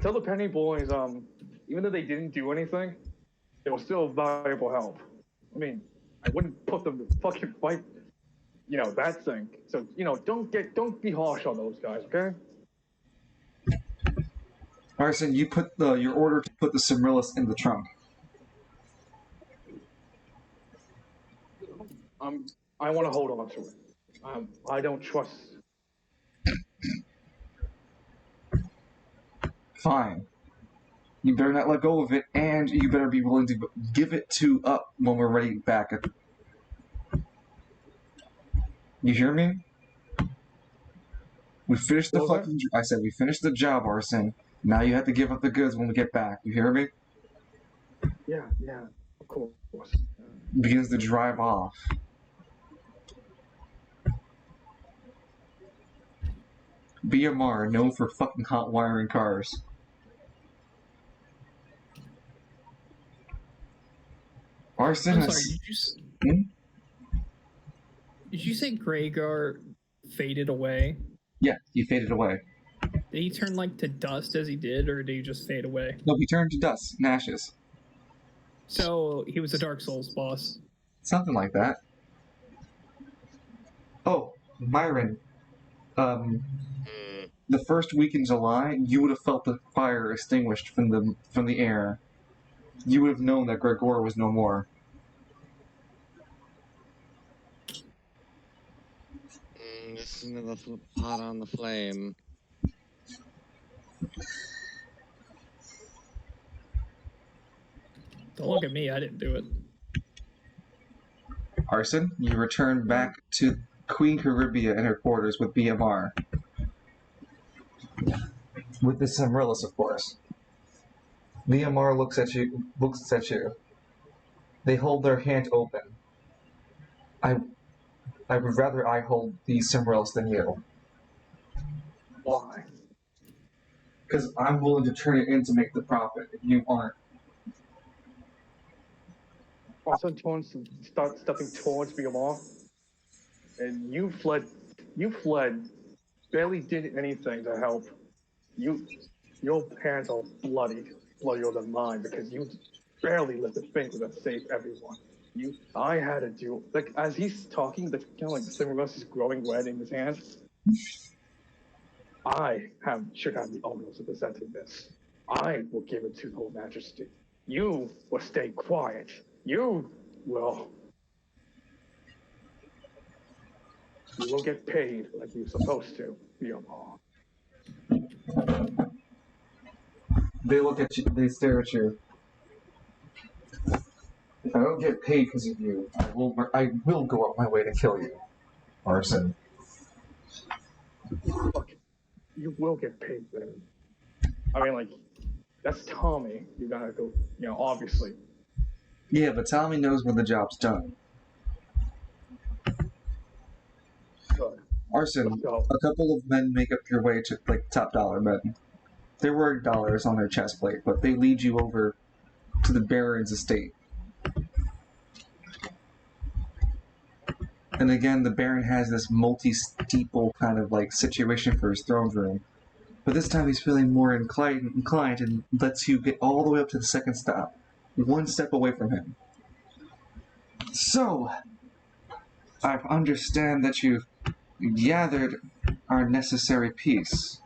Tell the Penny Boys, even though they didn't do anything, they were still valuable help. I mean, I wouldn't put them to fucking fight, that thing. So, don't be harsh on those guys, okay? Arson, you put your order to put the Cimrillus in the trunk. I want to hold on to it. I don't trust. Fine. You better not let go of it, and you better be willing to give it to up when we're ready back. You hear me? We finished the fucking. I said we finished the job, Arson. Now you have to give up the goods when we get back. You hear me? Yeah, of course. Begins to drive off. BMR, known for fucking hot wiring cars. Arson I'm has. sorry, did you say Greygar faded away? Yeah, he faded away. Did he turn like to dust as he did, or did he just fade away? No, he turned to dust and ashes. So he was a Dark Souls boss. Something like that. Oh, Myron. The first week in July, you would have felt the fire extinguished from the air. You would have known that Gregor was no more. This is another pot on the flame. Don't look at me, I didn't do it. Arson, you return back to Queen Charybdis in her quarters with BMR. With the Cimrillus, of course. BMR looks at you. They hold their hand open. I would rather I hold the Cimrillus than you. Why? Because I'm willing to turn it in to make the profit if you aren't. Also, start stepping towards BMR, and you fled, barely did anything to help. Your hands are bloodier than mine, because you barely lit the finger that saved everyone. I had to do, like, as he's talking, the kind of like the Cimrillus is growing red in his hand. Should have the honors of presenting this. I will give it to your majesty. You will stay quiet. You will get paid like you're supposed to, BMR. They look at you, they stare at you. If I don't get paid because of you, I will go out my way to kill you, Arson. Look, you will get paid then. I mean, like, that's Tommy. You gotta go, obviously. Yeah, but Tommy knows when the job's done. Good. Arson, a couple of men make up your way to, like, top dollar men. There were dollars on their chest plate, but they lead you over to the Baron's estate. And again, the Baron has this multi-steeple kind of like situation for his throne room. But this time he's feeling more inclined and lets you get all the way up to the second stop, one step away from him. So, I understand that you've gathered our necessary piece.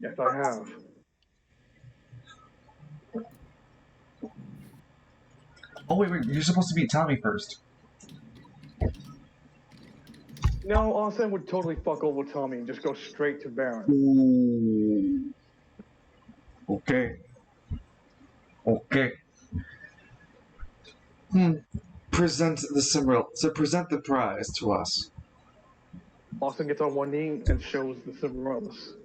Yes, I have. Oh, wait, you're supposed to meet Tommy first. No, Austin would totally fuck over Tommy and just go straight to Baron. Ooh. Okay. Present the Cimrillus. So present the prize to us. Austin gets on one knee and shows the Cimrillus.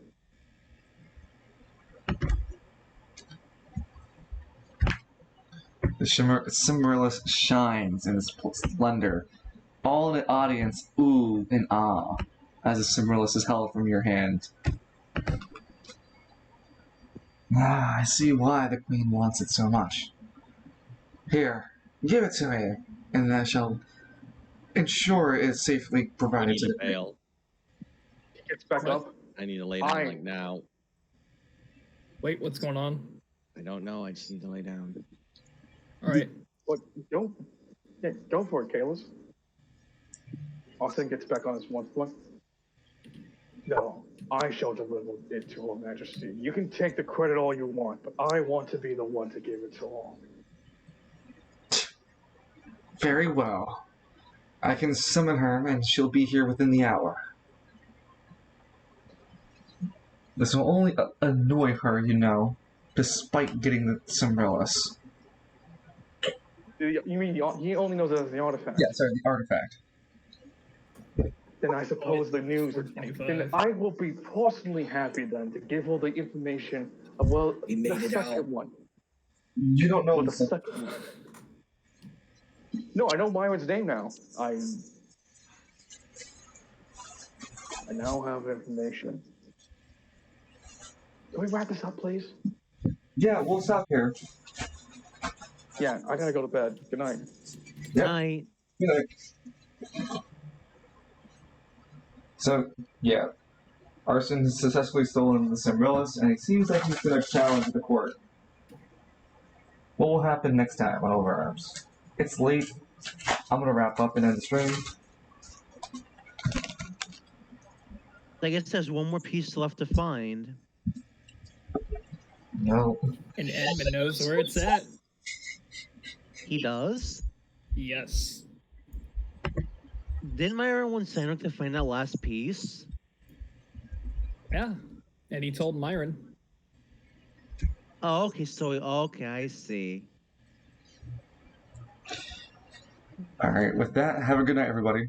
The Cimrillus shines in its splendor. All in the audience ooh and ah as the Cimrillus is held from your hand. I see why the Queen wants it so much. Here, give it to me, and ensure it's safely I provided need to to the bail. He gets back What? up. I need to lay down like now. Wait, what's going on? I don't know. I just need to lay down. All right. What? Go for it, Kalis. Austin gets back on his one foot. No, I shall deliver it to Her Majesty. You can take the credit all you want, but I want to be the one to give it to her. Very well. I can summon her, and she'll be here within the hour. This will only annoy her, despite getting the Cymrillus. You mean he only knows it as the artifact? Yeah, sorry, the artifact. Then I suppose the news. Then I will be personally happy then to give all the information of the second one. You don't know Well, the the second one. No, I know Myron's name now. I now have information. Can we wrap this up, please? Yeah, we'll stop here. Yeah, I gotta go to bed. Good night. Yep. Night. So, yeah. Arson has successfully stolen the Cymrillus, and it seems like he's going to challenge the court. What will happen next time on Overarms? It's late. I'm going to wrap up and end the stream. I guess there's one more piece left to find. No. And Edmund knows where it's at. He does? Yes. Didn't Myron want Sandrock to find that last piece? Yeah. And he told Myron. Oh, okay, I see. Alright, with that, have a good night, everybody.